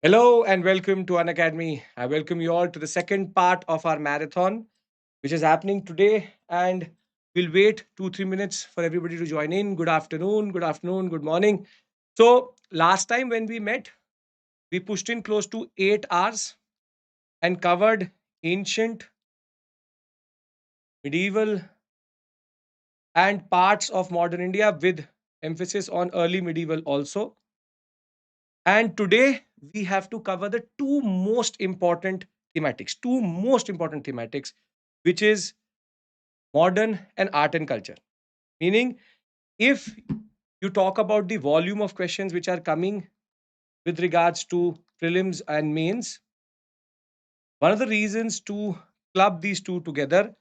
Hello and welcome to Unacademy. I welcome you all to the second part of our marathon, which is happening today. And we'll wait 2-3 minutes for everybody to join in. Good afternoon, good morning. So, last time when we met, we pushed in close to 8 hours and covered ancient, medieval, and parts of modern India with emphasis on early medieval also. And today we have to cover the two most important thematics, which is modern and art and culture. Meaning, if you talk about the volume of questions which are coming with regards to prelims and mains, one of the reasons to club these two together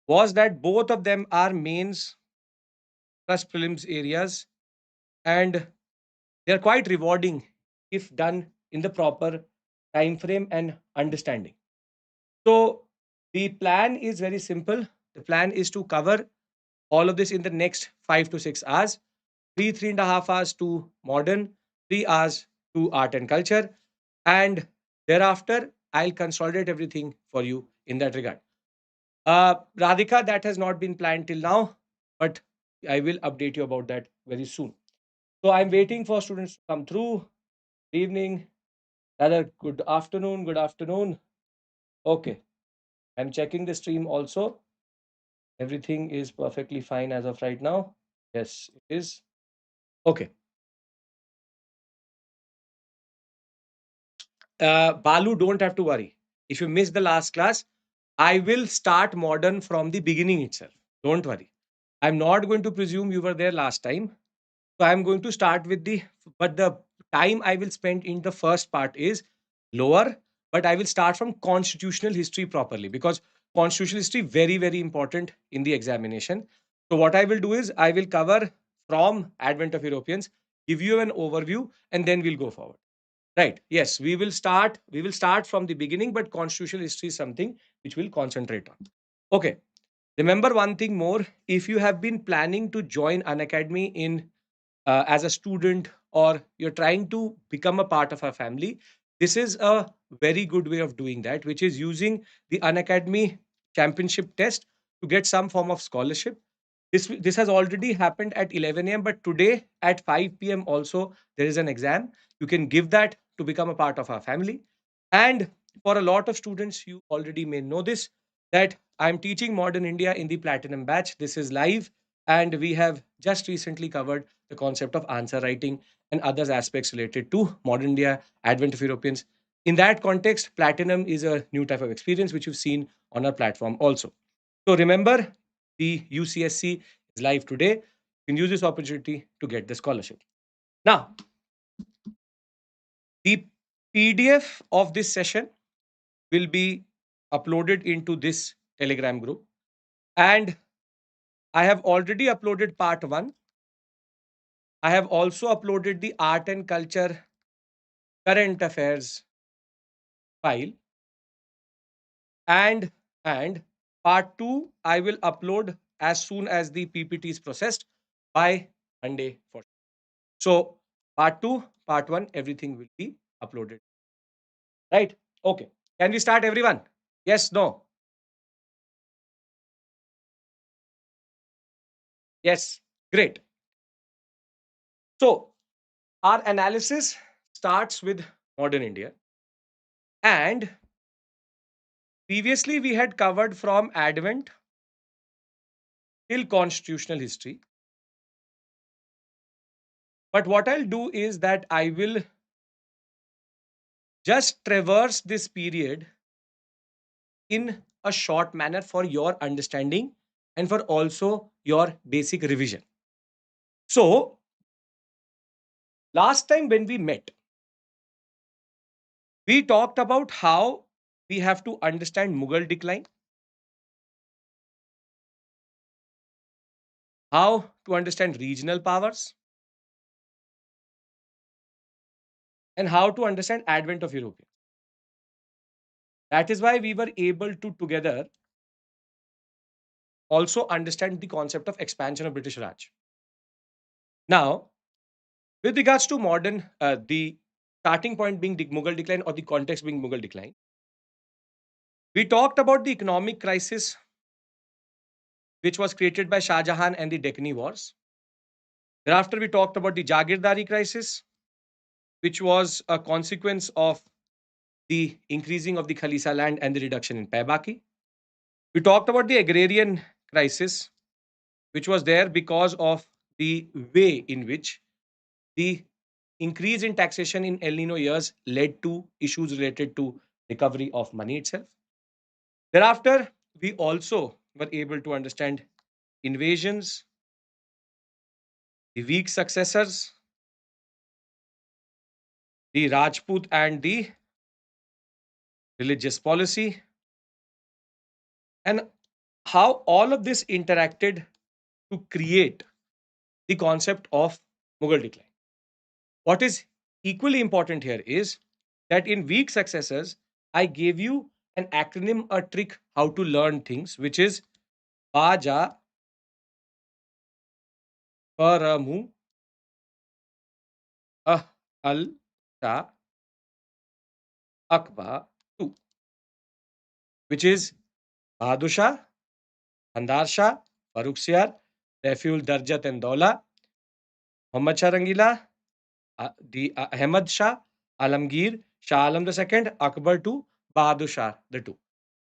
was that both of them are mains plus prelims areas, and they are quite rewarding if done in the proper time frame and understanding. So the plan is very simple. The plan is to cover all of this in the next 5 to 6 hours. Three and a half hours to modern, 3 hours to art and culture. And thereafter, I'll consolidate everything for you in that regard. Radhika, that has not been planned till now, but I will update you about that very soon. So I'm waiting for students to come through. Good evening, rather good afternoon, good afternoon. Okay, I'm checking the stream also. Everything is perfectly fine as of right now. Yes, it is. Okay. Balu, don't have to worry. If you missed the last class, I will start modern from the beginning itself. Don't worry. I'm not going to presume you were there last time. So I'm going to start with but the time I will spend in the first part is lower, but I will start from constitutional history properly because constitutional history very, very important in the examination. So what I will do is I will cover from advent of Europeans, give you an overview, and then we'll go forward. Right. Yes, we will start from the beginning, but constitutional history is something which we'll concentrate on. Okay. Remember one thing more. If you have been planning to join an academy in as a student, or you're trying to become a part of our family, this is a very good way of doing that, which is using the Unacademy championship test to get some form of scholarship. This has already happened at 11 a.m., but today at 5 p.m. also there is an exam. You can give that to become a part of our family. And for a lot of students, you already may know this, that I'm teaching Modern India in the Platinum Batch. This is live, and we have just recently covered the concept of answer writing and other aspects related to modern India, advent of Europeans. In that context, Platinum is a new type of experience which you've seen on our platform also. So remember, the UCSC is live today. You can use this opportunity to get the scholarship. Now, the PDF of this session will be uploaded into this Telegram group. And I have already uploaded part one. I have also uploaded the art and culture current affairs file, and and part 2 I will upload as soon as the PPT is processed by Monday for sure. So part 2, part 1, everything will be uploaded. Right? Okay. Can we start, everyone? Yes, no? Yes. Great. So our analysis starts with modern India, and previously we had covered from Advent till constitutional history. But what I'll do is that I will just traverse this period in a short manner for your understanding and for also your basic revision. So, last time when we met, we talked about how we have to understand Mughal decline, how to understand regional powers, and how to understand advent of Europeans. That is why we were able to together also understand the concept of expansion of British Raj. Now, with regards to the starting point being Mughal decline or the context being Mughal decline. We talked about the economic crisis which was created by Shah Jahan and the Deccani Wars. Thereafter, we talked about the Jagirdari crisis, which was a consequence of the increasing of the Khalisa land and the reduction in Paybaki. We talked about the agrarian crisis, which was there because of the way in which the increase in taxation in El Nino years led to issues related to recovery of money itself. Thereafter, we also were able to understand invasions, the weak successors, the Rajput and the religious policy, and how all of this interacted to create the concept of Mughal decline. What is equally important here is that in weak successors, I gave you an acronym, a trick how to learn things, which is Baja Paramu Al Shah Akbar 2, which is Bahadur Shah, Andar Shah, Farooq Siyar, Rafiul Darjat and Daula, Muhammad Shah Rangila, Ahmad Shah, Alamgir, Shah Alam II, Akbar II, Bahadur Shah the two.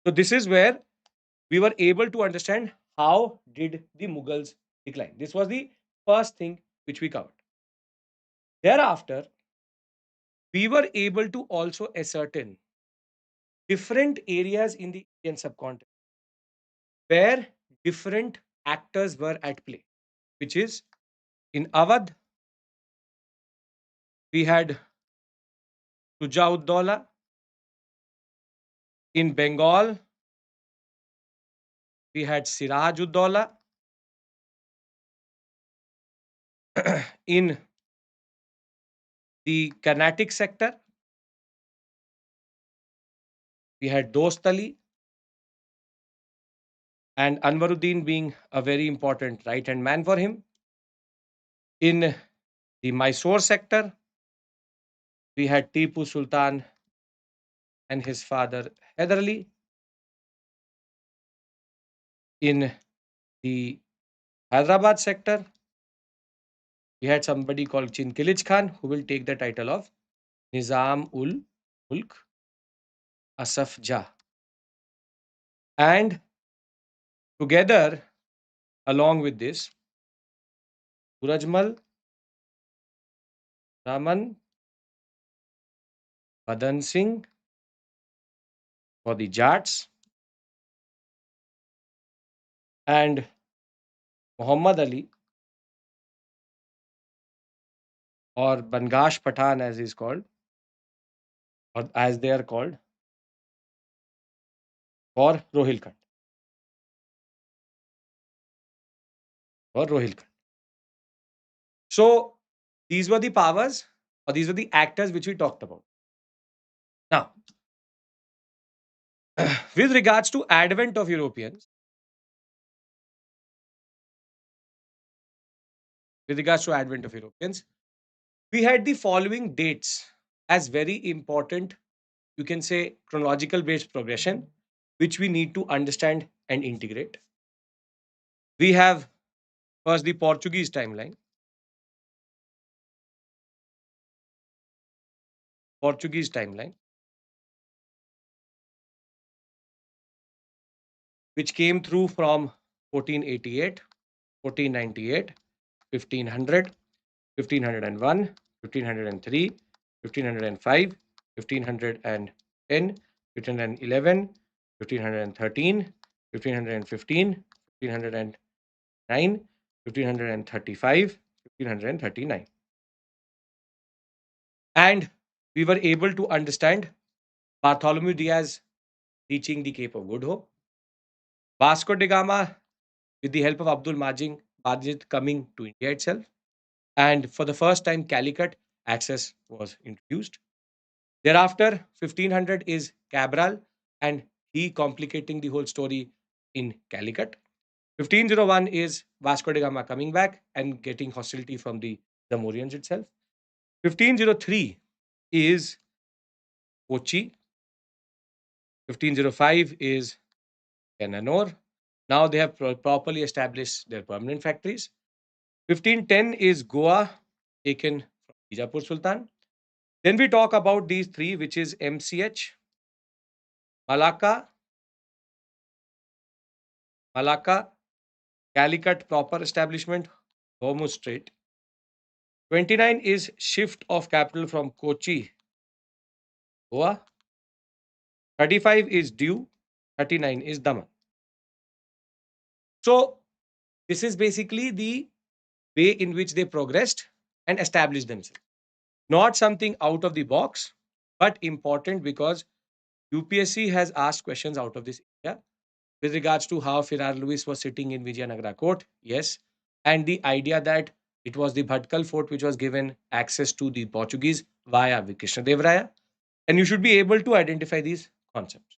So this is where we were able to understand how did the Mughals decline. This was the first thing which we covered. Thereafter, we were able to also ascertain different areas in the Indian subcontinent where different actors were at play, which is in Awadh, we had Sujauddaulah. In Bengal, we had Sirajuddaulah. In the Carnatic sector, we had Dost Ali and Anwaruddin being a very important right-hand man for him. In the Mysore sector, we had Tipu Sultan and his father Hyder Ali. In the Hyderabad sector, we had somebody called Chinkilij Khan who will take the title of Nizam ul Mulk Asaf Jah. And together, along with this, Surajmal, Raman, Madan Singh for the Jats, and Muhammad Ali or Bangash Pathan as he's called, or as they are called, for Rohilkhand. For Rohilkhand. So these were the powers or these were the actors which we talked about. Now, with regards to advent of Europeans, we had the following dates as very important, you can say chronological based progression, which we need to understand and integrate. We have first the Portuguese timeline. Which came through from 1488, 1498, 1500, 1501, 1503, 1505, 1510, 1511, 1513, 1515, 1509, 1535, 1539. And we were able to understand Bartholomew Diaz reaching the Cape of Good Hope, Vasco da Gama, with the help of Abdul Majid coming to India itself. And for the first time, Calicut access was introduced. Thereafter, 1500 is Cabral, and he complicating the whole story in Calicut. 1501 is Vasco da Gama coming back and getting hostility from the Zamorians itself. 1503 is Kochi. 1505 is Kannur. Now they have properly established their permanent factories. 1510 is Goa, taken from Bijapur Sultan. Then we talk about these three, which is MCH, Malacca, Calicut proper establishment, Hormuz Strait. 29 is shift of capital from Kochi, Goa. 35 is Diu. 39 is Daman. So this is basically the way in which they progressed and established themselves. Not something out of the box, but important because UPSC has asked questions out of this area with regards to how Firar Lewis was sitting in Vijayanagara court. Yes. And the idea that it was the Bhatkal fort which was given access to the Portuguese via Krishnadev Raya. And you should be able to identify these concepts.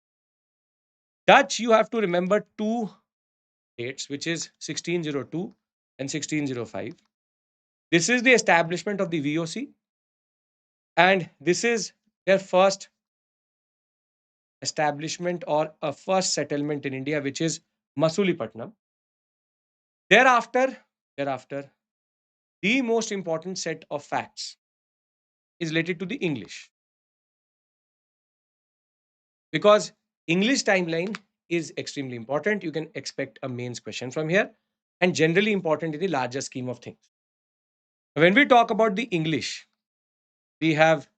Dutch, you have to remember two dates, which is 1602 and 1605. This is the establishment of the VOC, and this is their first establishment or a first settlement in India, which is Masulipatnam. Thereafter, the most important set of facts is related to the English, because English timeline is extremely important. You can expect a mains question from here, and generally important in the larger scheme of things. When we talk about the English, we have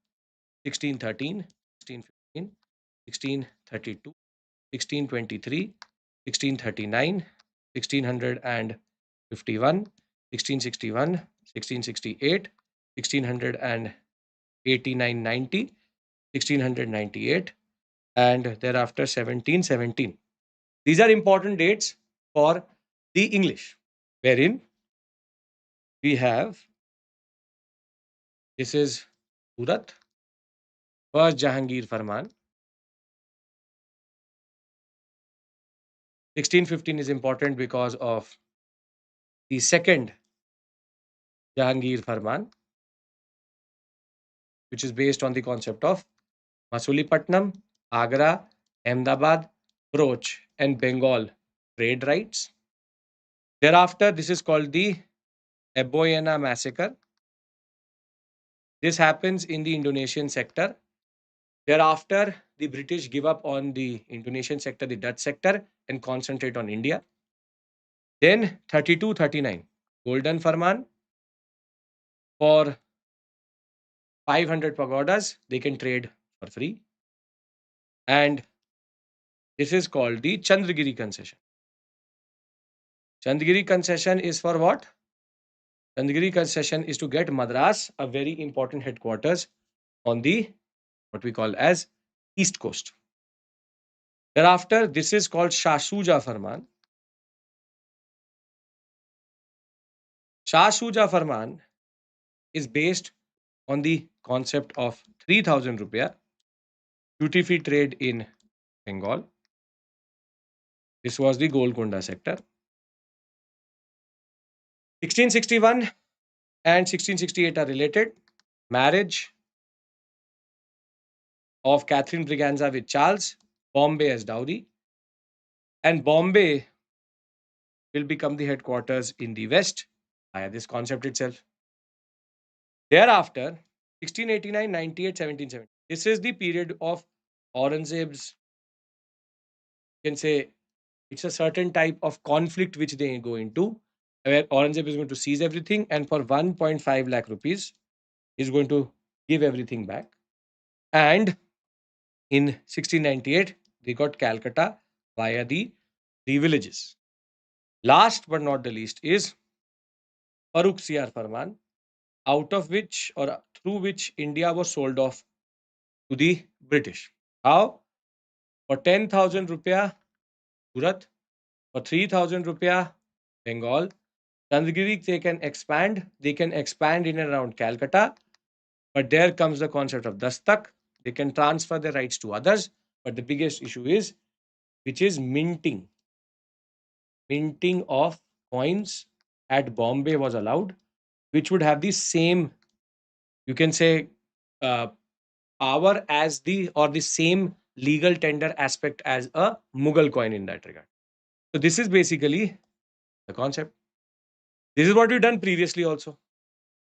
1613, 1615, 1632, 1623, 1639, 1651, 1661, 1668, 1689, 90, 1698, and thereafter 1717. These are important dates for the English, wherein we have, this is Surat, first Jahangir Farman. 1615 is important because of the second Jahangir Farman, which is based on the concept of Masulipatnam, Agra, Ahmedabad, Broch, and Bengal trade rights. Thereafter, this is called the Eboyana massacre. This happens in the Indonesian sector. Thereafter, the British give up on the Indonesian sector, the Dutch sector, and concentrate on India. Then 32-39, Golden Farman. For 500 pagodas, they can trade for free. And this is called the Chandragiri concession. Chandragiri concession is for what? Chandragiri concession is to get Madras, a very important headquarters on the what we call as East Coast. Thereafter, this is called Shah Shuja Farman. Shah Shuja Farman is based on the concept of 3000 rupiah duty-free trade in Bengal. This was the Golconda sector. 1661 and 1668 are related. Marriage of Catherine Braganza with Charles, Bombay as dowry, and Bombay will become the headquarters in the West via this concept itself. Thereafter, 1689, 98, 1770. This is the period of Aurangzeb's, you can say, it's a certain type of conflict which they go into, where Aurangzeb is going to seize everything, and for 1.5 lakh rupees, is going to give everything back. And in 1698, they got Calcutta via the privileges. Last but not the least is Farooq Siyar Farman, out of which or through which India was sold off to the British. How? For 10,000 rupiah, Surat. For 3,000 rupiah, Bengal. Chandragiri, they can expand in and around Calcutta. But there comes the concept of Dastak. They can transfer their rights to others. But the biggest issue is, which is minting. Minting of coins at Bombay was allowed, which would have the same, you can say, power as the same legal tender aspect as a Mughal coin in that regard. So this is basically the concept. This is what we've done previously also.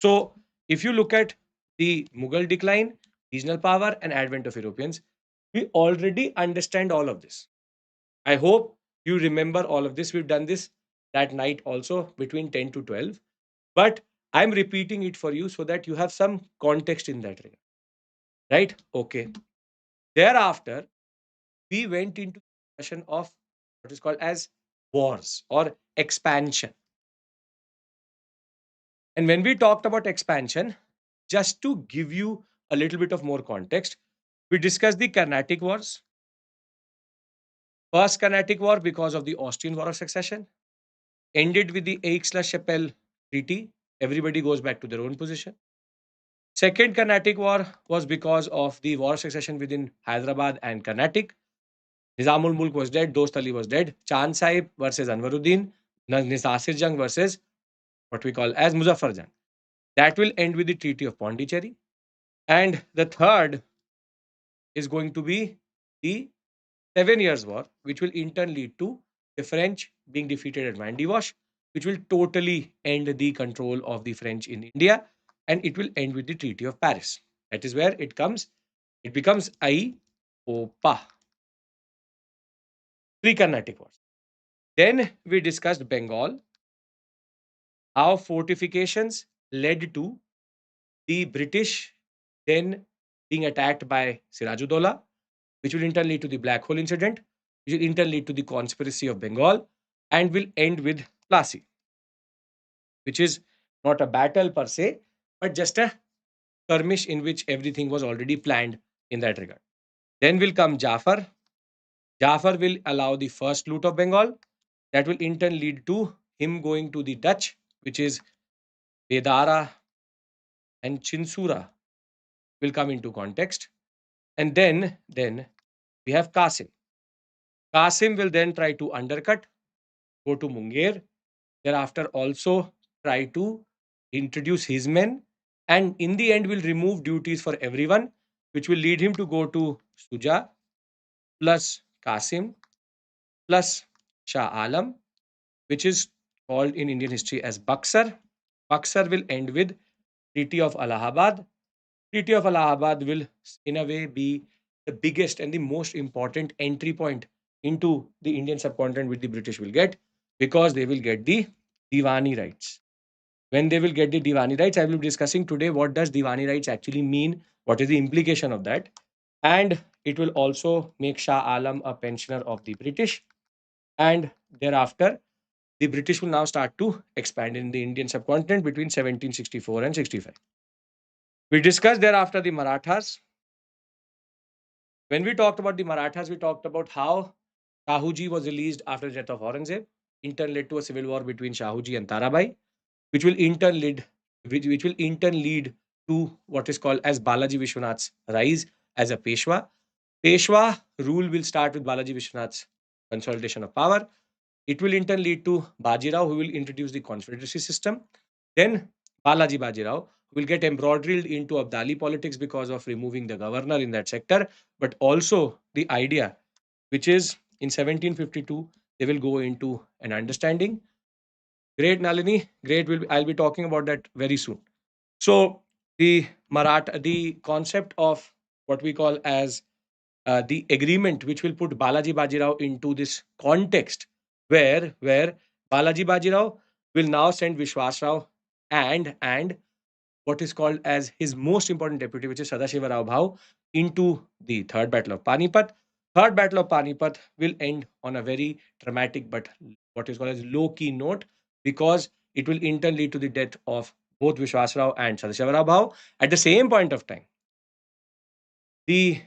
So if you look at the Mughal decline, regional power, and advent of Europeans, we already understand all of this. I hope you remember all of this. We've done this that night also between 10 to 12. But I'm repeating it for you so that you have some context in that regard. Right? Okay. Thereafter, we went into discussion of what is called as wars or expansion. And when we talked about expansion, just to give you a little bit of more context, we discussed the Carnatic Wars. First Carnatic War because of the Austrian War of Succession, ended with the Aix-la-Chapelle Treaty. Everybody goes back to their own position. Second Carnatic War was because of the War of Succession within Hyderabad and Carnatic. Nizamul Mulk was dead, Dost Ali was dead. Chand Sahib versus Anwaruddin, Nisasir Jung versus what we call as Muzaffar Jung. That will end with the Treaty of Pondicherry. And the third is going to be the 7 Years' War, which will in turn lead to the French being defeated at Vandivash, which will totally end the control of the French in India, and it will end with the Treaty of Paris. That is where it comes. It becomes IOPA. Three Carnatic Wars. Then we discussed Bengal, how fortifications led to the British then being attacked by Sirajudollah, which will in turn lead to the Black Hole incident, which will in turn lead to the conspiracy of Bengal, and will end with Plassey, which is not a battle per se, but just a skirmish in which everything was already planned in that regard. Then will come Jafar. Jafar will allow the first loot of Bengal. That will in turn lead to him going to the Dutch, which is Vedara and Chinsura will come into context. And then we have Qasim. Qasim will then try to undercut, go to Munger, thereafter also try to introduce his men, and in the end will remove duties for everyone, which will lead him to go to Suja plus Qasim plus Shah Alam, which is called in Indian history as Buxar. Buxar will end with Treaty of Allahabad. Treaty of Allahabad will, in a way, be the biggest and the most important entry point into the Indian subcontinent which the British will get, because they will get the Diwani rights. When they will get the Diwani rights, I will be discussing today what does Diwani rights actually mean, what is the implication of that, and it will also make Shah Alam a pensioner of the British, and thereafter the British will now start to expand in the Indian subcontinent between 1764 and 65. We discussed thereafter the Marathas. When we talked about the Marathas, we talked about how Shahuji was released after the death of Aurangzeb. In turn led to a civil war between Shahuji and Tarabai, which will in turn lead to what is called as Balaji Vishwanath's rise as a Peshwa. Peshwa rule will start with Balaji Vishwanath's consolidation of power. It will in turn lead to Bajirao, who will introduce the confederacy system. Then Balaji Bajirao will get embroiled into Abdali politics because of removing the governor in that sector, but also the idea, which is in 1752, they will go into an understanding. Great Nalini, great. I'll be talking about that very soon. So the concept of what we call as the agreement, which will put Balaji Bajirao into this context, where Balaji Bajirao will now send Vishwasrao and what is called as his most important deputy, which is Sadashiva Rao Bhau, into the Third Battle of Panipat. Third Battle of Panipat will end on a very dramatic but what is called as low-key note, because it will in turn lead to the death of both Vishwasrao and Sadashiva Rao Bhau. At the same point of time, the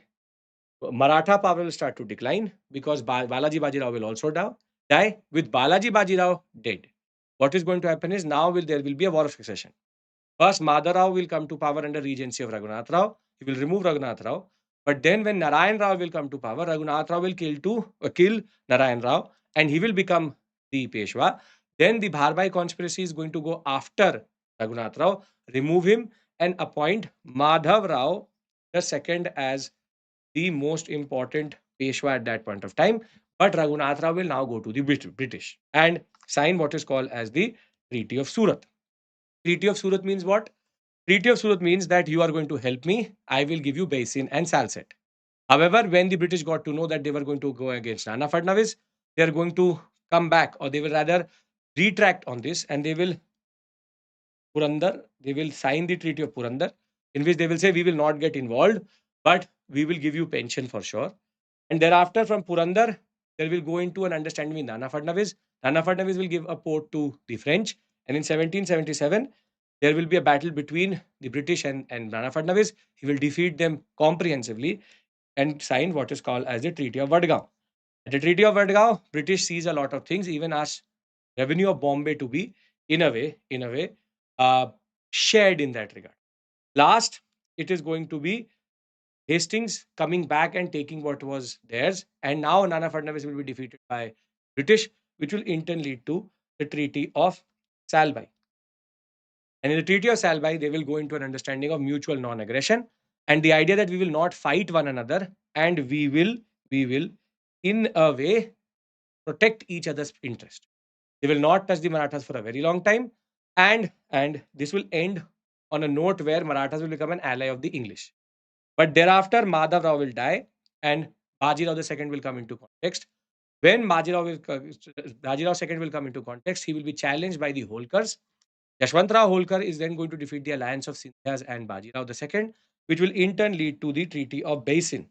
Maratha power will start to decline because Balaji Bajirao will also die. With Balaji Bajirao dead, what is going to happen is now there will be a war of succession. First, Madharao will come to power under regency of Raghunath Rao. He will remove Raghunath Rao. But then when Narayan Rao will come to power, Raghunath Rao will kill Narayan Rao, and he will become the Peshwa. Then the Bharbai conspiracy is going to go after Raghunath Rao, remove him, and appoint Madhav Rao II as the most important Peshwa at that point of time. But Raghunath Rao will now go to the British and sign what is called as the Treaty of Surat. Treaty of Surat means what? Treaty of Surat means that you are going to help me, I will give you basin and salset. However, when the British got to know that they were going to go against Nana Fadnavis, they are going to come back, or they will rather retract on this, and they will sign the Treaty of Purandar, in which they will say, we will not get involved, but we will give you pension for sure. And thereafter, from Purandar, they will go into an understanding with Nana Fadnavis. Nana Fadnavis will give a port to the French. And in 1777, there will be a battle between the British and Nana Fadnavis. He will defeat them comprehensively and sign what is called as the Treaty of Vadgaon. At the Treaty of Vadgaon, British sees a lot of things, even asked revenue of Bombay to be, in a way, uh, shared in that regard. Last, it is going to be Hastings coming back and taking what was theirs, and now Nana Fadnavis will be defeated by British, which will in turn lead to the Treaty of Salbai. And in the Treaty of Salbai, they will go into an understanding of mutual non-aggression and the idea that we will not fight one another, and we will, in a way, protect each other's interest. They will not touch the Marathas for a very long time, and this will end on a note where Marathas will become an ally of the English. But thereafter, Madhav Rao will die, and Baji Rao II will come into context. When Baji Rao II will come into context, he will be challenged by the Holkars. Yashwantrao Holkar is then going to defeat the alliance of Sindhyas and Baji Rao II, which will in turn lead to the Treaty of Basin.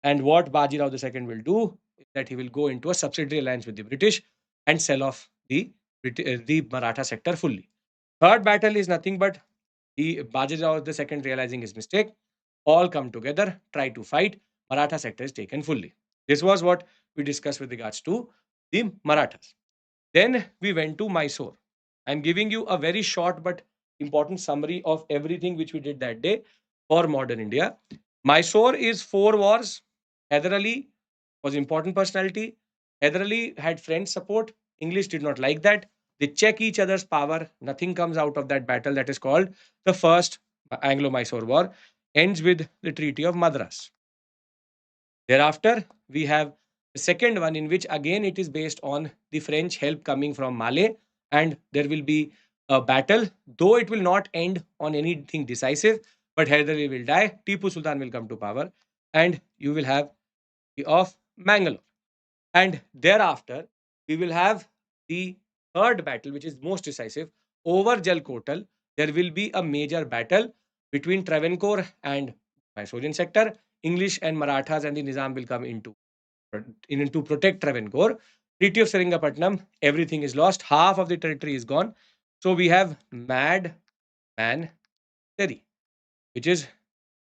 And what Baji Rao II will do is that he will go into a subsidiary alliance with the British and sell off the Maratha sector fully. Third battle is nothing but the Baji Rao II realizing his mistake. All come together, try to fight. Maratha sector is taken fully. This was what we discussed with regards to the Marathas. Then we went to Mysore. I'm giving you a very short but important summary of everything which we did that day for modern India. Mysore is 4 wars. Hyder Ali was important personality. Hyder Ali had French support. English did not like that. They check each other's power. Nothing comes out of that battle. That is called the First Anglo-Mysore War. Ends with the Treaty of Madras. Thereafter, we have the second one, in which again it is based on the French help coming from Malay, and there will be a battle, though it will not end on anything decisive. But Hyder Ali will die, Tipu Sultan will come to power, and you will have the of Mangalore. And thereafter, we will have the third battle, which is most decisive, over Jalkotal. There will be a major battle between Travancore and Mysorean sector. English and Marathas and the Nizam will come in to protect Travancore. Treaty of Seringapatam, everything is lost. Half of the territory is gone. So we have Mad Man Terry, which is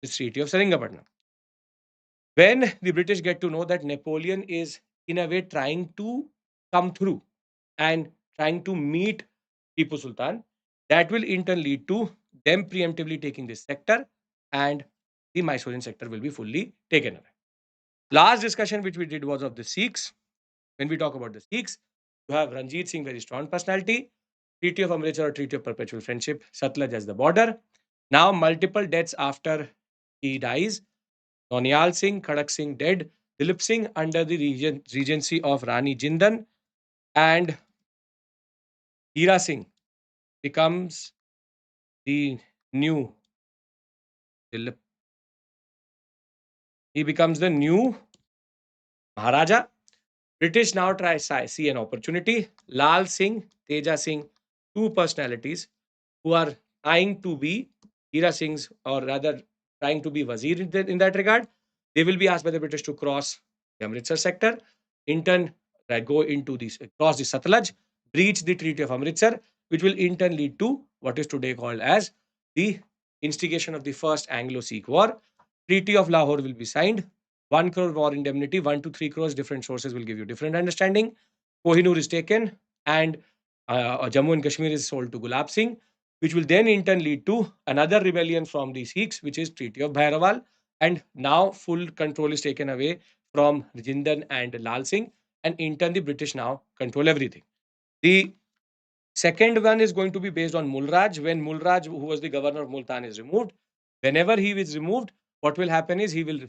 the Treaty of Seringapatam. When the British get to know that Napoleon is in a way trying to come through and trying to meet Tipu Sultan, that will in turn lead to them preemptively taking this sector, and the Mysorean sector will be fully taken away. Last discussion which we did was of the Sikhs. When we talk about the Sikhs, you have Ranjit Singh, very strong personality. Treaty of Amritsar or Treaty of Perpetual Friendship, Satluj as the border. Now multiple deaths after he dies. Nonial Singh, Khadak Singh dead. Dilip Singh under the regency of Rani Jindan, and Hira Singh becomes the new Dilip. He becomes the new Maharaja. British now try see an opportunity. Lal Singh, Teja Singh, two personalities who are trying to be Hira Singh's, or rather trying to be Wazir in that regard. They will be asked by the British to cross the Amritsar sector, in turn go into this, cross the Satluj, breach the Treaty of Amritsar, which will in turn lead to what is today called as the instigation of the First Anglo-Sikh War. Treaty of Lahore will be signed. 1 crore war indemnity, 1 to 3 crores, different sources will give you different understanding. Kohinoor is taken, and Jammu and Kashmir is sold to Gulab Singh, which will then in turn lead to another rebellion from the Sikhs, which is Treaty of Bhairawal. And now full control is taken away from Jindan and Lal Singh, and in turn the British now control everything. The second one is going to be based on Mulraj. When Mulraj, who was the governor of Multan, is removed, whenever he is removed, what will happen is he will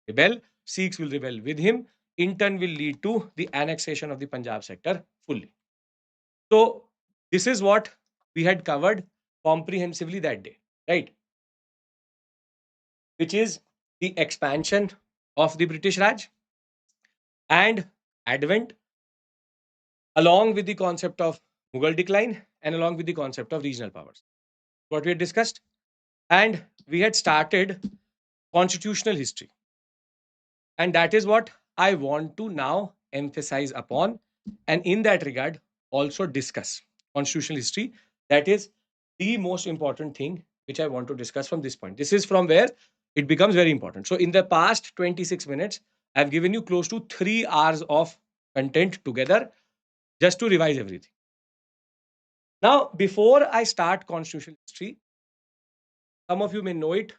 rebel, Sikhs will rebel with him, in turn will lead to the annexation of the Punjab sector fully. So this is what we had covered comprehensively that day, right? Which is the expansion of the British Raj and advent, along with the concept of Mughal decline and along with the concept of regional powers. What we had discussed. And we had started constitutional history. And that is what I want to now emphasize upon. And in that regard, also discuss constitutional history. That is the most important thing which I want to discuss from this point. This is from where it becomes very important. So, in the past 26 minutes, I've given you close to 3 hours of content together just to revise everything. Now, before I start constitutional history, some of you may know it,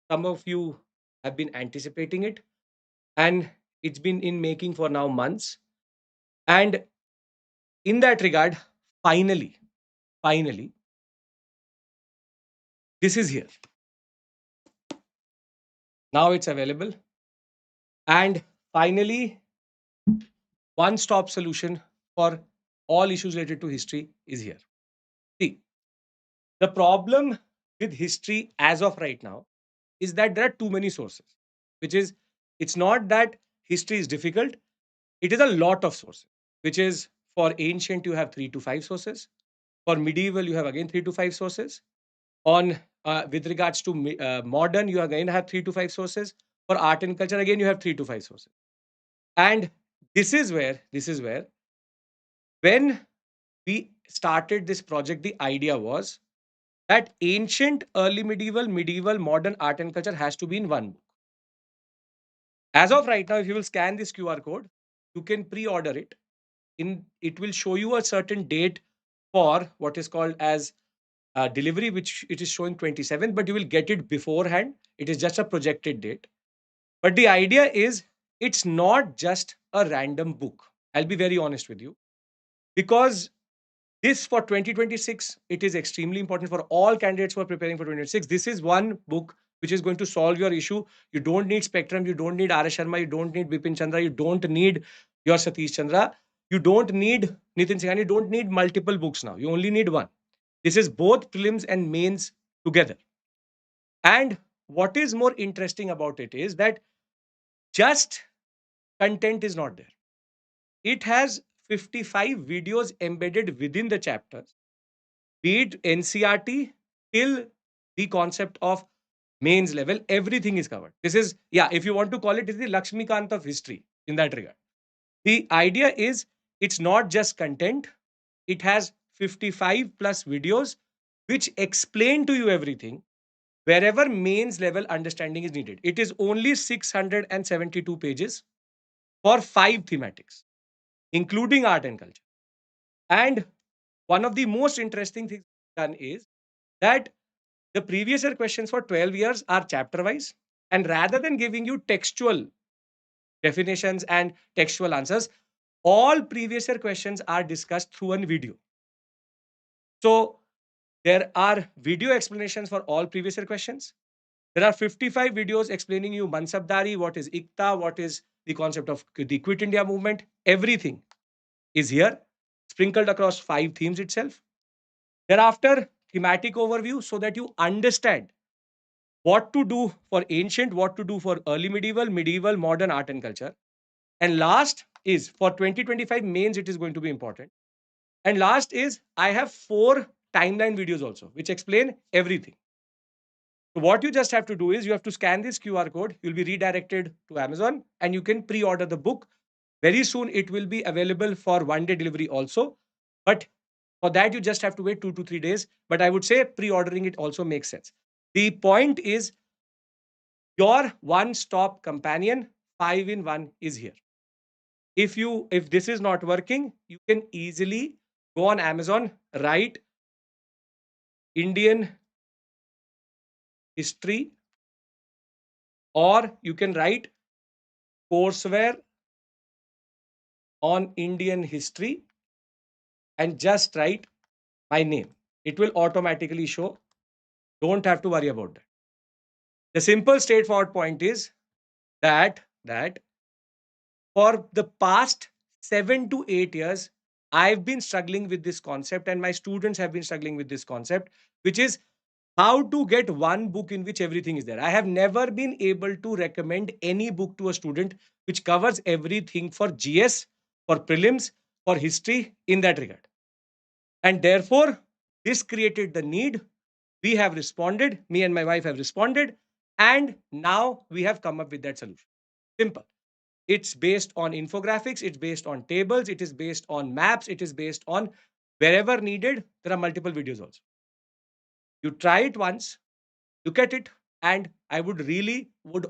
some of you have been anticipating it, and it's been in making for now months. And in that regard, finally, this is here. Now it's available. And finally, one stop solution for all issues related to history is here. See, the problem with history as of right now is that there are too many sources, which is, it's not that history is difficult, it is a lot of sources, which is for ancient, you have 3 to 5 sources. For medieval, you have again 3 to 5 sources. On with regards to modern, you again have 3 to 5 sources. For art and culture, again you have 3 to 5 sources. And this is where when we started this project, the idea was that ancient, early medieval, medieval, modern art and culture has to be in one book. As of right now, if you will scan this QR code, you can pre-order it. It will show you a certain date for what is called as delivery, which it is showing 27th, but you will get it beforehand. It is just a projected date. But the idea is, it's not just a random book. I'll be very honest with you, because this for 2026, it is extremely important for all candidates who are preparing for 2026. This is one book which is going to solve your issue. You don't need Spectrum, you don't need R.S. Sharma, you don't need Bipin Chandra, you don't need your Satish Chandra, you don't need Nitin Singhani, you don't need multiple books now. You only need one. This is both prelims and mains together. And what is more interesting about it is that just content is not there. It has 55 videos embedded within the chapters, be it NCRT till the concept of mains level, everything is covered. This is, yeah, if you want to call it, is the Lakshmikant of history in that regard. The idea is, it's not just content, it has 55 plus videos which explain to you everything wherever mains level understanding is needed. It is only 672 pages for 5 thematics, including art and culture. And one of the most interesting things done is that the previous year questions for 12 years are chapter wise. And rather than giving you textual definitions and textual answers, all previous year questions are discussed through a video. So there are video explanations for all previous year questions. There are 55 videos explaining you Mansabdari, what is Ikta, what is the concept of the Quit India movement. Everything is here, sprinkled across 5 themes itself. Thereafter, thematic overview so that you understand what to do for ancient, what to do for early medieval, medieval, modern art and culture. And last is for 2025 mains, it is going to be important. And last is, I have 4 timeline videos also, which explain everything. So what you just have to do is, you have to scan this QR code, you'll be redirected to Amazon, and you can pre-order the book. Very soon it will be available for one-day delivery also. But for that, you just have to wait 2 to 3 days. But I would say pre-ordering it also makes sense. The point is, your one-stop companion, 5-in-1 is here. If this is not working, you can easily go on Amazon, write Indian history, or you can write courseware on Indian history and just write my name. It will automatically show. Don't have to worry about that. The simple straightforward point is that for the past 7 to 8 years, I've been struggling with this concept, and my students have been struggling with this concept, which is how to get one book in which everything is there. I have never been able to recommend any book to a student which covers everything for GS, for prelims, for history in that regard. And therefore, this created the need. We have responded, me and my wife have responded, and now we have come up with that solution. Simple. It's based on infographics, it's based on tables, it is based on maps, it is based on wherever needed. There are multiple videos also. You try it once, look at it, and I would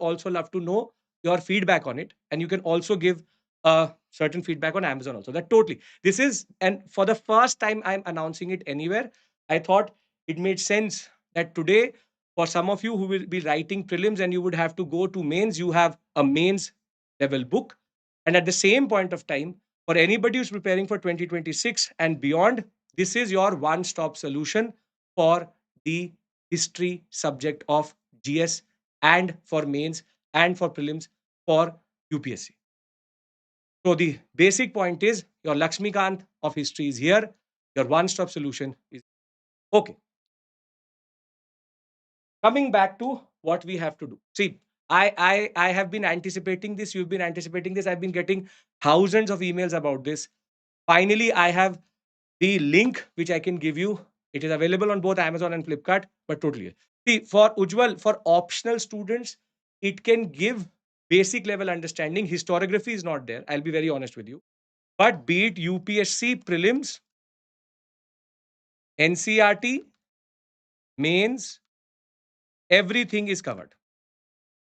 also love to know your feedback on it. And you can also give a certain feedback on Amazon also. That totally. This is, and for the first time I'm announcing it anywhere. I thought it made sense that today, for some of you who will be writing prelims and you would have to go to mains, you have a mains level book. And at the same point of time, for anybody who's preparing for 2026 and beyond, this is your one-stop solution for the history subject of GS and for mains and for prelims for UPSC. So the basic point is your Lakshmikant of history is here. Your one-stop solution is okay. Coming back to what we have to do. See, I have been anticipating this. You've been anticipating this. I've been getting thousands of emails about this. Finally, I have the link which I can give you. It is available on both Amazon and Flipkart, but totally. See, for Ujjwal, for optional students, it can give basic level understanding. Historiography is not there. I'll be very honest with you. But be it UPSC prelims, NCRT, mains, everything is covered.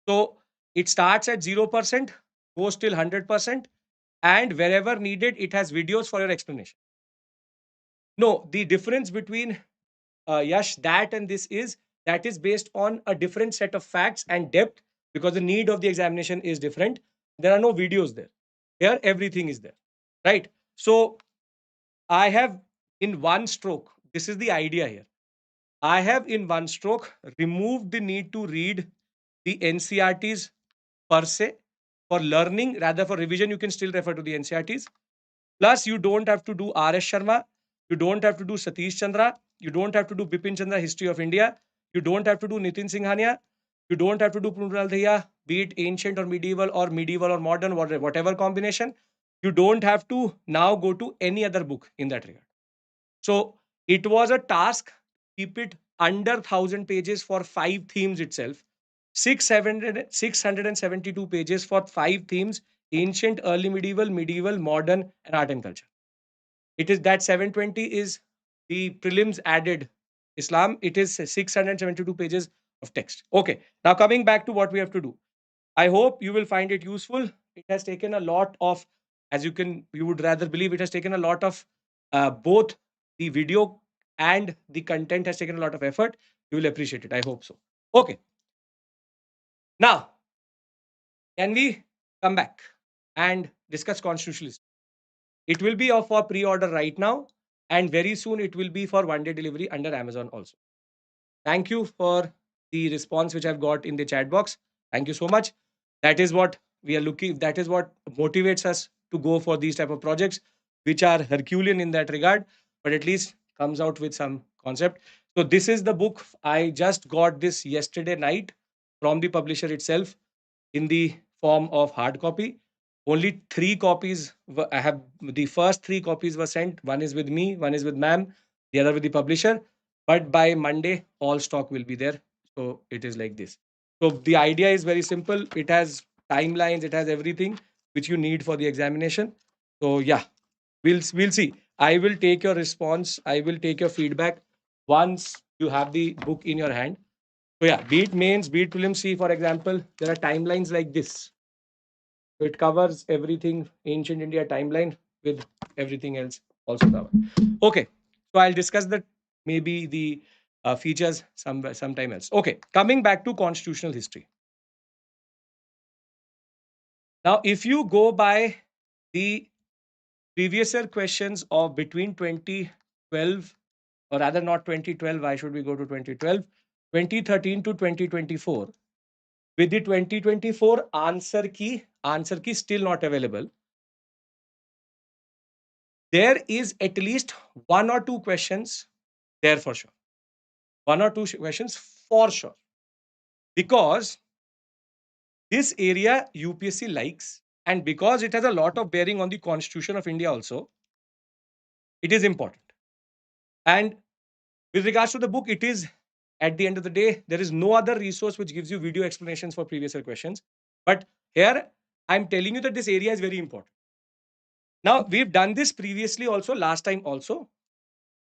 So it starts at 0%, goes till 100%, and wherever needed, it has videos for your explanation. No, the difference between Yash, that and this is that is based on a different set of facts and depth because the need of the examination is different. There are no videos there. Here, everything is there, right? So I have in one stroke, this is the idea here. I have in one stroke removed the need to read the NCRTs per se for learning, rather for revision, you can still refer to the NCRTs. Plus, you don't have to do R.S. Sharma. You don't have to do Satish Chandra. You don't have to do Bipin Chandra, History of India. You don't have to do Nitin Singhania. You don't have to do Prunal Daya, be it ancient or medieval or modern, whatever combination. You don't have to now go to any other book in that regard. So it was a task, keep it under 1,000 pages for 5 themes itself. 672 pages for 5 themes: ancient, early medieval, modern, and art and culture. It is that 720 is the prelims added Islam. It is 672 pages of text. Okay, now coming back to what we have to do. I hope you will find it useful. It has taken a lot of, as you would rather believe, it has taken a lot of both the video and the content has taken a lot of effort. You will appreciate it. I hope so. Okay. Now, can we come back and discuss constitutionalism? It will be for pre-order right now, and very soon it will be for one-day delivery under Amazon also. Thank you for the response which I've got in the chat box. Thank you so much. That is what we are looking. That is what motivates us to go for these type of projects, which are Herculean in that regard, but at least comes out with some concept. So this is the book. I just got this yesterday night from the publisher itself in the form of hard copy. Only 3 copies. I have the first 3 copies were sent. One is with me, one is with ma'am, the other with the publisher. But by Monday, all stock will be there. So it is like this. So the idea is very simple. It has timelines. It has everything which you need for the examination. So yeah, we'll see. I will take your response. I will take your feedback once you have the book in your hand. So yeah, be it mains, be it prelims. See, for example, there are timelines like this. So it covers everything, ancient India timeline with everything else also covered. Okay, so I'll discuss that maybe the features sometime else. Okay, coming back to constitutional history. Now, if you go by the previous year questions of between 2012, or rather not 2012, why should we go to 2012? 2013 to 2024. with the 2024 answer key still not available. There is at least one or two questions there for sure. One or two questions for sure. Because this area UPSC likes, and because it has a lot of bearing on the Constitution of India also, it is important. And with regards to the book, it is, at the end of the day, there is no other resource which gives you video explanations for previous year questions. But here, I'm telling you that this area is very important. Now, we've done this previously also, last time also.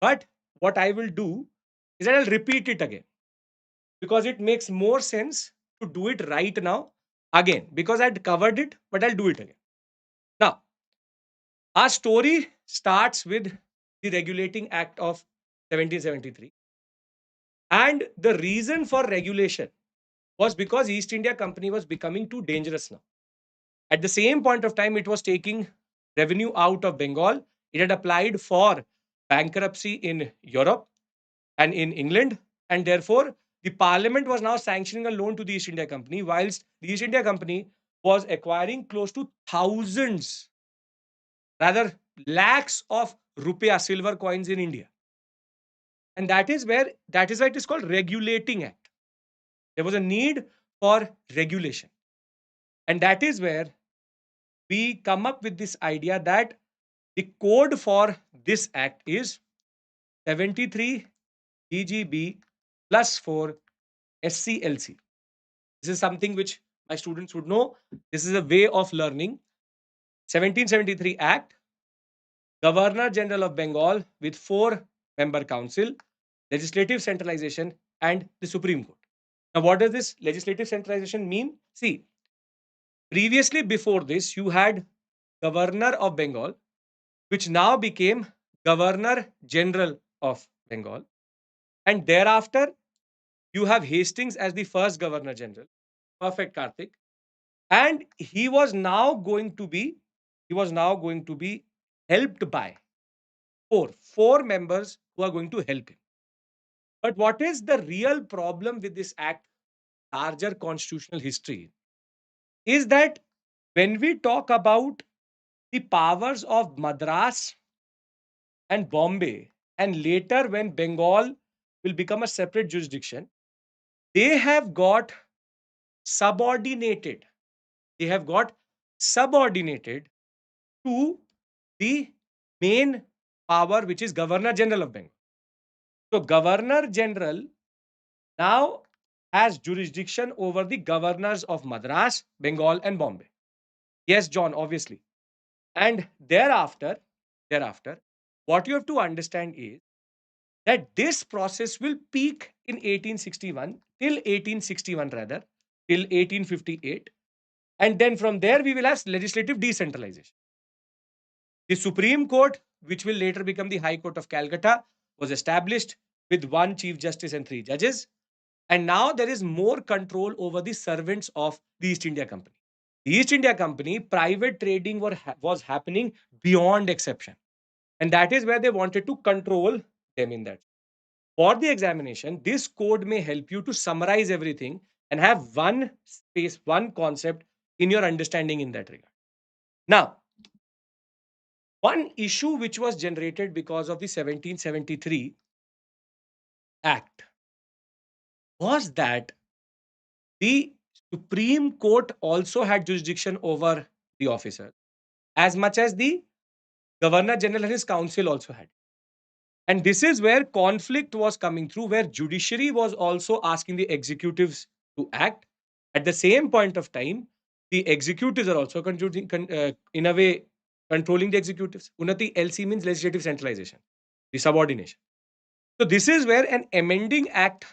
But what I will do is that I'll repeat it again, because it makes more sense to do it right now again, because I'd covered it, but I'll do it again. Now, our story starts with the Regulating Act of 1773. And the reason for regulation was because East India Company was becoming too dangerous now. At the same point of time, it was taking revenue out of Bengal. It had applied for bankruptcy in Europe and in England, and therefore the parliament was now sanctioning a loan to the East India Company, whilst the East India Company was acquiring close to thousands, rather lakhs of rupiah silver coins in India. And that is why it is called Regulating Act. There was a need for regulation. And that is where we come up with this idea that the code for this act is 73 GGB plus 4 SCLC. This is something which my students would know. This is a way of learning. 1773 Act, Governor General of Bengal with 4-member council, legislative centralization, and the Supreme Court. Now, what does this legislative centralization mean? See, previously before this, you had Governor of Bengal, which now became Governor General of Bengal. And thereafter, you have Hastings as the first Governor General. Perfect, Karthik. And he was now going to be helped by four members who are going to help him. But what is the real problem with this act, larger constitutional history, is that when we talk about the powers of Madras and Bombay, and later when Bengal will become a separate jurisdiction, they have got subordinated. They have got subordinated to the main power, which is Governor General of Bengal. So, Governor General now has jurisdiction over the governors of Madras, Bengal, and Bombay. Yes, John, obviously. And thereafter, what you have to understand is that this process will peak in 1861, till 1861 rather, till 1858. And then from there, we will have legislative decentralization. The Supreme Court, which will later become the High Court of Calcutta, was established with one Chief Justice and 3 judges. And now there is more control over the servants of the East India Company. The East India Company, private trading was happening beyond exception. And that is where they wanted to control them in that. For the examination, this code may help you to summarize everything and have one space, one concept in your understanding in that regard. Now, one issue which was generated because of the 1773 Act was that the Supreme Court also had jurisdiction over the officer, as much as the Governor General and his council also had. And this is where conflict was coming through, where judiciary was also asking the executives to act. At the same point of time, the executives are also in a way controlling the executives. Unati LC means legislative centralization, the subordination. So this is where an amending act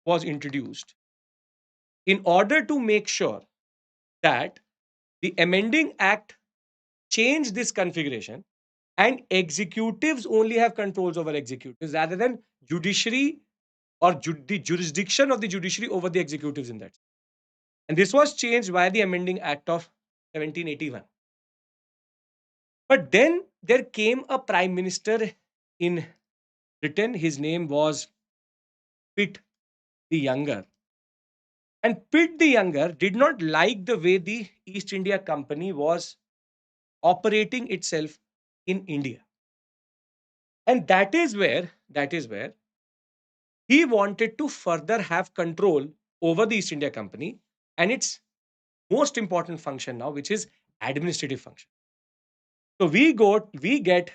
was introduced in order to make sure that the amending act changed this configuration and executives only have controls over executives rather than judiciary or the jurisdiction of the judiciary over the executives in that. And this was changed by the amending act of 1781. But then there came a prime minister in Britain. His name was Pitt the Younger. And Pitt the Younger did not like the way the East India Company was operating itself in India. And that is where he wanted to further have control over the East India Company and its most important function now, which is administrative function. So we get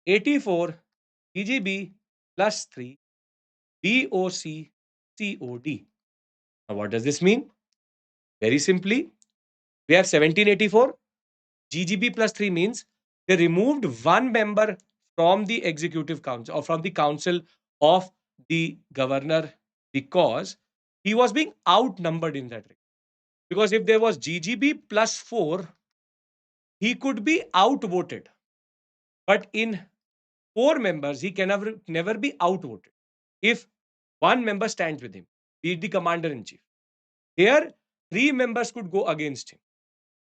84 EGB plus 3 BOC COD. Now, what does this mean? Very simply, we have 1784. GGB plus 3 means they removed one member from the executive council or from the council of the governor because he was being outnumbered in that regard. Because if there was GGB plus 4, he could be outvoted. But in 4 members, he can never be outvoted if one member stands with him, be it the commander in chief. Here, 3 members could go against him.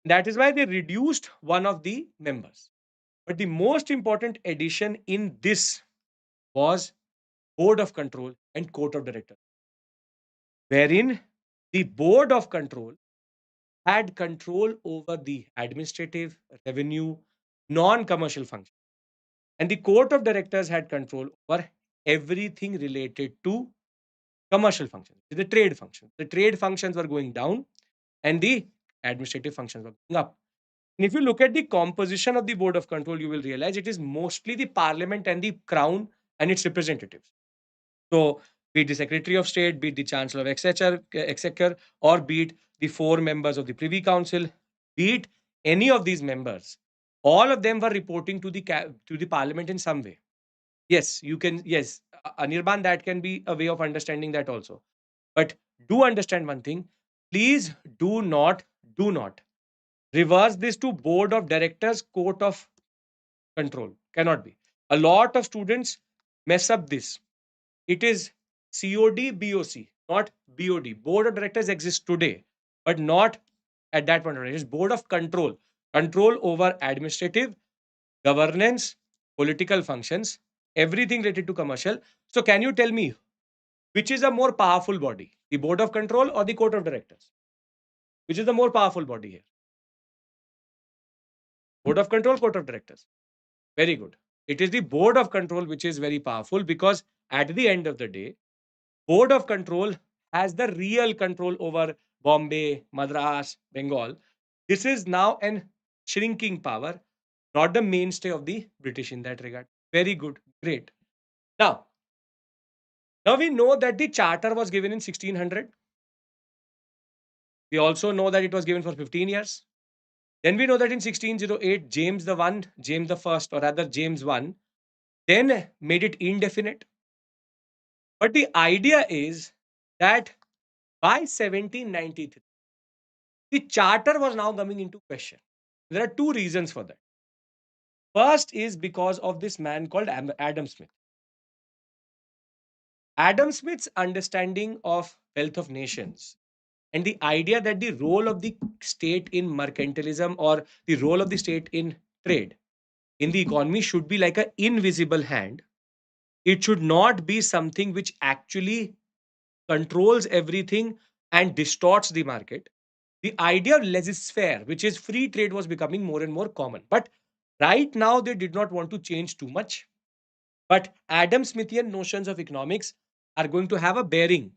That is why they reduced one of the members. But the most important addition in this was board of control and court of directors, wherein the board of control had control over the administrative, revenue, non-commercial functions. And the court of directors had control over everything related to commercial functions, the trade functions. The trade functions were going down and the administrative functions were going up. And if you look at the composition of the board of control, you will realize it is mostly the parliament and the crown and its representatives. So, be it the Secretary of State, be it the Chancellor of Exchequer, or be it the 4 members of the Privy Council, be it any of these members, all of them were reporting to the Parliament in some way. Yes, you can. Yes, Anirban, that can be a way of understanding that also. But do understand one thing: please do not reverse this to Board of Directors, Court of Control. Cannot be. A lot of students mess up this. It is COD BOC, not BOD. Board of Directors exists today, but not at that point. It is Board of Control, control over administrative, governance, political functions, everything related to commercial. So, can you tell me which is a more powerful body, the Board of Control or the Court of Directors? Which is the more powerful body here? Board of Control, Court of Directors. Very good. It is the Board of Control which is very powerful because at the end of the day, Board of Control has the real control over Bombay, Madras, Bengal. This is now an shrinking power, not the mainstay of the British in that regard. Very good. Great. Now, now we know that the charter was given in 1600. We also know that it was given for 15 years. Then we know that in 1608, James the One, James the First, or rather James One, then made it indefinite. But the idea is that by 1793, the charter was now coming into question. There are 2 reasons for that. First is because of this man called Adam Smith. Adam Smith's understanding of wealth of nations and the idea that the role of the state in mercantilism or the role of the state in trade in the economy should be like an invisible hand. It should not be something which actually controls everything and distorts the market. The idea of laissez-faire, which is free trade, was becoming more and more common. But right now, they did not want to change too much. But Adam Smithian notions of economics are going to have a bearing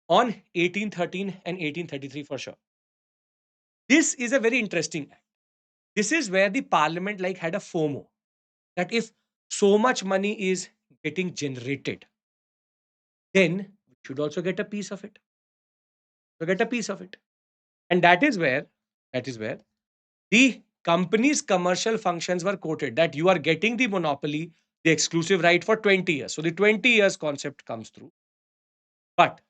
on 1813 and 1833 for sure. This is a very interesting act. This is where the parliament like had a FOMO that if so much money is getting generated, then we should also get a piece of it. So get a piece of it. And that is where the company's commercial functions were quoted that you are getting the monopoly, the exclusive right for 20 years. So the 20 years concept comes through. But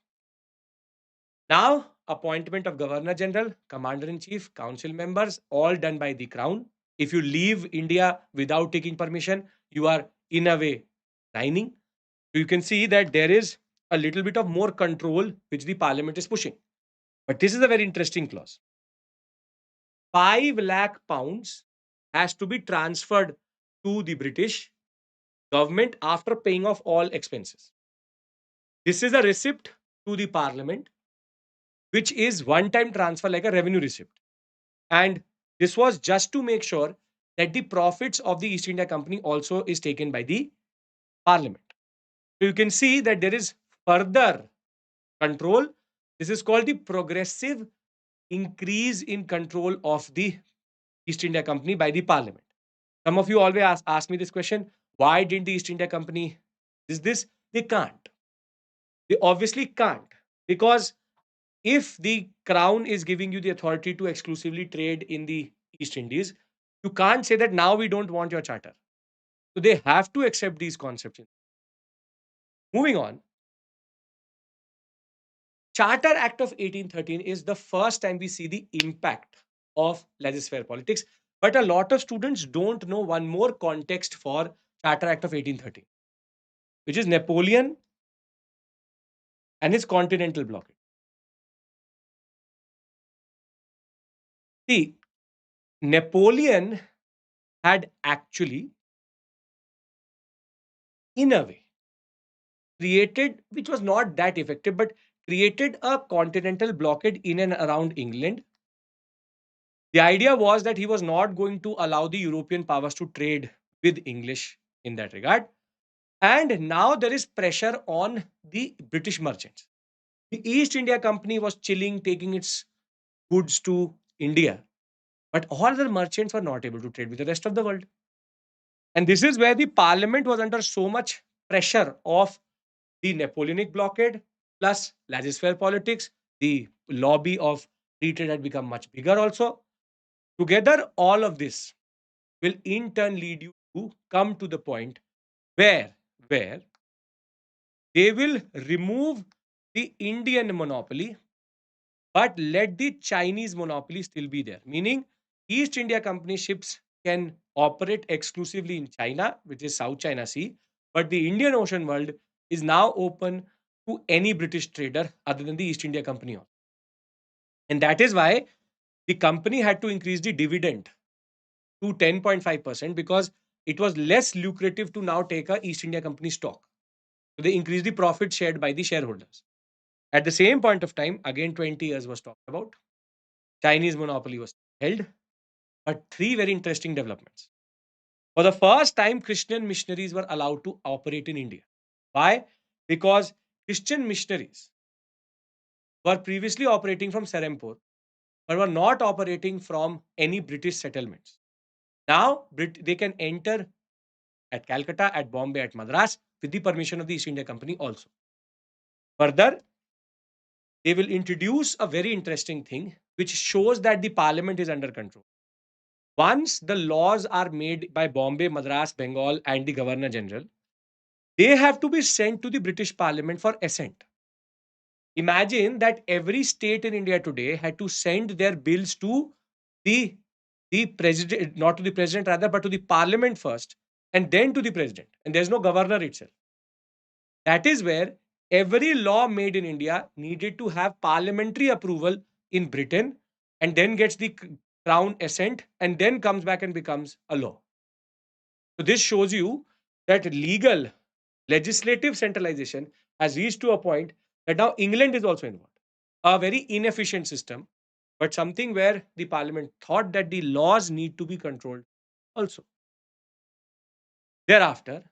now appointment of governor general, commander in chief, council members, all done by the crown. If you leave India without taking permission, you are in a way signing. So you can see that there is a little bit of more control which the parliament is pushing. But this is a very interesting clause. 5 lakh pounds has to be transferred to the British government after paying off all expenses. This is a receipt to the parliament which is one-time transfer like a revenue receipt. And this was just to make sure that the profits of the East India Company also is taken by the Parliament. So you can see that there is further control. This is called the progressive increase in control of the East India Company by the Parliament. Some of you always ask me this question: why didn't the East India Company is this? They can't. They obviously can't, because if the crown is giving you the authority to exclusively trade in the East Indies, you can't say that now we don't want your charter. So they have to accept these concepts. Moving on, Charter Act of 1813 is the first time we see the impact of laissez-faire politics. But a lot of students don't know one more context for Charter Act of 1813, which is Napoleon and his continental blockade. See, Napoleon had actually, in a way, created, which was not that effective, but created a continental blockade in and around England. The idea was that he was not going to allow the European powers to trade with English in that regard. And now there is pressure on the British merchants. The East India Company was chilling, taking its goods to India. But all other merchants were not able to trade with the rest of the world. And this is where the parliament was under so much pressure of the Napoleonic blockade plus laissez-faire politics. The lobby of free trade had become much bigger also. Together, all of this will in turn lead you to come to the point where they will remove the Indian monopoly, but let the Chinese monopoly still be there. Meaning, East India Company ships can operate exclusively in China, which is South China Sea, but the Indian Ocean world is now open to any British trader other than the East India Company. And that is why the company had to increase the dividend to 10.5% because it was less lucrative to now take a East India Company stock. So they increased the profit shared by the shareholders. At the same point of time, again 20 years was talked about. Chinese monopoly was held. But three very interesting developments. For the first time, Christian missionaries were allowed to operate in India. Why? Because Christian missionaries were previously operating from Serampore, but were not operating from any British settlements. Now, they can enter at Calcutta, at Bombay, at Madras with the permission of the East India Company also. Further, they will introduce a very interesting thing which shows that the parliament is under control. Once the laws are made by Bombay, Madras, Bengal, and the Governor General, they have to be sent to the British Parliament for assent. Imagine that every state in India today had to send their bills to the, the president, not to the president rather, but to the Parliament first, and then to the president. And there's no governor itself. That is where every law made in India needed to have parliamentary approval in Britain and then gets the crown assent and then comes back and becomes a law. So this shows you that legislative centralization has reached to a point that now England is also involved. A very inefficient system, but something where the parliament thought that the laws need to be controlled also. Thereafter,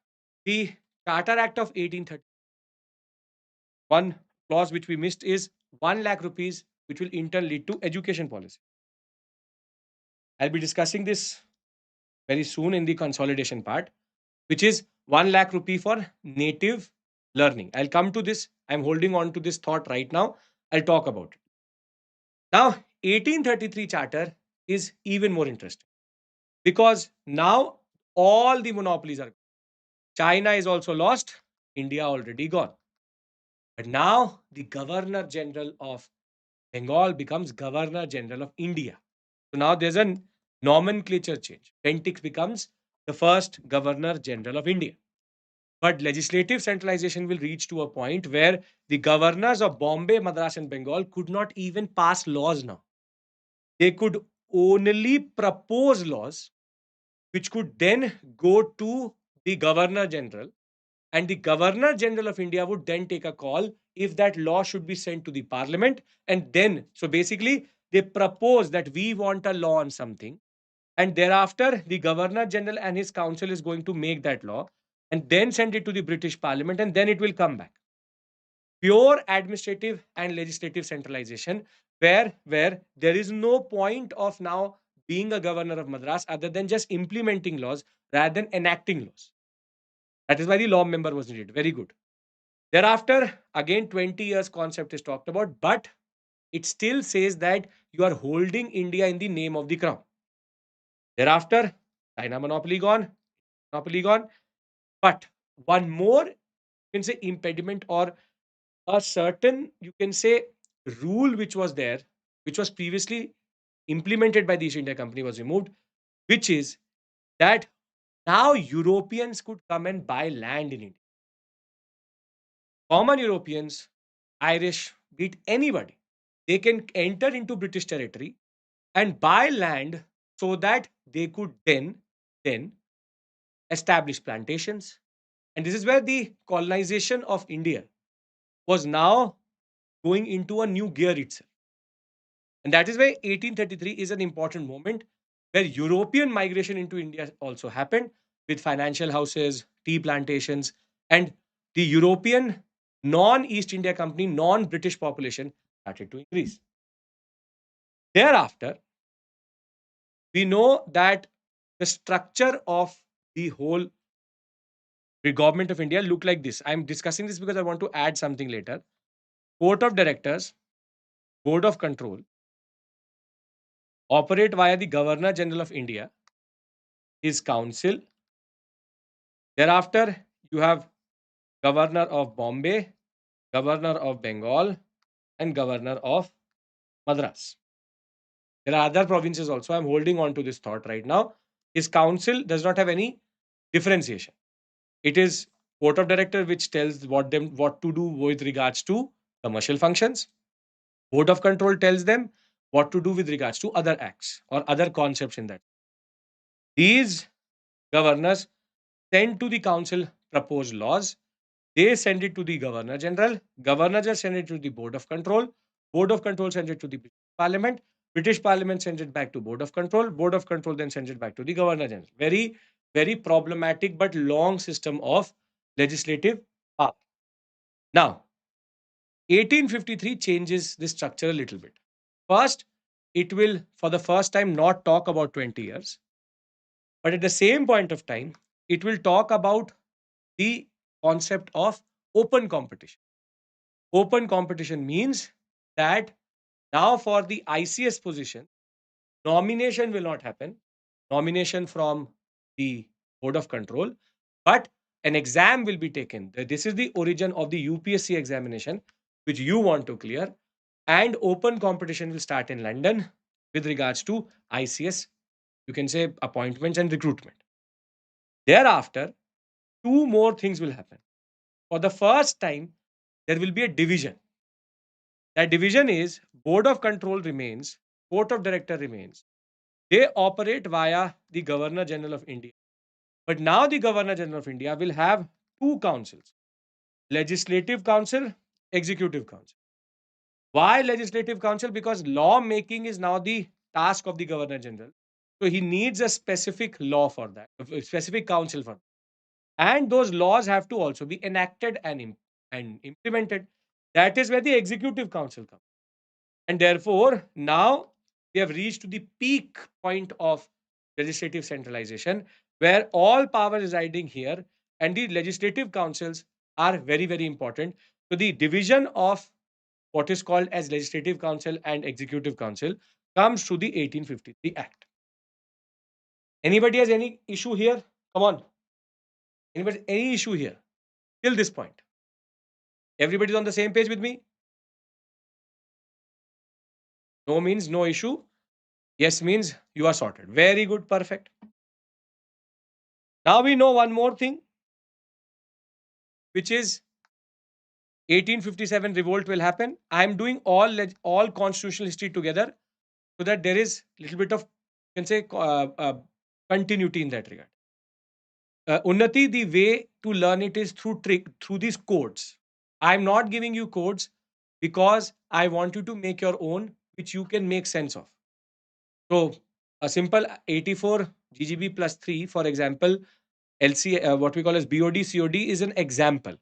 the Charter Act of 1830. One clause which we missed is 1 lakh rupees, which will in turn lead to education policy. I'll be discussing this very soon in the consolidation part, which is 1 lakh rupee for native learning. I'll come to this. I'm holding on to this thought right now. I'll talk about it. Now, 1833 charter is even more interesting because now all the monopolies are gone. China is also lost, India already gone. But now the Governor General of Bengal becomes Governor General of India. So now there's a nomenclature change. Pentix becomes the first Governor General of India. But legislative centralization will reach to a point where the governors of Bombay, Madras, and Bengal could not even pass laws now. They could only propose laws, which could then go to the Governor General, and the Governor General of India would then take a call if that law should be sent to the Parliament. And then, so basically, they propose that we want a law on something, and thereafter, the Governor General and his council is going to make that law and then send it to the British Parliament, and then it will come back. Pure administrative and legislative centralization, where there is no point of now being a governor of Madras other than just implementing laws rather than enacting laws. That is why the law member was needed. Very good. Thereafter, again, 20 years concept is talked about, but it still says that you are holding India in the name of the crown. Thereafter, China monopoly gone. But one more, you can say, impediment or a certain, you can say, rule which was there, which was previously implemented by the East India Company was removed, which is that now Europeans could come and buy land in India. Common Europeans, Irish, beat anybody, they can enter into British territory and buy land so that they could then establish plantations. And this is where the colonization of India was now going into a new gear itself. And that is why 1833 is an important moment where European migration into India also happened with financial houses, tea plantations, and the European non-East India Company, non-British population started to increase. Thereafter, we know that the structure of the whole government of India looked like this. I'm discussing this because I want to add something later. Court of Directors, Board of Control, operate via the Governor General of India, his council. Thereafter, you have Governor of Bombay, Governor of Bengal, and Governor of Madras. There are other provinces also. I'm holding on to this thought right now. His council does not have any differentiation. It is Court of Director which tells what to do with regards to commercial functions. Board of Control tells them what to do with regards to other acts or other concepts in that. These governors send to the council proposed laws. They send it to the Governor General. Governor General send it to the Board of Control. Board of Control sends it to the British Parliament. British Parliament sends it back to Board of Control. Board of Control then sends it back to the Governor General. Very, very problematic but long system of legislative power. Now, 1853 changes this structure a little bit. First, it will, for the first time, not talk about 20 years. But at the same point of time, it will talk about the concept of open competition. Open competition means that now for the ICS position, nomination will not happen. Nomination from the Board of Control, but an exam will be taken. This is the origin of the UPSC examination, which you want to clear. And open competition will start in London with regards to ICS, you can say appointments and recruitment. Thereafter, two more things will happen. For the first time, there will be a division. That division is Board of Control remains, Court of Director remains. They operate via the Governor General of India. But now the Governor General of India will have two councils, Legislative Council, Executive Council. Why Legislative Council? Because law making is now the task of the Governor General. So he needs a specific law for that, a specific council for that. And those laws have to also be enacted and implemented. That is where the Executive Council comes. And therefore, now we have reached to the peak point of legislative centralization, where all power is residing here, and the legislative councils are very, very important. So the division of what is called as Legislative Council and Executive Council comes to the 1853 Act. Anybody has any issue here? Come on. Anybody, any issue here till this point? Everybody's on the same page with me? No means no issue. Yes means you are sorted. Very good. Perfect. Now we know one more thing, which is 1857 revolt will happen. I'm doing all constitutional history together so that there is little bit of, you can say, continuity in that regard. Unnati, the way to learn it is through these codes. I'm not giving you codes because I want you to make your own, which you can make sense of. So a simple 84 GGB plus 3, for example, LC, what we call as BOD, COD is an example.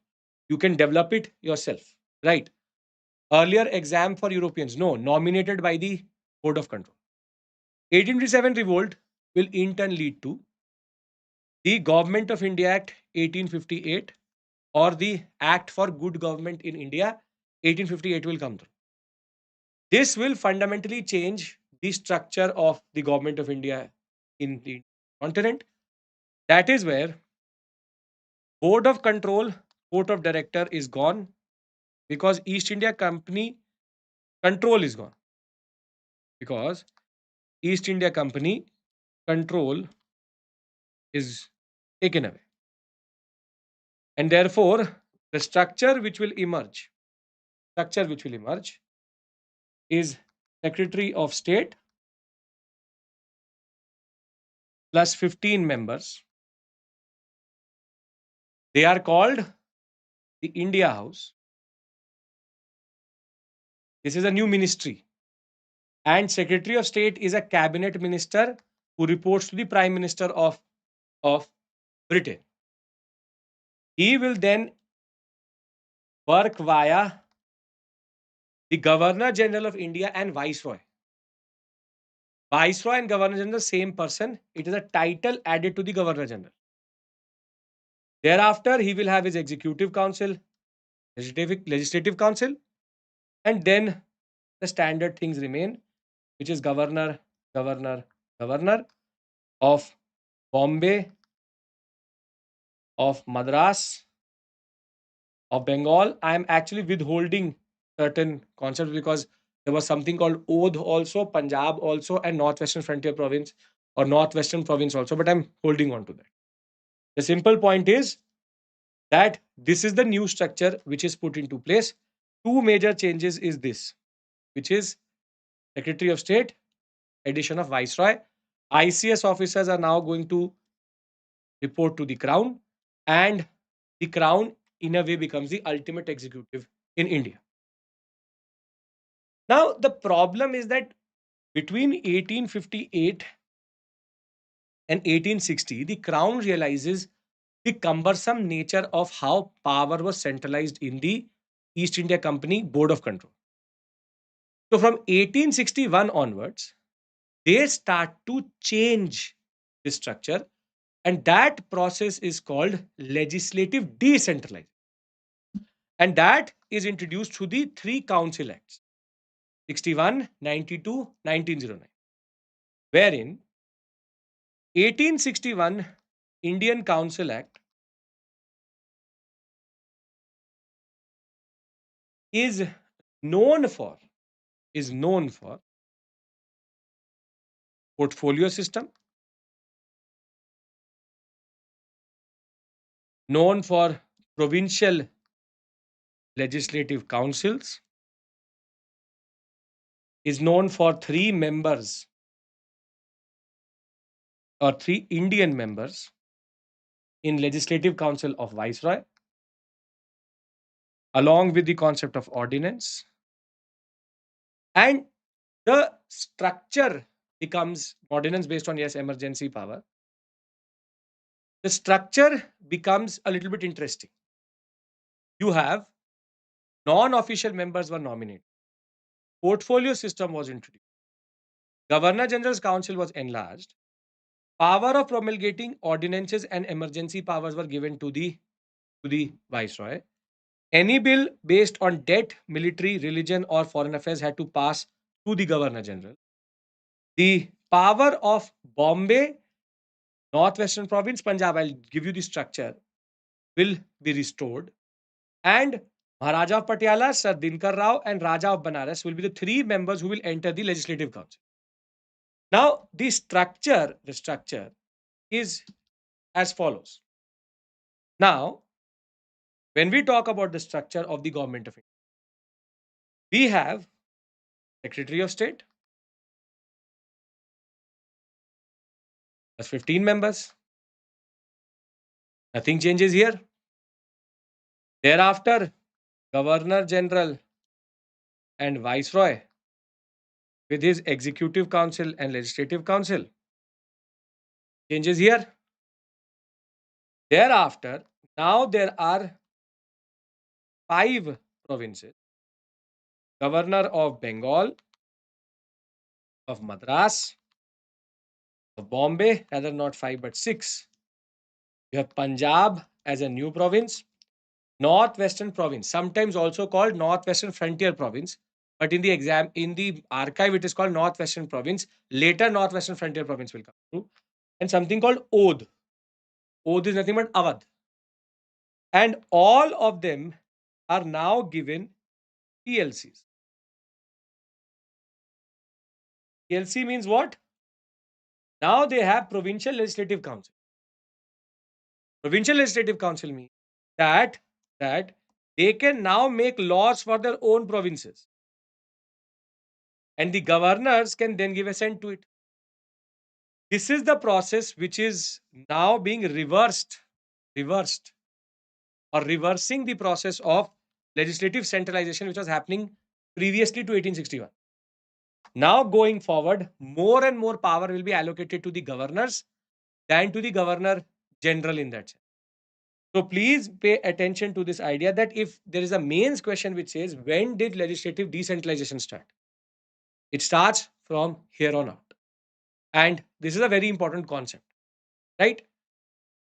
You can develop it yourself, right? Earlier exam for Europeans, no, nominated by the Board of Control. 1857 revolt will in turn lead to the Government of India Act 1858 or the Act for Good Government in India 1858 will come through. This will fundamentally change the structure of the Government of India in the continent. That is where Board of Control, Court of Director is gone because East India Company control is gone. Because East India Company control is taken away. And therefore, the structure which will emerge is Secretary of State plus 15 members. They are called the India House. This is a new ministry. And Secretary of State is a cabinet minister who reports to the Prime Minister of Britain. He will then work via the Governor General of India and Viceroy. Viceroy and Governor General, same person. It is a title added to the Governor General. Thereafter, he will have his Executive Council, Legislative Council, and then the standard things remain, which is Governor, Governor, Governor of Bombay, of Madras, of Bengal. I am actually withholding certain concepts because there was something called Oudh also, Punjab also, and Northwestern Frontier Province or Northwestern Province also, but I'm holding on to that. The simple point is that this is the new structure which is put into place. Two major changes is this, which is Secretary of State, addition of Viceroy. ICS officers are now going to report to the Crown, and the Crown, in a way, becomes the ultimate executive in India. Now, the problem is that between 1858 and 1860, the Crown realizes the cumbersome nature of how power was centralized in the East India Company Board of Control. So, from 1861 onwards, they start to change the structure, and that process is called legislative decentralization. And that is introduced through the three council acts 61, 92, 1909, wherein 1861 Indian Council Act is known for portfolio system, known for provincial legislative councils, is known for three members or three Indian members in Legislative Council of Viceroy, along with the concept of ordinance. And the structure becomes ordinance based on, yes, emergency power. The structure becomes a little bit interesting. You have non-official members were nominated. Portfolio system was introduced. Governor General's Council was enlarged. Power of promulgating ordinances and emergency powers were given to the Viceroy. Any bill based on debt, military, religion, or foreign affairs had to pass to the Governor General. The power of Bombay, Northwestern Province, Punjab, I'll give you the structure, will be restored. And Maharaja of Patiala, Sir Dinkar Rao, and Raja of Banaras will be the three members who will enter the Legislative Council. Now, the structure is as follows. Now, when we talk about the structure of the Government of India, we have Secretary of State, plus 15 members. Nothing changes here. Thereafter, Governor General and Viceroy with his Executive Council and Legislative Council. Changes here. Thereafter, now there are five provinces: Governor of Bengal, of Madras, of Bombay, rather not five but six. You have Punjab as a new province, Northwestern Province, sometimes also called Northwestern Frontier Province, but in the archive, it is called Northwestern Province. Later, Northwestern Frontier Province will come through, and something called Oudh. Oudh is nothing but Awadh, and all of them are now given PLCs. PLC means what? Now they have Provincial Legislative Council. Provincial Legislative Council means that they can now make laws for their own provinces, and the governors can then give assent to it. This is the process which is now being reversed, or reversing the process of legislative centralization, which was happening previously to 1861. Now, going forward, more and more power will be allocated to the governors than to the governor general in that sense. So, please pay attention to this idea that if there is a mains question which says, when did legislative decentralization start? It starts from here on out. And this is a very important concept, right?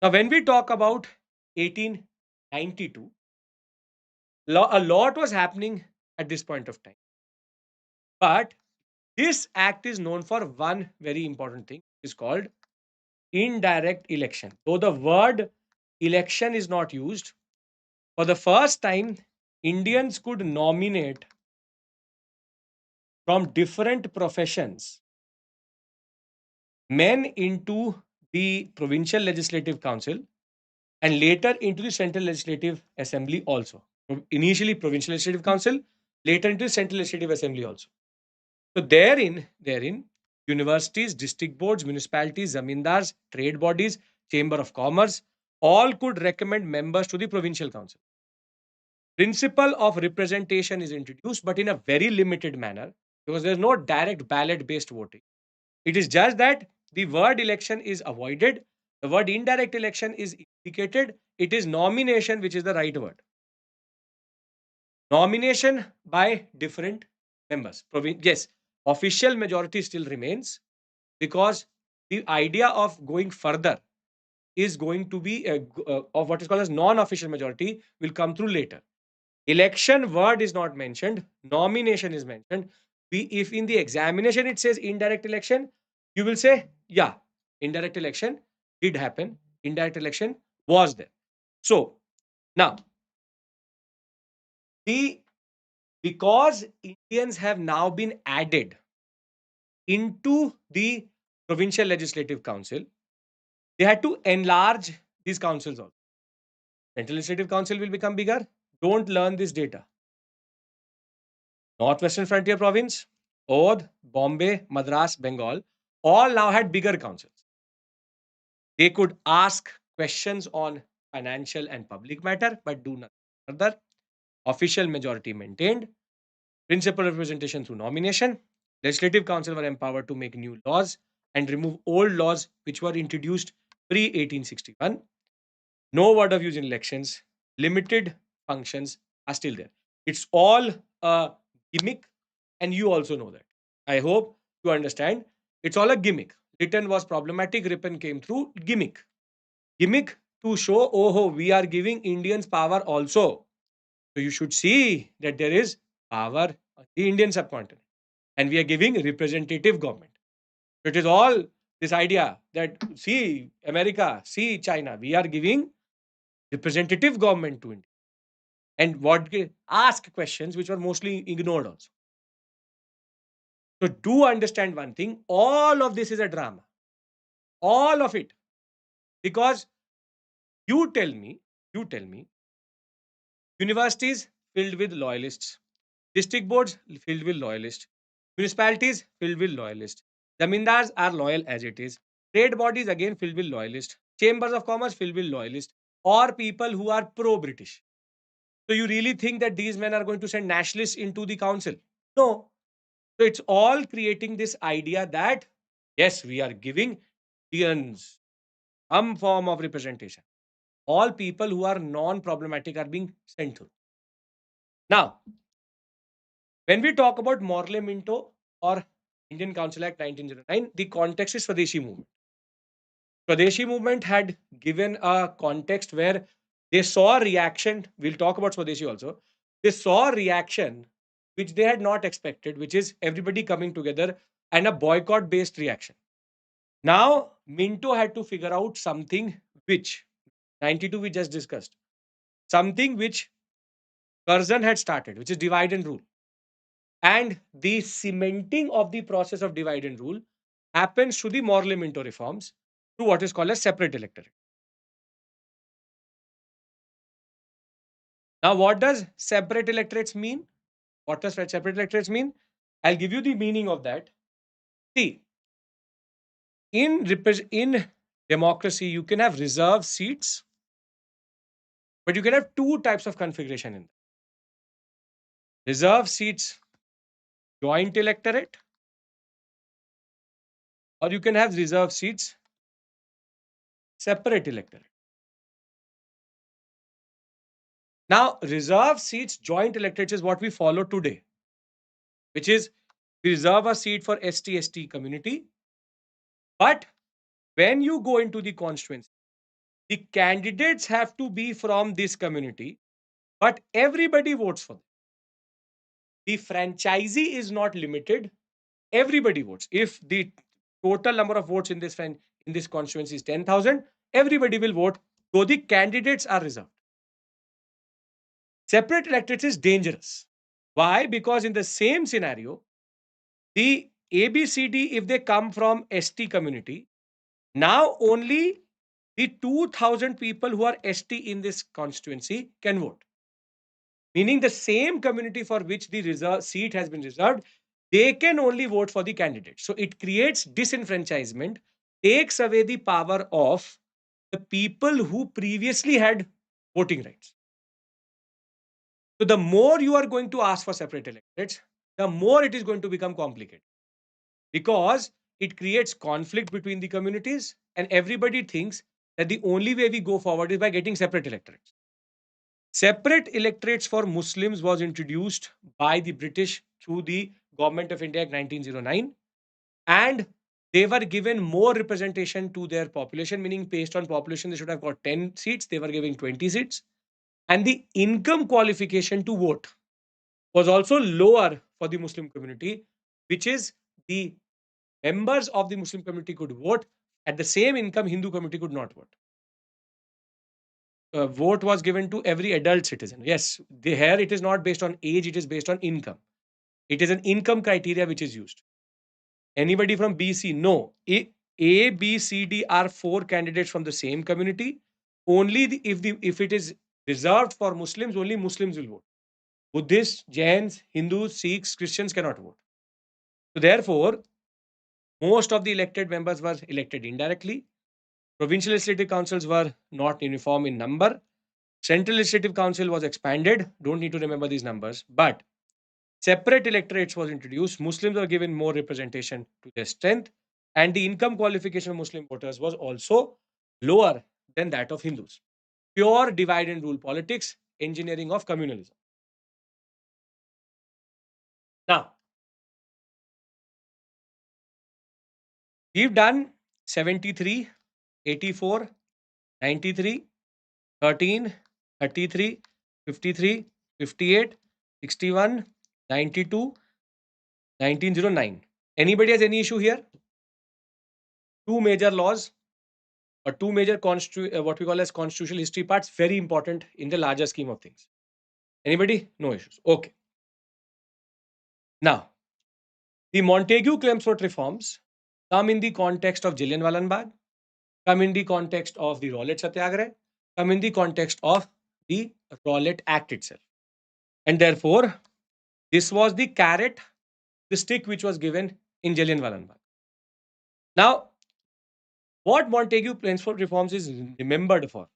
Now, when we talk about 1892, a lot was happening at this point of time. But this act is known for one very important thing. It's called indirect election. Though the word election is not used, for the first time, Indians could nominate from different professions men into the provincial legislative council and later into the central legislative assembly also. Initially provincial legislative council, later into the central legislative assembly also. So therein, universities, district boards, municipalities, zamindars, trade bodies, chamber of commerce, all could recommend members to the provincial council. Principle of representation is introduced, but in a very limited manner, because there is no direct ballot based voting. It is just that the word election is avoided, the word indirect election is indicated. It is nomination, which is the right word. Nomination by different members. Yes, official majority still remains, because the idea of going further is going to be of what is called as non-official majority will come through later. Election word is not mentioned, nomination is mentioned. If in the examination it says indirect election, you will say, yeah, indirect election did happen, indirect election was there. So now, the because Indians have now been added into the provincial legislative council, they had to enlarge these councils also. Central legislative council will become bigger. Don't learn this data. Northwestern Frontier Province, Oudh, Bombay, Madras, Bengal, all now had bigger councils. They could ask questions on financial and public matter, but do nothing further. Official majority maintained. Principal representation through nomination. Legislative council were empowered to make new laws and remove old laws which were introduced pre 1861. No word of use in elections. Limited functions are still there. It's all a gimmick, and you also know that. I hope you understand. It's all a gimmick. Written was problematic, Ripon came through, gimmick. Gimmick to show, oh, we are giving Indians power also. So you should see that there is power on the Indian subcontinent, and we are giving representative government. So it is all this idea that, see America, see China, we are giving representative government to India. And ask questions which were mostly ignored also. So do understand one thing, all of this is a drama. All of it. Because you tell me, universities filled with loyalists, district boards filled with loyalists, municipalities filled with loyalists, zamindars are loyal as it is, trade bodies again filled with loyalists, chambers of commerce filled with loyalists, or people who are pro-British. So you really think that these men are going to send nationalists into the council? No. So it's all creating this idea that, yes, we are giving Indians some form of representation. All people who are non-problematic are being sent through. Now, when we talk about Morley Minto or Indian Council Act 1909, the context is Swadeshi movement. Swadeshi movement had given a context where they saw a reaction. We'll talk about Swadeshi also. They saw a reaction which they had not expected, which is everybody coming together and a boycott based reaction. Now, Minto had to figure out something which 92 we just discussed, something which Curzon had started, which is divide and rule. And the cementing of the process of divide and rule happens through the Morley Minto reforms through what is called as separate electorate. Now, what does separate electorates mean? What does separate electorates mean? I'll give you the meaning of that. See, in democracy, you can have reserved seats, but you can have two types of configuration in them. Reserved seats, joint electorate, or you can have reserved seats, separate electorate. Now, reserved seats, joint electorate is what we follow today, which is we reserve a seat for ST community. But when you go into the constituency, the candidates have to be from this community, but everybody votes for them. The franchisee is not limited. Everybody votes. If the total number of votes in this constituency is 10,000, everybody will vote, though the candidates are reserved. Separate electorates is dangerous. Why? Because in the same scenario, the ABCD, if they come from ST community, now only the 2,000 people who are ST in this constituency can vote. Meaning the same community for which the reserve seat has been reserved, they can only vote for the candidate. So it creates disenfranchisement, takes away the power of the people who previously had voting rights. So the more you are going to ask for separate electorates, the more it is going to become complicated, because it creates conflict between the communities and everybody thinks that the only way we go forward is by getting separate electorates. Separate electorates for Muslims was introduced by the British through the Government of India Act 1909, and they were given more representation to their population, meaning based on population they should have got 10 seats, they were giving 20 seats. And the income qualification to vote was also lower for the Muslim community, which is the members of the Muslim community could vote. At the same income, Hindu community could not vote. Vote was given to every adult citizen. Yes, here it is not based on age, it is based on income. It is an income criteria which is used. Anybody from BC? No. A, B, C, D are four candidates from the same community. Only if it is reserved for Muslims, only Muslims will vote. Buddhists, Jains, Hindus, Sikhs, Christians cannot vote. So therefore, most of the elected members were elected indirectly. Provincial legislative councils were not uniform in number. Central Legislative Council was expanded. Don't need to remember these numbers. But separate electorates was introduced. Muslims were given more representation to their strength. And the income qualification of Muslim voters was also lower than that of Hindus. Pure divide and rule politics, engineering of communalism. Now, we've done 73, 84, 93, 13, 33, 53, 58, 61, 92, 1909. Anybody has any issue here? Two major laws or two major what we call as constitutional history parts, very important in the larger scheme of things. Anybody? No issues. Okay. Now, the Montagu Chelmsford reforms come in the context of Jallianwala Bagh, come in the context of the Rowlatt Satyagraha, come in the context of the Rowlatt Act itself. And therefore, this was the carrot, the stick which was given in Jallianwala Bagh. Now, what Montagu Chelmsford reforms is remembered for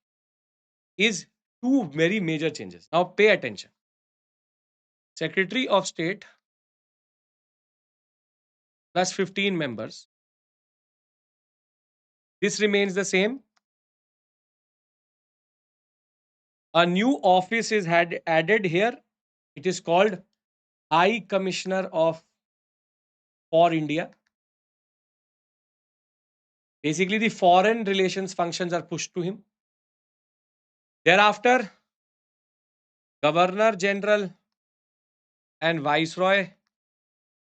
is two very major changes. Now pay attention. Secretary of State plus 15 members. This remains the same. A new office is added here. It is called High Commissioner of for India. Basically, the foreign relations functions are pushed to him. Thereafter, Governor General and Viceroy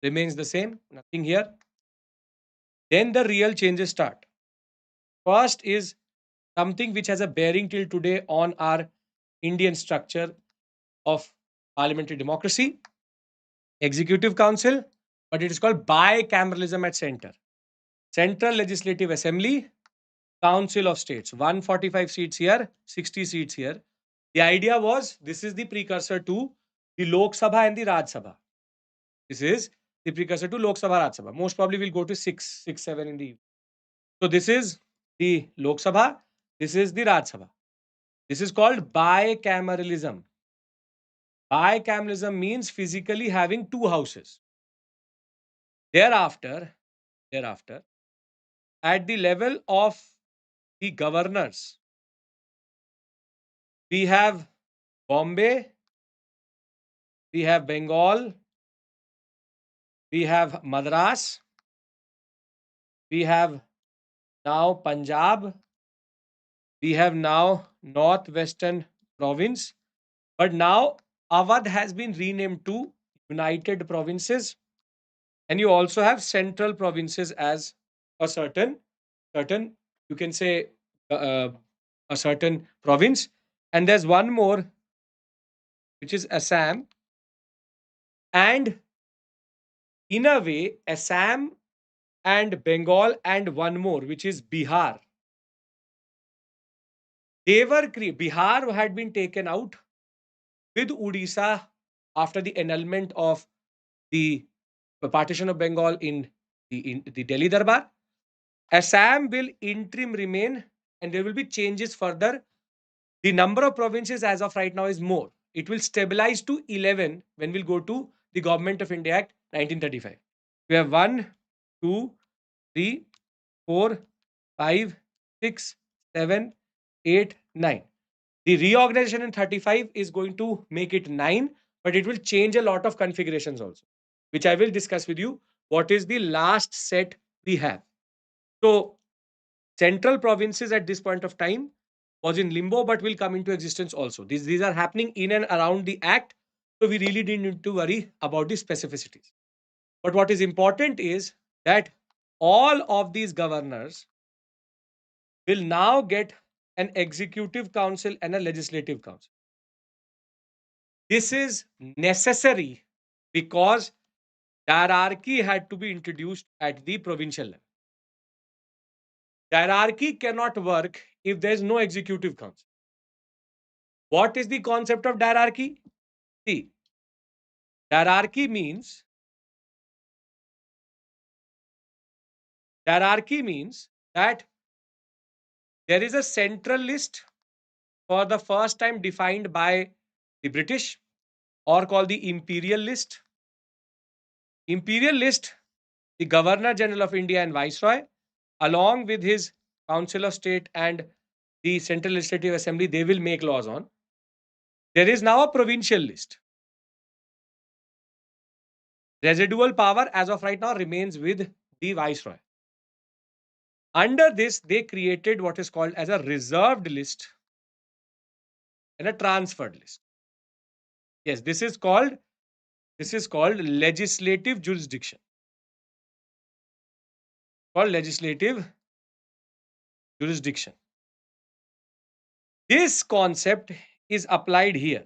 remains the same. Nothing here. Then the real changes start. First is something which has a bearing till today on our Indian structure of parliamentary democracy, executive council, but it is called bicameralism at center. Central Legislative Assembly, Council of States, 145 seats here, 60 seats here. The idea was this is the precursor to the Lok Sabha and the Raj Sabha. This is the precursor to Lok Sabha, Raj Sabha. Most probably we'll go to 6, 7 in the evening. So this is the Lok Sabha, this is the Raj Sabha. This is called bicameralism. Bicameralism means physically having two houses. Thereafter, at the level of the governors, we have Bombay, we have Bengal, we have Madras, we have now Punjab, we have now Northwestern Province, but now Awadh has been renamed to United Provinces, and you also have Central Provinces as a certain you can say uh, a certain province, and there's one more which is Assam, and in a way Assam and Bengal and one more which is Bihar. Bihar had been taken out with Odisha after the annulment of the partition of Bengal in the Delhi Darbar. Assam will interim remain, and there will be changes further. The number of provinces as of right now is more. It will stabilize to 11 when we'll go to the Government of India Act 1935. We have 1, 2, 3, 4, 5, 6, 7, 8, 9. The reorganization in 35 is going to make it 9, but it will change a lot of configurations also, which I will discuss with you. What is the last set we have? So, central provinces at this point of time was in limbo, but will come into existence also. These are happening in and around the act, so we really didn't need to worry about the specificities. But what is important is that all of these governors will now get an executive council and a legislative council. This is necessary because hierarchy had to be introduced at the provincial level. Hierarchy cannot work if there is no executive council. What is the concept of hierarchy? See, hierarchy means that there is a central list for the first time defined by the British, or called the imperial list. Imperial list, the Governor General of India and Viceroy, along with his Council of State and the Central Legislative Assembly, they will make laws on. There is now a provincial list. Residual power as of right now remains with the Viceroy. Under this, they created what is called as a reserved list and a transferred list. Yes, this is called legislative jurisdiction. Called legislative jurisdiction. This concept is applied here.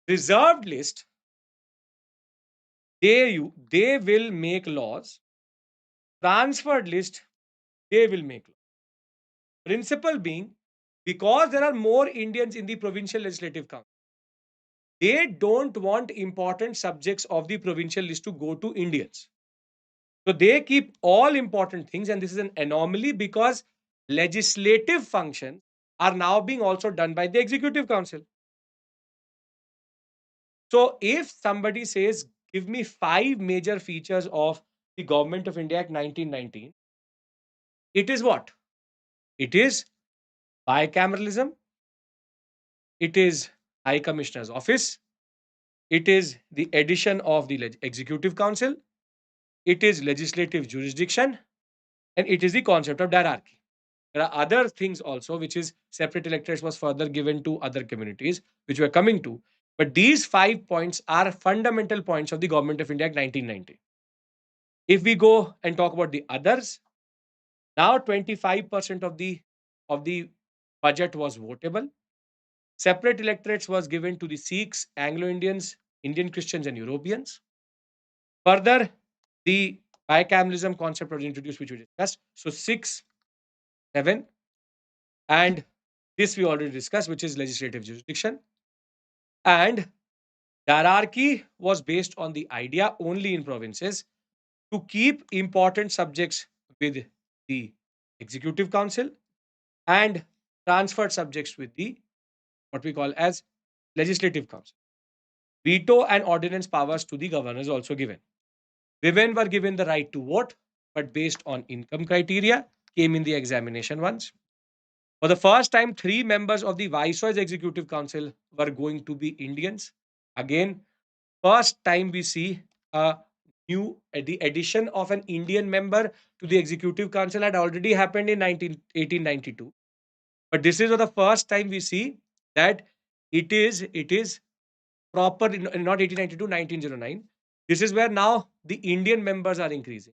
Reserved list, they will make laws. Transferred list, they will make laws. Principle being, because there are more Indians in the provincial legislative council, they don't want important subjects of the provincial list to go to Indians. So they keep all important things, and this is an anomaly because legislative functions are now being also done by the Executive Council. So if somebody says, give me 5 major features of the Government of India Act 1919, it is what? It is bicameralism, it is High Commissioner's Office, it is the addition of the Executive Council, it is legislative jurisdiction, and it is the concept of hierarchy. There are other things also, which is separate electorates was further given to other communities, which we are coming to. But these 5 points are fundamental points of the Government of India Act 1990. If we go and talk about the others, now 25% of the budget was votable. Separate electorates was given to the Sikhs, Anglo-Indians, Indian Christians, and Europeans. Further, the bicameralism concept was introduced, which we discussed. So 6, 7, and this we already discussed, which is legislative jurisdiction. And hierarchy was based on the idea only in provinces to keep important subjects with the Executive Council and transferred subjects with the what we call as Legislative Council. Veto and ordinance powers to the governors also given. Women were given the right to vote, but based on income criteria, came in the examination once. For the first time, 3 members of the Viceroy's Executive Council were going to be Indians. Again, first time we see a the addition of an Indian member to the Executive Council had already happened in 1892. But this is the first time we see that it is proper in not 1892, 1909. This is where now the Indian members are increasing.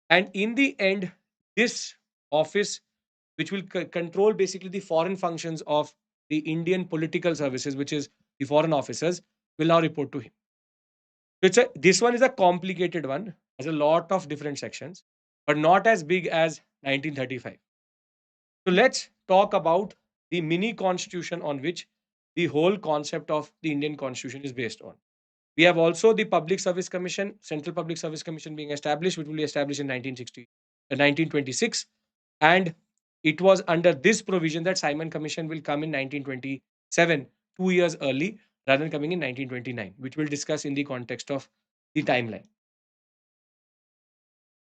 And in the end, this office, which will control basically the foreign functions of the Indian political services, which is the foreign officers, will now report to him. This one is a complicated one, has a lot of different sections, but not as big as 1935. So let's talk about the mini constitution on which the whole concept of the Indian constitution is based on. We have also the Public Service Commission, Central Public Service Commission being established, which will be established in 1926. And it was under this provision that Simon Commission will come in 1927, 2 years early, rather than coming in 1929, which we'll discuss in the context of the timeline.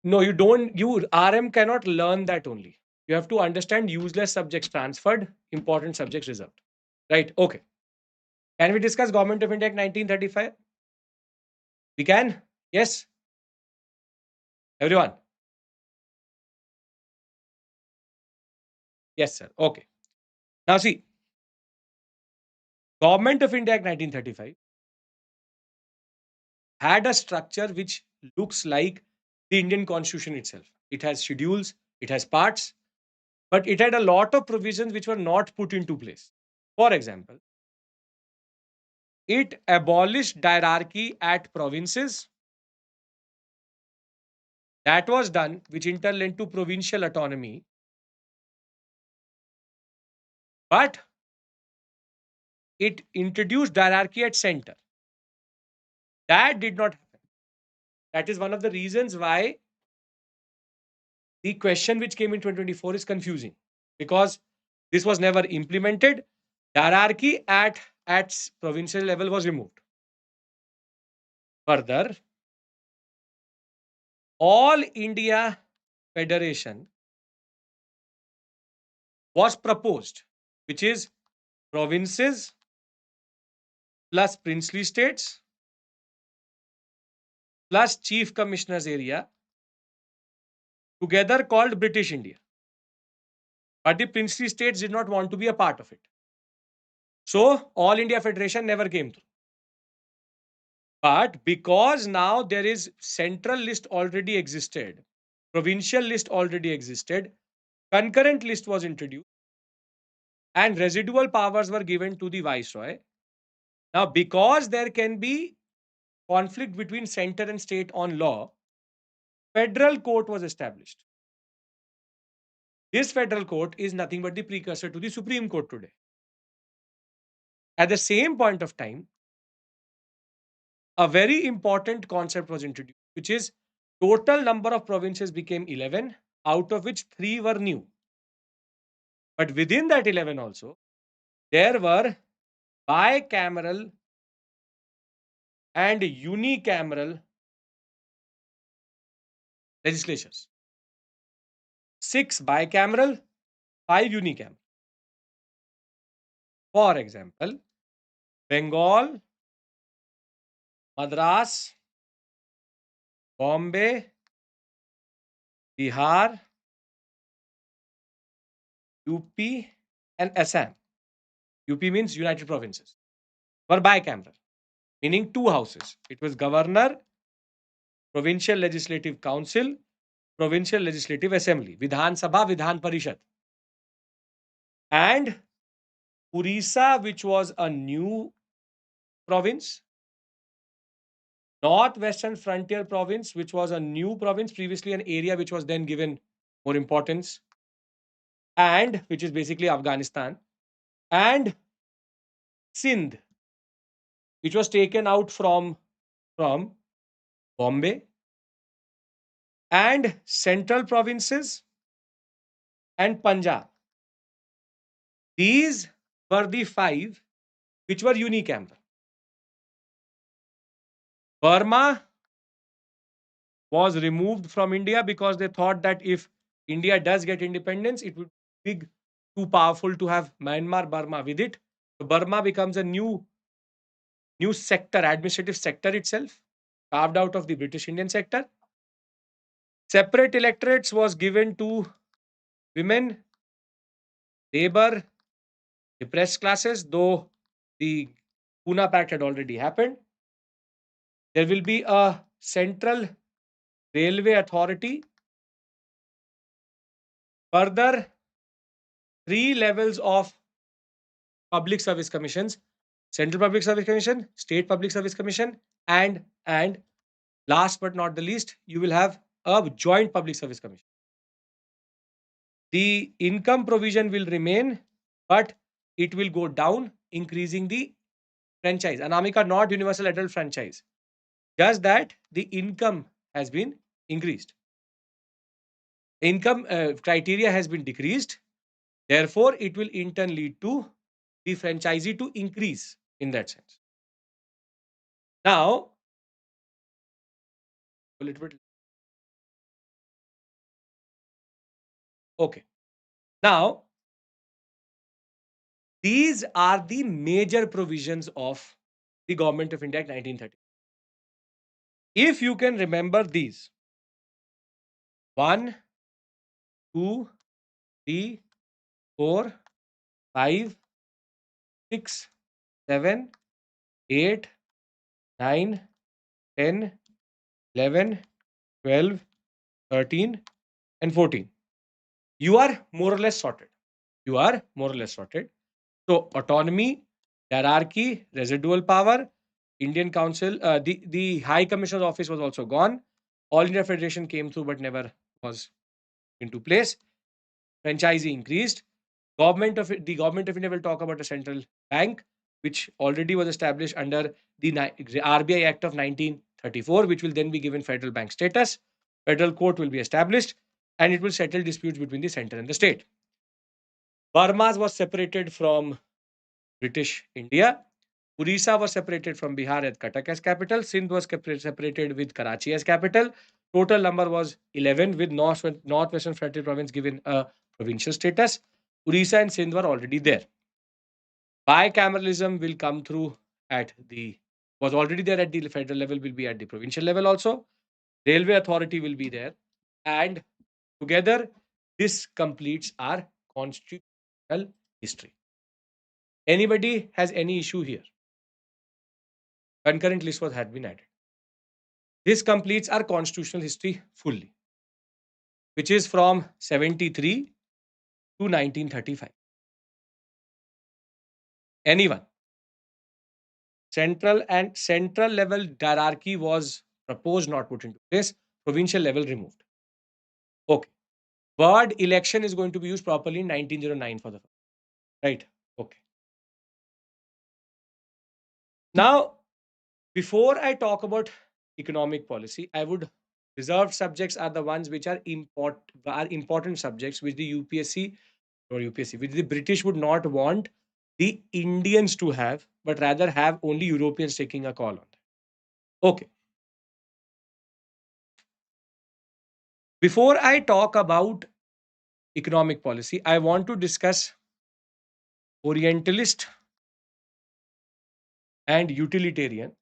No, you don't. RM cannot learn that only. You have to understand useless subjects transferred, important subjects reserved. Right? Okay. Can we discuss Government of India Act 1935? We can? Yes? Everyone? Yes, sir. Okay. Now see, Government of India Act 1935 had a structure which looks like the Indian Constitution itself. It has schedules, it has parts, but it had a lot of provisions which were not put into place. For example, it abolished hierarchy at provinces. That was done, which in turn led to provincial autonomy. But it introduced hierarchy at center. That did not happen. That is one of the reasons why the question which came in 2024 is confusing, because this was never implemented. Hierarchy at provincial level was removed. Further, all India Federation was proposed, which is provinces plus princely states plus chief commissioner's area together called British India. But the princely states did not want to be a part of it. So All India Federation never came through. But because now there is central list already existed, provincial list already existed, concurrent list was introduced, and residual powers were given to the viceroy. Now, because there can be conflict between center and state on law, federal court was established. This federal court is nothing but the precursor to the Supreme Court today. At the same point of time, a very important concept was introduced, which is total number of provinces became 11, out of which 3 were new. But within that 11 also, there were bicameral and unicameral legislatures. 6 bicameral, 5 unicameral. For example, Bengal, Madras, Bombay, Bihar, UP, and Assam. UP means United Provinces. Were bicameral, meaning 2 houses. It was governor, provincial legislative council, provincial legislative assembly, Vidhan Sabha, Vidhan Parishad. And Orissa, which was a new province, Northwestern Frontier Province, which was a new province, previously an area which was then given more importance, and which is basically Afghanistan, and Sindh, which was taken out from Bombay, and central provinces and Punjab. These were the 5 which were unicameral. Burma was removed from India because they thought that if India does get independence, it would be too powerful to have Myanmar, Burma with it. So Burma becomes a new sector, administrative sector itself, carved out of the British Indian sector. Separate electorates was given to women, labor, depressed classes, though the Pune Pact had already happened. There will be a central railway authority. Further, 3 levels of public service commissions: Central Public Service Commission, State Public Service Commission, and last but not the least, you will have a Joint Public Service Commission. The income provision will remain, but it will go down, increasing the franchise. Anamika, not universal adult franchise. Just that the income has been increased. Income criteria has been decreased. Therefore, it will in turn lead to the franchisee to increase in that sense. Now, a little bit. Okay. Now, these are the major provisions of the Government of India Act 1930. If you can remember these 1, 2, 3, 4, 5, 6, 7, 8, 9, 10, 11, 12, 13, and 14. You are more or less sorted. You are more or less sorted. So, autonomy, hierarchy, residual power, Indian Council, the High Commissioner's office was also gone. All India Federation came through but never was into place. Franchisee increased. The Government of India will talk about a central bank, which already was established under the RBI Act of 1934, which will then be given federal bank status. Federal court will be established, and it will settle disputes between the center and the state. Burma was separated from British India. Orissa was separated from Bihar at Cuttack as capital. Sindh was separated with Karachi as capital. Total number was 11, with Northwestern Frontier Province given a provincial status. Orissa and Sindh were already there. Bicameralism will come through was already there at the federal level, will be at the provincial level also. Railway authority will be there. And together, this completes our constitutional history. Anybody has any issue here? Concurrent list had been added. This completes our constitutional history fully, which is from 73 to 1935. Anyone? Central level hierarchy was proposed, not put into place. Provincial level removed. Okay. Word election is going to be used properly in 1909 for the first. Right. Okay. Now, before I talk about economic policy, I would reserved subjects are the ones which are important subjects which the UPSC or UPSC, which the British would not want the Indians to have, but rather have only Europeans taking a call on that. Okay. Before I talk about economic policy, I want to discuss Orientalist and utilitarian,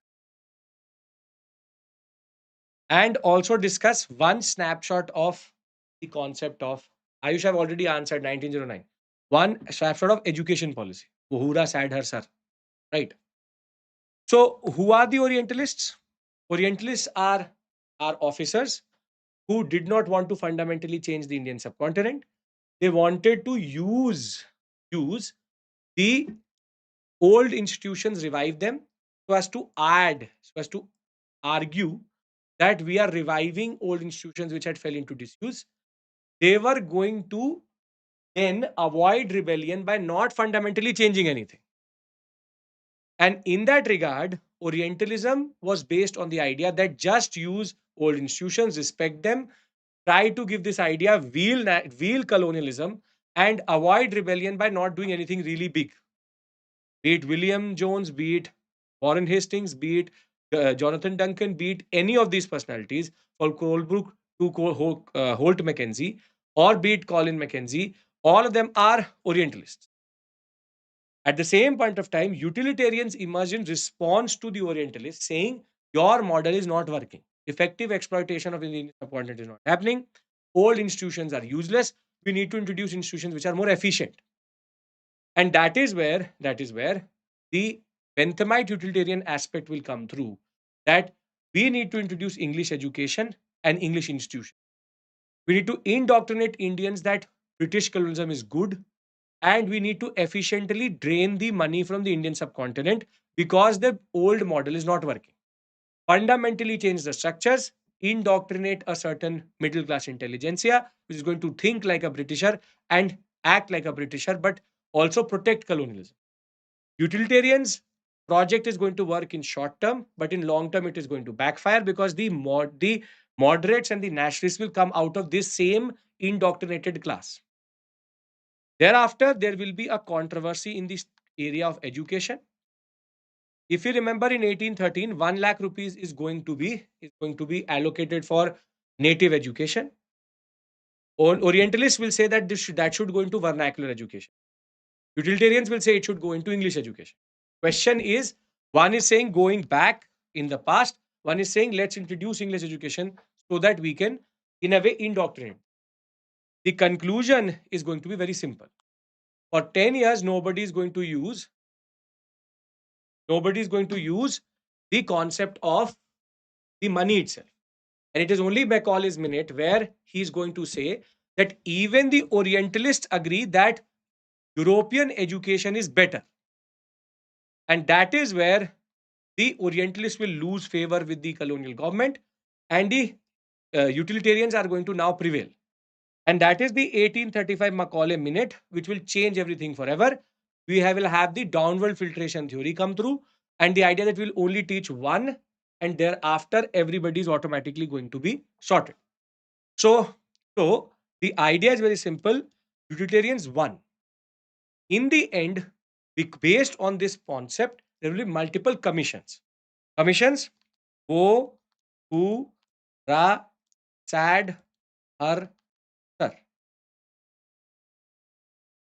and also discuss one snapshot of the concept of Ayush. Have already answered 1909. One snapshot of education policy. Uhura sad her sir. Right. So, who are the Orientalists? Orientalists are officers who did not want to fundamentally change the Indian subcontinent. They wanted to use the old institutions, revive them, so as to argue that we are reviving old institutions which had fell into disuse. They were going to then avoid rebellion by not fundamentally changing anything. And in that regard, Orientalism was based on the idea that just use old institutions, respect them, try to give this idea wheel colonialism, and avoid rebellion by not doing anything really big. Be it William Jones, be it Warren Hastings, be it Jonathan Duncan, be it any of these personalities, from Colebrook to Holt Mackenzie, or be it Colin Mackenzie, all of them are Orientalists. At the same point of time, utilitarians emerged in response to the Orientalists, saying, your model is not working. Effective exploitation of the Indian subcontinent is not happening. Old institutions are useless. We need to introduce institutions which are more efficient. And that is where the Benthamite utilitarian aspect will come through. That we need to introduce English education and English institutions. We need to indoctrinate Indians that British colonialism is good, and we need to efficiently drain the money from the Indian subcontinent because the old model is not working. Fundamentally change the structures, indoctrinate a certain middle class intelligentsia, which is going to think like a Britisher and act like a Britisher, but also protect colonialism. Utilitarians project is going to work in short term, but in long term it is going to backfire because the moderates and the nationalists will come out of this same indoctrinated class. Thereafter, there will be a controversy in this area of education. If you remember, in 1813, 1 lakh rupees is going to be allocated for native education. Orientalists will say that that should go into vernacular education. Utilitarians will say it should go into English education. Question is, one is saying going back in the past, one is saying let's introduce English education so that we can, in a way, indoctrinate. The conclusion is going to be very simple. For 10 years, nobody is going to use the concept of the money itself. And it is only Macaulay's minute where he's going to say that even the Orientalists agree that European education is better. And that is where the Orientalists will lose favor with the colonial government, and the utilitarians are going to now prevail. And that is the 1835 Macaulay minute, which will change everything forever. Will have the downward filtration theory come through, and the idea that we'll only teach one, and thereafter everybody is automatically going to be sorted. So, so the idea is very simple. Utilitarians won. In the end, based on this concept, there will be multiple commissions. Commissions: Wo, Who, Ra, Sad, Har, Sir.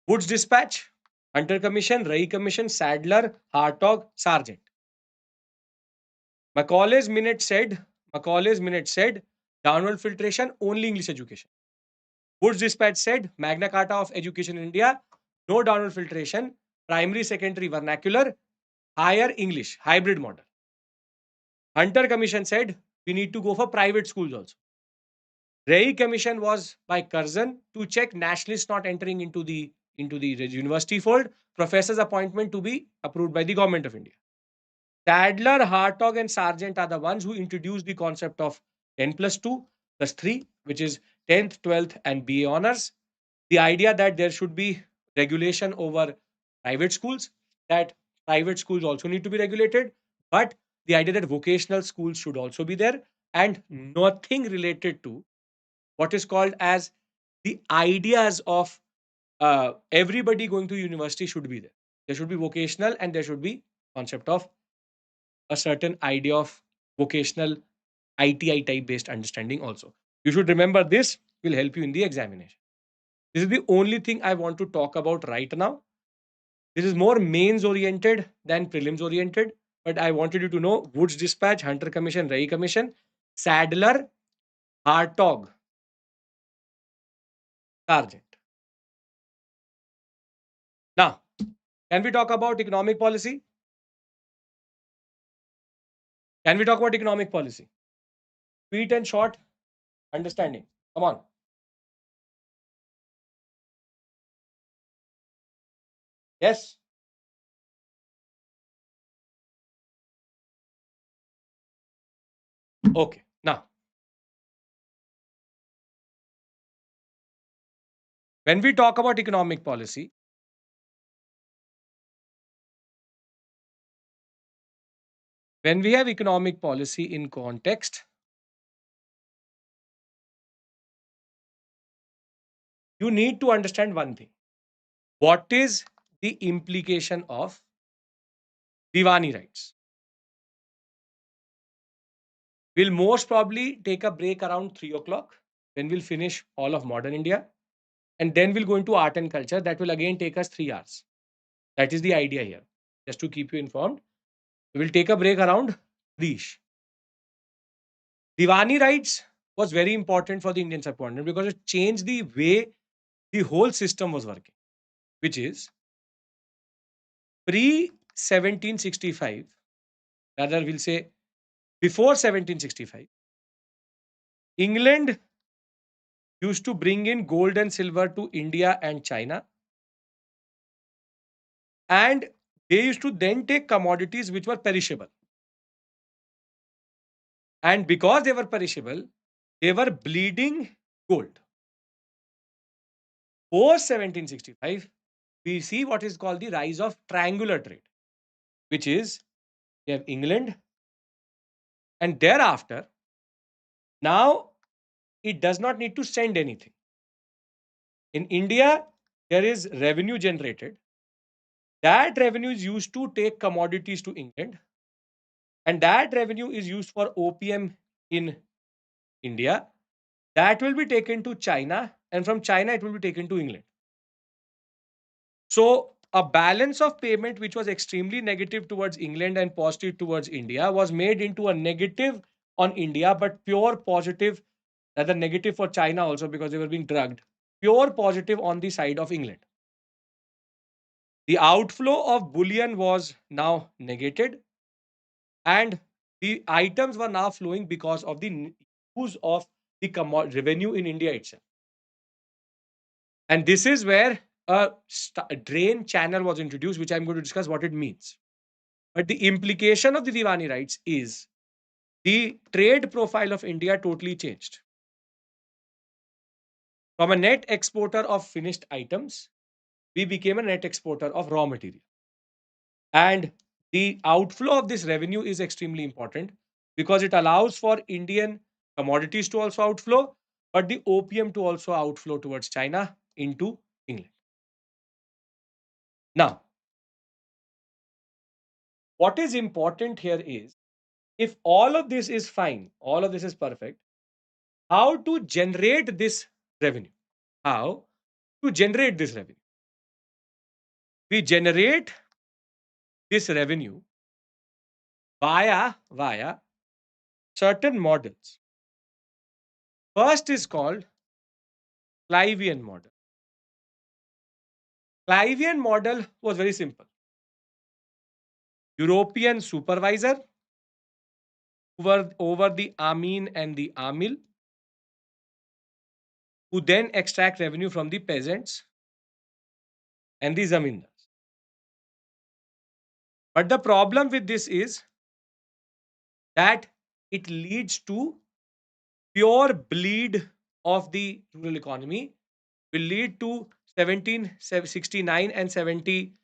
Woods Dispatch, Hunter Commission, Ray Commission, Sadler, Hartog, Sargent. Macaulay's minute said downward filtration, only English education. Woods Dispatch said Magna Carta of Education in India, no downward filtration, primary, secondary, vernacular, higher English, hybrid model. Hunter Commission said we need to go for private schools also. Ray Commission was by Curzon to check nationalists not entering into the university fold. Professor's appointment to be approved by the government of India. Sadler, Hartog, and Sargent are the ones who introduced the concept of 10 plus 2 plus 3, which is 10th, 12th, and BA honors. The idea that there should be regulation over private schools, that private schools also need to be regulated, but the idea that vocational schools should also be there, and nothing related to what is called as the ideas of everybody going to university should be there. There should be vocational and there should be concept of a certain idea of vocational ITI type based understanding also. You should remember this will help you in the examination. This is the only thing I want to talk about right now. This is more mains oriented than prelims oriented, but I wanted you to know Woods Dispatch, Hunter Commission, Ray Commission, Sadler, Hartog, Sargent. Now, can we talk about economic policy? Can we talk about economic policy? Sweet and short understanding. Come on. Yes. Okay. Now, when we talk about economic policy, when we have economic policy in context, you need to understand one thing. What is the implication of Diwani rights? We'll most probably take a break around 3 o'clock. Then we'll finish all of modern India. And then we'll go into art and culture. That will again take us 3 hours. That is the idea here. Just to keep you informed. We'll take a break around 3. Diwani rights was very important for the Indian subcontinent because it changed the way the whole system was working, which is pre 1765, rather, we'll say before 1765, England used to bring in gold and silver to India and China. And they used to then take commodities which were perishable. And because they were perishable, they were bleeding gold. Post 1765, we see what is called the rise of triangular trade, which is we have England, and thereafter, now it does not need to send anything. In India, there is revenue generated. That revenue is used to take commodities to England, and that revenue is used for opium in India. That will be taken to China, and from China, it will be taken to England. So, a balance of payment which was extremely negative towards England and positive towards India was made into a negative on India, but pure positive, rather negative for China also because they were being drugged, pure positive on the side of England. The outflow of bullion was now negated, and the items were now flowing because of the use of the revenue in India itself. And this is where a drain channel was introduced, which I'm going to discuss what it means. But the implication of the Diwani rights is the trade profile of India totally changed. From a net exporter of finished items, we became a net exporter of raw material. And the outflow of this revenue is extremely important because it allows for Indian commodities to also outflow, but the opium to also outflow towards China into England. Now, what is important here is if all of this is fine, all of this is perfect, how to generate this revenue? How to generate this revenue? We generate this revenue via certain models. First is called Clivian model. Clivian model was very simple. European supervisor over the Amin and the Amil, who then extract revenue from the peasants and the zamindars. But the problem with this is that it leads to pure bleed of the rural economy, will lead to 1769 and 70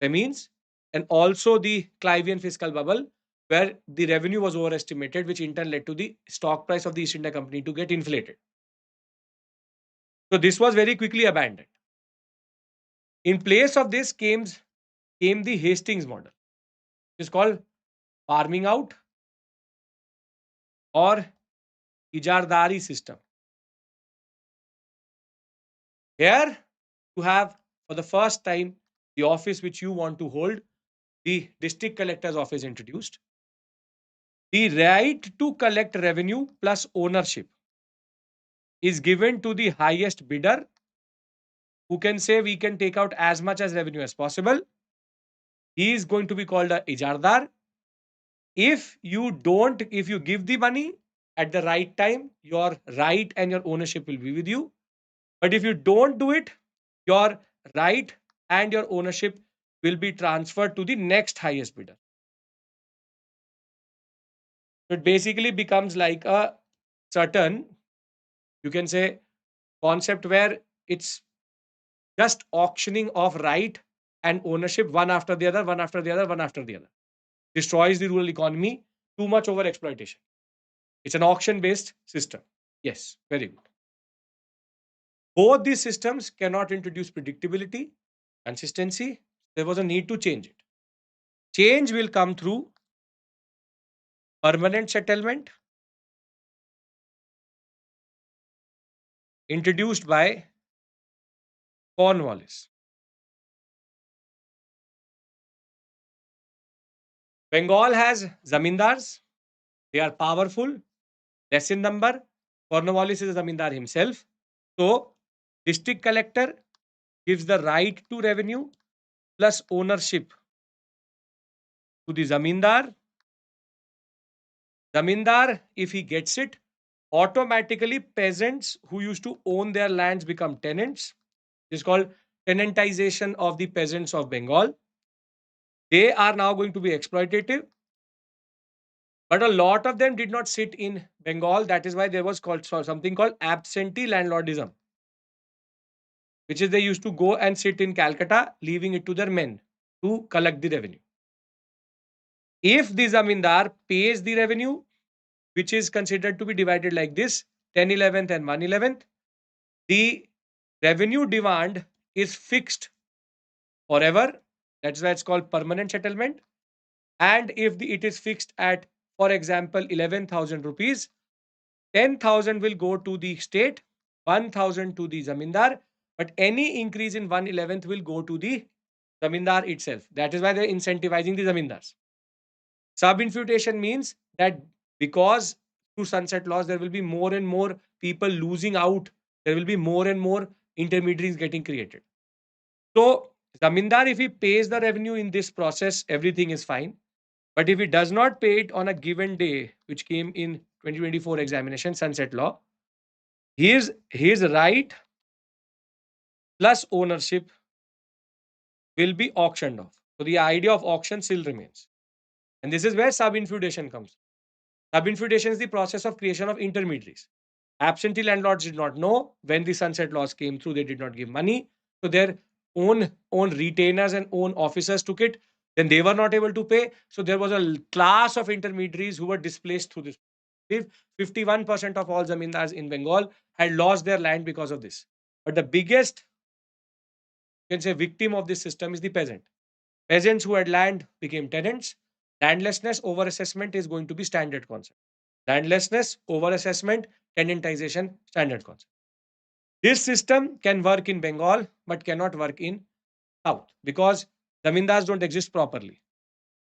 famines, and also the Clivian fiscal bubble, where the revenue was overestimated, which in turn led to the stock price of the East India Company to get inflated. So this was very quickly abandoned. In place of this came the Hastings model. It's called farming out or ijardari system. Here you have for the first time the office which you want to hold, the district collector's office introduced. The right to collect revenue plus ownership is given to the highest bidder who can say we can take out as much as revenue as possible. He is going to be called a ijardar. If you give the money at the right time, your right and your ownership will be with you. But if you don't do it, your right and your ownership will be transferred to the next highest bidder. So it basically becomes like a certain, you can say, concept where it's just auctioning of right and ownership one after the other, one after the other, one after the other. Destroys the rural economy, too much over exploitation. It's an auction based system. Yes, very good. Both these systems cannot introduce predictability, consistency. There was a need to change it. Change will come through permanent settlement introduced by Cornwallis. Bengal has zamindars. They are powerful, less in number. Cornwallis is a zamindar himself. So, district collector gives the right to revenue plus ownership to the zamindar. Zamindar, if he gets it, automatically peasants who used to own their lands become tenants. It's called tenantization of the peasants of Bengal. They are now going to be exploitative. But a lot of them did not sit in Bengal. That is why there was called something called absentee landlordism, which is they used to go and sit in Calcutta, leaving it to their men to collect the revenue. If the zamindar pays the revenue, which is considered to be divided like this, 10/11 and 1/11, the revenue demand is fixed forever. That's why it's called permanent settlement. And if it is fixed at, for example, 11,000 rupees, 10,000 will go to the state, 1,000 to the zamindar, but any increase in 1/11th will go to the zamindar itself. That is why they're incentivizing the zamindars. Sub-infutation means that because through sunset laws, there will be more and more people losing out. There will be more and more intermediaries getting created. So, zamindar, if he pays the revenue in this process, everything is fine. But if he does not pay it on a given day, which came in 2024 examination, sunset law, his right plus ownership will be auctioned off. So the idea of auction still remains. And this is where sub-infeudation comes. Sub-infeudation is the process of creation of intermediaries. Absentee landlords did not know when the sunset laws came through, they did not give money. So their own retainers and own officers took it. Then they were not able to pay. So there was a class of intermediaries who were displaced through this. 51% of all zamindars in Bengal had lost their land because of this. But the biggest, you can say, victim of this system is the peasant. Peasants who had land became tenants. Landlessness overassessment is going to be standard concept. Landlessness, overassessment, tenantization, standard concept. This system can work in Bengal but cannot work in South because zamindars don't exist properly.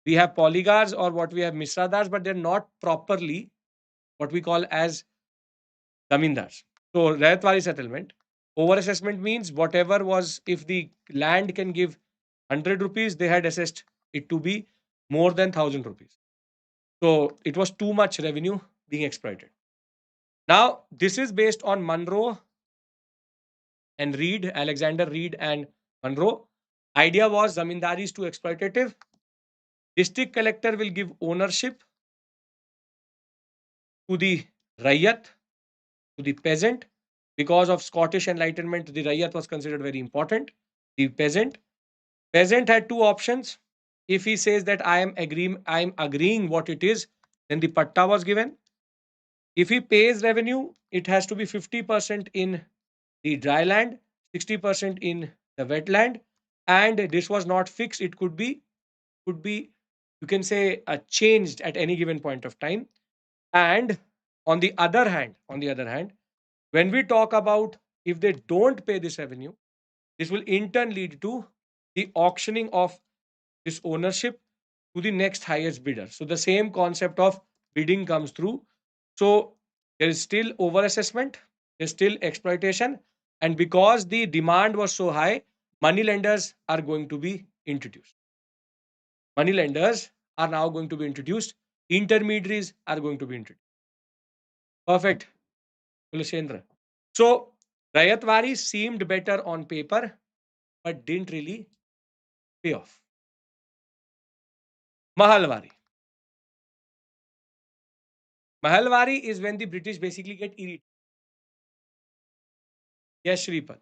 We have polygars or what we have misradars, but they're not properly what we call as zamindars. So, Rayatwari settlement, overassessment means whatever was, if the land can give 100 rupees, they had assessed it to be more than 1,000 rupees. So, it was too much revenue being exploited. Now, this is based on Monroe and Reed, Alexander Reed and Monroe. Idea was zamindari is too exploitative. District collector will give ownership to the Rayat, to the peasant. Because of Scottish Enlightenment, the Rayat was considered very important. The peasant had two options. If he says that I am agreeing what it is, then the patta was given. If he pays revenue, it has to be 50% in the dry land, 60% in the wetland. and this was not fixed. It could be you can say changed at any given point of time. And on the other hand, when we talk about if they don't pay this revenue, this will in turn lead to the auctioning of this ownership to the next highest bidder. So the same concept of bidding comes through. So there is still overassessment, there's still exploitation, and because the demand was so high, money lenders are going to be introduced. Money lenders are now going to be introduced. Intermediaries are going to be introduced. Perfect, Kulashendra. So Rayatwari seemed better on paper, but didn't really pay off. Mahalwari. Mahalwari is when the British basically get irritated. Yes, Shripat.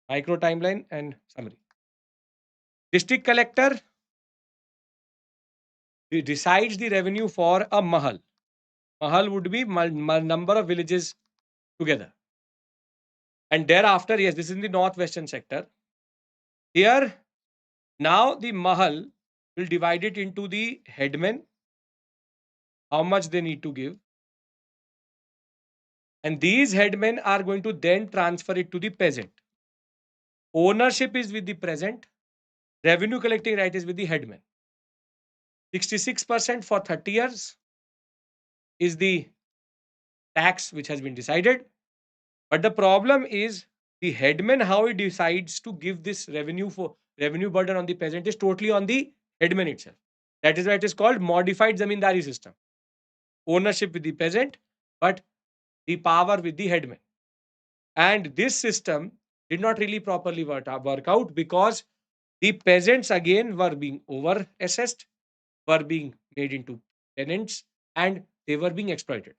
Micro timeline and summary. District collector decides the revenue for a mahal. Mahal would be number of villages together. And thereafter, yes, this is in the northwestern sector. Here, now the mahal will divide it into the headmen, how much they need to give. And these headmen are going to then transfer it to the peasant. Ownership is with the peasant, revenue collecting right is with the headman. 66% for 30 years is the tax which has been decided. But the problem is the headman, how he decides to give this revenue burden on the peasant is totally on the headman itself. That is why it is called modified zamindari system. Ownership with the peasant, but the power with the headman. And this system did not really properly work out because the peasants again were being over assessed, were being made into tenants, and they were being exploited.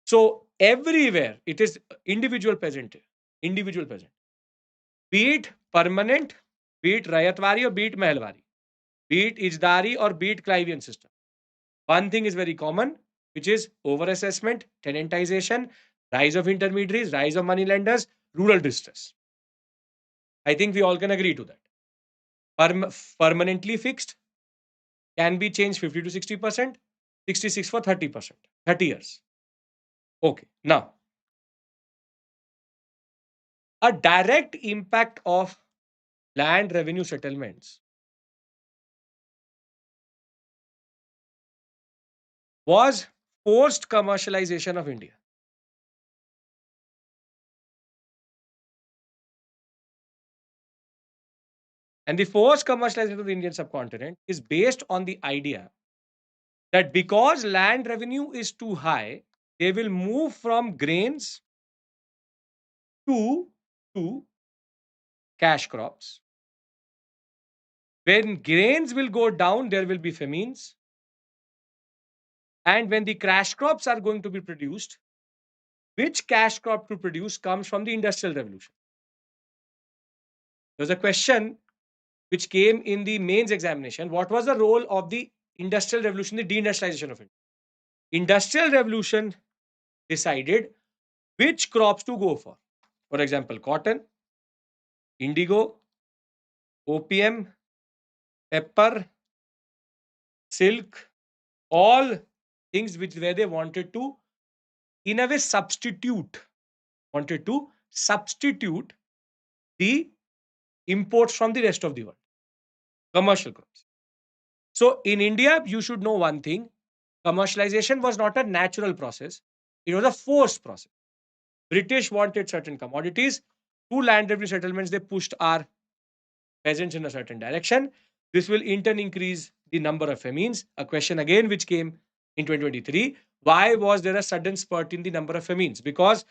So everywhere it is individual peasant, be it permanent, be it Rayatwari or be it Mahalwari, be it Ijdari or be it Clivian system. One thing is very common, which is overassessment, tenantization, rise of intermediaries, rise of money lenders, rural distress. I think we all can agree to that. Permanently fixed can be changed 50 to 60%, 66 for 30%, 30 years. Okay, now a direct impact of land revenue settlements was forced commercialization of India. And the forced commercialization of the Indian subcontinent is based on the idea that because land revenue is too high, they will move from grains to cash crops. When grains will go down, there will be famines. And when the cash crops are going to be produced, which cash crop to produce comes from the Industrial Revolution. There was a question which came in the mains examination. What was the role of the Industrial Revolution, the deindustrialization of India? Industrial Revolution decided which crops to go for. For example, cotton, indigo, opium, pepper, silk, all things which where they wanted to, in a way, wanted to substitute the imports from the rest of the world, commercial crops. So in India, you should know one thing: commercialization was not a natural process; it was a forced process. British wanted certain commodities. Through land revenue settlements, they pushed our peasants in a certain direction. This will in turn increase the number of famines. A question again which came in 2023. Why was there a sudden spurt in the number of famines? Because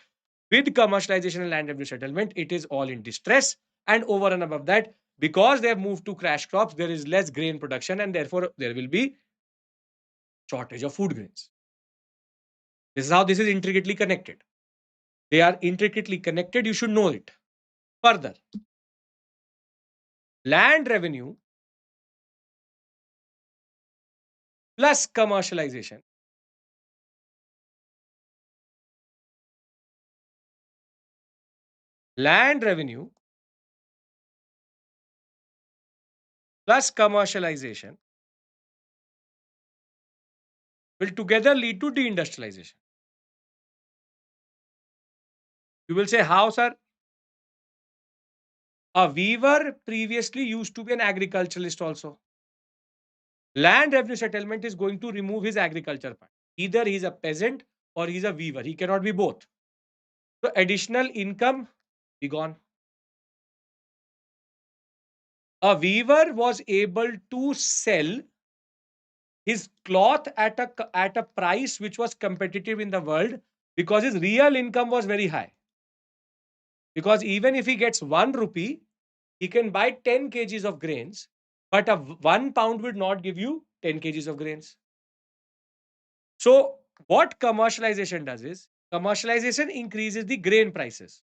with commercialization and land revenue settlement, it is all in distress. And over and above that, because they have moved to crash crops, there is less grain production and therefore there will be shortage of food grains. This is how this is intricately connected. They are intricately connected. You should know it. Further, land revenue plus commercialization land revenue plus commercialization will together lead to deindustrialization. You will say, how, sir? A weaver previously used to be an agriculturalist also. Land revenue settlement is going to remove his agriculture part. Either he's a peasant or he's a weaver. He cannot be both. So additional income be gone. A weaver was able to sell his cloth at a price which was competitive in the world because his real income was very high. Because even if he gets 1 rupee, he can buy 10 kgs of grains, but a 1 pound would not give you 10 kgs of grains. So what commercialization does is, commercialization increases the grain prices.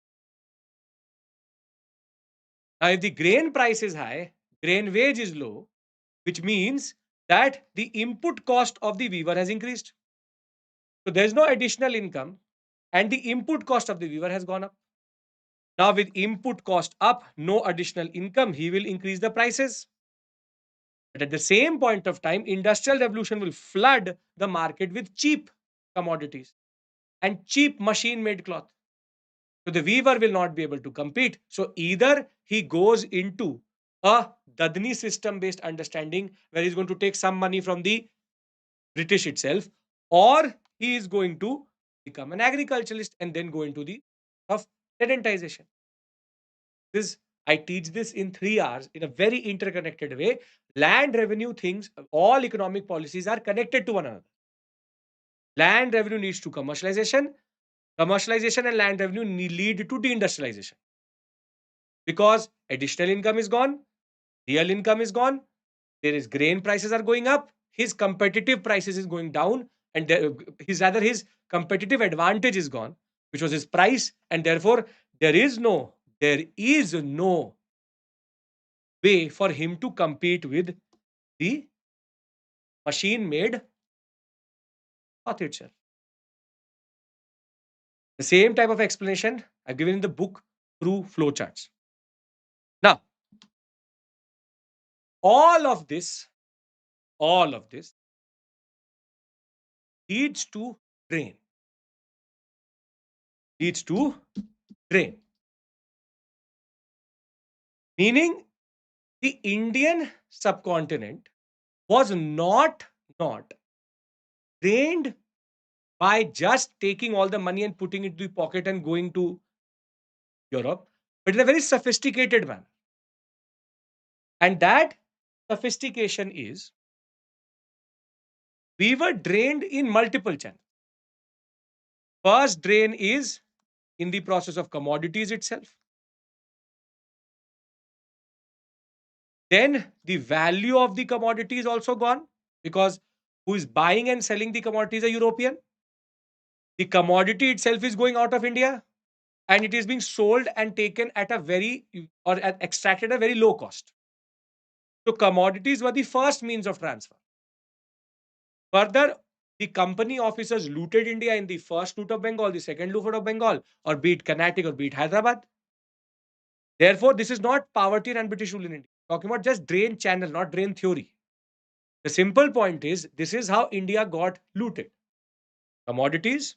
Now, if the grain price is high, grain wage is low, which means that the input cost of the weaver has increased. So there's no additional income and the input cost of the weaver has gone up. Now, with input cost up, no additional income, he will increase the prices. But at the same point of time, industrial revolution will flood the market with cheap commodities and cheap machine made cloth. So the weaver will not be able to compete. So either he goes into a Dadni system based understanding where he's going to take some money from the British itself, or he is going to become an agriculturalist and then go into the of pedantization. This I teach this in 3 hours in a very interconnected way. Land revenue things, all economic policies are connected to one another. Land revenue leads to commercialization. Commercialization and land revenue lead to deindustrialization because additional income is gone, real income is gone, there is grain prices are going up, his competitive prices is going down, and his competitive advantage is gone, which was his price, and therefore there is no way for him to compete with the machine made cloth itself. The same type of explanation I've given in the book through flowcharts. Now, all of this leads to drain. Leads to drain. Meaning the Indian subcontinent was not drained by just taking all the money and putting it into the pocket and going to Europe, but in a very sophisticated manner. And that sophistication is we were drained in multiple channels. First drain is in the process of commodities itself. Then the value of the commodity is also gone because who is buying and selling the commodity is a European. The commodity itself is going out of India and it is being sold and taken at a very or extracted at a very low cost. So commodities were the first means of transfer. Further, the company officers looted India in the first loot of Bengal, the second loot of Bengal, or be it Carnatic or be it Hyderabad. Therefore, this is not poverty and British rule in India. Talking about just drain channel, not drain theory. The simple point is this is how India got looted. Commodities,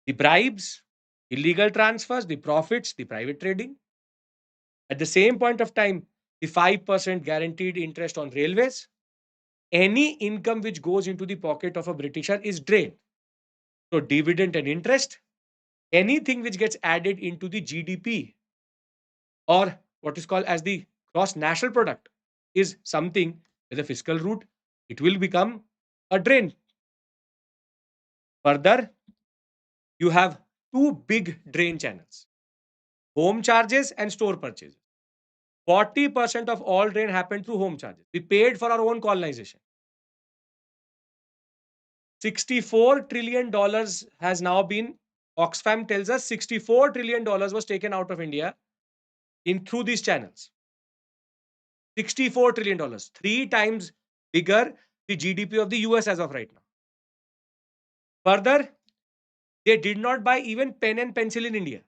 the bribes, illegal transfers, the profits, the private trading. At the same point of time, the 5% guaranteed interest on railways. Any income which goes into the pocket of a Britisher is drained. So, dividend and interest, anything which gets added into the GDP or what is called as the gross national product is something with a fiscal root. It will become a drain. Further, you have two big drain channels: home charges and store purchases. 40% of all drain happened through home charges. We paid for our own colonization. $64 trillion has now been, Oxfam tells us $64 trillion was taken out of India in through these channels. $64 trillion, 3 times bigger the GDP of the US as of right now. Further, they did not buy even pen and pencil in India.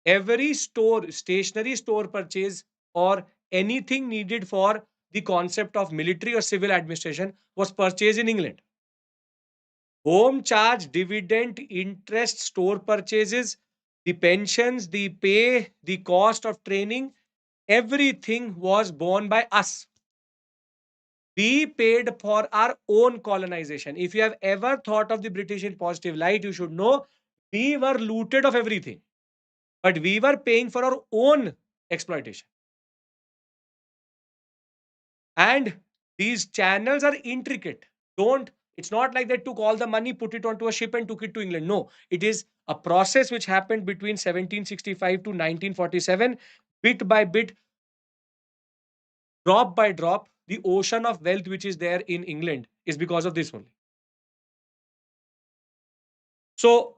Every store, stationery store purchase or anything needed for the concept of military or civil administration was purchased in England. Home charge, dividend, interest, store purchases, the pensions, the pay, the cost of training, everything was borne by us. We paid for our own colonization. If you have ever thought of the British in positive light, you should know we were looted of everything, but we were paying for our own exploitation. And these channels are intricate. Don't, it's not like they took all the money, put it onto a ship and took it to England. No, it is a process which happened between 1765 to 1947, bit by bit, drop by drop. The ocean of wealth which is there in England is because of this only. So,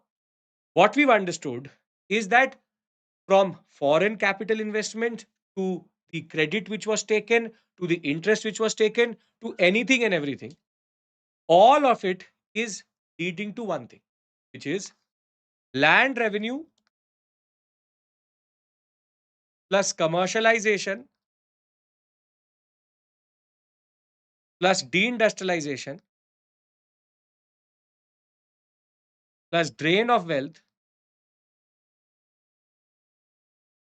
what we've understood is that from foreign capital investment to the credit which was taken to the interest which was taken to anything and everything, all of it is leading to one thing, which is land revenue plus commercialization plus deindustrialization plus drain of wealth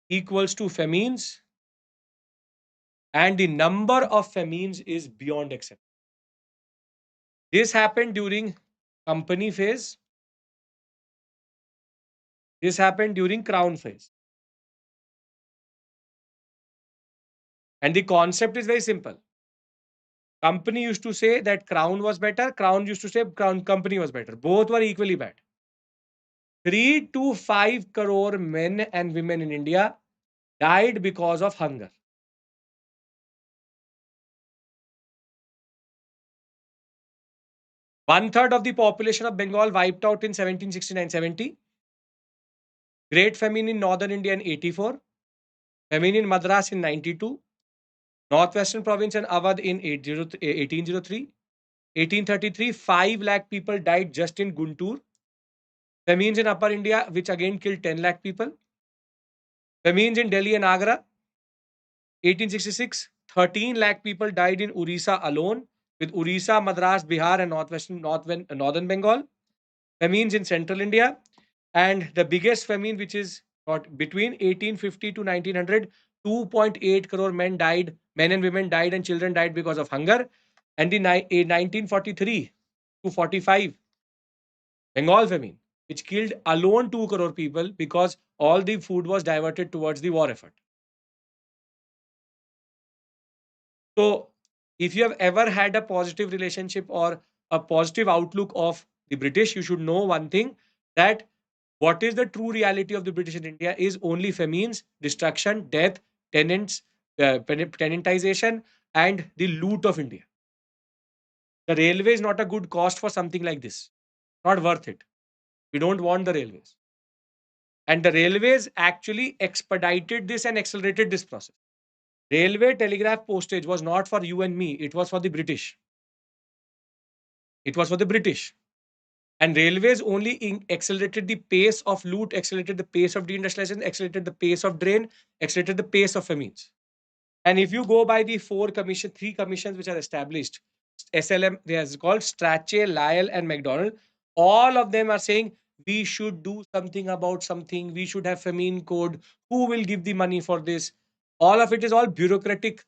equals to famines, and the number of famines is beyond acceptance. This happened during company phase, this happened during crown phase. And the concept is very simple. Company used to say that crown was better, crown used to say crown company was better. Both were equally bad. 3 to 5 crore men and women in India died because of hunger. One third of the population of Bengal wiped out in 1769-70. Great famine in northern India in 84. Famine in Madras in 92. Northwestern province and Awadh in 1803. 1833, 5 lakh people died just in Guntur. Famines in Upper India, which again killed 10 lakh people. Famines in Delhi and Agra. 1866, 13 lakh people died in Orissa alone, with Orissa, Madras, Bihar, and northern Bengal. Famines in central India. And the biggest famine, which is between 1850 to 1900, 2.8 crore men and women died, and children died because of hunger. And the 1943 to 45 Bengal famine, which killed alone 2 crore people because all the food was diverted towards the war effort. So, if you have ever had a positive relationship or a positive outlook of the British, you should know one thing, that what is the true reality of the British in India is only famines, destruction, death, tenantization, and the loot of India. The railway is not a good cost for something like this. Not worth it. We don't want the railways. And the railways actually expedited this and accelerated this process. Railway telegraph postage was not for you and me, it was for the British. It was for the British. And railways only accelerated the pace of loot, accelerated the pace of deindustrialization, accelerated the pace of drain, accelerated the pace of famines. And if you go by the three commissions which are established, SLM, they are called Strachey, Lyell, and MacDonald. All of them are saying we should do something about something. We should have famine code. Who will give the money for this? All of it is all bureaucratic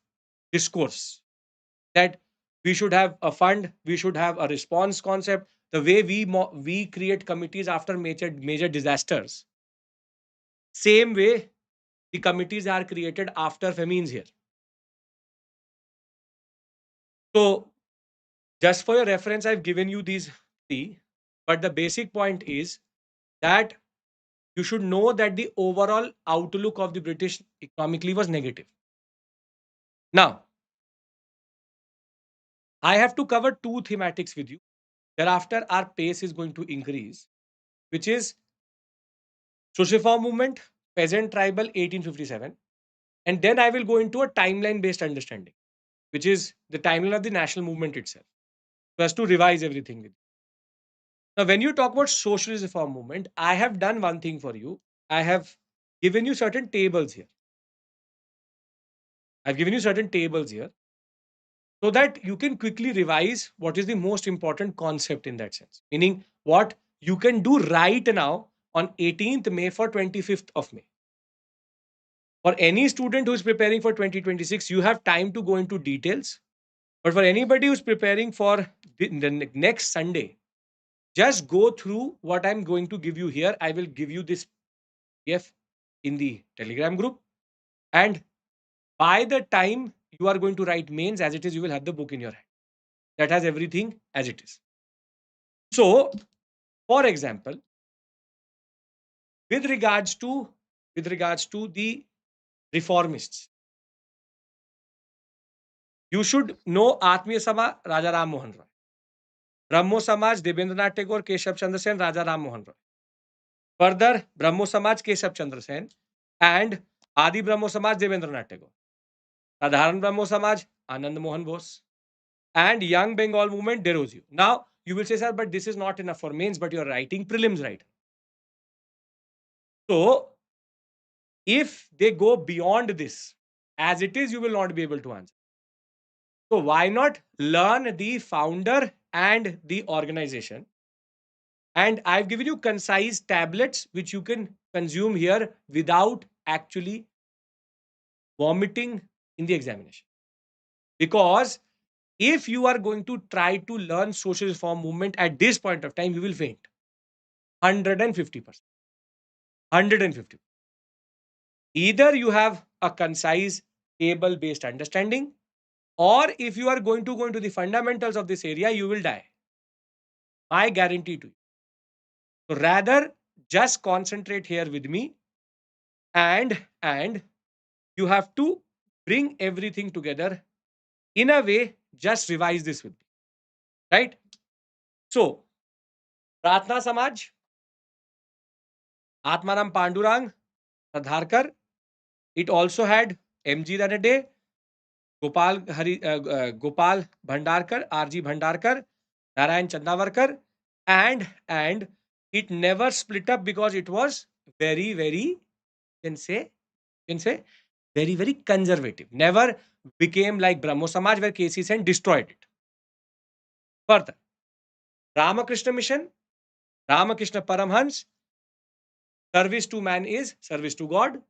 discourse, that we should have a fund, we should have a response concept. The way we create committees after major disasters, same way the committees are created after famines here. So, just for your reference, I've given you these three, but the basic point is that you should know that the overall outlook of the British economically was negative. Now, I have to cover two thematics with you. Thereafter, our pace is going to increase, which is social reform movement, peasant tribal 1857. And then I will go into a timeline based understanding, which is the timeline of the national movement itself. So as to revise everything with you. Now, when you talk about socialist reform movement, I have done one thing for you. I have given you certain tables here. I've given you certain tables here so that you can quickly revise what is the most important concept in that sense. Meaning what you can do right now on 18th May for 25th of May. For any student who is preparing for 2026, you have time to go into details. But for anybody who's preparing for the next Sunday, just go through what I'm going to give you here. I will give you this PDF in the Telegram group. And by the time you are going to write mains as it is, you will have the book in your hand that has everything as it is. So, for example, with regards to the reformists, you should know Atmiya Sabha, Raja Ram Mohan Roy. Brahmo Samaj, Debendranath Tagore, Keshav Chandra Sen, Raja Ram Mohan Roy. Further, Brahmo Samaj, Keshav Chandra Sen, and Adi Brahmo Samaj, Debendranath Tagore. Sadharan Brahmo Samaj, Anand Mohan Bose. And Young Bengal Movement, Derozio. Now, you will say, sir, but this is not enough for mains, but you're writing prelims, right? So, if they go beyond this, as it is, you will not be able to answer. So, why not learn the founder and the organization? And I've given you concise tablets which you can consume here without actually vomiting in the examination. Because if you are going to try to learn social reform movement at this point of time, you will faint. 150%. 150. Either you have a concise table based understanding, or if you are going to go into the fundamentals of this area, you will die. I guarantee to you. So rather, just concentrate here with me, and you have to bring everything together in a way. Just revise this with me, right? So, Pratna Samaj, Atmanam Pandurang, Sadharkar. It also had M.G. Ranade, Gopal Bhandarkar, R.G. Bhandarkar, Narayan Chandavarkar, and it never split up because it was very, very, can say, very, very conservative. Never became like Brahmo Samaj where K.C. Sen destroyed it. Further, Ramakrishna Mission, Ramakrishna Paramhans, service to man is service to God.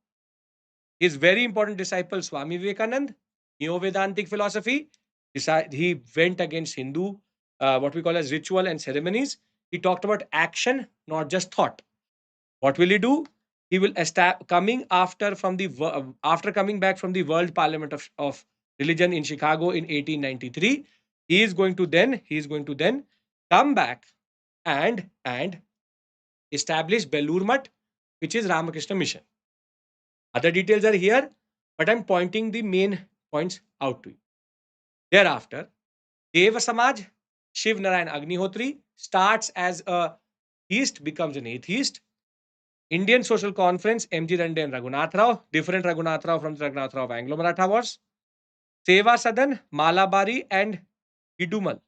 His very important disciple Swami Vivekanand, Neo-Vedantic philosophy. He went against Hindu, what we call as ritual and ceremonies. He talked about action, not just thought. What will he do? He will coming after coming back from the World Parliament of Religion in Chicago in 1893. He is going to then come back and establish Belur Mutt, which is Ramakrishna Mission. Other details are here, but I'm pointing the main points out to you. Thereafter, Deva Samaj, Shiv Narayan Agnihotri starts as a theist, becomes an atheist. Indian Social Conference, M.G. Rande and Raghunath Rao, different Raghunath Rao from the Raghunath Rao of Anglo-Maratha Wars. Seva Sadan, Malabari and Gidumal.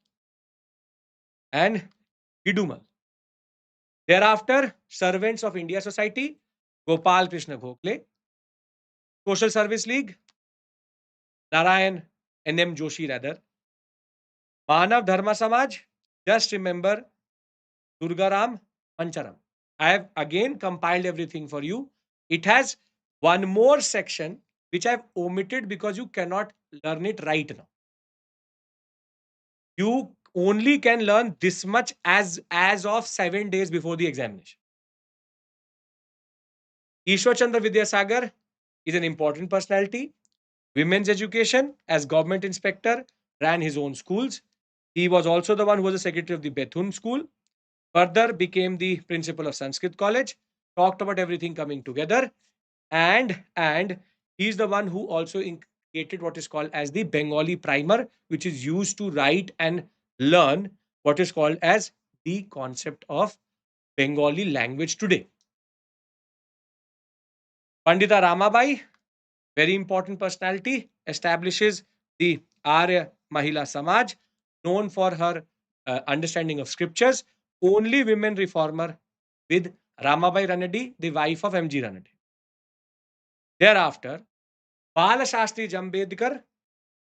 Thereafter, Servants of India Society, Gopal Krishna Gokhale. Social Service League, Narayan N.M. Joshi rather. Manav Dharma Samaj, just remember Durgaram Pancharam. I have again compiled everything for you. It has one more section which I have omitted because you cannot learn it right now. You only can learn this much as of 7 days before the examination. Ishwar Chandra Vidyasagar is an important personality. Women's education, as government inspector, ran his own schools. He was also the one who was the secretary of the Bethune school. Further became the principal of Sanskrit college. Talked about everything coming together. And he's the one who also created what is called as the Bengali primer, which is used to write and learn what is called as the concept of Bengali language today. Pandita Ramabai, very important personality, establishes the Arya Mahila Samaj, known for her understanding of scriptures. Only women reformer with Ramabai Ranade, the wife of M.G. Ranade. Thereafter, Bala Shastri Jambedkar,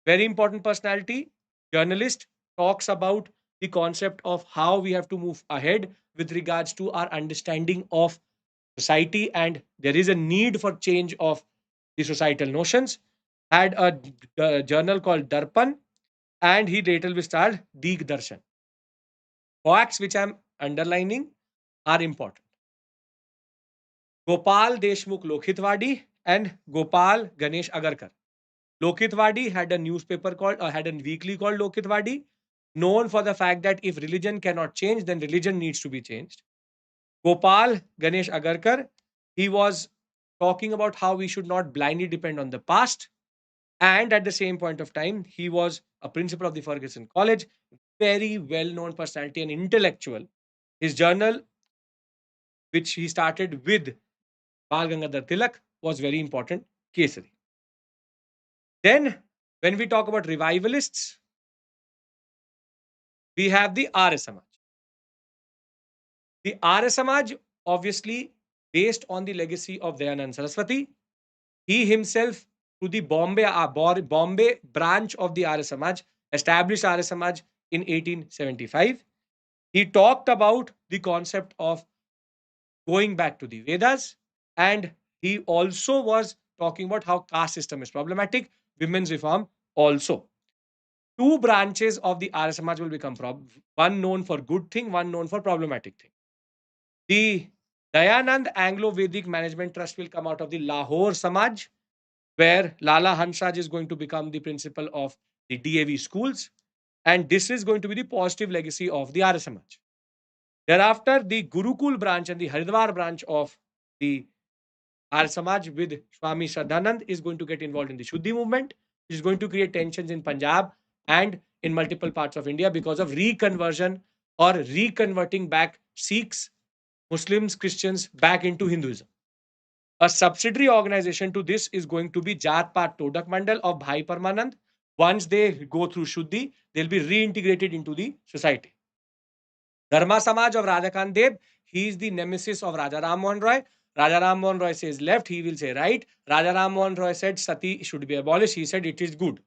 very important personality, journalist, talks about the concept of how we have to move ahead with regards to our understanding of society, and there is a need for change of the societal notions. Had a journal called Darpan, and he later will start Deeg Darshan. Facts which I'm underlining are important. Gopal Deshmukh Lokhitwadi and Gopal Ganesh Agarkar. Lokhitwadi had a newspaper called, had a weekly called Lokhitwadi, known for the fact that if religion cannot change, then religion needs to be changed. Gopal Ganesh Agarkar, he was talking about how we should not blindly depend on the past. And at the same point of time, he was a principal of the Ferguson College, very well known personality and intellectual. His journal, which he started with Bal Gangadhar Tilak, was very important. Kesari. Then, when we talk about revivalists, we have the Arya Samaj. The Arya Samaj, obviously, based on the legacy of Dayanand Saraswati, he himself, to the Bombay branch of the Arya Samaj, established Arya Samaj in 1875. He talked about the concept of going back to the Vedas, and he also was talking about how caste system is problematic, women's reform also. Two branches of the Arya Samaj will become one known for good thing, one known for problematic thing. The Dayanand Anglo-Vedic Management Trust will come out of the Lahore Samaj, where Lala Hansraj is going to become the principal of the DAV schools. And this is going to be the positive legacy of the Arya Samaj. Thereafter, the Gurukul branch and the Haridwar branch of the Arya Samaj with Swami Shraddhanand is going to get involved in the Shuddhi movement, which is going to create tensions in Punjab and in multiple parts of India because of reconversion or reconverting back Sikhs, Muslims, Christians back into Hinduism. A subsidiary organization to this is going to be Jat Pat Todak Mandal of Bhai Parmanand. Once they go through Shuddhi, they'll be reintegrated into the society. Dharma Samaj of Radhakant Deb, he is the nemesis of Raja Ram Mohan Roy. Raja Ram Mohan Roy says left, he will say right. Raja Ram Mohan Roy said sati should be abolished. He said it is good,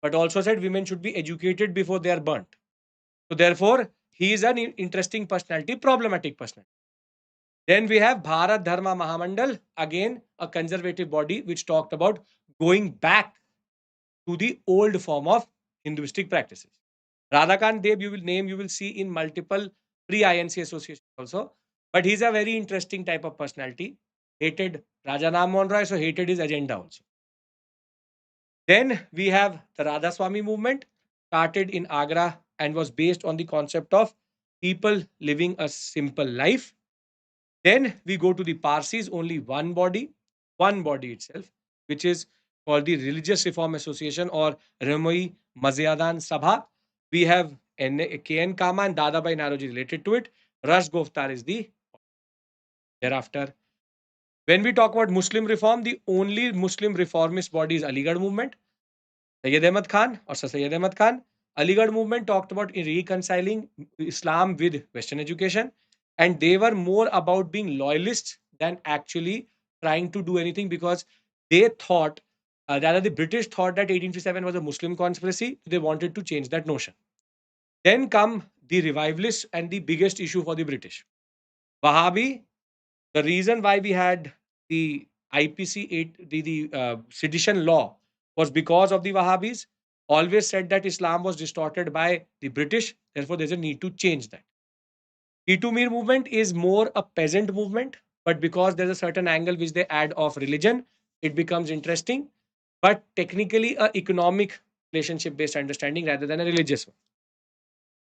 but also said women should be educated before they are burnt. So therefore, he is an interesting personality, problematic personality. Then we have Bharat Dharma Mahamandal, again a conservative body which talked about going back to the old form of Hinduistic practices. Radhakant Deb, you will see in multiple pre-INC associations also. But he's a very interesting type of personality. Hated Raja Ram Mohan Roy, so hated his agenda also. Then we have the Radha Swami movement, started in Agra and was based on the concept of people living a simple life. Then we go to the Parsis, only one body itself, which is called the Religious Reform Association or Ramoi Mazyadan Sabha. We have K.N. Kama and Dadabai Naroji related to it. Ras Goftar is the thereafter. When we talk about Muslim reform, the only Muslim reformist body is Aligarh movement. Sayyid Ahmad Khan or Sir Sayyid Ahmad Khan. Aligarh movement talked about reconciling Islam with Western education, and they were more about being loyalists than actually trying to do anything because they thought, rather the British thought that 1857 was a Muslim conspiracy. They wanted to change that notion. Then come the revivalists and the biggest issue for the British. Wahhabi, the reason why we had the IPC 8, the sedition law was because of the Wahhabis. Always said that Islam was distorted by the British. Therefore, there's a need to change that. Titu Mir movement is more a peasant movement, but because there's a certain angle which they add of religion, it becomes interesting. But technically, a economic relationship based understanding rather than a religious one.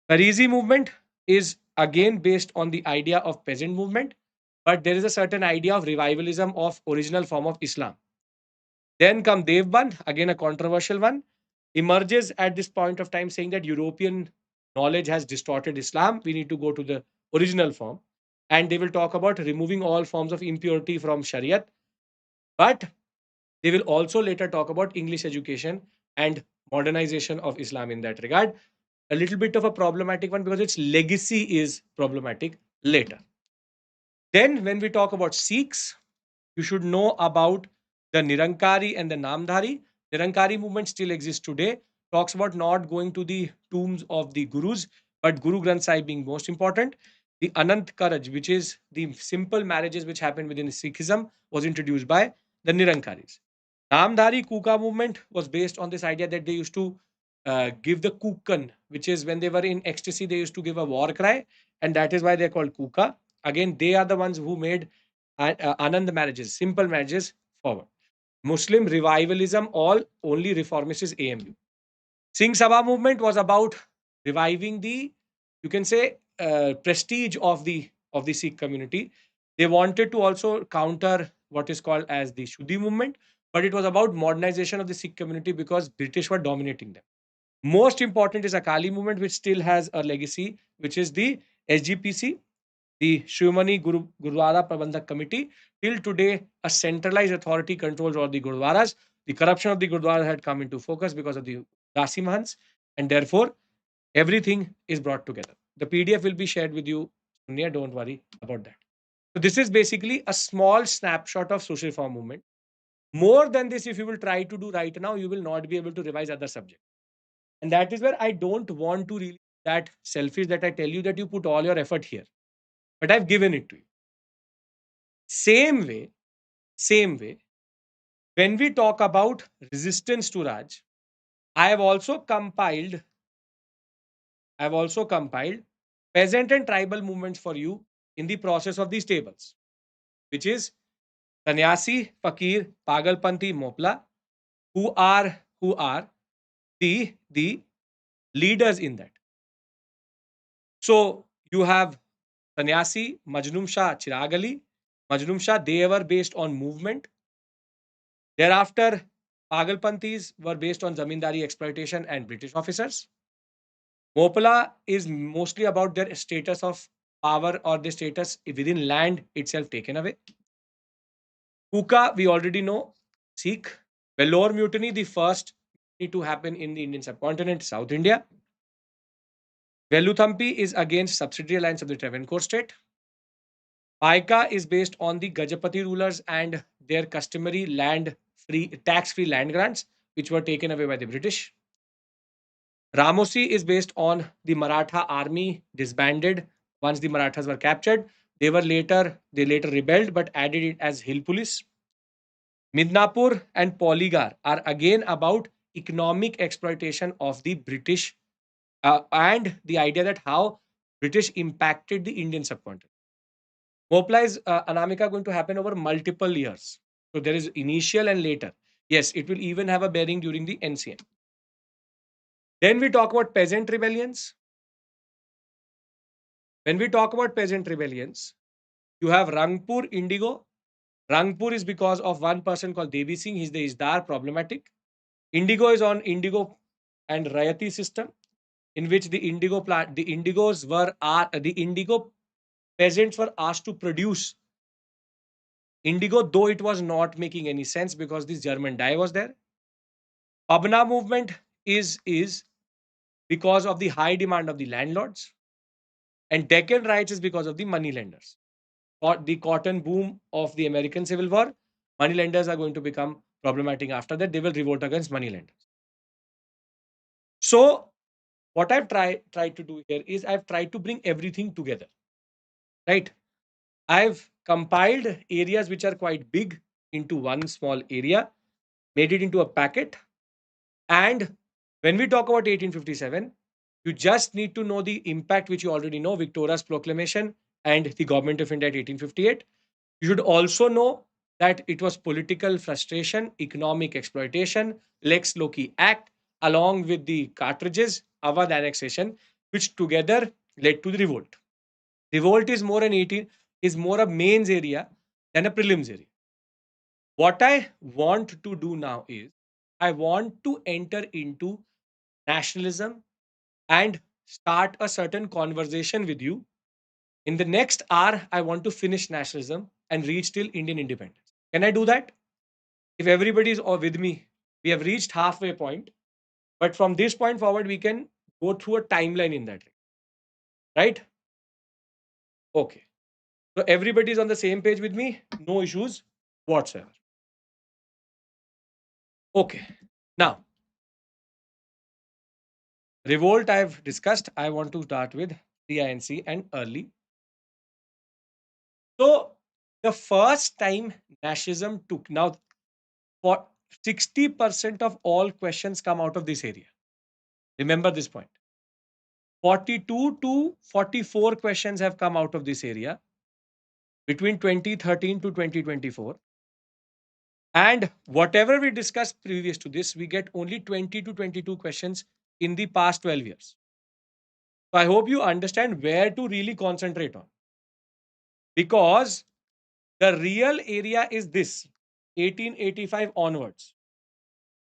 Parisi movement is again based on the idea of peasant movement, but there is a certain idea of revivalism of original form of Islam. Then come Devband, again a controversial one, emerges at this point of time saying that European knowledge has distorted Islam. We need to go to the original form. And they will talk about removing all forms of impurity from Shariat. But they will also later talk about English education and modernization of Islam in that regard. A little bit of a problematic one because its legacy is problematic later. Then, when we talk about Sikhs, you should know about the Nirankari and the Namdhari. Nirankari movement still exists today. Talks about not going to the tombs of the gurus, but Guru Granth Sahib being most important. The Anant Karaj, which is the simple marriages which happened within Sikhism, was introduced by the Nirankaris. Namdhari Kuka movement was based on this idea that they used to give the kukan, which is when they were in ecstasy, they used to give a war cry, and that is why they're called Kuka. Again, they are the ones who made Anand marriages, simple marriages, forward. Muslim revivalism, all only reformist is AMU. Singh Sabha movement was about reviving the, you can say, prestige of the Sikh community. They wanted to also counter what is called as the Shuddhi movement, but it was about modernization of the Sikh community because British were dominating them. Most important is Akali movement, which still has a legacy, which is the SGPC, the Shrimani Gurudwara Prabandhak Committee. Till today, a centralized authority controls all the Gurudwaras. The corruption of the Gurudwara had come into focus because of the Dasi Mahants, and therefore everything is brought together. The PDF will be shared with you, Sonia. Don't worry about that. So this is basically a small snapshot of social reform movement. More than this, if you will try to do right now, you will not be able to revise other subjects. And that is where I don't want to really that selfish that I tell you that you put all your effort here. But I've given it to you. Same way, same way, when we talk about resistance to Raj, I have also compiled, I've also compiled peasant and tribal movements for you in the process of these tables, which is Sannyasi, Fakir, Pagalpanthi, Mopla, who are the leaders in that. So you have Sannyasi, Majnum Shah, Chirag Ali. Majnum Shah, they were based on movement. Thereafter, Pagalpanthis were based on zamindari exploitation and British officers. Mopala is mostly about their status of power or the status within land itself taken away. Kuka, we already know, Sikh. Vellore Mutiny, the first to happen in the Indian subcontinent, South India. Veluthampi is against subsidiary alliance of the Travancore state. Paika is based on the Gajapati rulers and their customary land free, tax free land grants, which were taken away by the British. Ramosi is based on the Maratha army disbanded once the Marathas were captured. They later rebelled but added it as hill police. Midnapur and Polygar are again about economic exploitation of the British and the idea that how British impacted the Indian subcontinent. Mopla is Anamika going to happen over multiple years. So there is initial and later. Yes, it will even have a bearing during the NCM. Then we talk about peasant rebellions. When we talk about peasant rebellions, you have Rangpur Indigo. Rangpur is because of one person called Devi Singh. He's the Isdar problematic. Indigo is on Indigo and Rayati system, in which the the Indigo peasants were asked to produce indigo, though it was not making any sense because this German dye was there. Pabna movement is because of the high demand of the landlords, and Deccan riots is because of the moneylenders. For the cotton boom of the American Civil War, moneylenders are going to become problematic after that. They will revolt against moneylenders. So, what I've tried to do here is I've tried to bring everything together, right? I've compiled areas which are quite big into one small area, made it into a packet, and when we talk about 1857, you just need to know the impact which you already know, Victoria's Proclamation and the Government of India at 1858. You should also know that it was political frustration, economic exploitation, Lex Loci Act, along with the cartridges, Awadh annexation, which together led to the revolt. Revolt is more an 18 is more a mains area than a prelims area. What I want to do now is I want to enter into nationalism and start a certain conversation with you. In the next hour, I want to finish nationalism and reach till Indian independence. Can I do that? If everybody is all with me, we have reached halfway point. But from this point forward, we can go through a timeline in that, right? Okay. So everybody is on the same page with me. No issues whatsoever. Okay. Now, revolt I've discussed. I want to start with pre-INC and early. So, the first time nationalism took, now for 60% of all questions come out of this area. Remember this point. 42 to 44 questions have come out of this area between 2013 to 2024. And whatever we discussed previous to this, we get only 20 to 22 questions in the past 12 years. So I hope you understand where to really concentrate on. Because the real area is this 1885 onwards.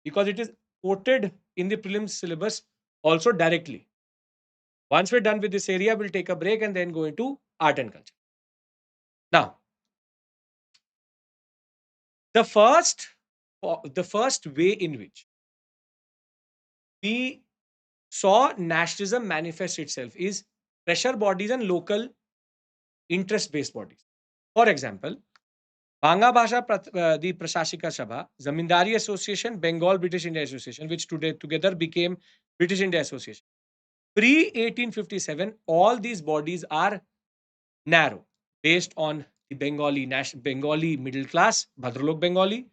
Because it is quoted in the prelims syllabus also directly. Once we're done with this area, we'll take a break and then go into art and culture. Now, the first way in which we saw nationalism manifest itself is pressure bodies and local interest based bodies. For example, Banga Bhasha the Prashashika Sabha, Zamindari Association, Bengal British India Association, which today together became British India Association. Pre 1857, all these bodies are narrow, based on the Bengali middle class, Bhadralok Bengali,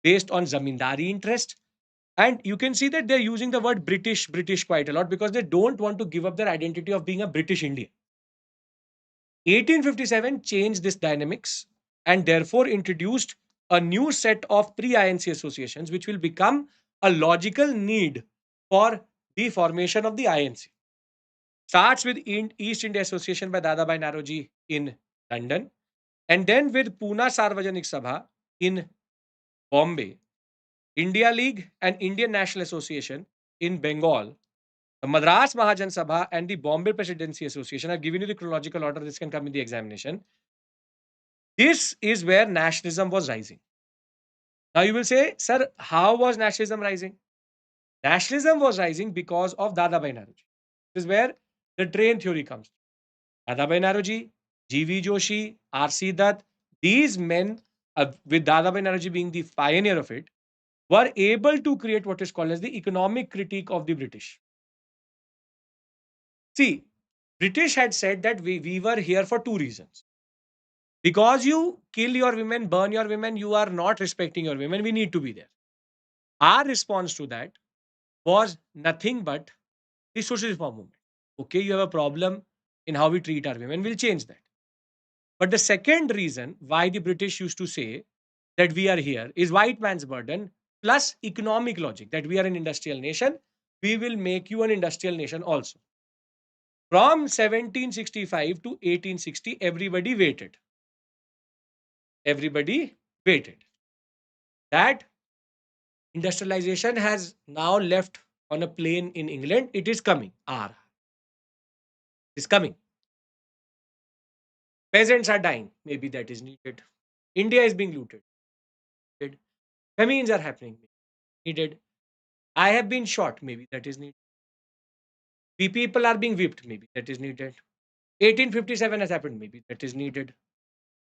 based on Zamindari interest. And you can see that they're using the word British quite a lot because they don't want to give up their identity of being a British India. 1857 changed this dynamics and therefore introduced a new set of pre-INC associations, which will become a logical need for the formation of the INC. Starts with East India Association by Dadabhai Naroji in London, and then with Pune Sarvajanik Sabha in Bombay, India League and Indian National Association in Bengal, the Madras Mahajan Sabha and the Bombay Presidency Association. I've given you the chronological order. This can come in the examination. This is where nationalism was rising. Now you will say, sir, how was nationalism rising? Nationalism was rising because of Dadabhai Naroji. This is where the train theory comes. Dadabhai Naroji, G.V. Joshi, R.C. Dutt, these men, with Dadabhai Naroji being the pioneer of it, were able to create what is called as the economic critique of the British. See, British had said that we were here for two reasons. Because you kill your women, burn your women, you are not respecting your women. We need to be there. Our response to that was nothing but the social reform movement. Okay, you have a problem in how we treat our women. We'll change that. But the second reason why the British used to say that we are here is white man's burden plus economic logic that we are an industrial nation. We will make you an industrial nation also. From 1765 to 1860, everybody waited. Everybody waited. That industrialization has now left on a plane in England. It is coming. R is coming. Peasants are dying. Maybe that is needed. India is being looted. Needed. Famines are happening. Needed. I have been shot. Maybe that is needed. People are being whipped. Maybe that is needed. 1857 has happened. Maybe that is needed.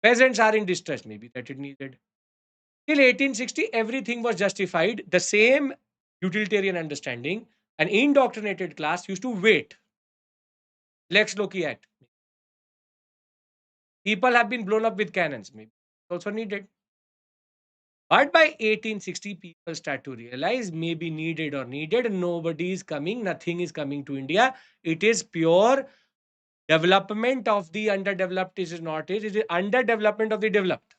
Peasants are in distress. Maybe that is needed. Till 1860, everything was justified. The same utilitarian understanding. An indoctrinated class used to wait. Lex Loci Act. People have been blown up with cannons. Maybe also needed. But by 1860, people start to realize maybe needed or needed. Nobody is coming. Nothing is coming to India. It is pure development of the underdeveloped. It is not it. It is underdevelopment of the developed.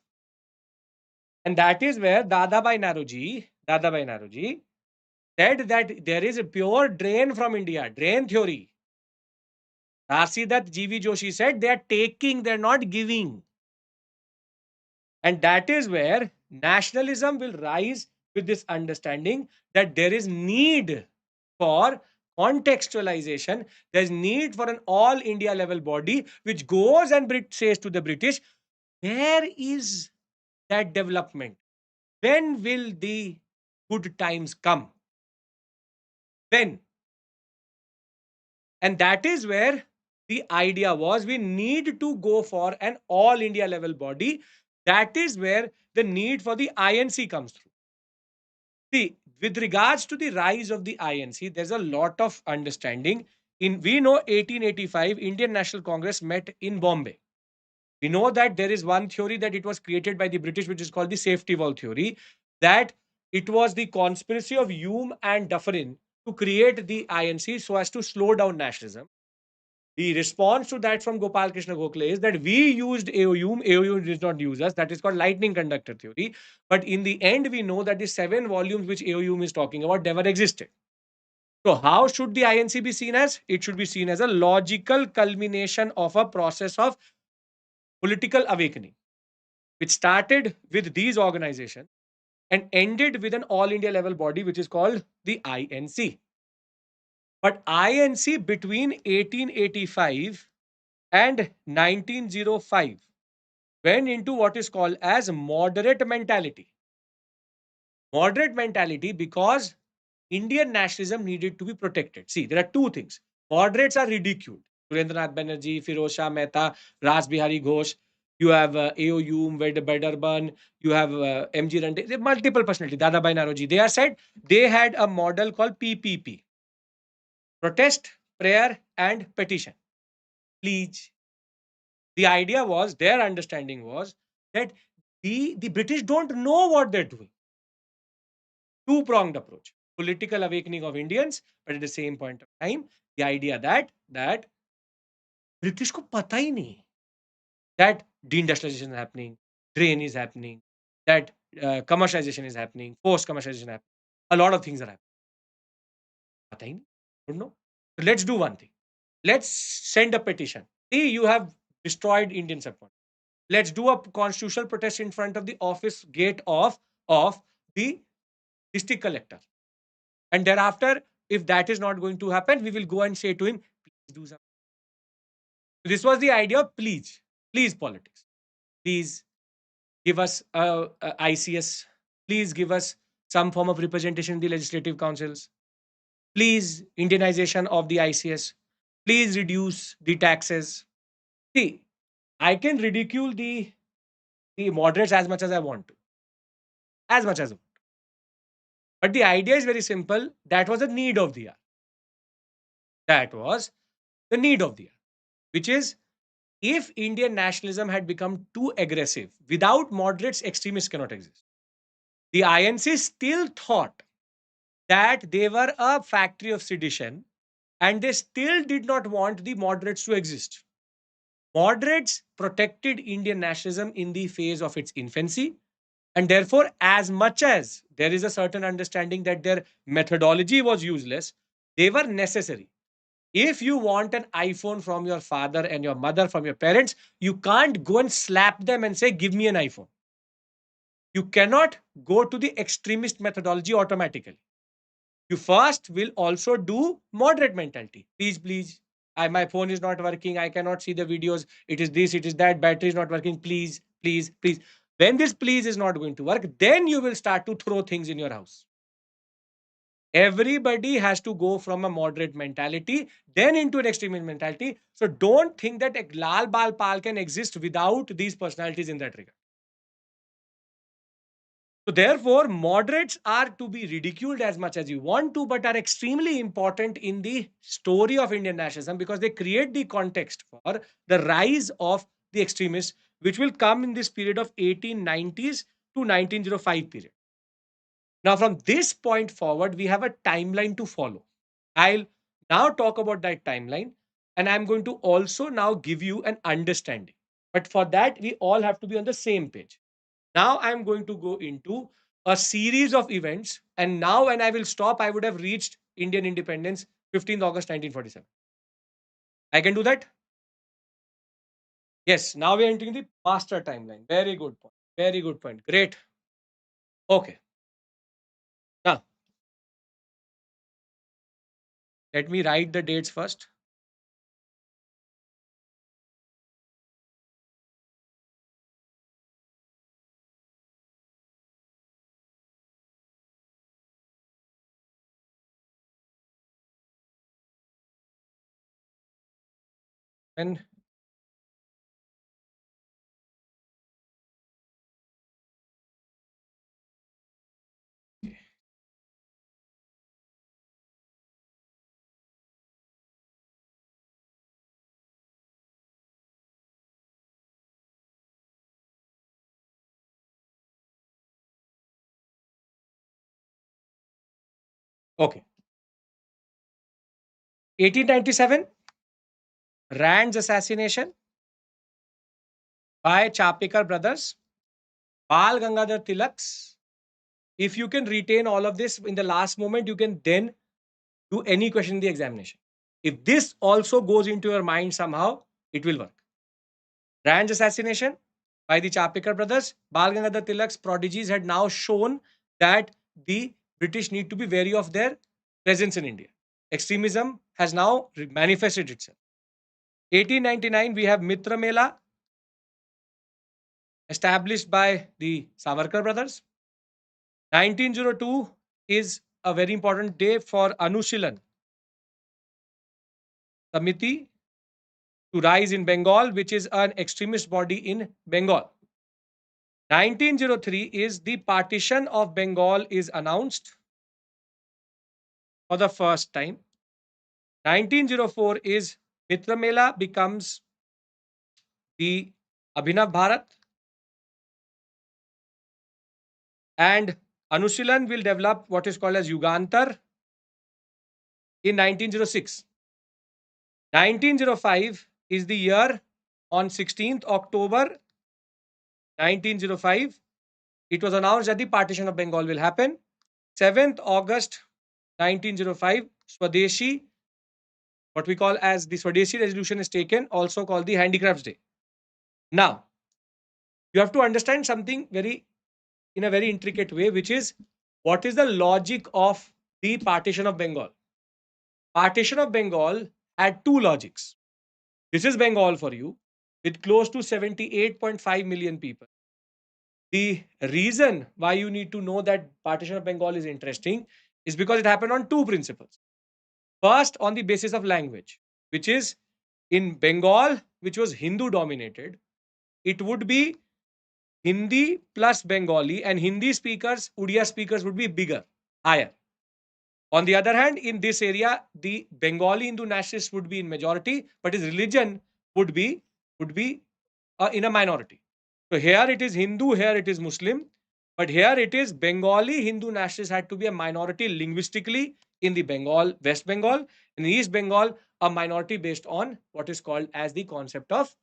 And that is where Dadabhai Naroji said that there is a pure drain from India. Drain theory. R.C. Dutt, G.V. Joshi said they are taking, they are not giving. And that is where nationalism will rise with this understanding that there is need for contextualization. There's need for an all India level body which goes and says to the British, where is that development? When will the good times come? When? And that is where the idea was we need to go for an all India level body. That is where the need for the INC comes through. See, with regards to the rise of the INC, there's a lot of understanding. We know 1885 Indian National Congress met in Bombay. We know that there is one theory that it was created by the British, which is called the safety valve theory, that it was the conspiracy of Hume and Dufferin to create the INC so as to slow down nationalism. The response to that from Gopal Krishna Gokhale is that we used AOUM, AOUM did not use us. That is called lightning conductor theory. But in the end, we know that the 7 volumes which AOUM is talking about never existed. So, how should the INC be seen as? It should be seen as a logical culmination of a process of political awakening, which started with these organizations and ended with an all India level body, which is called the INC. But INC between 1885 and 1905 went into what is called as moderate mentality. Moderate mentality because Indian nationalism needed to be protected. See, there are two things. Moderates are ridiculed. Surendranath Banerjee, Firoz Shah Mehta, Ras Bihari Ghosh. You have AOU, Vedderburn. You have MG Rande. There are multiple personalities. Dadabhai Naroji. They are said they had a model called PPP: protest, prayer, and petition. Please. The idea was, their understanding was that the British don't know what they're doing. Two-pronged approach. Political awakening of Indians, but at the same point of time, the idea that British को पता ही नहीं that deindustrialization is happening, drain is happening, that commercialization is happening, forced commercialization is happening. A lot of things are happening. पता ही नहीं. Don't know. So let's do one thing. Let's send a petition. See, you have destroyed Indian subcontinent. Let's do a constitutional protest in front of the office gate of the district collector. And thereafter, if that is not going to happen, we will go and say to him, please do something. This was the idea of please politics. Please give us ICS. Please give us some form of representation in the legislative councils. Please, Indianization of the ICS. Please reduce the taxes. See, I can ridicule the moderates as much as I want to. As much as I want. But the idea is very simple. That was the need of the hour. That was the need of the hour. Which is, if Indian nationalism had become too aggressive, without moderates, extremists cannot exist. The INC still thought that they were a factory of sedition and they still did not want the moderates to exist. Moderates protected Indian nationalism in the phase of its infancy, and therefore, as much as there is a certain understanding that their methodology was useless, they were necessary. If you want an iPhone from your father and your mother, from your parents, you can't go and slap them and say, give me an iPhone. You cannot go to the extremist methodology automatically. You first will also do moderate mentality. Please, my phone is not working. I cannot see the videos. It is this, it is that. Battery is not working. Please. When this please is not going to work, then you will start to throw things in your house. Everybody has to go from a moderate mentality, then into an extremist mentality. So don't think that a Lal Bal Pal can exist without these personalities in that regard. So therefore, moderates are to be ridiculed as much as you want to, but are extremely important in the story of Indian nationalism because they create the context for the rise of the extremists, which will come in this period of 1890s to 1905 period. Now, from this point forward, we have a timeline to follow. I'll now talk about that timeline, and I'm going to also now give you an understanding. But for that, we all have to be on the same page. Now I'm going to go into a series of events, and now when I will stop, I would have reached Indian independence 15th August 1947. I can do that? Yes, now we are entering the master timeline. Very good point. Very good point. Great. Okay. Now, let me write the dates first. And Okay. 1897, Rand's assassination by Chapekar brothers, Bal Gangadhar Tilak's. If you can retain all of this in the last moment, you can then do any question in the examination. If this also goes into your mind somehow, it will work. Rand's assassination by the Chapekar brothers, Bal Gangadhar Tilak's prodigies had now shown that the British need to be wary of their presence in India. Extremism has now manifested itself. 1899, we have Mitra Mela, established by the Savarkar brothers. 1902 is a very important day for Anushilan Samiti to rise in Bengal, which is an extremist body in Bengal. 1903 is the partition of Bengal is announced for the first time. 1904 is Mitra Mela becomes the Abhinav Bharat, and Anushilan will develop what is called as Yugantar in 1906. 1905 is the year. On 16th October 1905, it was announced that the partition of Bengal will happen. 7th August 1905, Swadeshi, what we call as the Swadeshi resolution is taken, also called the Handicrafts Day. Now, you have to understand something in a very intricate way, which is what is the logic of the partition of Bengal. Partition of Bengal had two logics. This is Bengal for you, with close to 78.5 million people. The reason why you need to know that partition of Bengal is interesting is because it happened on two principles. First, on the basis of language, which is in Bengal, which was Hindu dominated, it would be Hindi plus Bengali, and Hindi speakers, Udiya speakers would be bigger, higher. On the other hand, in this area, the Bengali Hindu nationalists would be in majority, but his religion would be in a minority. So here it is Hindu, here it is Muslim, but here it is Bengali Hindu nationalists had to be a minority linguistically in the Bengal, West Bengal, in East Bengal, a minority based on what is called as the concept of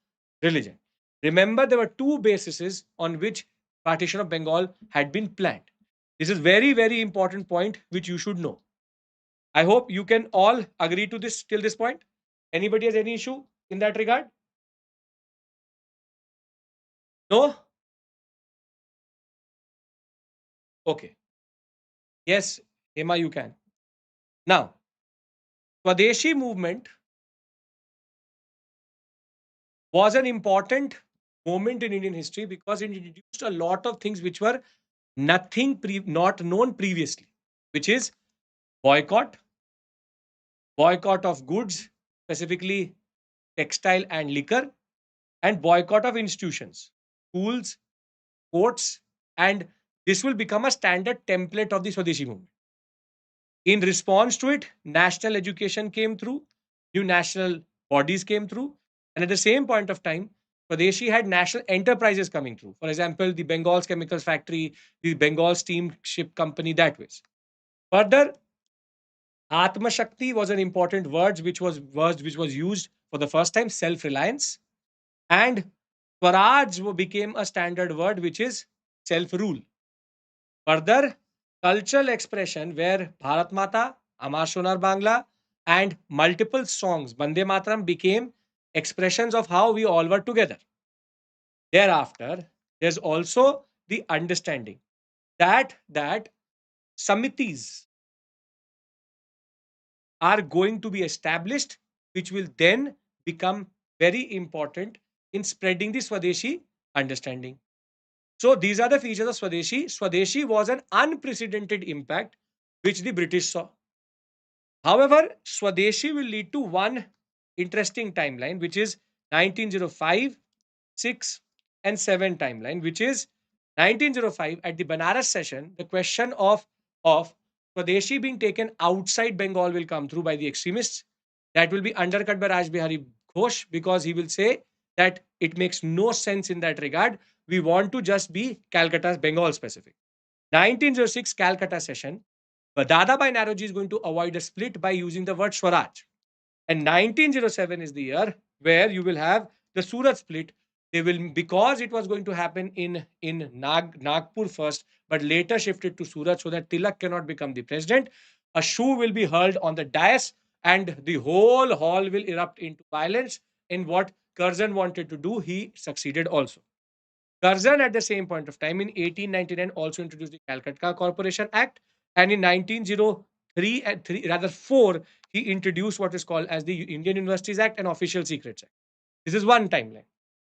religion. Remember, there were two bases on which partition of Bengal had been planned. This is very, very important point which you should know. I hope you can all agree to this till this point. Anybody has any issue in that regard? No? Okay. Yes, Hema, you can. Now, Swadeshi movement was an important moment in Indian history because it introduced a lot of things which were not known previously, which is boycott of goods, specifically textile and liquor, and boycott of institutions, schools, courts, and this will become a standard template of the Swadeshi movement. In response to it, national education came through, new national bodies came through, and at the same point of time, Swadeshi had national enterprises coming through. For example, the Bengal's Chemicals Factory, the Bengal Steamship Company, that way. Further, Atma Shakti was an important word which was used for the first time, self-reliance, and Swaraj became a standard word which is self-rule. Further, cultural expression where Bharat Mata, Amar Sonar Bangla, and multiple songs, Bande Mataram, became expressions of how we all were together. Thereafter, there's also the understanding that samitis are going to be established, which will then become very important in spreading the Swadeshi understanding. So these are the features of Swadeshi. Swadeshi was an unprecedented impact which the British saw. However, Swadeshi will lead to one interesting timeline, which is 1905, 6, and 7 timeline, which is 1905 at the Banaras session. The question of Swadeshi being taken outside Bengal will come through by the extremists. That will be undercut by Raj Bihari Ghosh because he will say that it makes no sense in that regard. We want to just be Calcutta, Bengal specific. 1906 Calcutta session. But Dadabhai Naroji is going to avoid a split by using the word Swaraj. And 1907 is the year where you will have the Surat split. They will, because it was going to happen in Nagpur first, but later shifted to Surat so that Tilak cannot become the president. A shoe will be hurled on the dais, and the whole hall will erupt into violence. In what Curzon wanted to do, he succeeded also. Curzon, at the same point of time, in 1899, also introduced the Calcutta Corporation Act, and in 1903 and 4, he introduced what is called as the Indian Universities Act and Official Secrets Act. This is one timeline.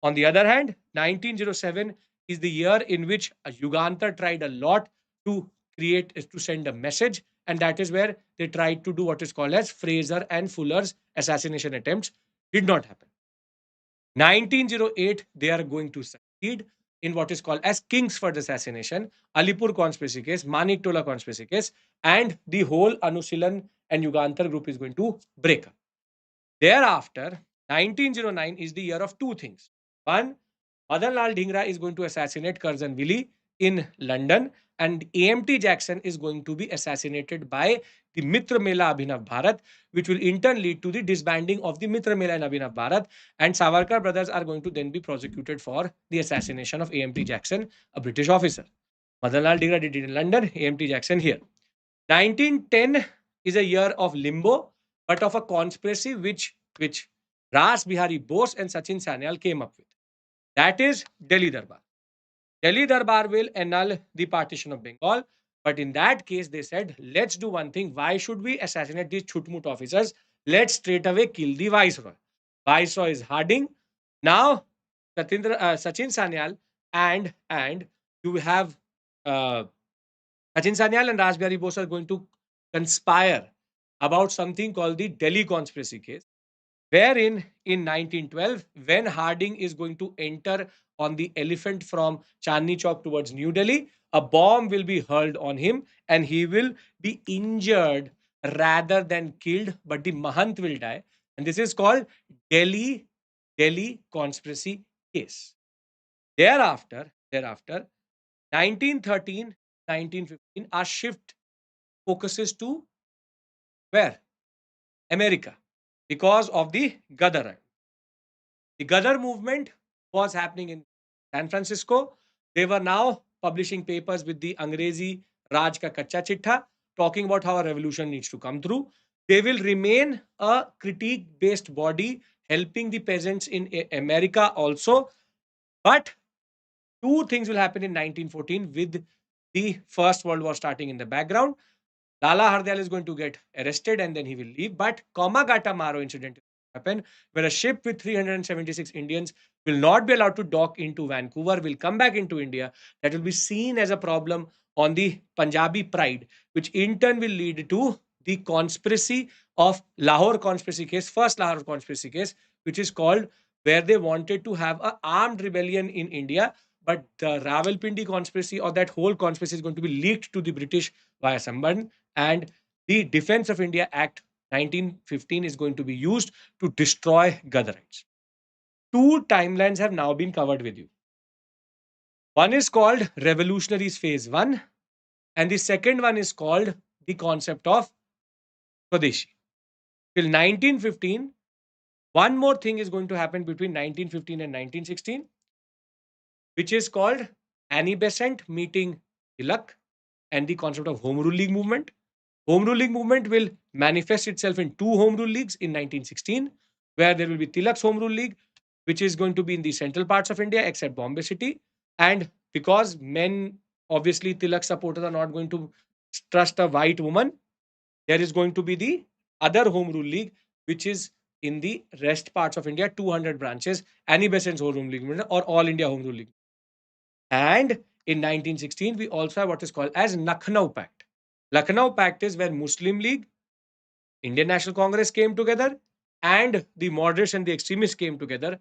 On the other hand, 1907 is the year in which Yugantar tried a lot to to send a message, and that is where they tried to do what is called as Fraser and Fuller's assassination attempts. Did not happen. 1908, they are going to succeed in what is called as Kingsford assassination, Alipur conspiracy case, Maniktola conspiracy case, and the whole Anusilan and Yugantar group is going to break up. Thereafter, 1909 is the year of two things. One, Madan Lal Dhingra is going to assassinate Curzon Willie in London, and AMT Jackson is going to be assassinated by the Mitra Mela Abhinav Bharat, which will in turn lead to the disbanding of the Mitra Mela and Abhinav Bharat. And Savarkar brothers are going to then be prosecuted for the assassination of AMT Jackson, a British officer. Madan Lal Dhingra did it in London, AMT Jackson here. 1910 is a year of limbo, but of a conspiracy which Ras Bihari Bose and Sachin Sanyal came up with. That is Delhi Darbar. Delhi Darbar will annul the partition of Bengal. But in that case, they said, let's do one thing. Why should we assassinate these chutmut officers? Let's straight away kill the viceroy. Viceroy is Harding. Now, Sachin Sanyal and you have uh, Sachin Sanyal and Rajbihari Bose are going to conspire about something called the Delhi conspiracy case, wherein in 1912, when Harding is going to enter on the elephant from Chandni Chowk towards New Delhi, a bomb will be hurled on him and he will be injured rather than killed, but the Mahant will die. And this is called Delhi conspiracy case. Thereafter, 1913, 1915, our shift focuses to where? America, because of the Ghadar. The Ghadar movement was happening in San Francisco. They were now publishing papers with the Angrezi Raj ka Kacha Chitta, talking about how a revolution needs to come through. They will remain a critique based body helping the peasants in America also. But two things will happen in 1914 with the First World War starting in the background. Lala Hardayal is going to get arrested and then he will leave. But Komagata Maro incident will happen where a ship with 376 Indians will not be allowed to dock into Vancouver, will come back into India. That will be seen as a problem on the Punjabi pride, which in turn will lead to the conspiracy of Lahore conspiracy case, first Lahore conspiracy case, which is called where they wanted to have an armed rebellion in India. But the Rawalpindi conspiracy or that whole conspiracy is going to be leaked to the British via Samban, and the Defense of India Act 1915 is going to be used to destroy Gadarites. Two timelines have now been covered with you. One is called Revolutionaries Phase 1, and the second one is called the concept of Swadeshi. Till 1915, one more thing is going to happen between 1915 and 1916, which is called Annie Besant meeting Tilak and the concept of Home Rule League movement. Home Rule League movement will manifest itself in two Home Rule Leagues in 1916, where there will be Tilak's Home Rule League, which is going to be in the central parts of India except Bombay City. And because men, obviously, Tilak supporters are not going to trust a white woman, there is going to be the other Home Rule League, which is in the rest parts of India, 200 branches, Annie Besant's Home Rule League or All India Home Rule League. And in 1916, we also have what is called as Lucknow Pact. Lucknow Pact is where Muslim League, Indian National Congress came together, and the moderates and the extremists came together.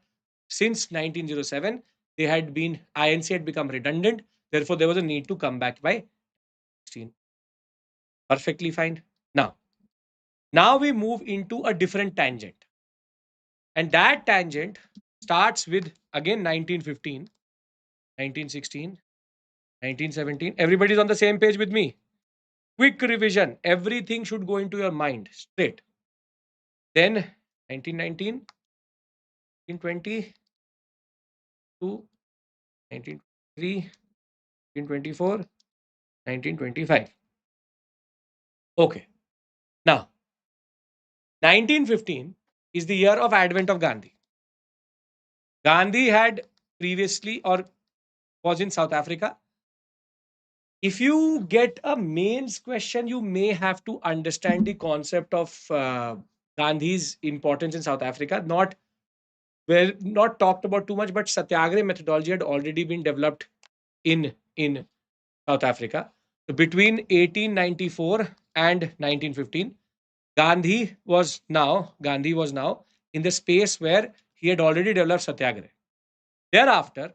Since 1907, INC had become redundant. Therefore, there was a need to come back by 16. Perfectly fine. Now we move into a different tangent. And that tangent starts with, again, 1915, 1916, 1917. Everybody's on the same page with me. Quick revision. Everything should go into your mind straight. Then 1919, 1920 to 1923, 1924, 1925. Okay. Now, 1915 is the year of advent of Gandhi. Gandhi had previously or was in South Africa. If you get a mains question, you may have to understand the concept of Gandhi's importance in South Africa. Not talked about too much, but Satyagraha methodology had already been developed in South Africa. So between 1894 and 1915, Gandhi was now in the space where he had already developed Satyagraha. Thereafter,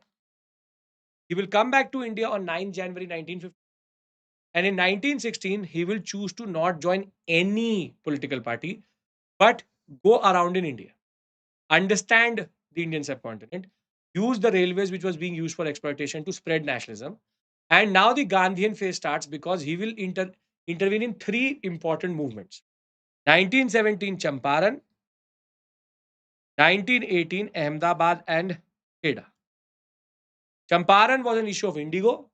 he will come back to India on 9 January 1915. And in 1916, he will choose to not join any political party, but go around in India, understand the Indian subcontinent, use the railways which was being used for exploitation to spread nationalism. And now the Gandhian phase starts because he will intervene in three important movements: 1917 Champaran, 1918 Ahmedabad, and Kheda. Champaran was an issue of indigo.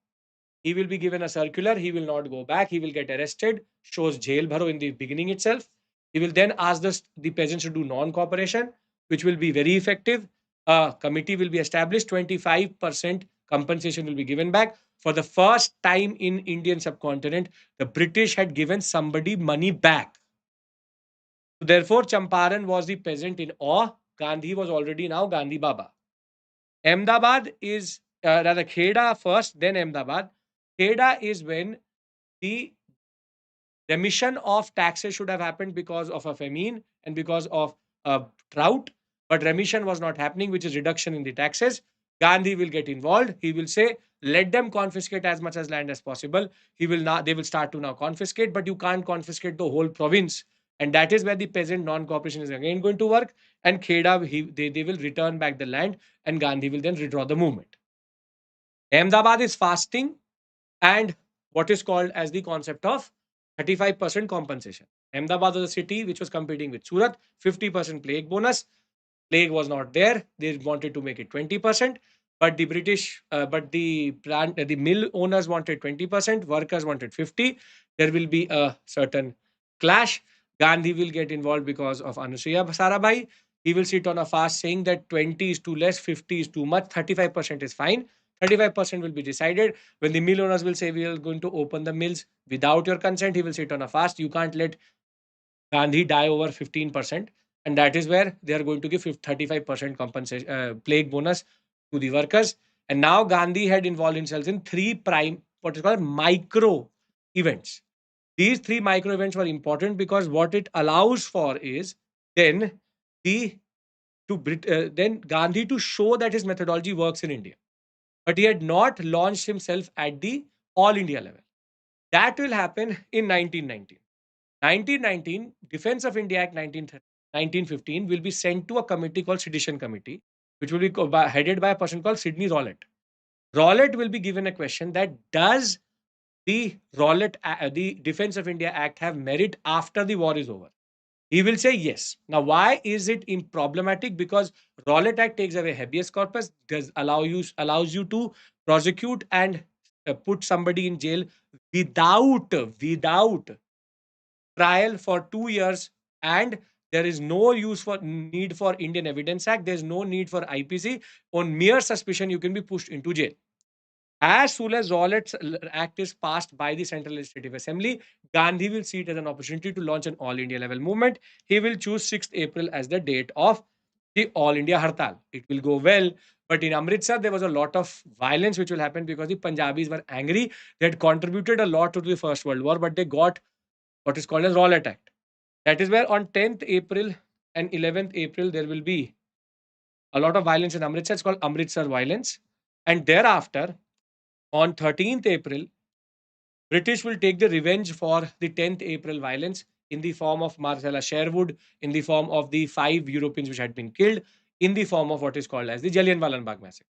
He will be given a circular. He will not go back. He will get arrested. Shows jail bharo in the beginning itself. He will then ask the peasants to do non-cooperation, which will be very effective. A committee will be established. 25% compensation will be given back. For the first time in Indian subcontinent, the British had given somebody money back. So therefore, Champaran was the peasant in awe. Gandhi was already now Gandhi Baba. Ahmedabad is rather Kheda first, then Ahmedabad. Kheda is when the remission of taxes should have happened because of a famine and because of a drought, but remission was not happening, which is reduction in the taxes. Gandhi will get involved. He will say, let them confiscate as much as land as possible. They will start to now confiscate, but you can't confiscate the whole province. And that is where the peasant non-cooperation is again going to work. And Kheda, they will return back the land, and Gandhi will then withdraw the movement. Ahmedabad is fasting and what is called as the concept of 35% compensation. Ahmedabad was a city which was competing with Surat, 50% plague bonus. Plague was not there. They wanted to make it 20%, but the mill owners wanted 20%, workers wanted 50. There will be a certain clash. Gandhi will get involved because of Anusuya Sarabhai. He will sit on a fast saying that 20 is too less, 50 is too much, 35% is fine. 35% will be decided. When the mill owners will say we are going to open the mills without your consent, he will sit on a fast. You can't let Gandhi die over 15%. And that is where they are going to give 35% compensation, plague bonus to the workers. And now Gandhi had involved himself in three prime, what is called micro events. These three micro events were important because what it allows for is then then Gandhi to show that his methodology works in India. But he had not launched himself at the all India level. That will happen in 1919. 1919, Defense of India Act 1915 will be sent to a committee called Sedition Committee, which will be headed by a person called Sidney Rowlett. Rowlett will be given a question that does the Defense of India Act have merit after the war is over? He will say yes. Now, why is it problematic? Because Rowlett Act takes away habeas corpus, allows you to prosecute and put somebody in jail without trial for 2 years, and there is no need for Indian Evidence Act. There is no need for IPC. On mere suspicion, you can be pushed into jail. As soon as Rowlett's Act is passed by the Central Legislative Assembly, Gandhi will see it as an opportunity to launch an all India level movement. He will choose 6th April as the date of the All India Hartal. It will go well. But in Amritsar, there was a lot of violence which will happen because the Punjabis were angry. They had contributed a lot to the First World War, but they got what is called as Rowlett Act. That is where on 10th April and 11th April, there will be a lot of violence in Amritsar. It's called Amritsar violence. And thereafter, on 13th April, British will take the revenge for the 10th April violence in the form of Marcella Sherwood, in the form of the 5 Europeans which had been killed, in the form of what is called as the Jallianwala Bagh massacre.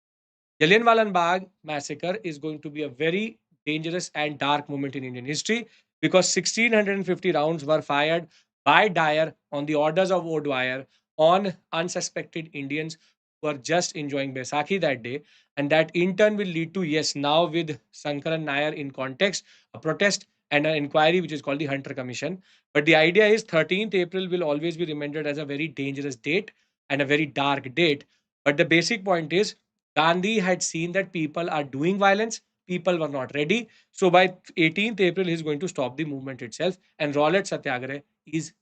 Jallianwala Bagh massacre is going to be a very dangerous and dark moment in Indian history because 1650 rounds were fired by Dyer on the orders of O'Dwyer on unsuspected Indians who were just enjoying Baisakhi that day. And that in turn will lead to, yes, now with Sankaran Nair in context, a protest and an inquiry which is called the Hunter Commission. But the idea is 13th April will always be remembered as a very dangerous date and a very dark date. But the basic point is Gandhi had seen that people are doing violence, people were not ready. So by 18th April, he's going to stop the movement itself, and Rowlatt Satyagraha is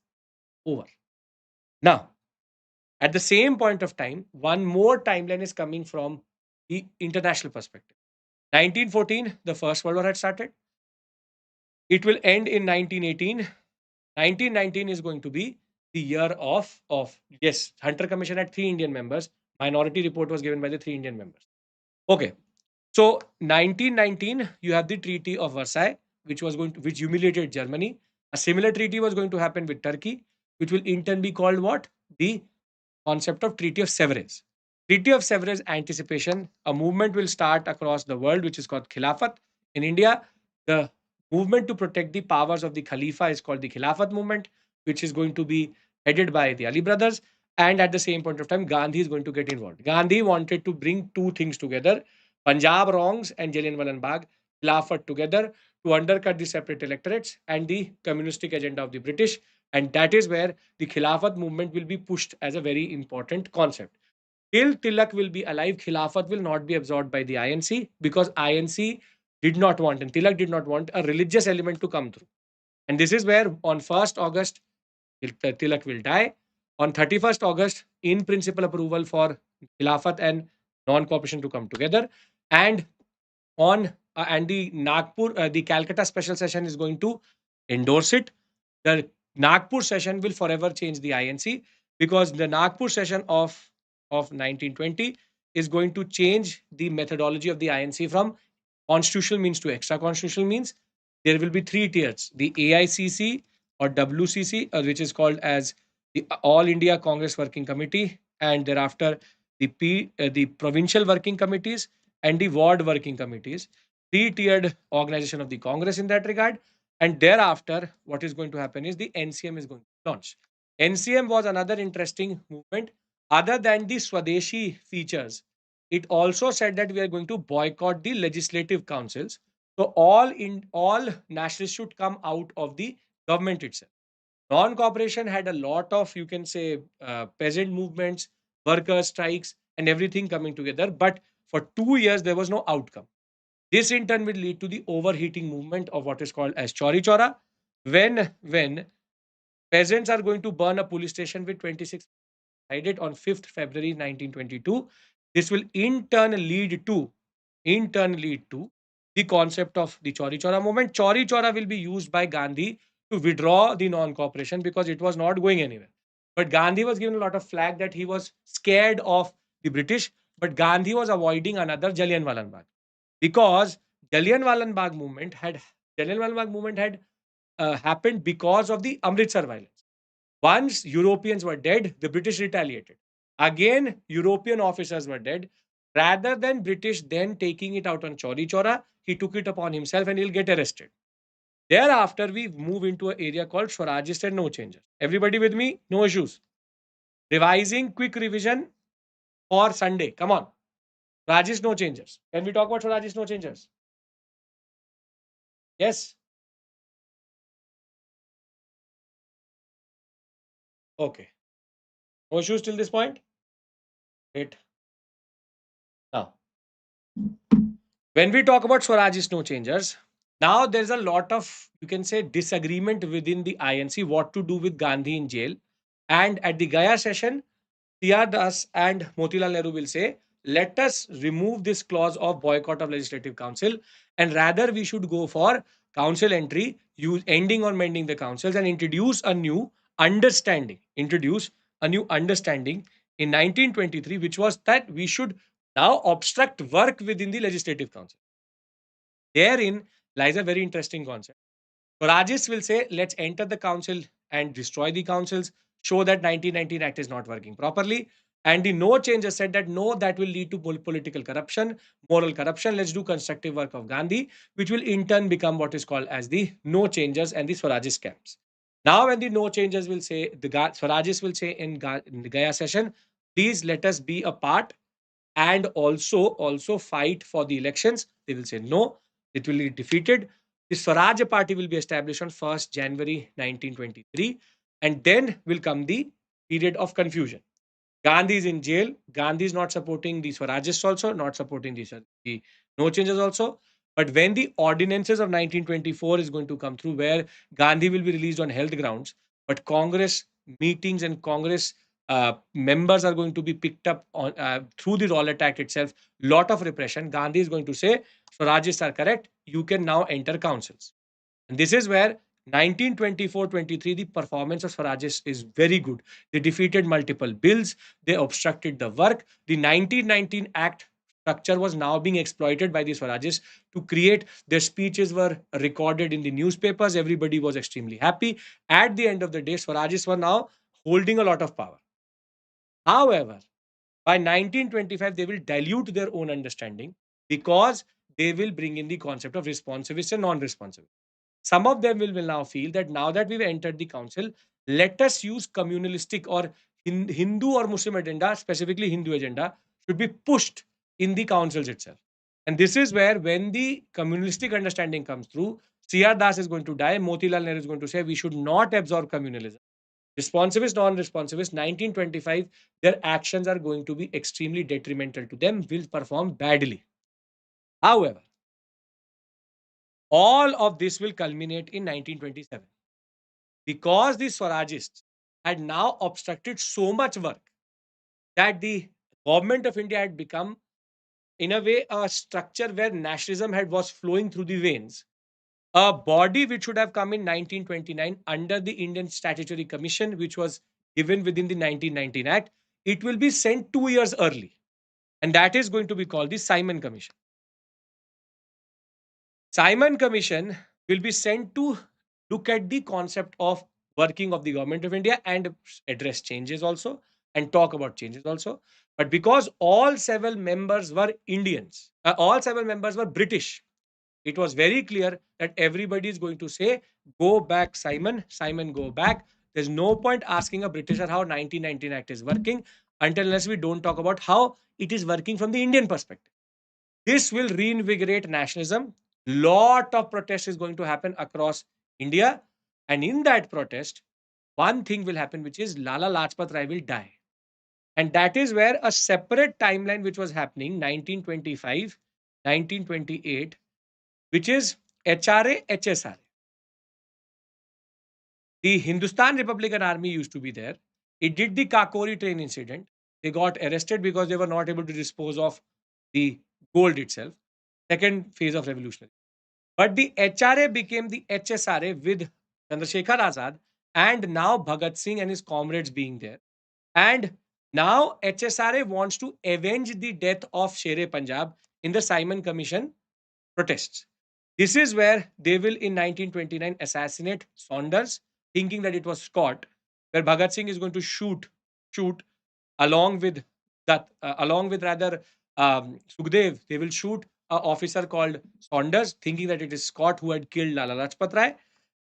over. Now, at the same point of time, one more timeline is coming from the international perspective. 1914, the First World War had started. It will end in 1918. 1919 is going to be the year of yes, Hunter Commission had 3 Indian members. Minority report was given by the 3 Indian members. Okay, so 1919, you have the Treaty of Versailles, which humiliated Germany. A similar treaty was going to happen with Turkey, which will in turn be called what? The concept of Treaty of Sevres. Treaty of Sevres anticipation, a movement will start across the world, which is called Khilafat. In India, the movement to protect the powers of the Khalifa is called the Khilafat movement, which is going to be headed by the Ali brothers. And at the same point of time, Gandhi is going to get involved. Gandhi wanted to bring two things together: Punjab wrongs and Jallianwala Bagh, Khilafat together to undercut the separate electorates and the communistic agenda of the British. And that is where the Khilafat movement will be pushed as a very important concept. Till Tilak will be alive, Khilafat will not be absorbed by the INC because INC did not want and Tilak did not want a religious element to come through. And this is where on 1st August, Tilak will die. On 31st August, in principle approval for Khilafat and non-cooperation to come together. And on and the the Calcutta special session is going to endorse it. The Nagpur session will forever change the INC because the Nagpur session of 1920 is going to change the methodology of the INC from constitutional means to extra constitutional means. There will be three tiers: the AICC or WCC, which is called as the All India Congress Working Committee, and thereafter the provincial working committees and the ward working committees. Three-tiered organization of the Congress in that regard. And thereafter, what is going to happen is the NCM is going to launch. NCM was another interesting movement. Other than the Swadeshi features, it also said that we are going to boycott the legislative councils. So all nationalists should come out of the government itself. Non-cooperation had a lot of, you can say, peasant movements, worker strikes, and everything coming together. But for 2 years, there was no outcome. This in turn will lead to the overheating movement of what is called as Chori Chora, when peasants are going to burn a police station with 26 decided on 5th February 1922. This will in turn lead to the concept of the Chori Chora movement. Chori Chora will be used by Gandhi to withdraw the non-cooperation because it was not going anywhere. But Gandhi was given a lot of flack that he was scared of the British, but Gandhi was avoiding another Jallianwala Bagh because Jallianwala Bagh movement had happened because of the Amritsar violence. Once Europeans were dead, the British retaliated. Again, European officers were dead. Rather than British then taking it out on Chori Chora, he took it upon himself and he'll get arrested. Thereafter, we move into an area called Swarajists and no changers. Everybody with me? No issues. Revising, quick revision for Sunday. Come on. Swarajists, no changers. Can we talk about Swarajists, no changers? Yes. Okay. No issues till this point? Great. Now, when we talk about Swarajist no changers, now there's a lot of, you can say, disagreement within the INC what to do with Gandhi in jail. And at the Gaya session, T.R. Das and Motilal Nehru will say, let us remove this clause of boycott of legislative council and rather we should go for council entry, use ending or mending the councils and introduce a new understanding. Introduce a new understanding in 1923, which was that we should now obstruct work within the legislative council. Therein lies a very interesting concept. So Rajesh will say, let's enter the council and destroy the councils, show that 1919 Act is not working properly. And the no changers said that no, that will lead to political corruption, moral corruption. Let's do constructive work of Gandhi, which will in turn become what is called as the no changers and the Swarajist camps. Now, when the no changers will say, the Swarajists will say in the Gaya session, please let us be a part and also fight for the elections. They will say no, it will be defeated. The Swaraj Party will be established on 1st January 1923, and then will come the period of confusion. Gandhi is in jail. Gandhi is not supporting the Swarajists also, not supporting the no changes also. But when the ordinances of 1924 is going to come through, where Gandhi will be released on health grounds, but Congress meetings and Congress members are going to be picked up on through the Rowlatt Act itself. Lot of repression. Gandhi is going to say, Swarajists are correct. You can now enter councils. And this is where 1924-23, the performance of Swarajis is very good. They defeated multiple bills. They obstructed the work. The 1919 Act structure was now being exploited by the Swarajis to create. Their speeches were recorded in the newspapers. Everybody was extremely happy. At the end of the day, Swarajis were now holding a lot of power. However, by 1925, they will dilute their own understanding because they will bring in the concept of responsivist and non-responsivist. Some of them will now feel that now that we've entered the council, let us use communalistic or Hindu or Muslim agenda, specifically Hindu agenda, should be pushed in the councils itself. And this is where, when the communalistic understanding comes through, C.R. Das is going to die. Motilal Nehru is going to say we should not absorb communalism. Responsivist, non-responsivist, 1925, their actions are going to be extremely detrimental to them, will perform badly. However, all of this will culminate in 1927 because the Swarajists had now obstructed so much work that the government of India had become, in a way, a structure where nationalism was flowing through the veins. A body which should have come in 1929 under the Indian Statutory Commission, which was given within the 1919 Act, it will be sent 2 years early. And that is going to be called the Simon Commission. Simon Commission will be sent to look at the concept of working of the government of India and address changes also and talk about changes also. But because all 7 members were Indians, all 7 members were British, it was very clear that everybody is going to say, go back, Simon, Simon, go back. There's no point asking a Britisher how 1919 Act is working until unless we don't talk about how it is working from the Indian perspective. This will reinvigorate nationalism. Lot of protest is going to happen across India. And in that protest, one thing will happen, which is Lala Lajpat Rai will die. And that is where a separate timeline which was happening, 1925, 1928, which is HRA, HSRA. The Hindustan Republican Army used to be there. It did the Kakori train incident. They got arrested because they were not able to dispose of the gold itself. Second phase of revolution. But the HRA became the HSRA with Chandrasekhar Azad and now Bhagat Singh and his comrades being there. And now HSRA wants to avenge the death of Sher-e Punjab in the Simon Commission protests. This is where they will in 1929 assassinate Saunders, thinking that it was Scott, where Bhagat Singh is going to shoot along with that, along with rather Sukhdev. They will shoot an officer called Saunders, thinking that it is Scott who had killed Lala Lajpat Rai.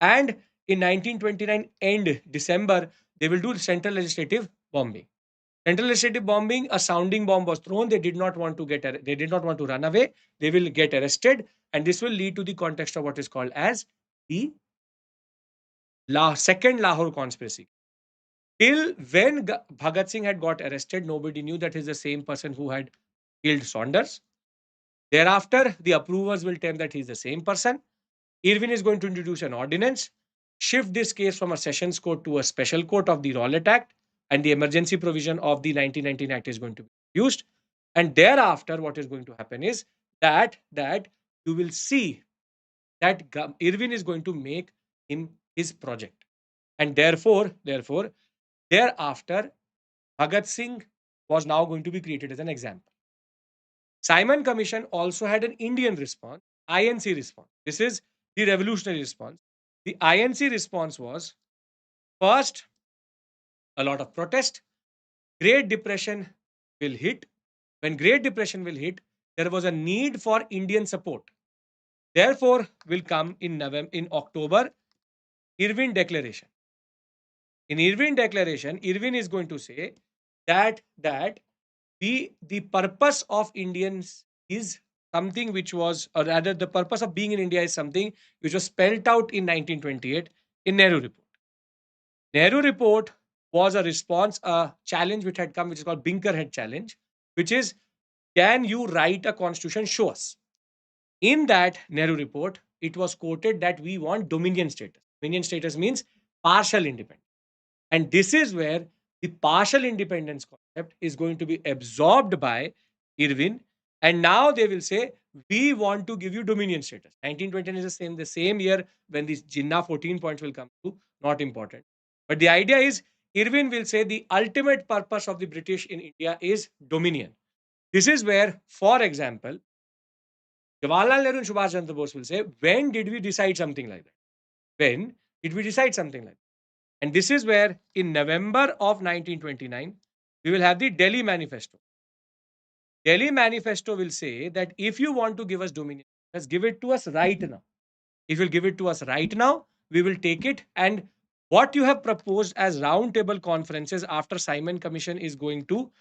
And in 1929 end December, they will do central legislative bombing. Central legislative bombing, a sounding bomb was thrown. They did not want to they did not want to run away. They will get arrested, and this will lead to the context of what is called as the second Lahore conspiracy. Till when Bhagat Singh had got arrested, nobody knew that he's the same person who had killed Saunders. Thereafter, the approvers will tell that he's the same person. Irwin is going to introduce an ordinance, shift this case from a sessions court to a special court of the Rowlatt Act, and the emergency provision of the 1919 Act is going to be used. And thereafter, what is going to happen is that you will see that Irwin is going to make him his project, and therefore, thereafter, Bhagat Singh was now going to be created as an example. Simon Commission also had an Indian response, INC response. This is the revolutionary response. The INC response was first a lot of protest. Great Depression will hit. When Great Depression will hit, there was a need for Indian support. Therefore, will come in October, Irwin Declaration. In Irwin Declaration, Irwin is going to say that the purpose of Indians is something which was, or rather, the purpose of being in India is something which was spelled out in 1928 in Nehru Report. Nehru Report was a response, a challenge which had come, which is called Binkerhead Challenge, which is, can you write a constitution? Show us. In that Nehru Report, it was quoted that we want dominion status. Dominion status means partial independence. And this is where the partial independence concept is going to be absorbed by Irwin. And now they will say, we want to give you dominion status. 1920 is the same year when these Jinnah 14 points will come to, not important. But the idea is, Irwin will say the ultimate purpose of the British in India is dominion. This is where, for example, Jawaharlal Nehru and Subhash Chandra Bose will say, when did we decide something like that? When did we decide something like that? And this is where, in November of 1929, we will have the Delhi Manifesto. Delhi Manifesto will say that if you want to give us dominion, let's give it to us right now. If you'll give it to us right now, we will take it. And what you have proposed as roundtable conferences after Simon Commission is going to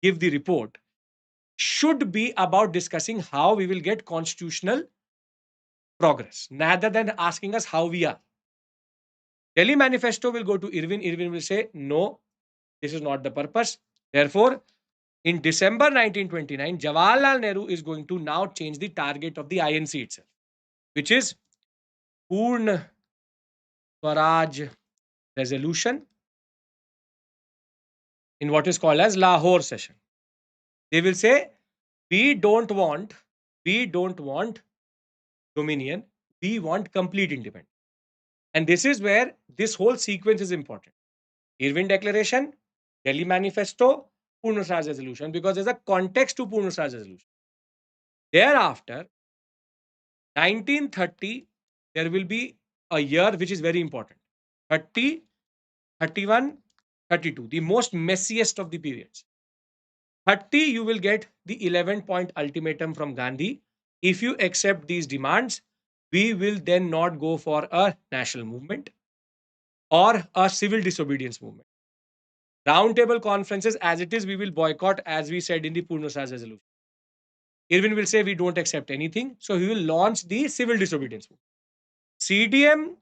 give the report should be about discussing how we will get constitutional progress, rather than asking us how we are. Delhi Manifesto will go to Irwin. Irwin will say, no, this is not the purpose. Therefore, in December 1929, Jawaharlal Nehru is going to now change the target of the INC itself, which is Purna Swaraj resolution in what is called as Lahore session. They will say, we don't want dominion, we want complete independence. And this is where this whole sequence is important. Irwin Declaration, Delhi Manifesto, Purna Swaraj resolution, because there's a context to Purna Swaraj resolution. Thereafter, 1930, there will be a year which is very important. 30, 31, 32, the most messiest of the periods. 30, you will get the 11-point ultimatum from Gandhi. If you accept these demands, we will then not go for a national movement or a civil disobedience movement. Roundtable conferences as it is, we will boycott, as we said in the Purna Swaraj resolution. Irwin will say we don't accept anything, so he will launch the civil disobedience movement. CDM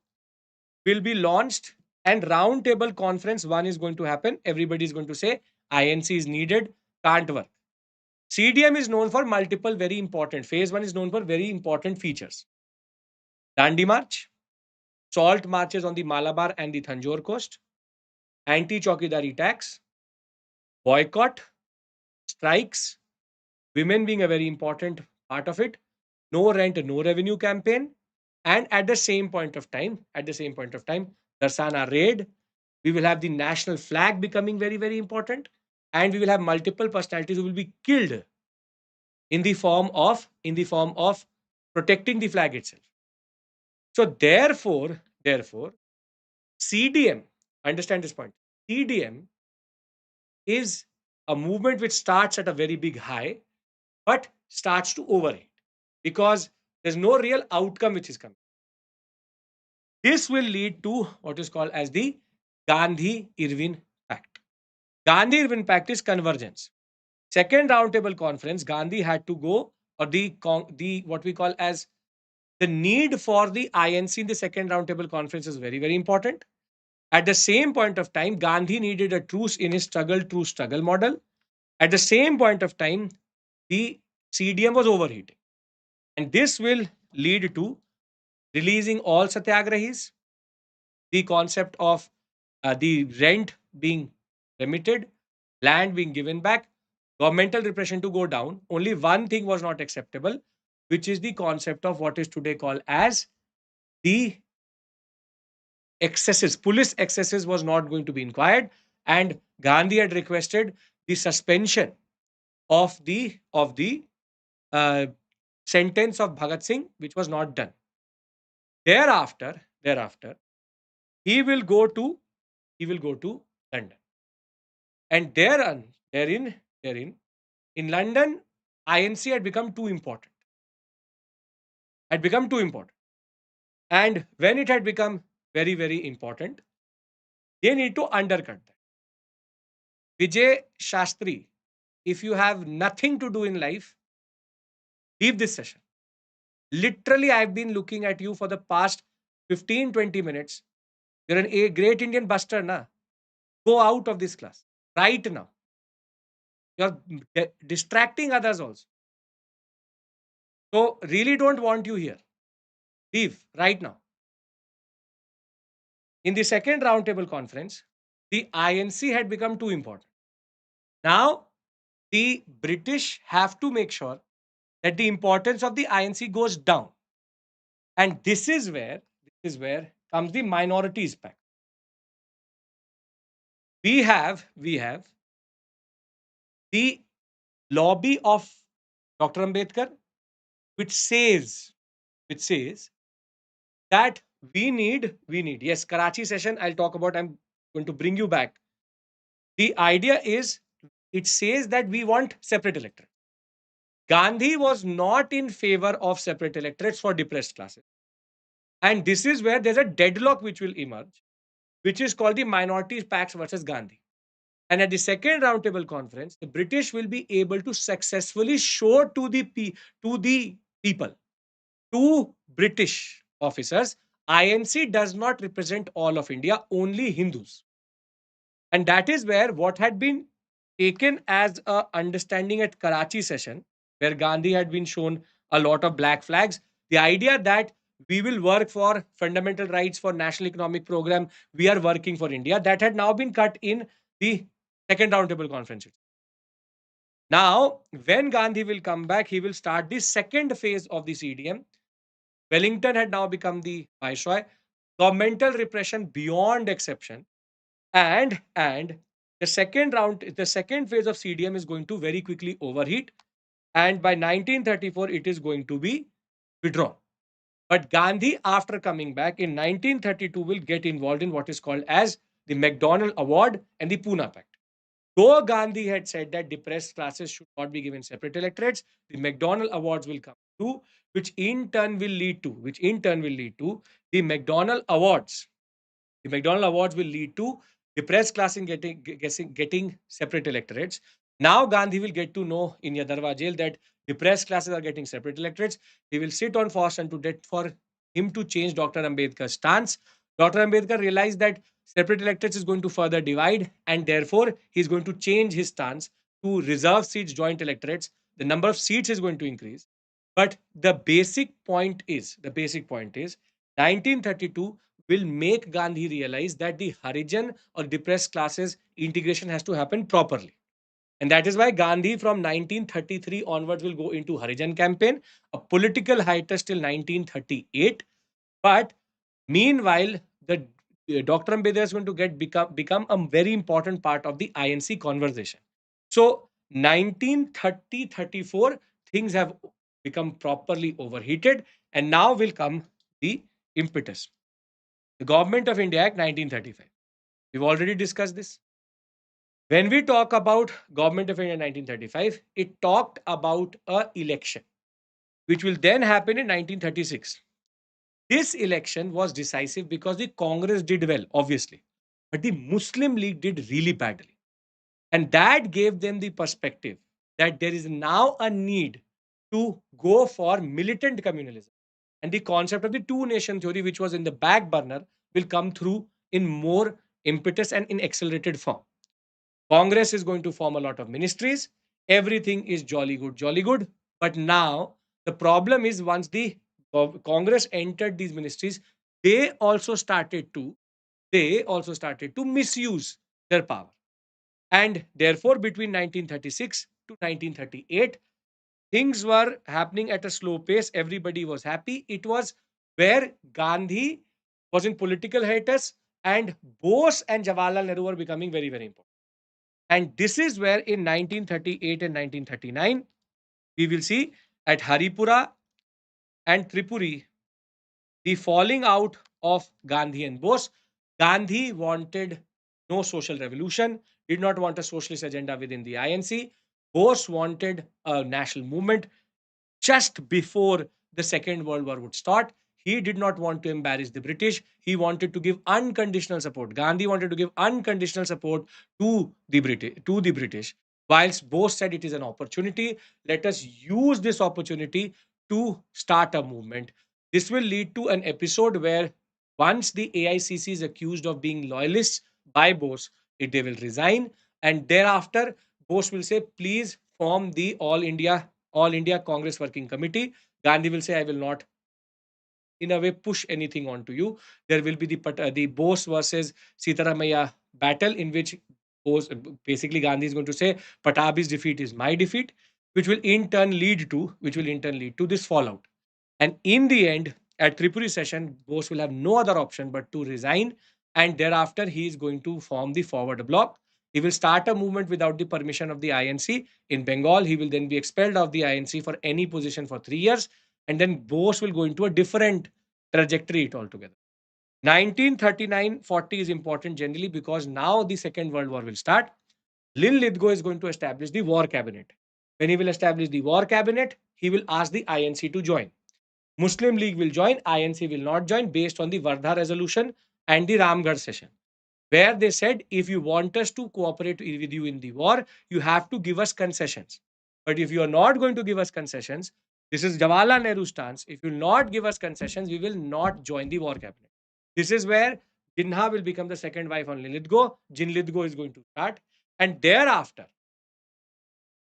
will be launched, and roundtable conference one is going to happen. Everybody is going to say INC is needed, can't work. CDM is known for multiple very important. Phase 1 is known for very important features. Dandi March, salt marches on the Malabar and the Thanjore coast, anti-Chaukidari tax, boycott, strikes, women being a very important part of it, no rent, no revenue campaign, and at the same point of time, Darsana raid, we will have the national flag becoming very, very important, and we will have multiple personalities who will be killed in the form of protecting the flag itself. So therefore, CDM, understand this point. CDM is a movement which starts at a very big high, but starts to overheat because there's no real outcome which is coming. This will lead to what is called as the Gandhi-Irwin Pact. Gandhi-Irwin Pact is convergence. Second roundtable conference, Gandhi had to go, or the what we call as the need for the INC in the second roundtable conference is very, very important. At the same point of time, Gandhi needed a truce in his true struggle model. At the same point of time, the CDM was overheating. And this will lead to releasing all satyagrahis, the concept of the rent being remitted, land being given back, governmental repression to go down. Only one thing was not acceptable, which is the concept of what is today called as the excesses. Police excesses was not going to be inquired, and Gandhi had requested the suspension of the uh, sentence of Bhagat Singh, which was not done. Thereafter, he will go to London. And therein, in London, INC had become too important. Had become too important. And when it had become very, very important, they need to undercut that. Vijay Shastri, if you have nothing to do in life, leave this session. Literally, I've been looking at you for the past 15-20 minutes. You're a great Indian buster, na? Go out of this class right now. You're distracting others also. So, really don't want you here. Leave right now. In the second roundtable conference, the INC had become too important. Now, the British have to make sure that the importance of the INC goes down. And this is where comes the minorities pact. We have the lobby of Dr. Ambedkar, which says that we need. Yes, Karachi session, I'll talk about. I'm going to bring you back. The idea is, it says that we want separate electorate. Gandhi was not in favor of separate electorates for depressed classes. And this is where there's a deadlock which will emerge, which is called the Minorities Pact versus Gandhi. And at the second roundtable conference, the British will be able to successfully show to the people, to British officers, INC does not represent all of India, only Hindus. And that is where what had been taken as a understanding at Karachi session, where Gandhi had been shown a lot of black flags, the idea that we will work for fundamental rights, for national economic program, we are working for India, that had now been cut in the second roundtable conference. Now, when Gandhi will come back, he will start the second phase of the CDM. Wellington had now become the viceroy. Governmental repression beyond exception, and the second phase of CDM is going to very quickly overheat, and by 1934 it is going to be withdrawn. But Gandhi, after coming back in 1932, will get involved in what is called as the McDonnell Award and the Pune Pact. Though Gandhi had said that depressed classes should not be given separate electorates, the McDonnell Awards will come through, which in turn will lead to the McDonnell Awards. The McDonnell Awards will lead to depressed class in getting separate electorates. Now Gandhi will get to know in Yadarwa jail that depressed classes are getting separate electorates. He will sit on force and to debt for him to change Dr. Ambedkar's stance. Dr. Ambedkar realized that separate electorates is going to further divide, and therefore he's going to change his stance to reserve seats, joint electorates. The number of seats is going to increase. But the basic point is 1932 will make Gandhi realize that the Harijan or depressed classes integration has to happen properly. And that is why Gandhi from 1933 onwards will go into Harijan campaign, a political hiatus till 1938. But meanwhile, the Dr. Ambedkar is going to become a very important part of the INC conversation. So 1930-34, things have become properly overheated, and now will come the impetus. The Government of India Act 1935. We've already discussed this. When we talk about Government of India 1935, it talked about a election, which will then happen in 1936. This election was decisive because the Congress did well, obviously, but the Muslim League did really badly. And that gave them the perspective that there is now a need to go for militant communalism. And the concept of the two nation theory, which was in the back burner, will come through in more impetus and in accelerated form. Congress is going to form a lot of ministries. Everything is jolly good, jolly good. But now the problem is, once the Congress entered these ministries, they also started to misuse their power. And therefore, between 1936 to 1938, things were happening at a slow pace. Everybody was happy. It was where Gandhi was in political hiatus, and Bose and Jawaharlal Nehru were becoming very, very important. And this is where in 1938 and 1939, we will see at Haripura and Tripuri, the falling out of Gandhi and Bose. Gandhi wanted no social revolution, did not want a socialist agenda within the INC. Bose wanted a national movement just before the Second World War would start. He did not want to embarrass the British. He wanted to give unconditional support. Gandhi wanted to give unconditional support to the British. Whilst Bose said it is an opportunity, let us use this opportunity to start a movement. This will lead to an episode where once the AICC is accused of being loyalists by Bose, they will resign, and thereafter Bose will say, "Please form the All India Congress Working Committee." Gandhi will say, "I will not, in a way, push anything onto you." There will be the Bose versus Sitaramaya battle, in which Bose, basically Gandhi is going to say, "Patabi's defeat is my defeat," which will in turn lead to this fallout. And in the end, at Tripuri session, Bose will have no other option but to resign. And thereafter, he is going to form the forward bloc. He will start a movement without the permission of the INC. In Bengal, he will then be expelled of the INC for any position for 3 years. And then Bose will go into a different trajectory altogether. 1939-40 is important generally because now the Second World War will start. Lithgow is going to establish the war cabinet. When he will establish the war cabinet, he will ask the INC to join. Muslim League will join, INC will not join based on the Wardha resolution and the Ramgarh session, where they said, if you want us to cooperate with you in the war, you have to give us concessions. But if you are not going to give us concessions, this is Jawaharlal Nehru's stance. If you will not give us concessions, we will not join the war cabinet. This is where Jinnah will become the second wife on Lithgow. Jin Lithgow is going to start. And thereafter,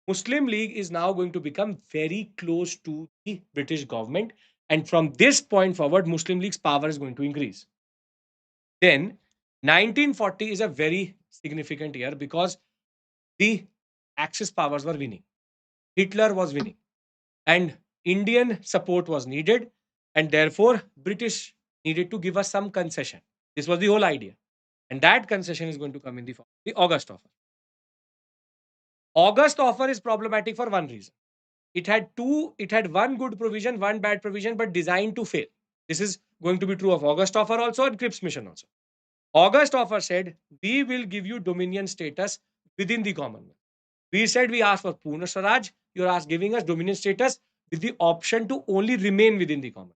Muslim League is now going to become very close to the British government. And from this point forward, Muslim League's power is going to increase. Then 1940 is a very significant year because the Axis powers were winning. Hitler was winning. And Indian support was needed. And therefore, British needed to give us some concession. This was the whole idea. And that concession is going to come in the form of the August offer. August offer is problematic for one reason. It had one good provision, one bad provision, but designed to fail. This is going to be true of August offer also and Cripps mission also. August offer said, we will give you dominion status within the Commonwealth. We said we asked for Purna Swaraj, you're giving us dominion status with the option to only remain within the Commonwealth.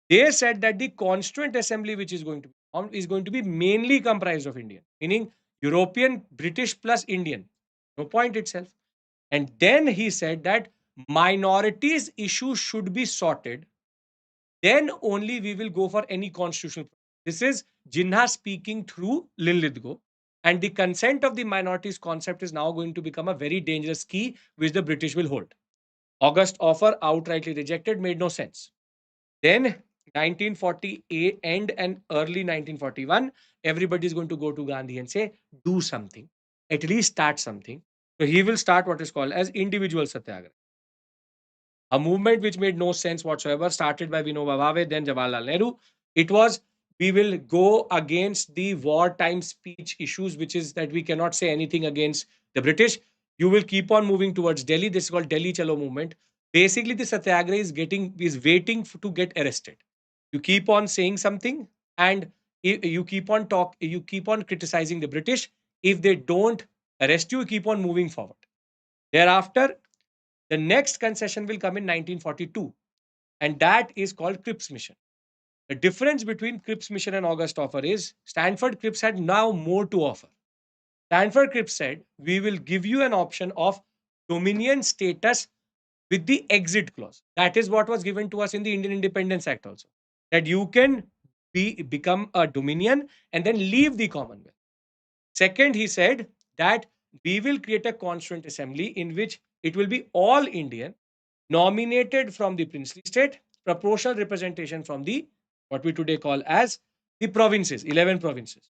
They said that the Constituent Assembly which is going to be formed is going to be mainly comprised of Indian, meaning European, British plus Indian. No point itself. And then he said that minorities issues should be sorted. Then only we will go for any constitutional. This is Jinnah speaking through Lithgow. And the consent of the minorities concept is now going to become a very dangerous key which the British will hold. August offer outrightly rejected, made no sense. Then 1940 end and early 1941, everybody is going to go to Gandhi and say, do something, at least start something. So he will start what is called as individual satyagraha. A movement which made no sense whatsoever, started by Vinoba Bhave, then Jawaharlal Nehru. It was, we will go against the wartime speech issues, which is that we cannot say anything against the British. You will keep on moving towards Delhi. This is called Delhi Chalo movement. Basically, the satyagraha is waiting to get arrested. You keep on saying something, and you keep on criticizing the British. If they don't arrest you, keep on moving forward. Thereafter, the next concession will come in 1942, and that is called Cripps Mission. The difference between Cripps Mission and August offer is Stanford Cripps had now more to offer. Stanford Cripps said, we will give you an option of dominion status with the exit clause. That is what was given to us in the Indian Independence Act also. That you can become a dominion and then leave the Commonwealth. Second, he said that we will create a constituent assembly in which it will be all Indian, nominated from the princely state, proportional representation from the what we today call as the provinces, 11 provinces.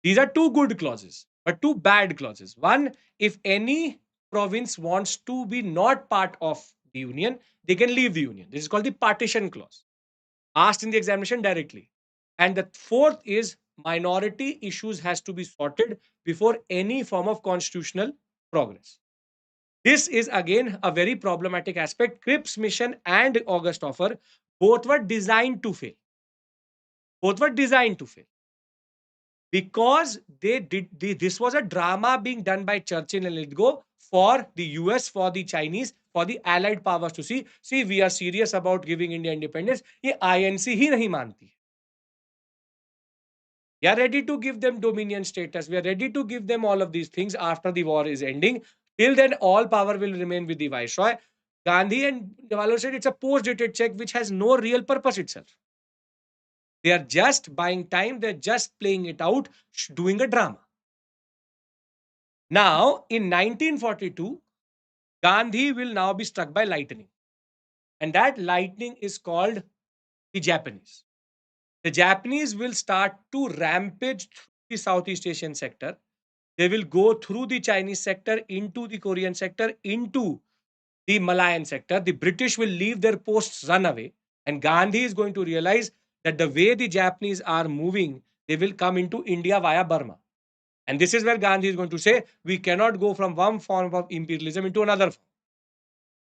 These are two good clauses, but two bad clauses. One, if any province wants to be not part of the union, they can leave the union. This is called the partition clause, asked in the examination directly. And the fourth is minority issues has to be sorted before any form of constitutional progress. This is again a very problematic aspect. Cripps Mission and August offer both were designed to fail. Both were designed to fail. because this was a drama being done by Churchill and Lidgo for the US, for the Chinese, for the allied powers to see we are serious about giving India independence. ये INC ही नहीं मानती. We are ready to give them dominion status. We are ready to give them all of these things after the war is ending. Till then, all power will remain with the viceroy. Gandhi and Jawaharlal said it's a post-dated check which has no real purpose itself. They are just buying time. They're just playing it out, doing a drama. Now, in 1942, Gandhi will now be struck by lightning. And that lightning is called the Japanese. The Japanese will start to rampage through the Southeast Asian sector. They will go through the Chinese sector, into the Korean sector, into the Malayan sector. The British will leave their posts, run away. And Gandhi is going to realize that the way the Japanese are moving, they will come into India via Burma. And this is where Gandhi is going to say, we cannot go from one form of imperialism into another form.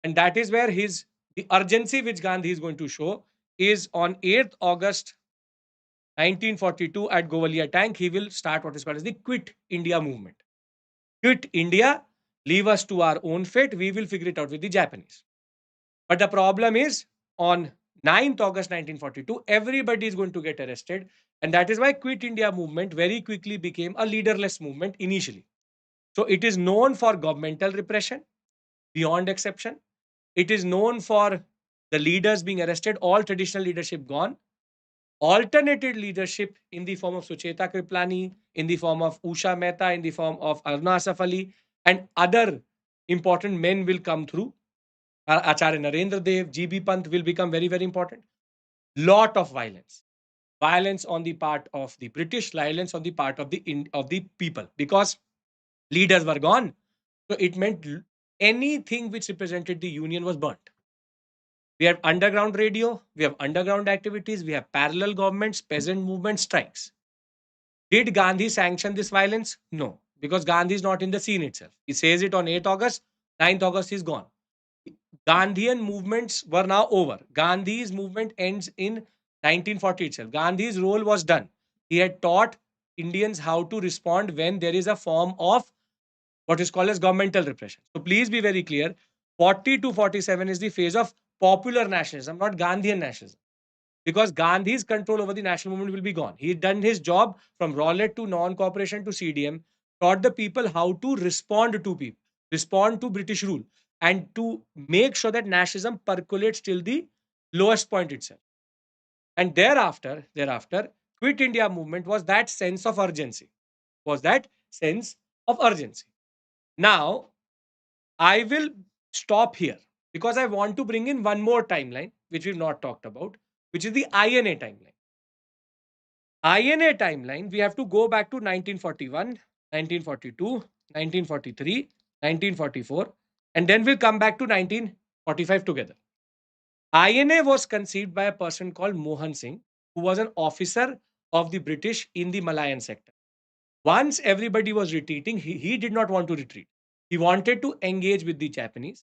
And that is where the urgency which Gandhi is going to show is on 8th August 1942 at Govalia Tank. He will start what is called as the Quit India movement. Quit India, leave us to our own fate. We will figure it out with the Japanese. But the problem is on 9th August 1942, everybody is going to get arrested. And that is why Quit India movement very quickly became a leaderless movement initially. So it is known for governmental repression beyond exception. It is known for the leaders being arrested, all traditional leadership gone. Alternative leadership in the form of Sucheta Kriplani, in the form of Usha Mehta, in the form of Aruna Asaf Ali, and other important men will come through. Acharya Narendra Dev, GB Pant will become very, very important. Lot of violence. Violence on the part of the British, violence on the part of the people, because leaders were gone. So it meant anything which represented the union was burnt. We have underground radio, we have underground activities, we have parallel governments, peasant movement, strikes. Did Gandhi sanction this violence? No, because Gandhi is not in the scene itself. He says it on 8th August, 9th August is gone. Gandhian movements were now over. Gandhi's movement ends in 1940 itself. Gandhi's role was done. He had taught Indians how to respond when there is a form of what is called as governmental repression. So please be very clear. 40 to 47 is the phase of popular nationalism, not Gandhian nationalism. Because Gandhi's control over the national movement will be gone. He done his job from Rowlatt to non-cooperation to CDM, taught the people how to respond to people, respond to British rule, and to make sure that nationalism percolates till the lowest point itself. And thereafter, Quit India movement was that sense of urgency. Now, I will stop here because I want to bring in one more timeline, which we've not talked about, which is the INA timeline. INA timeline, we have to go back to 1941, 1942, 1943, 1944, and then we'll come back to 1945 together. INA was conceived by a person called Mohan Singh, who was an officer of the British in the Malayan sector. Once everybody was retreating, he did not want to retreat. He wanted to engage with the Japanese.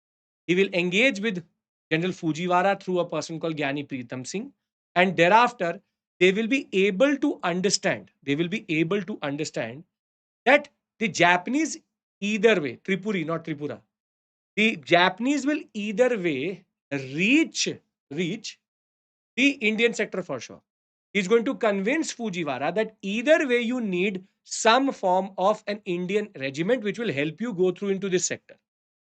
He will engage with General Fujiwara through a person called Gyani Pritam Singh. And thereafter, they will be able to understand. That the Japanese either way, Tripuri, not Tripura, the Japanese will either way reach the Indian sector for sure. He's going to convince Fujiwara that either way you need some form of an Indian regiment which will help you go through into this sector.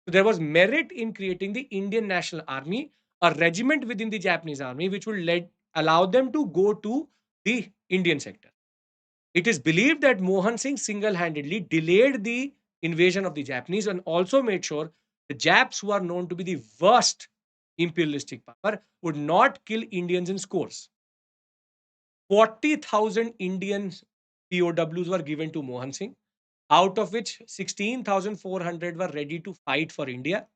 So there was merit in creating the Indian National Army, a regiment within the Japanese army which will allow them to go to the Indian sector. It is believed that Mohan Singh single-handedly delayed the invasion of the Japanese and also made sure the Japs, who are known to be the worst imperialistic power, would not kill Indians in scores. 40,000 Indian POWs were given to Mohan Singh, out of which 16,400 were ready to fight for India.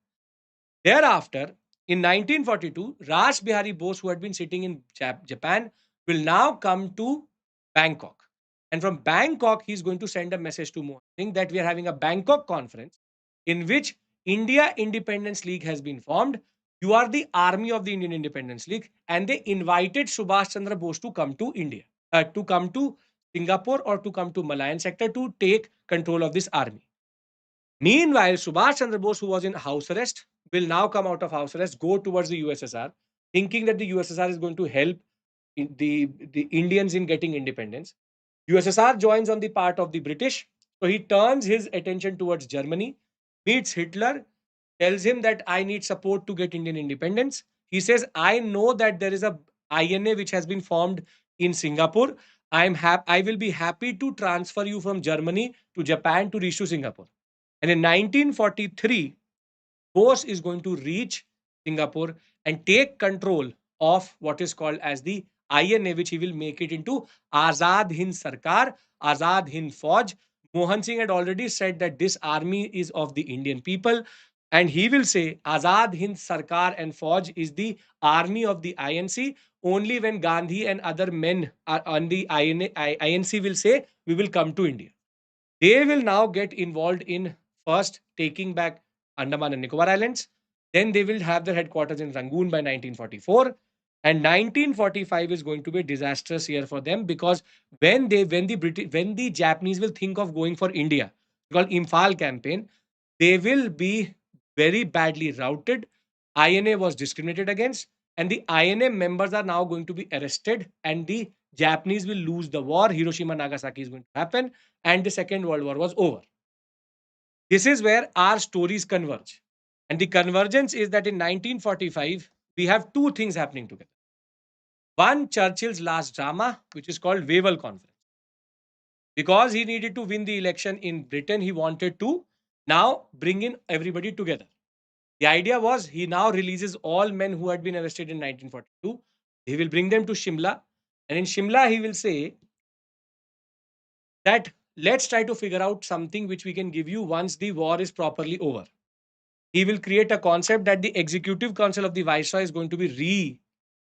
Thereafter, in 1942, Raj Bihari Bose, who had been sitting in Japan, will now come to Bangkok. And from Bangkok, he's going to send a message to Mohan Singh that we are having a Bangkok conference in which India Independence League has been formed. You are the army of the Indian Independence League. And they invited Subhash Chandra Bose to come to India, to come to Singapore or to come to Malayan sector to take control of this army. Meanwhile, Subhash Chandra Bose, who was in house arrest, will now come out of house arrest, go towards the USSR, thinking that the USSR is going to help the Indians in getting independence. USSR joins on the part of the British. So he turns his attention towards Germany, meets Hitler, tells him that I need support to get Indian independence. He says, I know that there is a INA which has been formed in Singapore. I will be happy to transfer you from Germany to Japan to reach to Singapore. And in 1943, Bose is going to reach Singapore and take control of what is called as the INA, which he will make it into Azad Hind Sarkar, Azad Hind Fauj. Mohan Singh had already said that this army is of the Indian people, and he will say Azad Hind Sarkar and Fauj is the army of the INC. Only when Gandhi and other men are on the INC will say we will come to India. They will now get involved in first taking back Andaman and Nicobar Islands. Then they will have their headquarters in Rangoon by 1944. And 1945 is going to be a disastrous year for them because when the Japanese will think of going for India, called Imphal campaign, they will be very badly routed. INA was discriminated against, and the INA members are now going to be arrested, and the Japanese will lose the war. Hiroshima Nagasaki is going to happen, and the Second World War was over. This is where our stories converge. And the convergence is that in 1945, we have two things happening together. One, Churchill's last drama, which is called Wavell Conference. Because he needed to win the election in Britain, he wanted to now bring in everybody together. The idea was he now releases all men who had been arrested in 1942. He will bring them to Shimla. And in Shimla, he will say that let's try to figure out something which we can give you once the war is properly over. He will create a concept that the executive council of the viceroy is going to be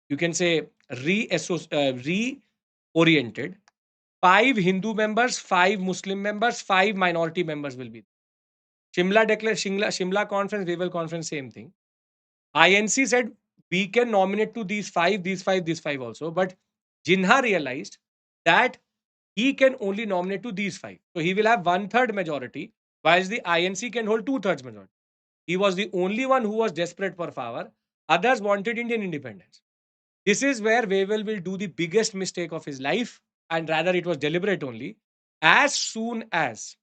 you can say reoriented. 5 Hindu members, 5 Muslim members, 5 minority members will be. Shimla conference, Wavell conference, same thing. INC said we can nominate to these 5, these 5, these 5 also, but Jinha realized that he can only nominate to these 5. So he will have 1/3 majority, whilst the INC can hold 2/3 majority. He was the only one who was desperate for power. Others wanted Indian independence. This is where Wavell will do the biggest mistake of his life, and rather it was deliberate only. As soon as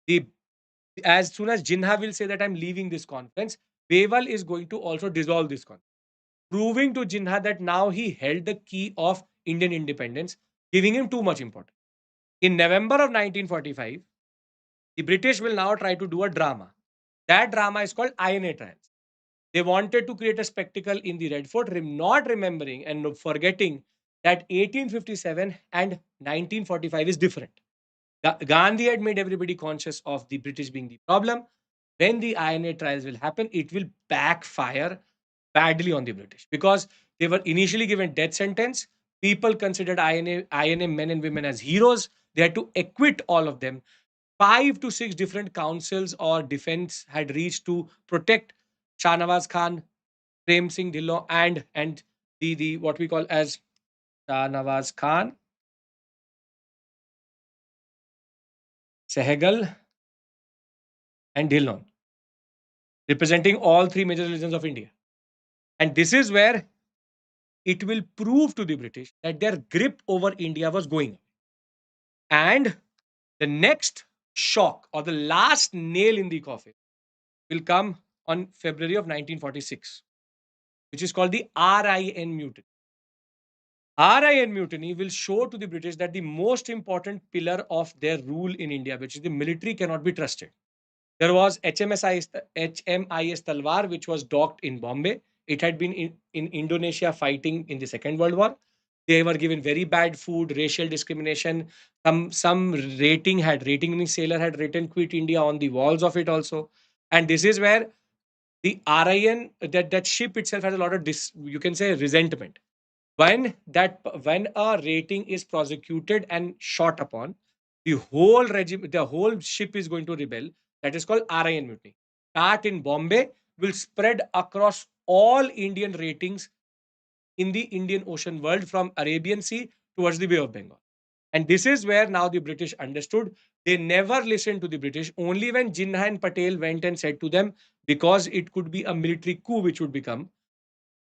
the as soon as Jinha will say that I'm leaving this conference, Wavell is going to also dissolve this conference, proving to Jinha that now he held the key of Indian independence, giving him too much importance. In November of 1945, the British will now try to do a drama. That drama is called INA trials. They wanted to create a spectacle in the Red Fort, not remembering and forgetting that 1857 and 1945 is different. Gandhi had made everybody conscious of the British being the problem. When the INA trials will happen, it will backfire badly on the British because they were initially given death sentence. People considered INA men and women as heroes. They had to acquit all of them. 5 to 6 different councils or defense had reached to protect Shahnawaz Khan, Prem Singh Dhillon, and the what we call as Shahnawaz Khan, Sehgal, and Dhillon, representing all 3 major religions of India. And this is where it will prove to the British that their grip over India was going. And the next shock or the last nail in the coffin will come on February of 1946, which is called the RIN mutiny. RIN mutiny will show to the British that the most important pillar of their rule in India, which is the military, cannot be trusted. There was HMIS Talwar, which was docked in Bombay. It had been in Indonesia fighting in the Second World War. They were given very bad food, racial discrimination. Some rating sailor had written "Quit India" on the walls of it also. And this is where the RIN, that ship itself has a lot of you can say resentment. When a rating is prosecuted and shot upon, the whole ship is going to rebel. That is called RIN mutiny. Start in Bombay, will spread across all Indian ratings in the Indian Ocean world from Arabian Sea towards the Bay of Bengal. And this is where now the British understood they never listened to the British. Only when Jinnah and Patel went and said to them, because it could be a military coup which would become.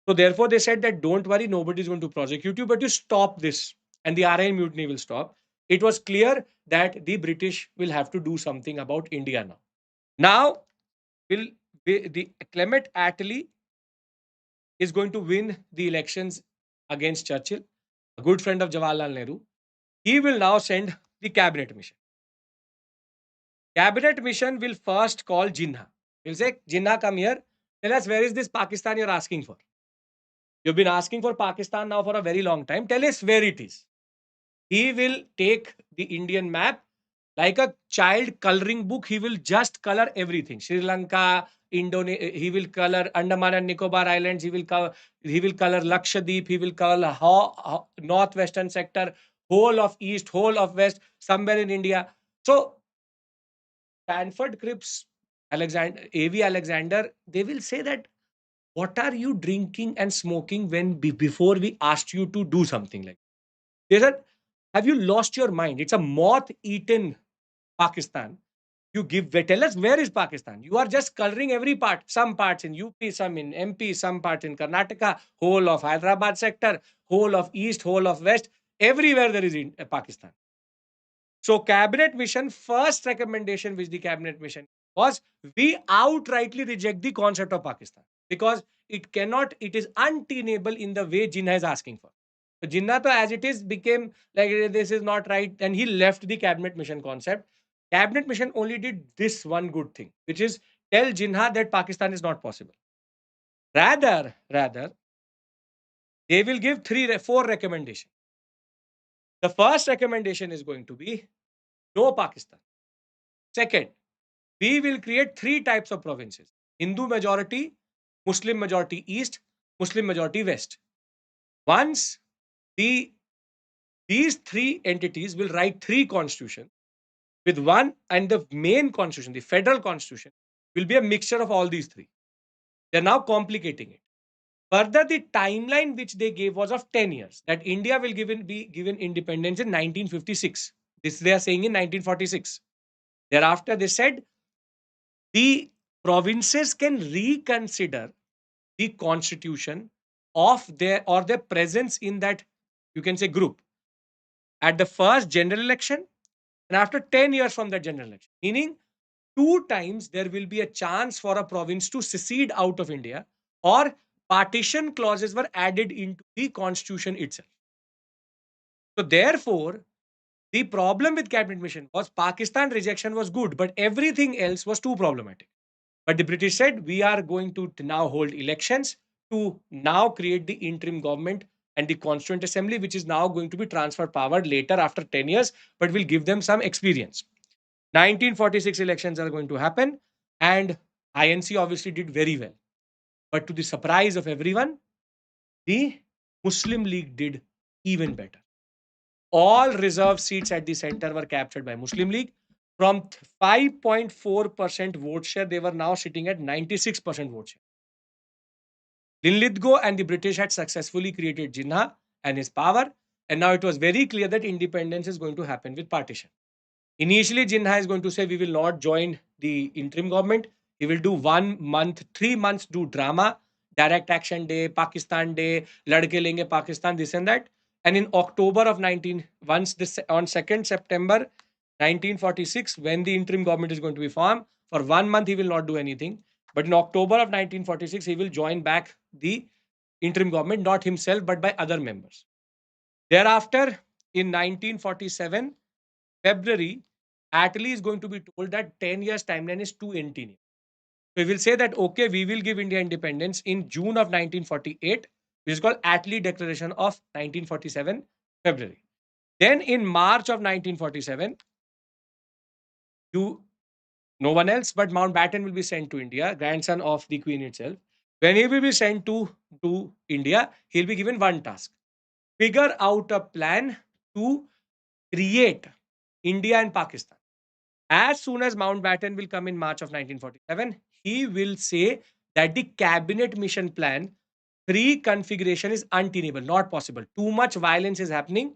So therefore, they said that don't worry, nobody is going to prosecute you, but you stop this, and the RI mutiny will stop. It was clear that the British will have to do something about India now. Now, will the Clement Attlee is going to win the elections against Churchill, a good friend of Jawaharlal Nehru. He will now send the cabinet mission. Cabinet mission will first call Jinnah. He'll say, Jinnah, come here. Tell us, where is this Pakistan you're asking for? You've been asking for Pakistan now for a very long time. Tell us where it is. He will take the Indian map like a child coloring book. He will just color everything. Sri Lanka, Indonesia. He will color Andaman and Nicobar Islands. He will color Lakshadweep. He will color northwestern sector, whole of east, whole of west, somewhere in India. So Stanford Cripps, Alexander, A.V. Alexander, they will say that what are you drinking and smoking when before we asked you to do something like they said, have you lost your mind? It's a moth-eaten Pakistan. You tell us where is Pakistan? You are just coloring every part. Some parts in UP, some in MP, some parts in Karnataka, whole of Hyderabad sector, whole of East, whole of West. Everywhere there is Pakistan. So cabinet mission, first recommendation which the cabinet mission was, we outrightly reject the concept of Pakistan because it is untenable in the way Jinnah is asking for. So Jinnah, as it is, became like this is not right, and he left the cabinet mission concept. Cabinet mission only did this one good thing, which is tell Jinnah that Pakistan is not possible. Rather, they will give four recommendations. The first recommendation is going to be no Pakistan. Second, we will create three types of provinces: Hindu majority, Muslim majority East, Muslim majority West. Once these three entities will write three constitutions with one, and the main constitution, the federal constitution, will be a mixture of all these three. They're now complicating it. Further, the timeline which they gave was of 10 years, that India will be given independence in 1956. This they are saying in 1946. Thereafter, they said the provinces can reconsider the constitution of their presence in that, you can say, group at the first general election and after 10 years from that general election, meaning two times there will be a chance for a province to secede out of India, or partition clauses were added into the constitution itself. So therefore, the problem with cabinet mission was Pakistan rejection was good, but everything else was too problematic. But the British said, we are going to now hold elections to now create the interim government and the Constituent Assembly, which is now going to be transferred power later after 10 years, but will give them some experience. 1946 elections are going to happen, and INC obviously did very well. But to the surprise of everyone, the Muslim League did even better. All reserve seats at the center were captured by Muslim League. From 5.4% vote share, they were now sitting at 96% vote share. Linlithgow and the British had successfully created Jinnah and his power, and now it was very clear that independence is going to happen with partition. Initially, Jinnah is going to say, we will not join the interim government. He will do 1 month, 3 months do drama, direct action day, Pakistan day, Ladke Lenge Pakistan, this and that. And in October of on 2nd September 1946, when the interim government is going to be formed, for 1 month he will not do anything. But in October of 1946, he will join back the interim government, not himself, but by other members. Thereafter, in 1947, February, Attlee is going to be told that 10 years timeline is too anti. So we will say that, okay, we will give India independence in June of 1948, which is called Attlee Declaration of 1947, February. Then in March of 1947, no one else but Mountbatten will be sent to India, grandson of the Queen itself. When he will be sent to India, he'll be given one task: figure out a plan to create India and Pakistan. As soon as Mountbatten will come in March of 1947, he will say that the cabinet mission plan pre-configuration is untenable, not possible. Too much violence is happening.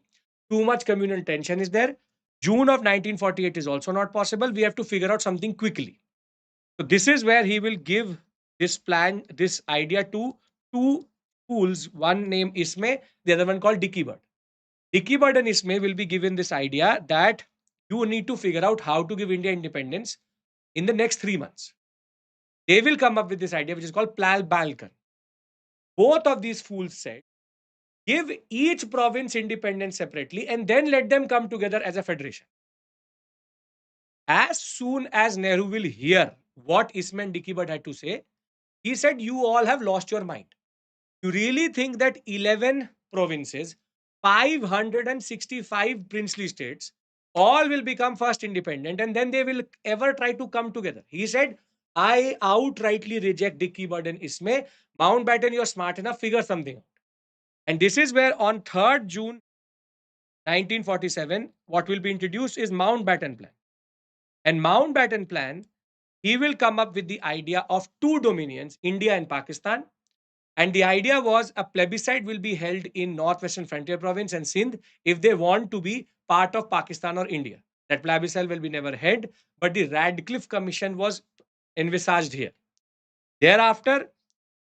Too much communal tension is there. June of 1948 is also not possible. We have to figure out something quickly. So this is where he will give this plan, this idea to two fools, one named Ismay, the other one called Dicky Bird. Dicky Bird and Ismay will be given this idea that you need to figure out how to give India independence in the next 3 months. They will come up with this idea, which is called Plal Balkan. Both of these fools said, give each province independence separately and then let them come together as a federation. As soon as Nehru will hear what Ismay and Dicky Bird had to say, he said, you all have lost your mind. You really think that 11 provinces, 565 princely states, all will become first independent and then they will ever try to come together? He said, I outrightly reject Dicky Bird and Ismay. Mountbatten, you're smart enough, figure something out. And this is where on 3rd June 1947, what will be introduced is Mountbatten Plan. And Mountbatten Plan, he will come up with the idea of two dominions, India and Pakistan. And the idea was a plebiscite will be held in Northwestern Frontier Province and Sindh if they want to be part of Pakistan or India. That plebiscite will be never held, but the Radcliffe Commission was envisaged here. Thereafter,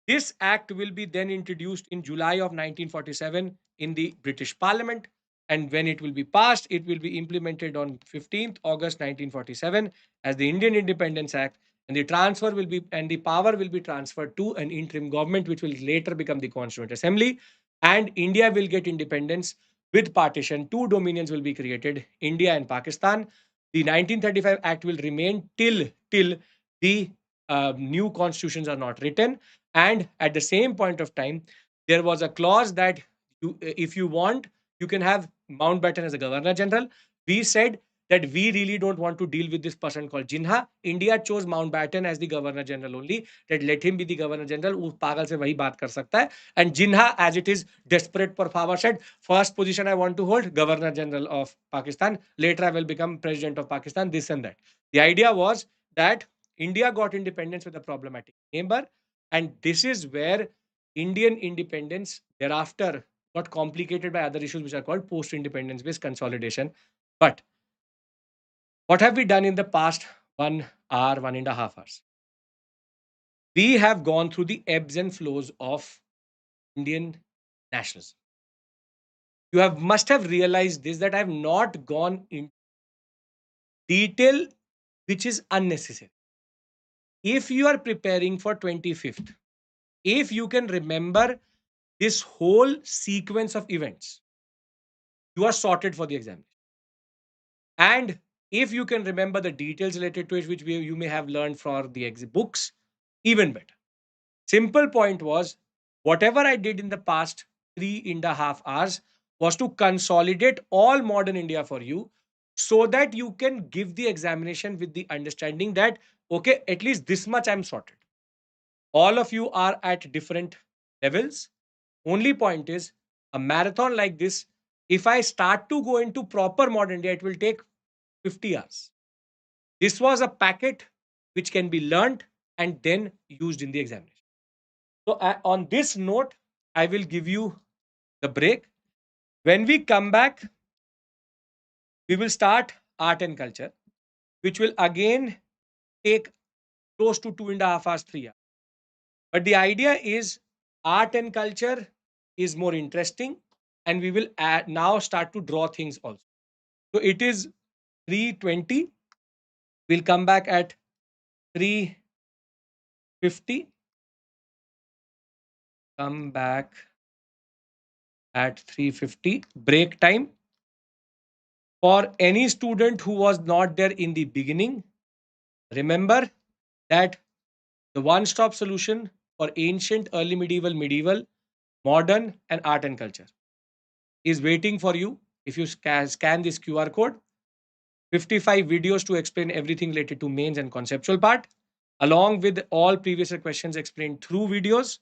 this act will be then introduced in July of 1947 in the British Parliament. And when it will be passed, it will be implemented on 15th August 1947 as the Indian Independence Act. And the transfer will be, and the power will be transferred to an interim government, which will later become the Constituent Assembly. And India will get independence with partition. Two dominions will be created, India and Pakistan. The 1935 Act will remain till the new constitutions are not written. And at the same point of time, there was a clause that if you want, you can have Mountbatten as a Governor General. We said that we really don't want to deal with this person called Jinha. India chose Mountbatten as the Governor General only. That let him be the Governor General. वो पागल से वही बात कर सकता है. And Jinha, as it is desperate for power, said, first position I want to hold, Governor General of Pakistan. Later I will become President of Pakistan, this and that. The idea was that India got independence with a problematic neighbor. And this is where Indian independence thereafter got complicated by other issues which are called post-independence based consolidation. But what have we done in the past 1 hour, 1.5 hours? We have gone through the ebbs and flows of Indian nationalism. You must have realized this, that I have not gone in detail which is unnecessary. If you are preparing for 25th, if you can remember this whole sequence of events, you are sorted for the examination. And if you can remember the details related to it, which you may have learned from the books, even better. Simple point was, whatever I did in the past 3.5 hours was to consolidate all modern India for you so that you can give the examination with the understanding that, okay, at least this much I'm sorted. All of you are at different levels. Only point is, a marathon like this, if I start to go into proper modern India, it will take 50 hours. This was a packet which can be learned and then used in the examination. So on this note, I will give you the break. When we come back, we will start art and culture, which will again take close to 2.5 hours, 3 hours. But the idea is art and culture is more interesting, and we will now start to draw things also. So it is 3:20. We'll come back at 3:50. Come back at 3:50. Break time. For any student who was not there in the beginning, remember that the one-stop solution for ancient, early medieval, modern, and art and culture is waiting for you. If you scan this QR code, 55 videos to explain everything related to mains and conceptual part, along with all previous questions explained through videos,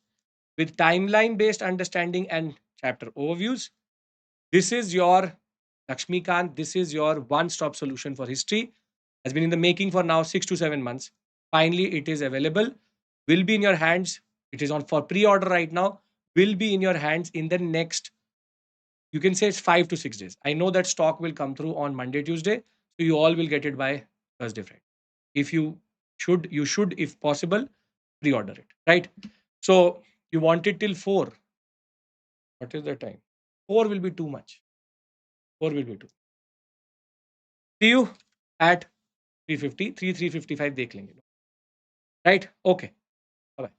with timeline-based understanding and chapter overviews. This is your Lakshmikant. This is your one-stop solution for history. Has been in the making for now 6 to 7 months. Finally, it is available. Will be in your hands. It is on for pre-order right now. Will be in your hands in the next You can say it's 5 to 6 days. I know that stock will come through on Monday, Tuesday. So you all will get it by Thursday, Friday. If you should, if possible, pre-order it. Right? So you want it till 4. What is the time? 4 will be too much. 4 will be too. See you at 3:50. 3:55 देख लेंगे. Right? Okay. Bye.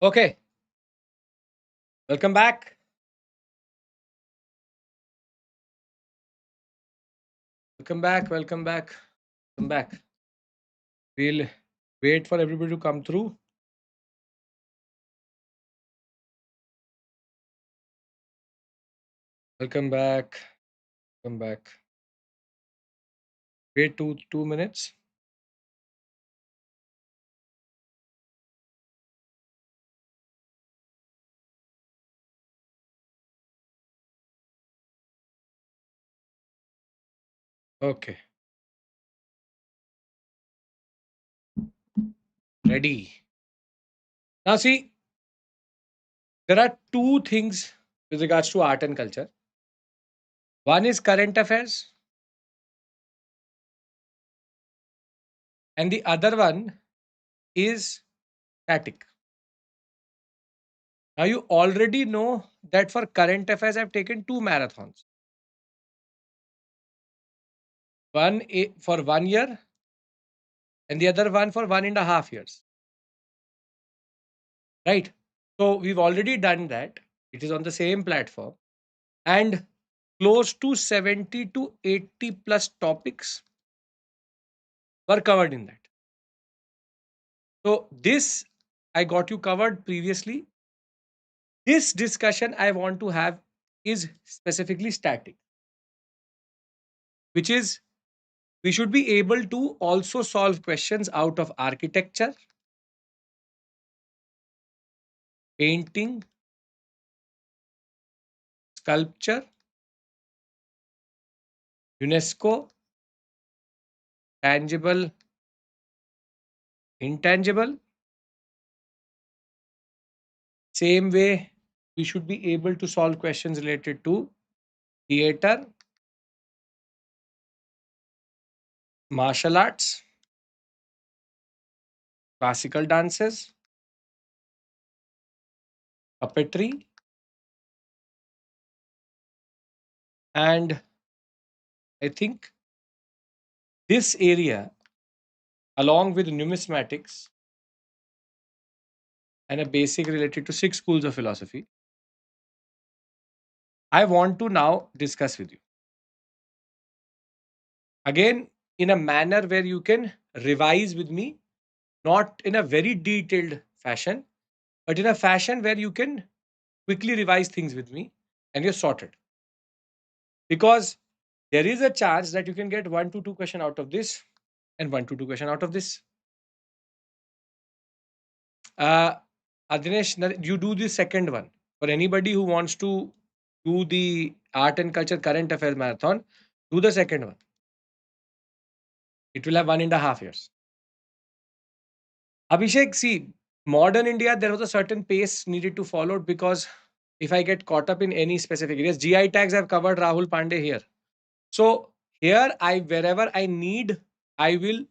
Okay, welcome back. Welcome back. Welcome back. Welcome back. We'll wait for everybody to come through. Welcome back. Welcome back. Wait 2 minutes. Okay, ready. Now, see, there are two things with regards to art and culture. One is current affairs, and the other one is static. Now, you already know that for current affairs, I've taken two marathons. For 1 year and the other one for 1.5 years. Right? So we've already done that. It is on the same platform. And close to 70 to 80 plus topics were covered in that. So this I got you covered previously. This discussion I want to have is specifically static, which is we should be able to also solve questions out of architecture, painting, sculpture, UNESCO, tangible, intangible. Same way, we should be able to solve questions related to theater, martial arts, classical dances, puppetry, and I think this area, along with numismatics and a basic related to 6 schools of philosophy, I want to now discuss with you. Again, in a manner where you can revise with me, not in a very detailed fashion, but in a fashion where you can quickly revise things with me and you're sorted. Because there is a chance that you can get 1 to 2 question out of this and 1 to 2 question out of this. Uh, Adhinesh, you do the second one. For anybody who wants to do the art and culture current affairs marathon, do the second one. It will have 1.5 years. Abhishek, see, modern India, there was a certain pace needed to follow because if I get caught up in any specific areas, GI tags I've covered Rahul Pandey here. So here wherever I need, I will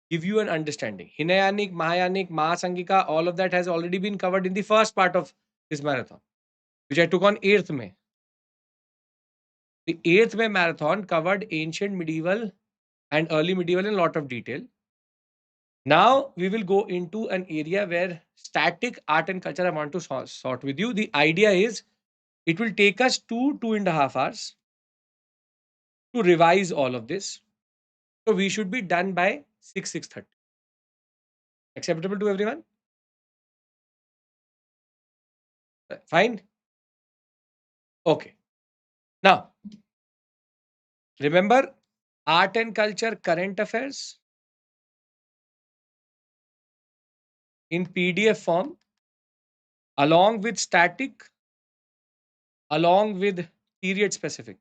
give you an understanding. Hinayanic, Mahayanic, Mahasangika, all of that has already been covered in the first part of this marathon, which I took on 8th May. The 8th May marathon covered ancient, medieval, and early medieval in a lot of detail. Now we will go into an area where static art and culture I want to sort with you. The idea is it will take us 2.5 hours to revise all of this. So we should be done by 6:30. Acceptable to everyone? Fine. Okay. Now, remember art and culture current affairs in PDF form, along with static, along with period specific.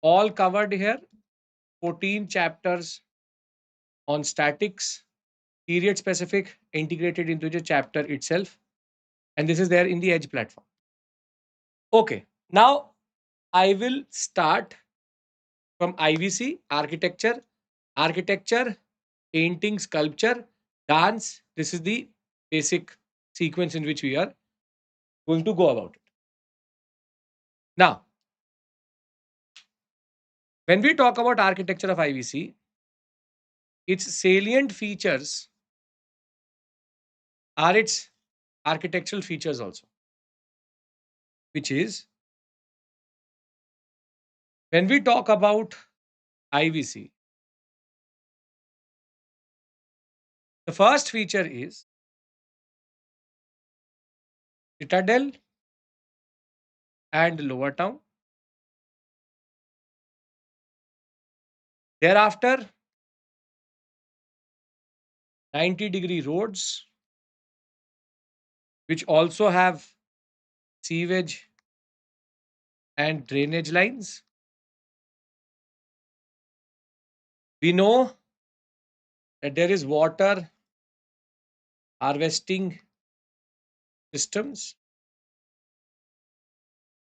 All covered here, 14 chapters on statics, period specific, integrated into the chapter itself. And this is there in the Edge platform. Okay. Now, I will start from IVC, architecture, painting, sculpture, dance. This is the basic sequence in which we are going to go about it. Now, when we talk about architecture of IVC, its salient features are its architectural features also, which is when we talk about IVC, the first feature is citadel and lower town. Thereafter, 90-degree roads, which also have sewage and drainage lines. We know that there is water harvesting systems.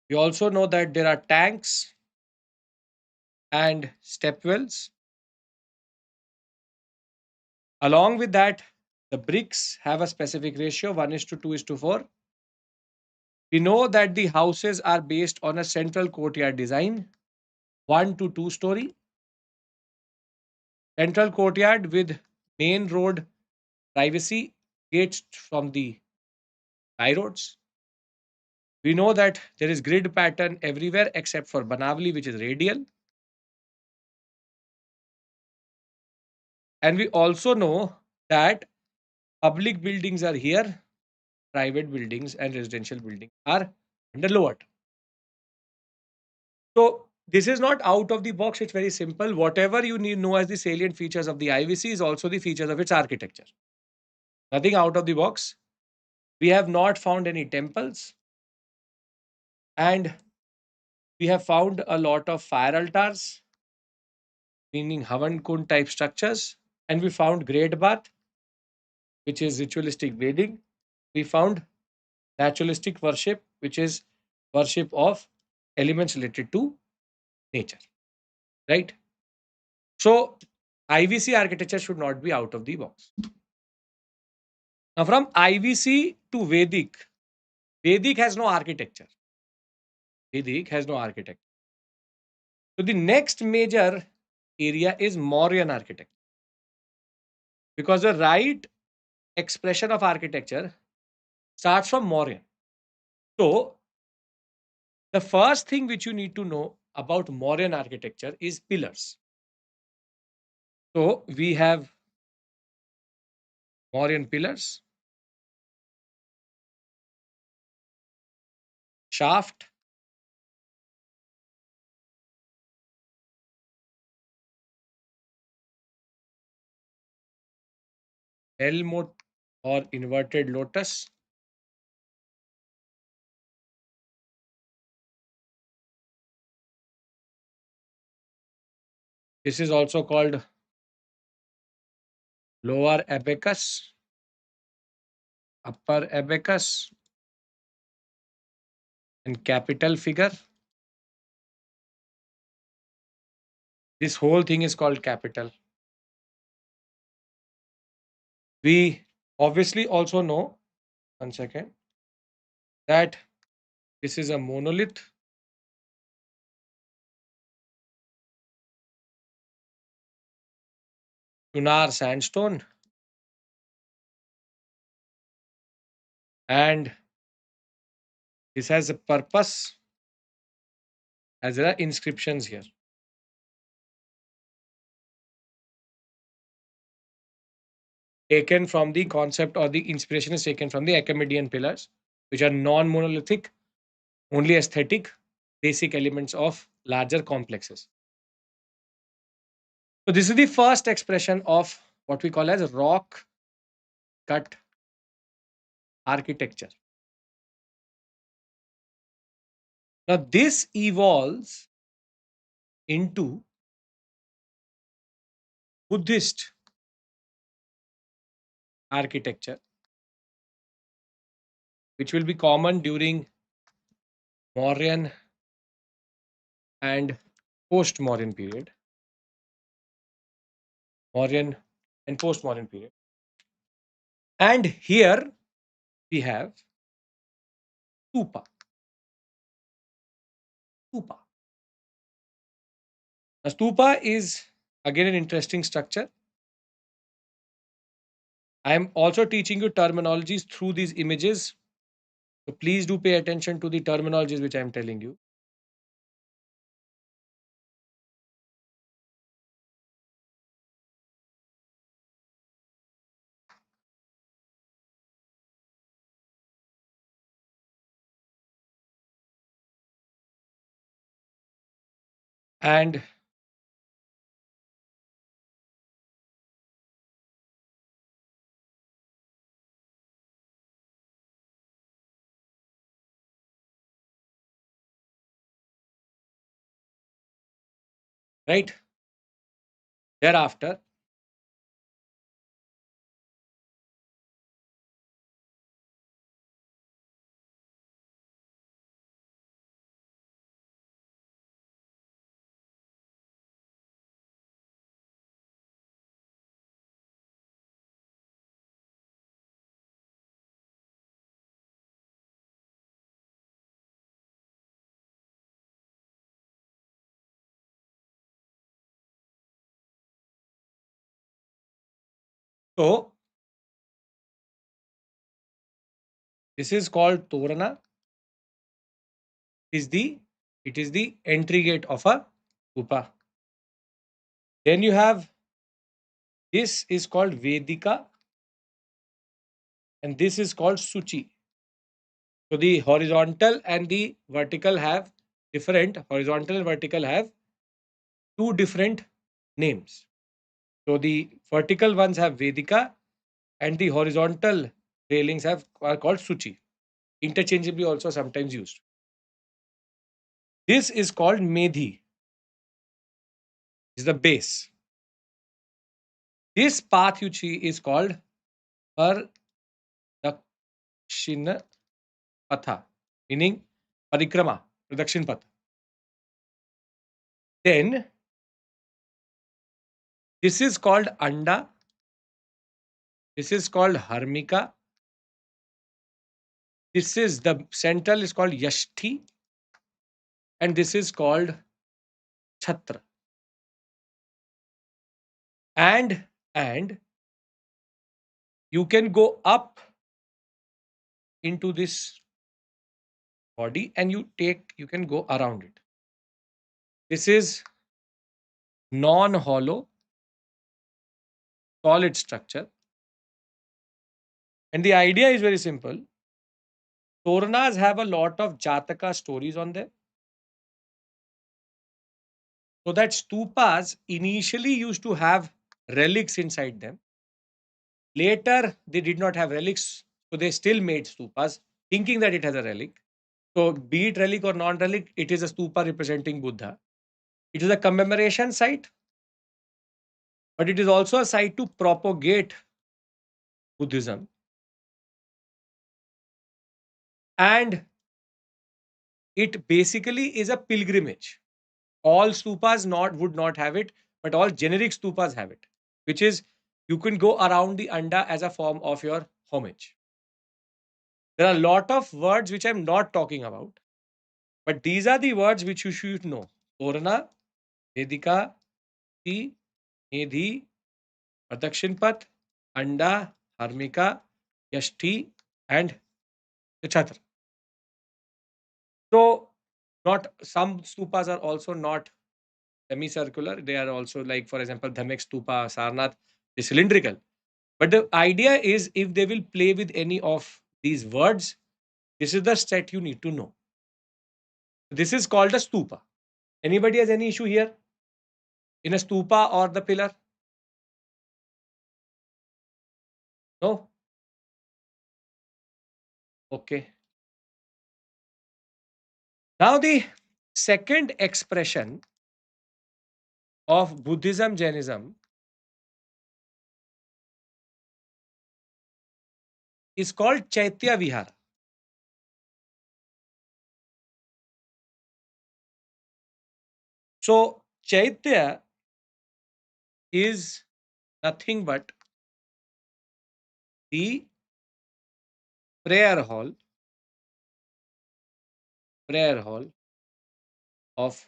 We also know that there are tanks and step wells. Along with that, the bricks have a specific ratio 1 is to 2 is to 4. We know that the houses are based on a central courtyard design, 1 to 2 story. Central courtyard with main road privacy gates from the high roads. We know that there is grid pattern everywhere except for Banavali, which is radial. And we also know that public buildings are here, private buildings and residential buildings are under lower. So this is not out of the box. It's very simple. Whatever you need know as the salient features of the IVC is also the features of its architecture. Nothing out of the box. We have not found any temples, and we have found a lot of fire altars, meaning Havan Kund type structures, and we found great bath, which is ritualistic bathing. We found naturalistic worship, which is worship of elements related to nature, right? So IVC architecture should not be out of the box. Now, from IVC to Vedic, Vedic has no architecture. Vedic has no architecture. So the next major area is Mauryan architecture, because the right expression of architecture starts from Mauryan. So the first thing which you need to know about Mauryan architecture is pillars. So we have Mauryan pillars, shaft, L or inverted lotus, this is also called lower abacus, upper abacus, and capital figure. This whole thing is called capital. We obviously also know, one second, that this is a monolith. Tunar sandstone, and this has a purpose as there are inscriptions here. Taken from the concept, or the inspiration is taken from the Achaemenian pillars, which are non-monolithic, only aesthetic, basic elements of larger complexes. So this is the first expression of what we call as rock cut architecture. Now this evolves into Buddhist architecture, which will be common during Mauryan and post-Mauryan period. Mauryan and post-Mauryan period. And here we have stupa. Stupa. Now, stupa is again an interesting structure. I am also teaching you terminologies through these images. So please do pay attention to the terminologies which I am telling you. And right thereafter, so this is called Torana. Is the it is the entry gate of a stupa. Then you have this is called Vedika and this is called Suchi. So the horizontal and the vertical have different horizontal and vertical have two different names. So the vertical ones have Vedika and the horizontal railings are called Suchi. Interchangeably also sometimes used. This is called Medhi. Is the base. This path you see is called Pardakshina Patha, meaning Parikrama, Pradakshin Path. Then this is called Anda. This is called Harmika. This is the central is called Yashti. And this is called Chhatra. And you can go up into this body and you can go around it. This is non-hollow solid structure. And the idea is very simple. Toranas have a lot of Jataka stories on them. So that stupas initially used to have relics inside them. Later, they did not have relics, so they still made stupas, thinking that it has a relic. So, be it relic or non-relic, it is a stupa representing Buddha. It is a commemoration site, but it is also a site to propagate Buddhism. And it basically is a pilgrimage. All stupas would not have it, but all generic stupas have it, which is you can go around the anda as a form of your homage. There are a lot of words which I'm not talking about, but these are the words which you should know. Torana, Vedika, Ti, Medhi, Pradakshinpat, Anda, Harmika, Yashti, and Chhatra. So, not some stupas are also not semicircular. They are also like, for example, Dhamek Stupa, Sarnath is cylindrical. But the idea is if they will play with any of these words, this is the set you need to know. This is called a stupa. Anybody has any issue here in a stupa or the pillar? No? Okay. Now the second expression of Buddhism, Jainism is called Chaitya Vihara. So Chaitya is nothing but the prayer hall of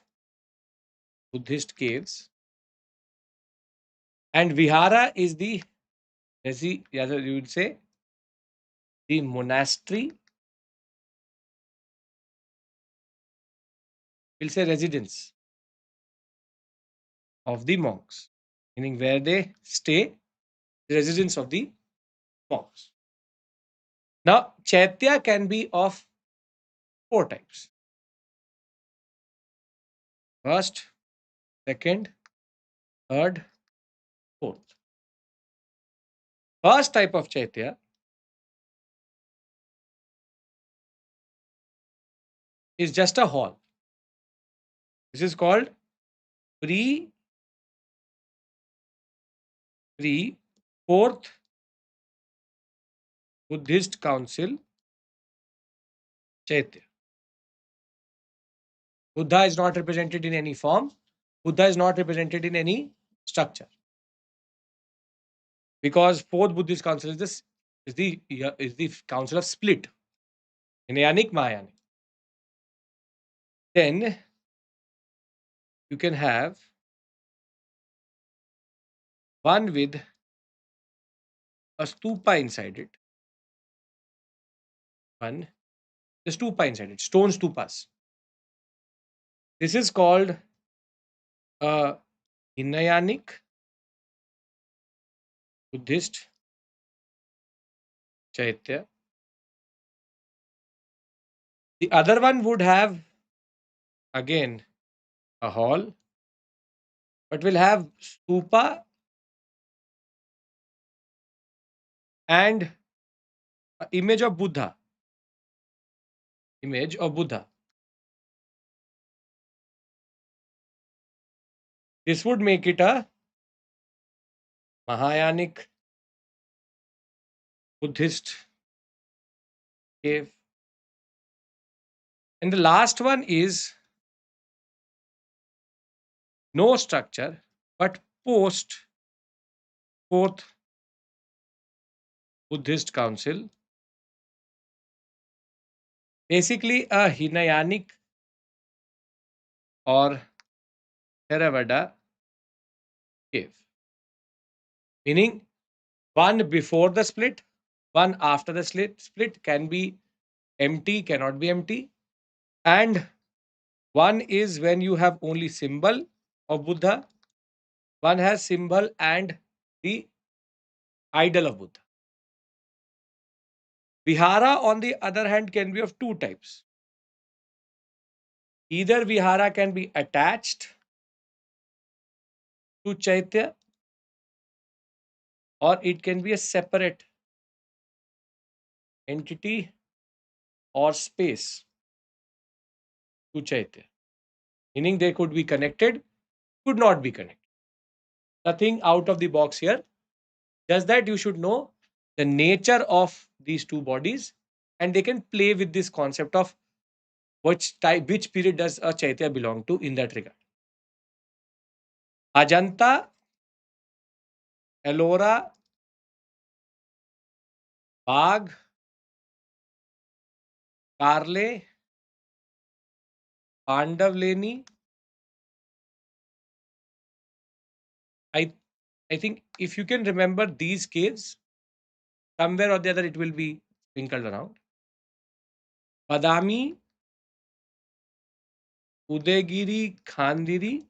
Buddhist caves, and Vihara is the Yeah, so you would say the monastery, we'll say residence of the monks, meaning where they stay, the residence of the monks. Now, Chaitya can be of four types: first, second, third, fourth. First type of Chaitya is just a hall. This is called pre pre fourth Buddhist Council Chaitya. Buddha is not represented in any form. Buddha is not represented in any structure. Because fourth Buddhist council is this is the council of split. Hinayanic, Mahayanic. Then you can have one with a stupa inside it. One, the stupa inside it, stone stupas. This is called a Hinayanic Buddhist Chaitya. The other one would have again a hall, but will have stupa and an image of Buddha. Image of Buddha. This would make it a Mahayanic Buddhist cave. And the last one is no structure, but post fourth Buddhist council. Basically, a Hinayanic or Theravada cave. Meaning, one before the split, one after the split can be empty, cannot be empty. And one is when you have only symbol of Buddha, one has symbol and the idol of Buddha. Vihara, on the other hand, can be of two types. Either Vihara can be attached to Chaitya or it can be a separate entity or space to Chaitya. Meaning they could be connected, could not be connected. Nothing out of the box here. Just that you should know the nature of these two bodies and they can play with this concept of which period does a Chaitya belong to in that regard. Ajanta, Ellora, Bagh, Karle, Pandavleni. I I think if you can remember these caves, somewhere or the other it will be sprinkled around. Badami, Udagiri, Khandiri,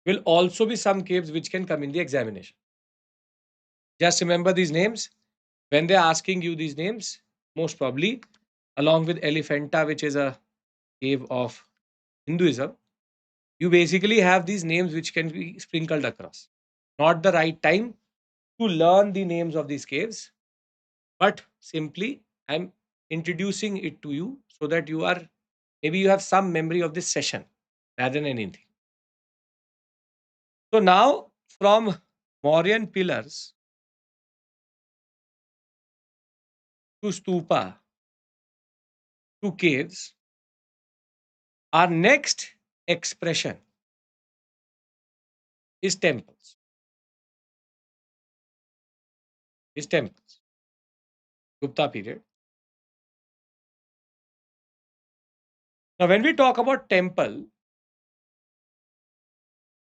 will also be some caves which can come in the examination. Just remember these names. When they're asking you these names, most probably, along with Elephanta, which is a cave of Hinduism, you basically have these names which can be sprinkled across. Not the right time to learn the names of these caves, but simply I'm introducing it to you so that you are maybe you have some memory of this session rather than anything. So now from Mauryan pillars to stupa to caves, our next expression is temples. Is temples. Gupta period. Now when we talk about temple,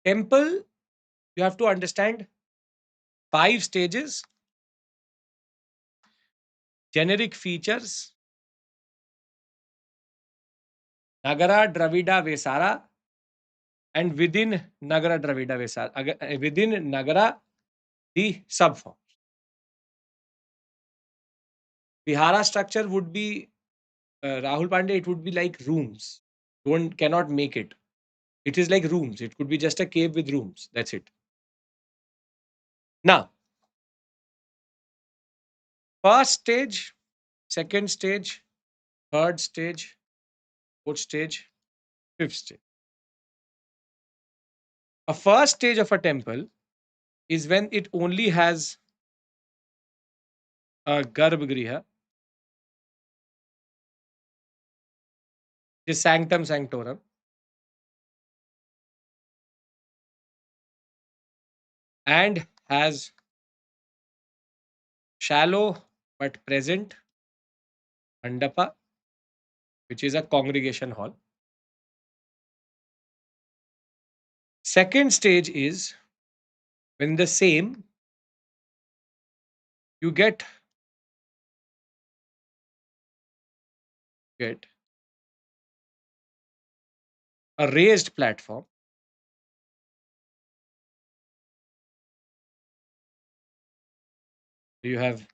Temple, you have to understand 5 stages, generic features, Nagara, Dravida, Vesara, and within Nagara, Dravida, Vesara, within Nagara, the subform. Vihara structure would be, Rahul Pandey, it would be like rooms. One cannot make it. It is like rooms. It could be just a cave with rooms. That's it. Now, first stage, second stage, third stage, fourth stage, fifth stage. A first stage of a temple is when it only has a Garbhagriha, which is Sanctum Sanctorum, and has shallow but present mandapa, which is a congregation hall. Second stage is when the same you get a raised platform. You have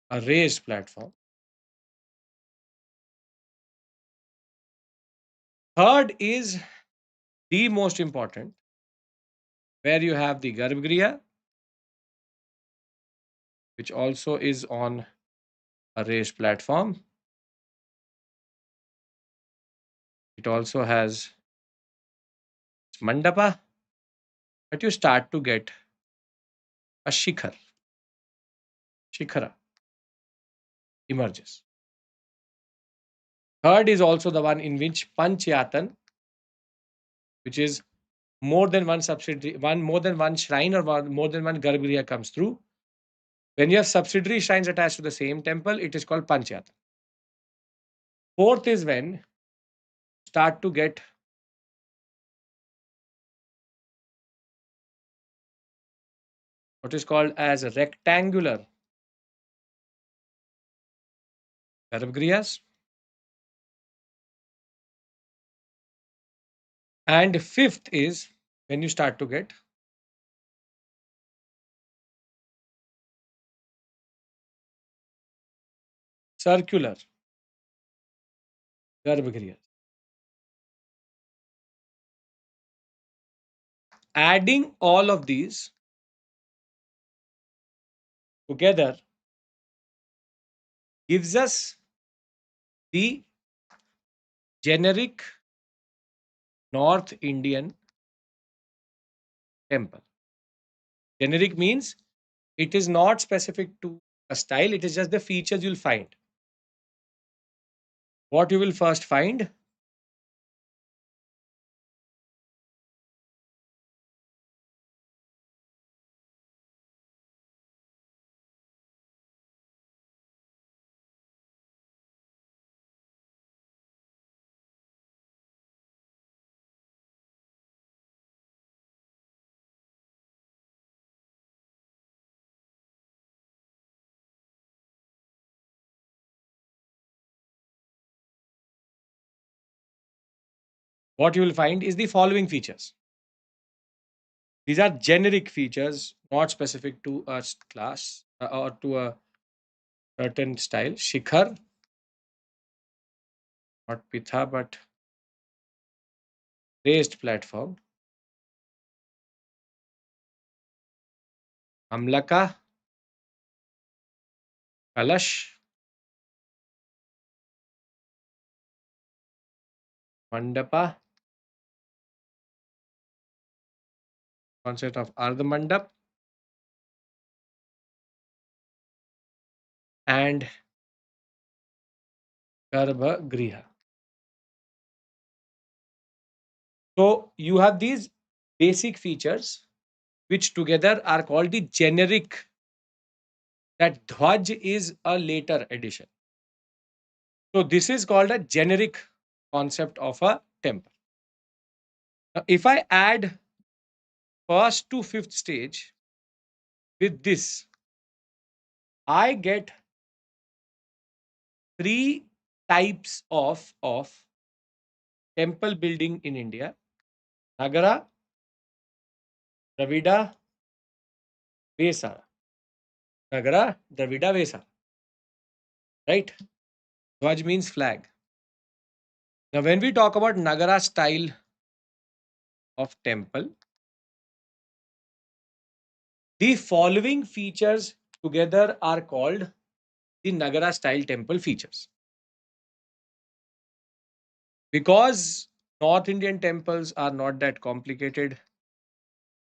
a raised platform. Third is the most important, where you have the Garbhagriha, which also is on a raised platform. It also has mandapa, but you start to get a shikhara emerges. Third is also the one in which Panchayatan, which is more than one subsidiary, more than one shrine or more than one Garbhagriha comes through. When you have subsidiary shrines attached to the same temple, it is called Panchayatan. Fourth is when you start to get what is called as rectangular Garbhagrihas. And fifth is when you start to get circular Garbhagrihas. Adding all of these together gives us the generic North Indian temple. Generic means it is not specific to a style, it is just the features you'll find. What you will first find? What you will find is the following features. These are generic features, not specific to a class or to a certain style. Shikhar, not pitha, but raised platform. Amlaka, Kalash, Mandapa, concept of Ardhamandap, and Garbhagriha. So you have these basic features which together are called the generic. That Dhwaj is a later addition. So this is called a generic concept of a temple. Now, if I add first to fifth stage with this, I get three types of temple building in India: Nagara, Dravida, Vesara. Nagara, Dravida, Vesara. Right? Dhwaj means flag. Now, when we talk about Nagara style of temple, the following features together are called the Nagara style temple features. Because North Indian temples are not that complicated,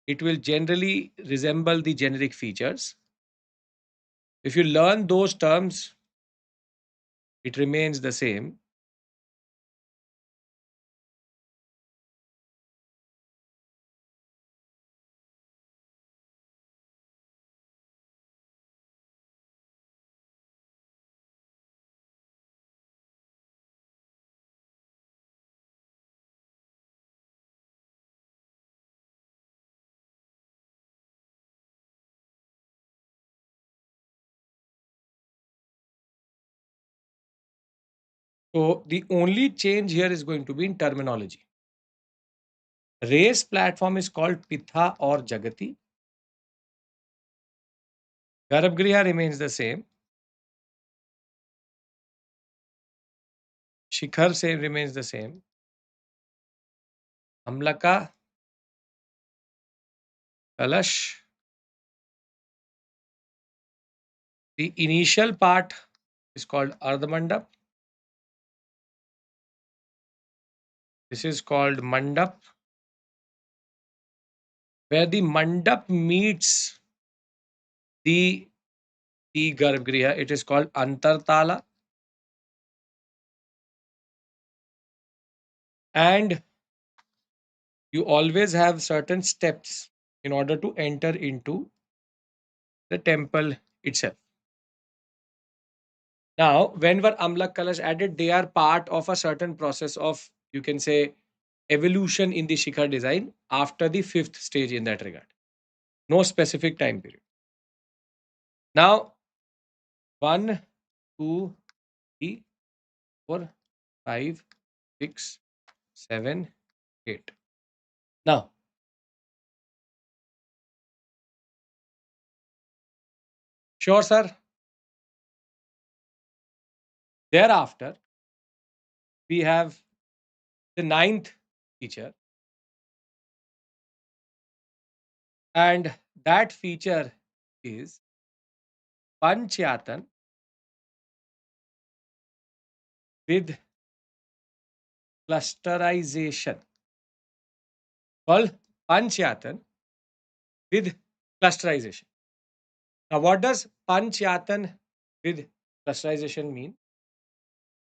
it will generally resemble the generic features. If you learn those terms, it remains the same. So the only change here is going to be in terminology. Race platform is called Pitha or Jagati. Garbhagriha remains the same. Shikhar same remains the same. Amlaka, Kalash. The initial part is called Ardhamandap. This is called Mandap, where the Mandap meets the Garbhagriha. It is called Antartala. And you always have certain steps in order to enter into the temple itself. Now, when were Amlak Kalash added? They are part of a certain process of, you can say, evolution in the Shikhar design after the fifth stage in that regard. No specific time period. Now, 1, 2, 3, 4, 5, 6, 7, 8. Now, sure, sir. Thereafter, we have the ninth feature, and that feature is Panchyatan with clusterization. Called Panchyatan with clusterization. Now, what does Panchyatan with clusterization mean?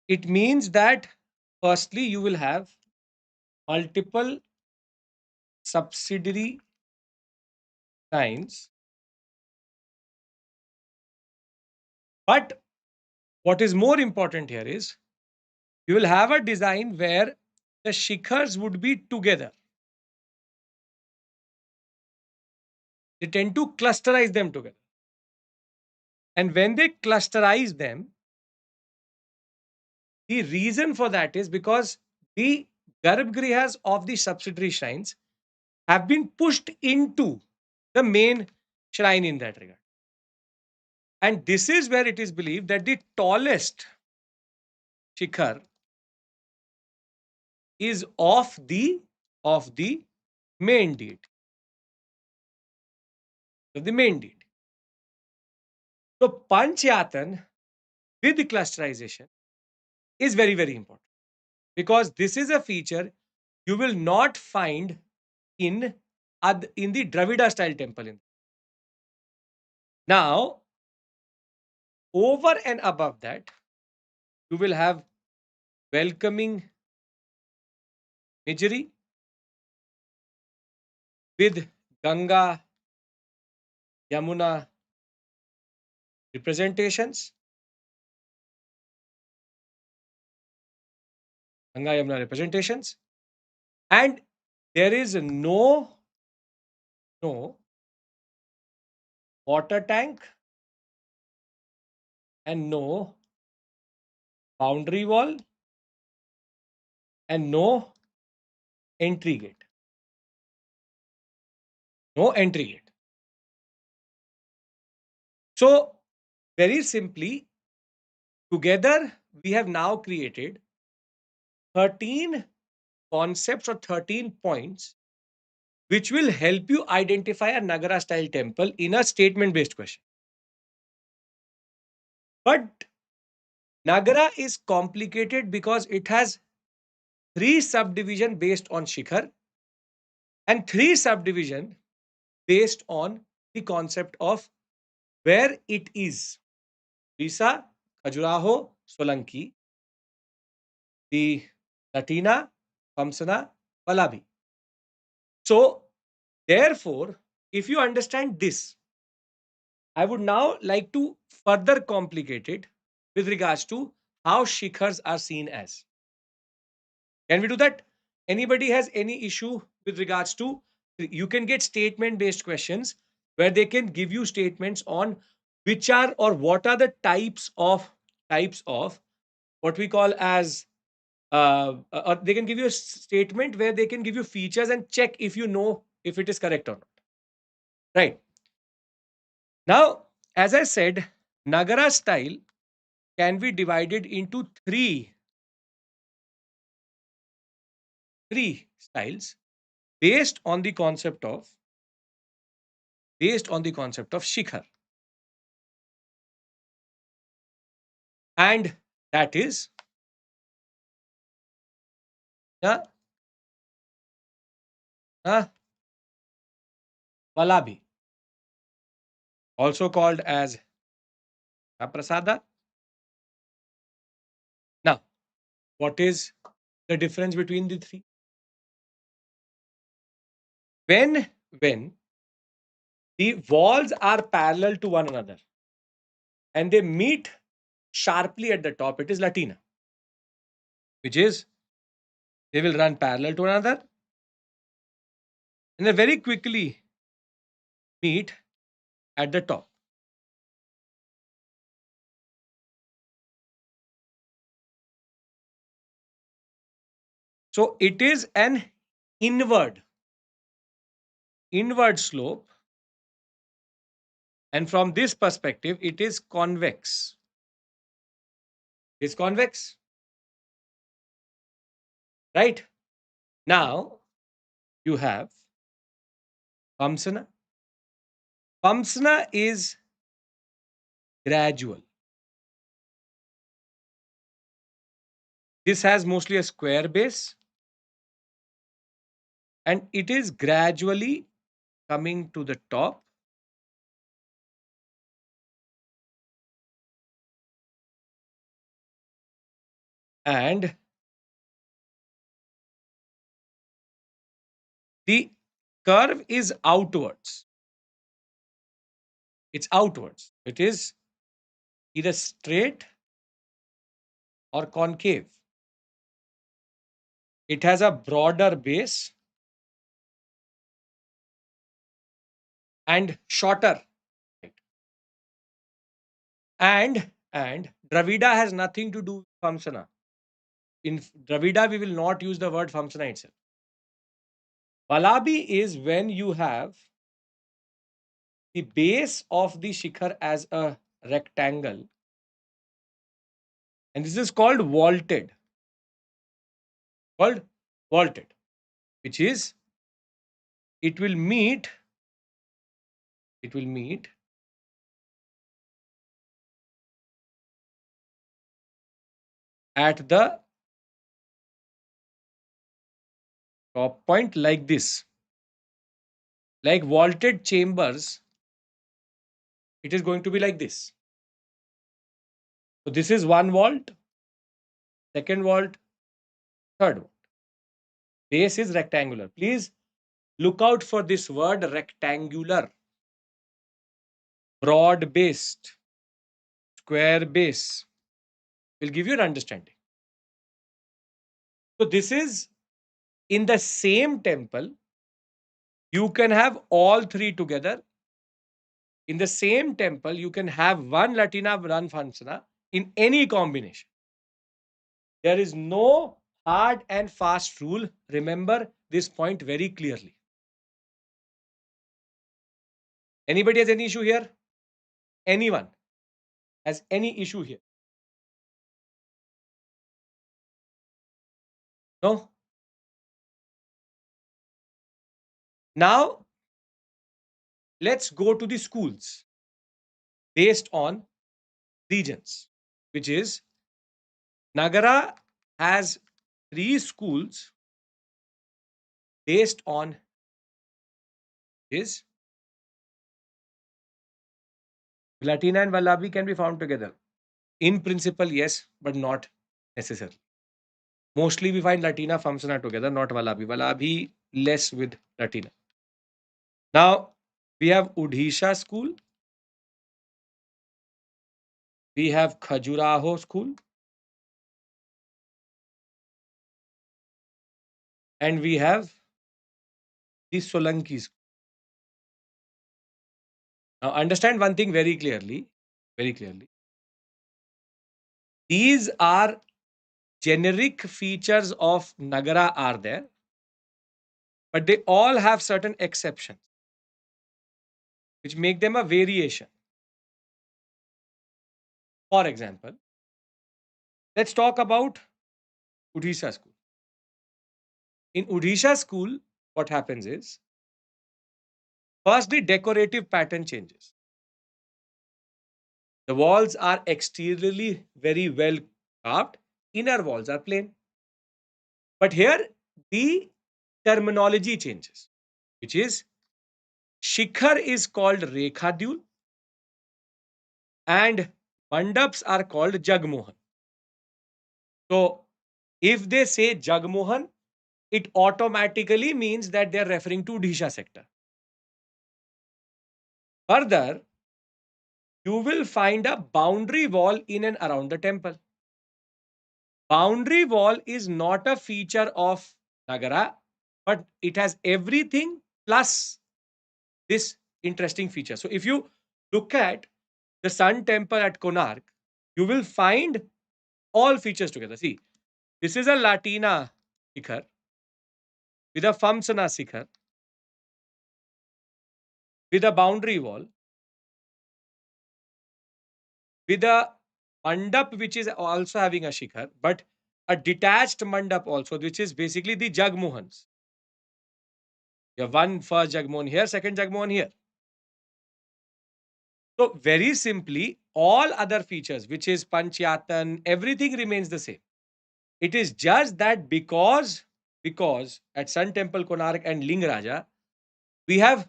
It means that firstly, you will have multiple subsidiary signs, but what is more important here is you will have a design where the shikhars would be together. They tend to clusterize them together. And when they clusterize them, the reason for that is because the garbhagriha's of the subsidiary shrines have been pushed into the main shrine in that regard. And this is where it is believed that the tallest shikhar is of the main deity. Of the main deity. So Panchyatan with clusterization is very, very important because this is a feature you will not find in, in the Dravida style temple. Now, over and above that, you will have welcoming imagery with Ganga, Yamuna representations. Ganga Yamuna representations. And there is no water tank and no boundary wall and no entry gate. No entry gate. So, very simply, together we have now created 13 concepts or 13 points which will help you identify a Nagara style temple in a statement based question. But Nagara is complicated because it has 3 subdivision based on Shikhar and 3 subdivision based on the concept of where it is. Risa, Khajuraho, Solanki, the Latina, Kamsana, Palabi. So, therefore, if you understand this, I would now like to further complicate it with regards to how shikhars are seen as. Can we do that? Anybody has any issue with regards to, you can get statement based questions where they can give you statements on which are or what are the types of what we call as they can give you a statement where they can give you features and check if you know if it is correct or not. Right. Now, as I said, Nagara style can be divided into three styles based on the concept of shikhar, and that is the Valabi, also called as Prasada. Now, what is the difference between the three? When the walls are parallel to one another and they meet sharply at the top, it is Latina, which is they will run parallel to one another and they very quickly meet at the top. So it is an inward slope, and from this perspective it is convex. It's convex, right? Now you have Pamsana. Pamsana is gradual. This has mostly a square base and it is gradually coming to the top and the curve is outwards. It's outwards. It is either straight or concave. It has a broader base and shorter. And Dravida has nothing to do with Vamsana. In Dravida, we will not use the word Vamsana itself. Valabi is when you have the base of the shikhar as a rectangle, and this is called vaulted. Called vaulted, which is it will meet at the top point like this. Like vaulted chambers, it is going to be like this. So this is one vault, second vault, third vault. Base is rectangular. Please look out for this word rectangular. Broad based, square base will give you an understanding. So this is in the same temple, you can have all three together. In the same temple, you can have one Latina, one Phamsana in any combination. There is no hard and fast rule. Remember this point very clearly. Anybody has any issue here? Anyone has any issue here? No? Now, let's go to the schools based on regions, which is Nagara has 3 schools based on is Latina and Vallabi can be found together. In principle, yes, but not necessarily. Mostly we find Latina, Phamsana together, not Vallabi. Vallabi less with Latina. Now, we have Odisha school. We have Khajuraho school. And we have the Solanki school. Now, understand one thing very clearly. Very clearly. These are generic features of Nagara are there, but they all have certain exceptions which make them a variation. For example, let's talk about Odisha school. In Odisha school, what happens is, first the decorative pattern changes. The walls are exteriorly very well carved, inner walls are plain. But here the terminology changes, which is Shikhar is called Rekhadul and Mandaps are called Jagmohan. So, if they say Jagmohan, it automatically means that they are referring to Odisha sector. Further, you will find a boundary wall in and around the temple. Boundary wall is not a feature of Nagara, but it has everything plus this interesting feature. So, if you look at the Sun Temple at Konark, you will find all features together. See, this is a Latina Shikhar with a Phamsana Shikhar with a boundary wall with a mandap which is also having a Shikhar, but a detached mandap also, which is basically the Jagmohans. You have one first Jagmohan here, second Jagmohan here. So, very simply, all other features, which is Panchayatan, everything remains the same. It is just that because at Sun Temple, Konark and Lingaraja, we have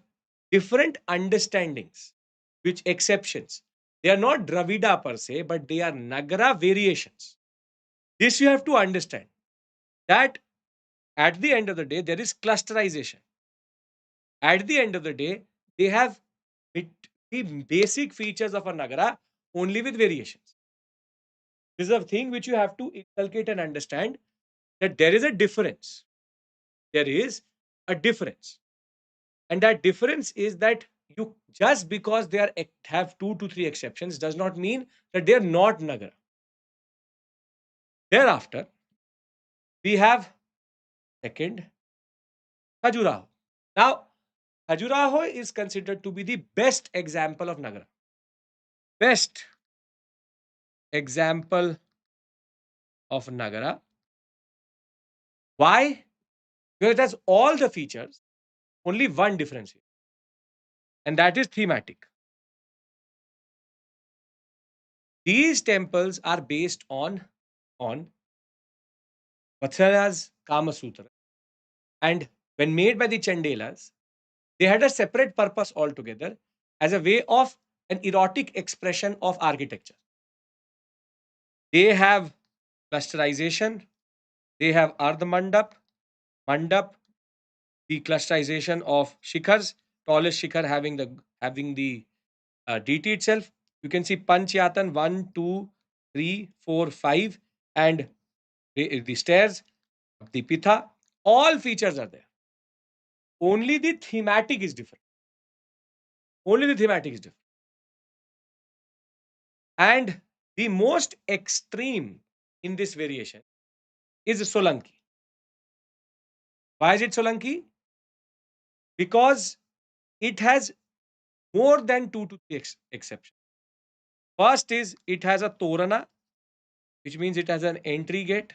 different understandings, which exceptions. They are not Dravida per se, but they are Nagara variations. This you have to understand that at the end of the day, there is clusterization. At the end of the day, they have the basic features of a Nagara only with variations. This is a thing which you have to inculcate and understand that there is a difference. There is a difference. And that difference is that you just because they are have 2 to 3 exceptions does not mean that they are not Nagara. Thereafter, we have second Khajuraho. Now, Khajuraho is considered to be the best example of Nagara. Best example of Nagara. Why? Because it has all the features, only one difference here, and that is thematic. These temples are based on Vatsalya's Kama Sutra, and when made by the Chandelas, they had a separate purpose altogether as a way of an erotic expression of architecture. They have clusterization, they have Ardha Mandap, the clusterization of shikhars, tallest shikhar having the DT itself. You can see Panchayatan 1, 2, 3, 4, 5, and the stairs, the Pitha. All features are there. Only the thematic is different. Only the thematic is different. And the most extreme in this variation is Solanki. Why is it Solanki? Because it has more than 2 to 3 exceptions. First is it has a Torana, which means it has an entry gate,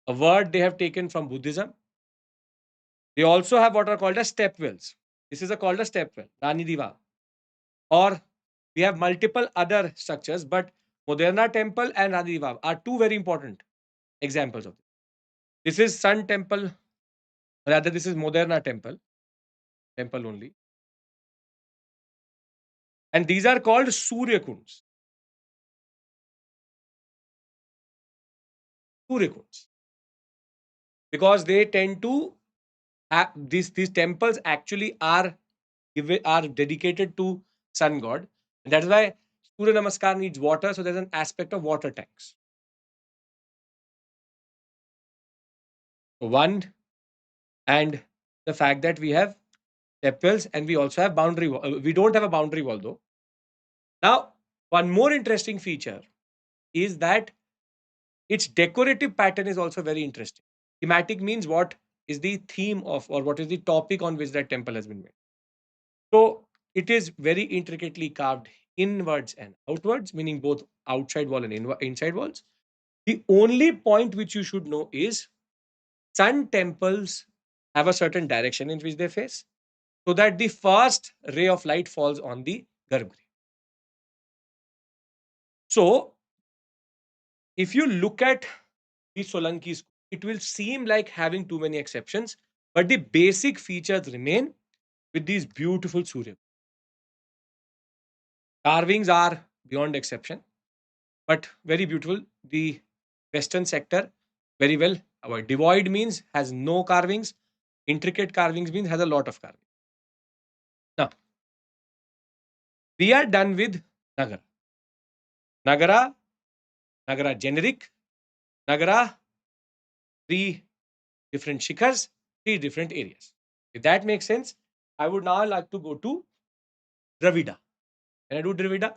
a word they have taken from Buddhism. They also have what are called as step wells. This is called a step well, Rani Diva. Or we have multiple other structures, but Moderna Temple and Rani Diva are two very important examples of this. This is Sun Temple, rather this is Moderna temple only. And these are called Surya Kunds. Surya Kunds. Because they tend to these temples actually are dedicated to sun god, and that's why Surya Namaskar needs water, so there's an aspect of water tanks. One, and the fact that we have temples and we also have boundary wall. We don't have a boundary wall though. Now, one more interesting feature is that its decorative pattern is also very interesting. Thematic means what is the theme of, or what is the topic on which that temple has been made. So it is very intricately carved inwards and outwards, meaning both outside wall and inside walls. The only point which you should know is sun temples have a certain direction in which they face, so that the first ray of light falls on the garbhagriha. So if you look at the Solanki school, it will seem like having too many exceptions, but the basic features remain with these beautiful Surya. Carvings are beyond exception, but very beautiful. The western sector, very well. Our devoid means has no carvings. Intricate carvings means has a lot of carvings. Now, we are done with Nagara. Nagara, Nagara generic, Nagara, three different shikhars, three different areas. If that makes sense, I would now like to go to Dravida. Can I do Dravida?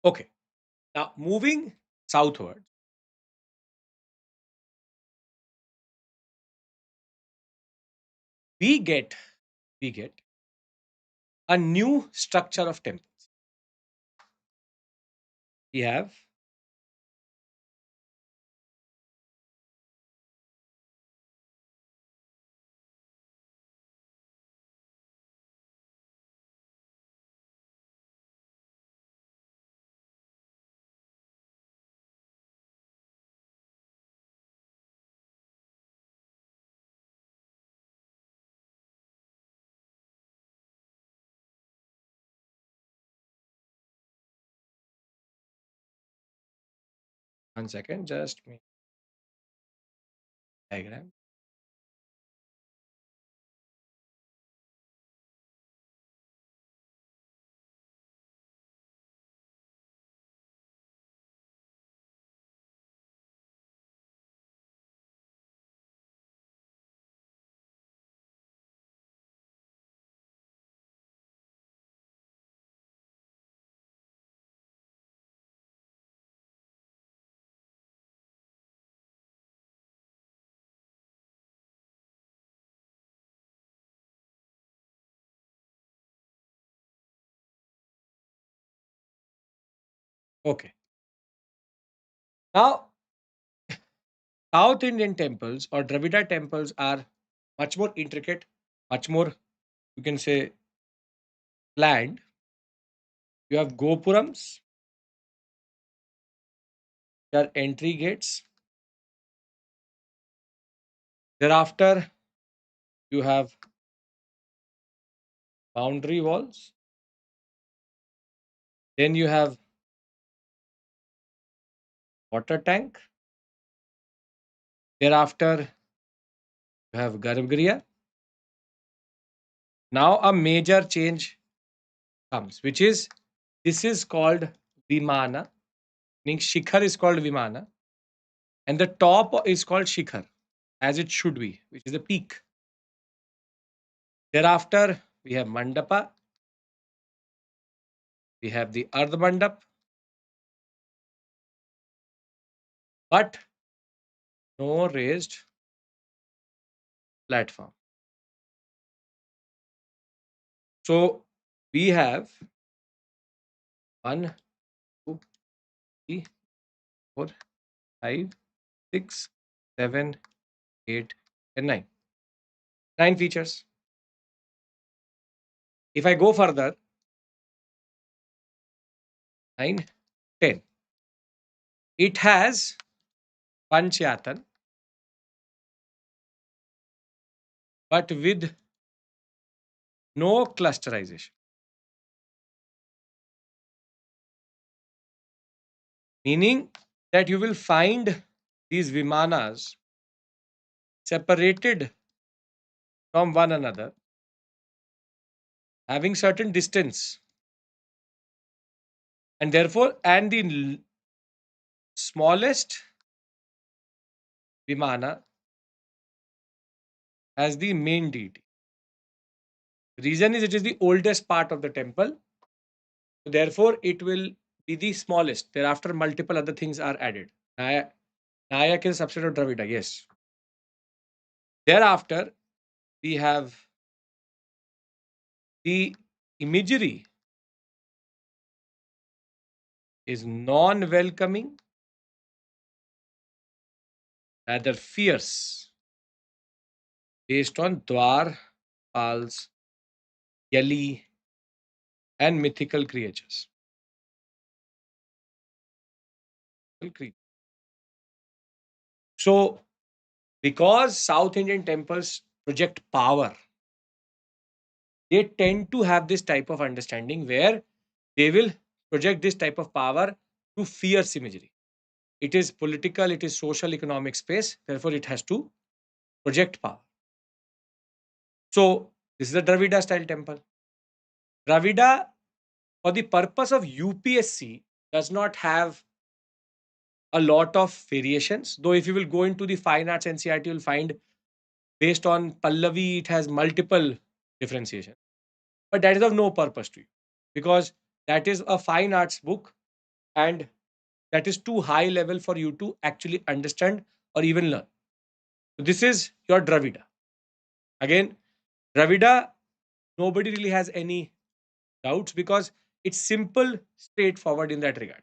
Okay. Now, moving southward, we get we get a new structure of temples. We have 1 second, just me diagram. Okay. Now, South Indian temples or Dravida temples are much more intricate, much more, you can say, planned. You have Gopurams, there are entry gates. Thereafter, you have boundary walls. Then you have water tank. Thereafter, you have Garbhagriha. Now a major change comes, which is this is called Vimana, meaning Shikhar is called Vimana, and the top is called Shikhar, as it should be, which is the peak. Thereafter, we have Mandapa, we have the Ardh Mandap, but no raised platform. So we have 1, 2, 3, 4, 5, 6, 7, 8, and 9. 9 features. If I go further, 9, 10. It has Panchayatan, but with no clusterization. Meaning that you will find these Vimanas separated from one another, having certain distance. And therefore, and the smallest Vimana as the main deity. Reason is it is the oldest part of the temple. Therefore, it will be the smallest. Thereafter, multiple other things are added. Nayak is a subset of Dravida, yes. Thereafter, we have the imagery is non-welcoming, rather fierce, based on Dwar, Pals, Yali, and mythical creatures. So, because South Indian temples project power, they tend to have this type of understanding where they will project this type of power to fierce imagery. It is political, it is social, economic space, therefore, it has to project power. So, this is a Dravida style temple. Dravida, for the purpose of UPSC, does not have a lot of variations. Though, if you will go into the fine arts NCERT, you will find based on Pallavi, it has multiple differentiation. But that is of no purpose to you because that is a fine arts book and that is too high level for you to actually understand or even learn. So this is your Dravida. Again, Dravida, nobody really has any doubts because it's simple, straightforward in that regard.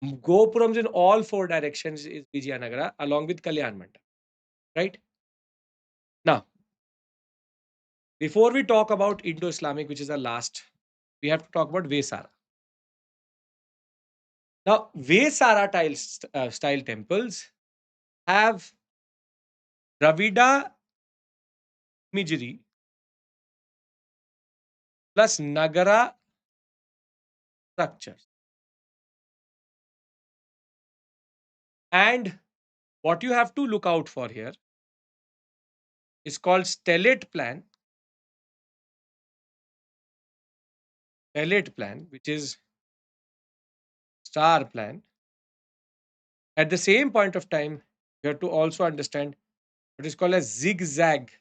Gopurams in all 4 directions is Vijayanagara along with Kalyan Mandap. Right? Now, before we talk about Indo-Islamic, which is our last, we have to talk about Vesara. Now, Vesara style temples have Dravida imagery plus Nagara structures. And what you have to look out for here is called stellate plan, which is star plan. At the same point of time, you have to also understand what is called a zigzag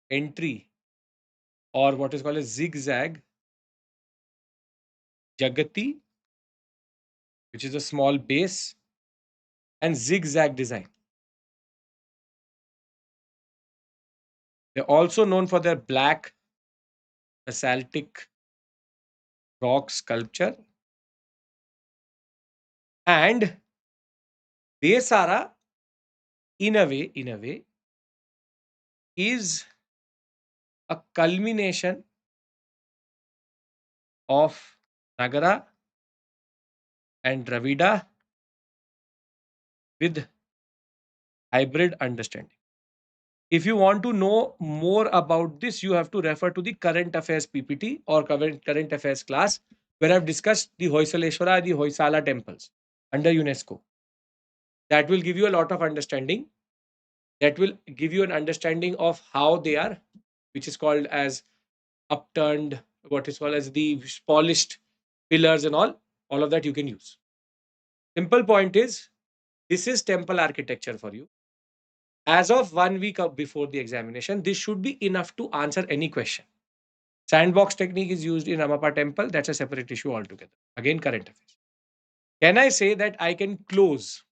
entry or what is called a zigzag Jagati, which is a small base, and zigzag design. They're also known for their black basaltic rock sculpture. And Vesara, in a way, is a culmination of Nagara and Dravida with hybrid understanding. If you want to know more about this, you have to refer to the current affairs PPT or current affairs class, where I've discussed the Hoysaleshwara, the Hoysala temples under UNESCO. That will give you a lot of understanding. That will give you an understanding of how they are, which is called as upturned, what is called as the polished pillars and all of that you can use. Simple point is, this is temple architecture for you. As of 1 week before the examination, this should be enough to answer any question. Sandbox technique is used in Ramappa temple. That's a separate issue altogether. Again, current affairs. Can I say that I can close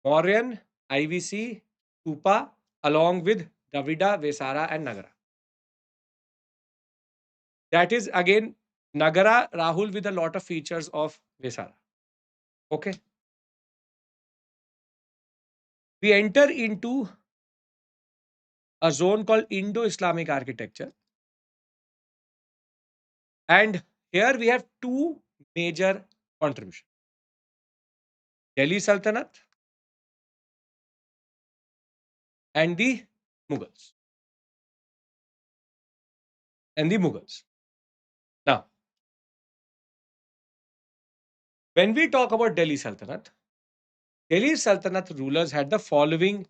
Mauryan, IVC, Tupa along with Davida, Vesara and Nagara? That is again Nagara, Rahul with a lot of features of Vesara. Okay. We enter into a zone called Indo-Islamic architecture. And here we have two major contributions. Delhi Sultanate and the Mughals. Now, when we talk about Delhi Sultanate rulers had the following,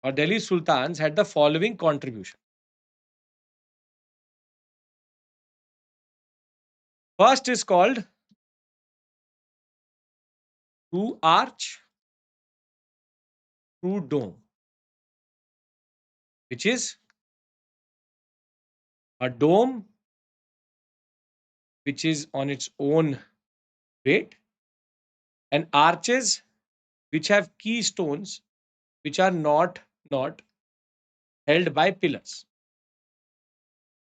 or Delhi Sultans had the following contribution. First is called true arch, true dome, which is a dome which is on its own weight, and arches which have keystones which are not held by pillars.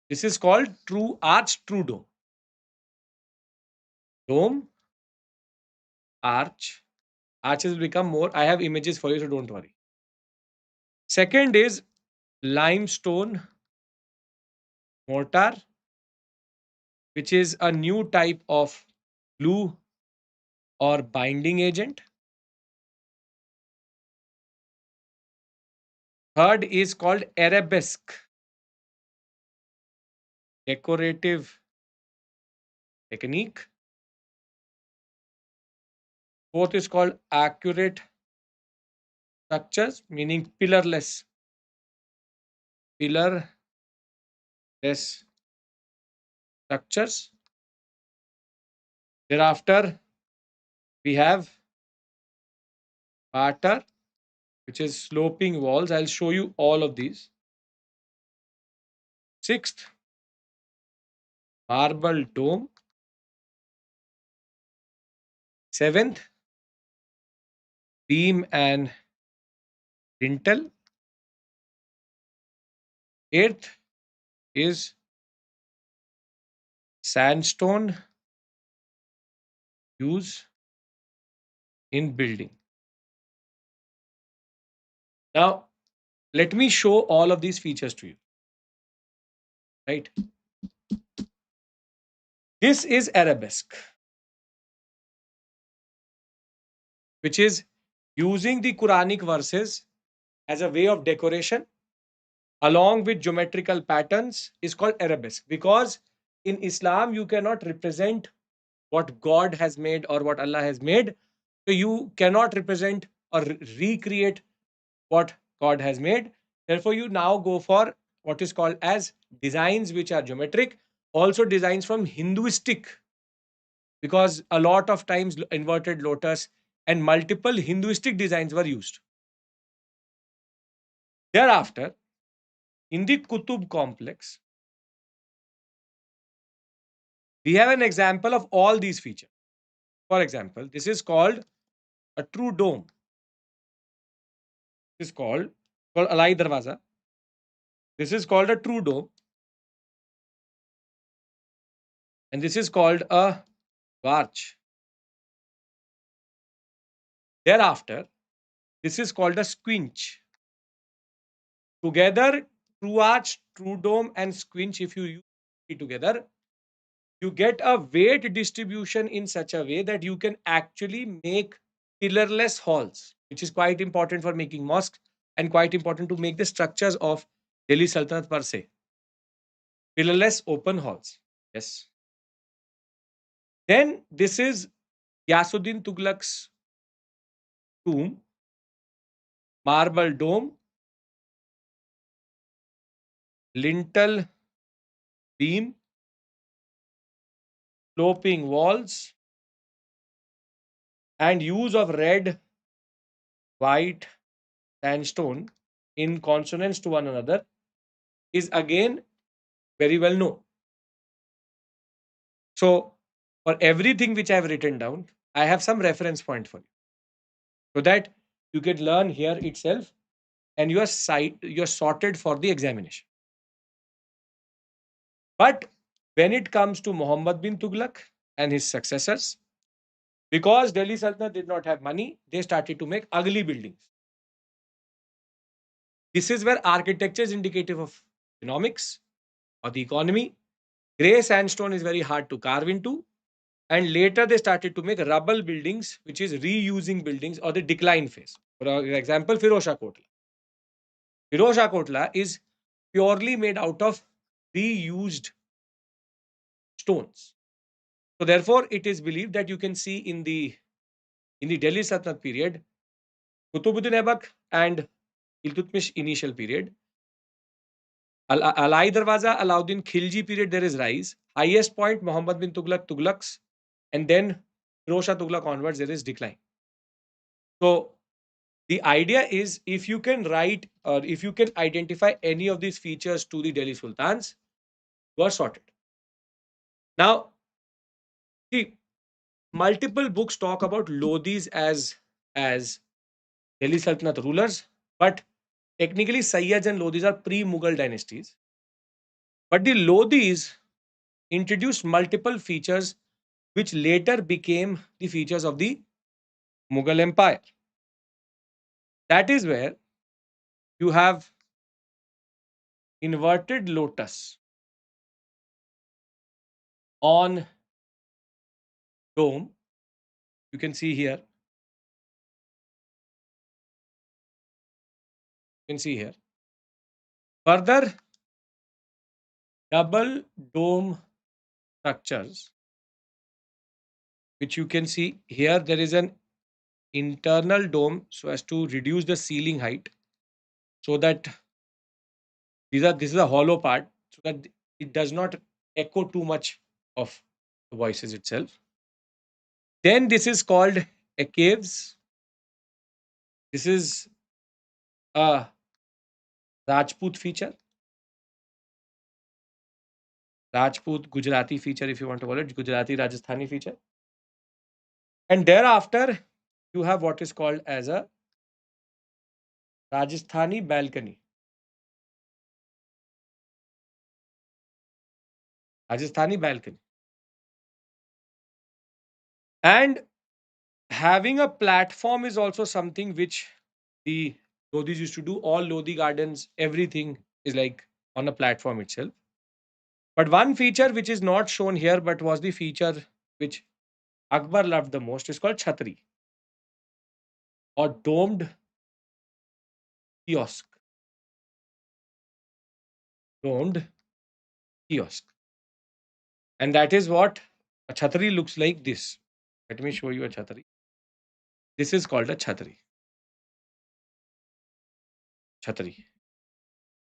This is called true arch, true dome. Dome, arch. Arches will become more. I have images for you, so don't worry. Second is limestone mortar, which is a new type of glue or binding agent. Third is called arabesque, decorative technique. Fourth is called accurate structures, meaning pillarless structures. Thereafter, we have parter, which is sloping walls. I'll show you all of these. Sixth, marble dome. Seventh, beam and lintel. Eighth is sandstone use in building. Now, let me show all of these features to you. Right? This is arabesque, which is using the Quranic verses as a way of decoration along with geometrical patterns is called arabesque, because in Islam you cannot represent what God has made or what Allah has made. So you cannot represent or recreate what God has made. Therefore, you now go for what is called as designs which are geometric, also designs from Hinduistic, because a lot of times inverted lotus and multiple Hinduistic designs were used. Thereafter, in the Qutub complex, we have an example of all these features. For example, this is called a true dome. This is called Alai Darwaza. This is called a true dome. And this is called a arch. Thereafter, this is called a squinch. Together, true arch, true dome, and squinch, if you use it together, you get a weight distribution in such a way that you can actually make pillarless halls, which is quite important for making mosques and quite important to make the structures of Delhi Sultanate per se. Pillarless open halls. Yes. Then this is Yasuddin Tughlaq's tomb, marble dome, lintel beam, sloping walls, and use of red, white sandstone in consonance to one another is again very well known. So, for everything which I have written down, I have some reference point for you so that you can learn here itself and you're sorted for the examination. But when it comes to Muhammad bin Tughlaq and his successors, because Delhi Sultanate did not have money, they started to make ugly buildings. This is where architecture is indicative of economics or the economy. Grey sandstone is very hard to carve into. And later they started to make rubble buildings, which is reusing buildings or the decline phase. For example, Firosha Kotla. Firosha Kotla is purely made out of reused stones. So therefore, it is believed that you can see in the Delhi Sultanate period, Kutubuddin Aibak and Iltutmish initial period, Alai Darwaza, Alauddin Khilji period, there is rise. Highest point, Muhammad bin Tughlaq, Tughlaqs, and then Firosha Tughlaq onwards, there is decline. So the idea is if you can write or if you can identify any of these features to the Delhi Sultans, you are sorted. Now, see, multiple books talk about Lodhis as Delhi Sultanate rulers, but technically Sayyads and Lodhis are pre-Mughal dynasties. But the Lodhis introduced multiple features which later became the features of the Mughal Empire. That is where you have inverted lotus on dome. You can see here. You can see here. Further, double dome structures, which you can see here. There is an internal dome so as to reduce the ceiling height, so that this is a hollow part, so that it does not echo too much of the voices itself. Then this is called a caves. This is a Rajput feature, Rajput Gujarati feature, if you want to call it Gujarati Rajasthani feature. And thereafter, you have what is called as a Rajasthani balcony. Rajasthani balcony. And having a platform is also something which the Lodhis used to do. All Lodhi gardens, everything is like on a platform itself. But one feature which is not shown here, but was the feature which Akbar loved the most, is called Chhatri or domed kiosk. Domed kiosk. And that is what a Chhatri looks like this. Let me show you a Chhatri. This is called a Chhatri. Chhatri.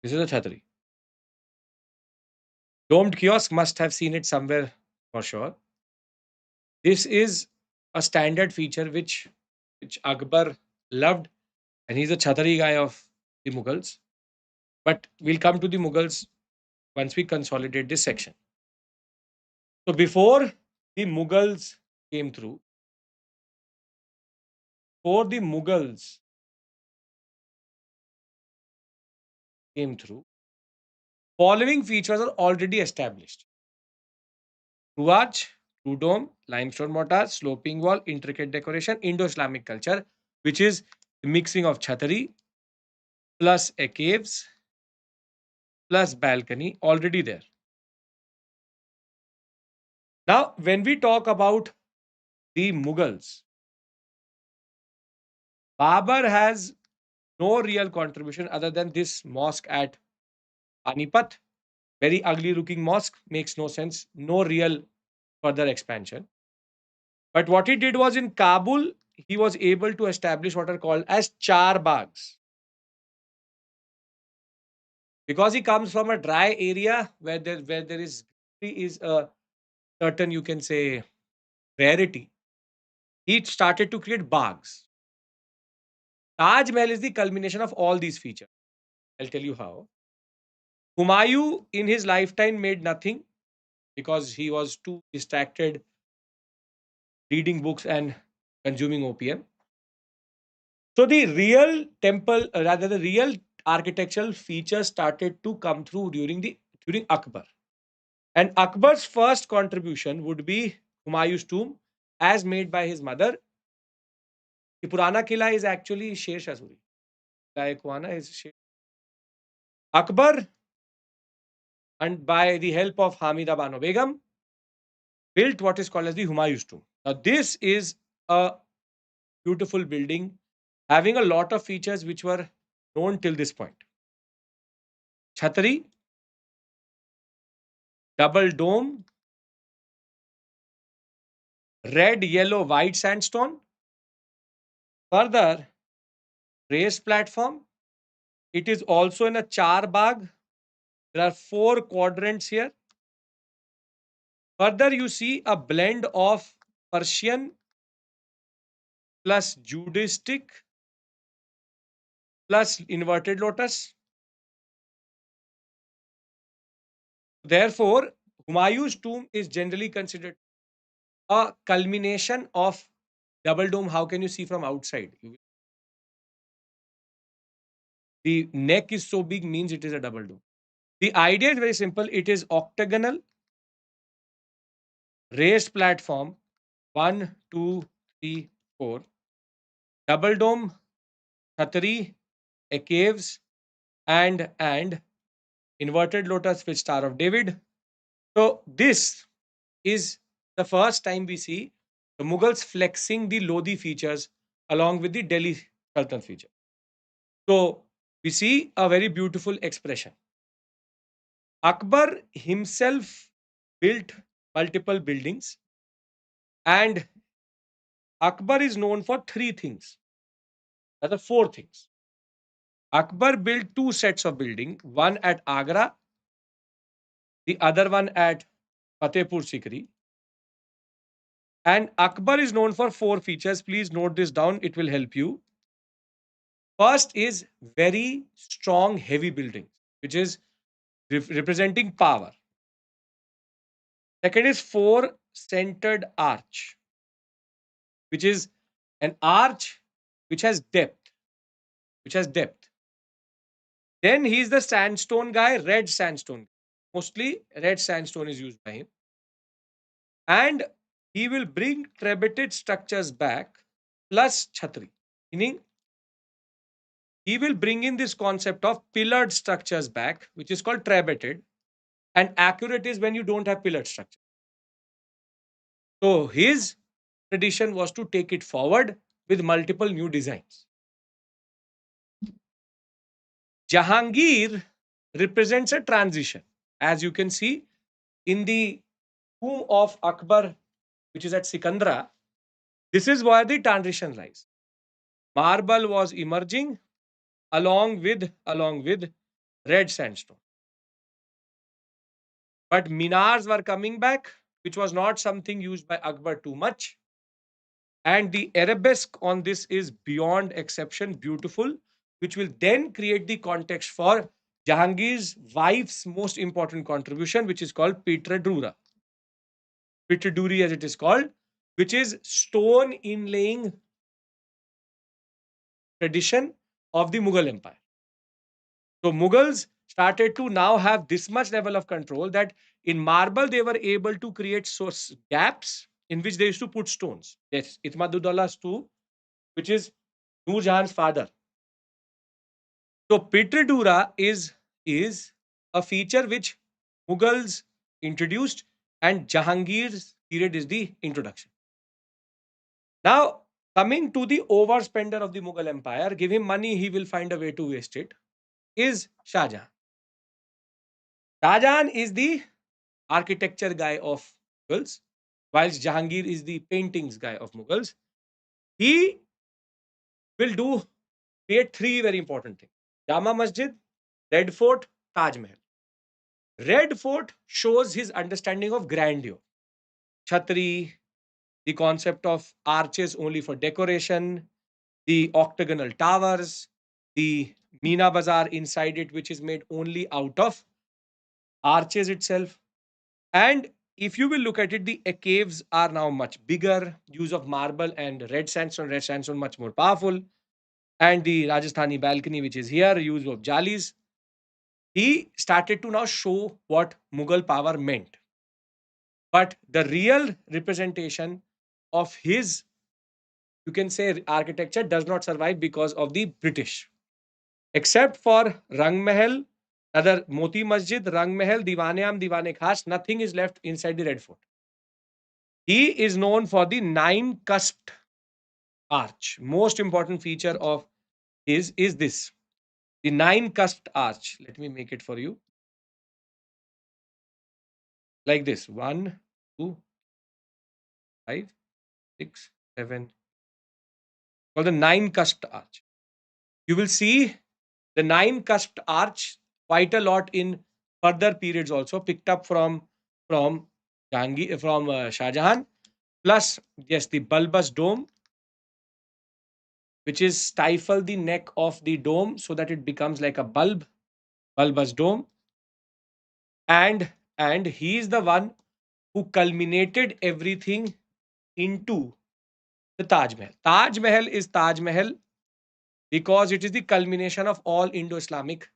This is a Chhatri. Domed kiosk, must have seen it somewhere for sure. This is a standard feature which Akbar loved, and he's a Chhatri guy of the Mughals. But we'll come to the Mughals once we consolidate this section. So before the Mughals came through, before the Mughals came through, following features are already established. True arch, true dome, limestone mortar, sloping wall, intricate decoration, Indo-Islamic culture, which is the mixing of Chhatri plus a caves plus balcony already there. Now, when we talk about the Mughals, Babur has no real contribution other than this mosque at Panipat Very ugly looking mosque, makes no sense, no real further expansion. But what he did was in Kabul, he was able to establish what are called as char bags. Because he comes from a dry area where there is a certain, you can say, rarity, he started to create bags. Taj Mahal is the culmination of all these features. I'll tell you how. Humayun in his lifetime made nothing because he was too distracted reading books and consuming opium. So the real temple, rather the real architectural features started to come through during Akbar. And Akbar's first contribution would be Humayun's tomb, as made by his mother. The Purana Kila is actually Sher Shah Suri. Kila Kuana is Sher. Akbar, and by the help of Hamida Bano Begum, built what is called as the Humayun's tomb. Now, this is a beautiful building having a lot of features which were known till this point. Chhatri, double dome, red, yellow, white sandstone. Further, raised platform. It is also in a char bagh. There are 4 quadrants here. Further, you see a blend of Persian plus Judaistic plus inverted lotus. Therefore, Humayun's tomb is generally considered a culmination of double dome. How can you see from outside? The neck is so big means it is a double dome. The idea is very simple. It is octagonal, raised platform, 1, 2, 3, 4, double dome, Khatri, a caves, and inverted lotus with Star of David. So this is the first time we see the Mughals flexing the Lodi features along with the Delhi Sultan feature. So we see a very beautiful expression. Akbar himself built multiple buildings, and Akbar is known for 3 things, rather 4 things. Akbar built 2 sets of building, one at Agra, the other one at Fatehpur Sikri. And Akbar is known for 4 features. Please note this down, it will help you. First is very strong, heavy building, which is representing power. Second is 4 centered arch, which is an arch which has depth, Then he is the sandstone guy, red sandstone. Mostly red sandstone is used by him. And he will bring trebeted structures back plus chhatri, meaning he will bring in this concept of pillared structures back, which is called trebeted. And accurate is when you don't have pillared structure. So his tradition was to take it forward with multiple new designs. Jahangir represents a transition. As you can see in the tomb of Akbar, which is at Sikandra, this is where the transition lies. Marble was emerging along with red sandstone. But minars were coming back, which was not something used by Akbar too much. And the arabesque on this is beyond exception beautiful, which will then create the context for Jahangir's wife's most important contribution, which is called Pitradura. Pitraduri as it is called, which is stone inlaying tradition of the Mughal Empire. So Mughals started to now have this much level of control that in marble they were able to create source gaps in which they used to put stones. Yes, Itmaduddaullah's too, which is Noor Jahan's father. So Pitradura is a feature which Mughals introduced, and Jahangir's period is the introduction. Now, coming to the overspender of the Mughal Empire, give him money, he will find a way to waste it, is Shah Jahan. Shahjahan is the architecture guy of Mughals, whilst Jahangir is the paintings guy of Mughals. He will create three very important things: Jama Masjid, Red Fort, Taj Mahal. Red Fort shows his understanding of grandeur. Chhatri, the concept of arches only for decoration, the octagonal towers, the Meena Bazaar inside it, which is made only out of arches itself. And if you will look at it, the caves are now much bigger, use of marble and red sandstone much more powerful. And the Rajasthani balcony, which is here, use of jalis. He started to now show what Mughal power meant. But the real representation of his, you can say, architecture does not survive because of the British. Except for Rang Mahal, other Moti Masjid, Rang Mahal, Diwane Am, Diwane Khas, nothing is left inside the Red Fort. He is known for the nine cusped arch. Most important feature of his is this, the nine cusped arch. Let me make it for you. Like this: 1, 2, 5, 6, 7. Called the nine cusped arch. You will see the nine cusped arch quite a lot in further periods also, picked up from Shah Jahan. Plus, yes, the bulbous dome, which is stifle the neck of the dome so that it becomes like a bulbous dome. And he is the one who culminated everything into the Taj Mahal. Taj Mahal is Taj Mahal because it is the culmination of all Indo-Islamic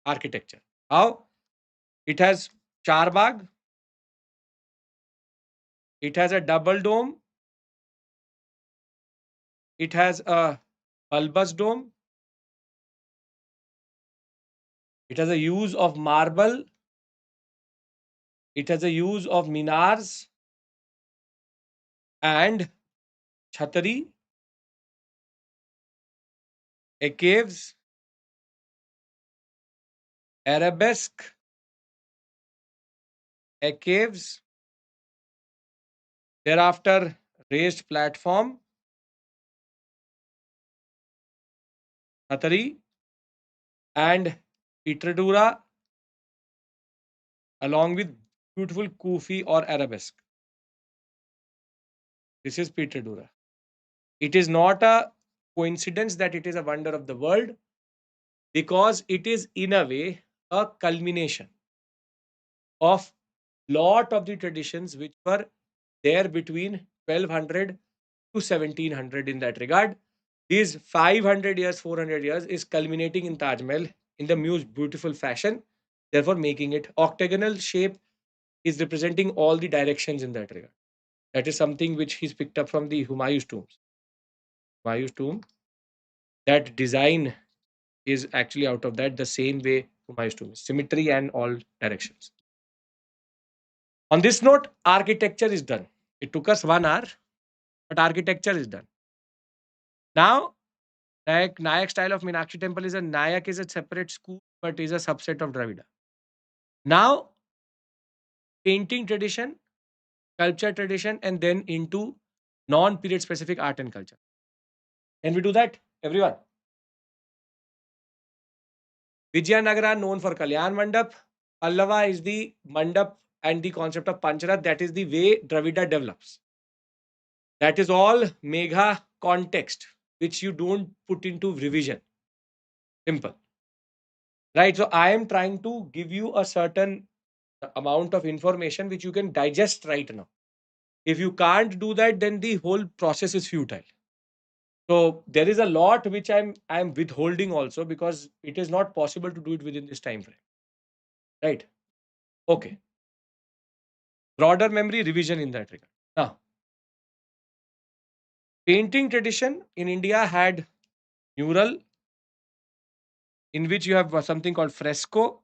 architecture. How? It has Charbagh, it has a double dome, it has a bulbous dome, it has a use of marble, it has a use of minars and chhatari, caves, arabesque, caves, thereafter raised platform, chhatari, and Pitradura along with beautiful Kufi or arabesque. This is Pitradura. It is not a coincidence that it is a wonder of the world because it is in a way a culmination of lot of the traditions which were there between 1200 to 1700 in that regard. These 500 years, 400 years is culminating in Taj Mahal in the most beautiful fashion, therefore making it octagonal shape is representing all the directions in that regard. That is something which he's picked up from the Humayun's tombs. Humayun's tomb, that design is actually out of that, the same way Humayun's tomb is. Symmetry and all directions. On this note, architecture is done. It took us 1 hour, but architecture is done. Now, Nayak style of Meenakshi temple is Nayak is a separate school, but is a subset of Dravida. Now, painting tradition, culture tradition, and then into non-period specific art and culture. Can we do that, everyone? Vijayanagara known for Kalyan Mandap. Pallava is the Mandap and the concept of Pancharath. That is the way Dravida develops. That is all Megha context, which you don't put into revision. Simple. Right. So I am trying to give you a certain amount of information which you can digest right now. If you can't do that, then the whole process is futile. So there is a lot which I'm withholding also because it is not possible to do it within this time frame. Right. Okay. Broader memory revision in that regard. Now, painting tradition in India had mural, in which you have something called fresco.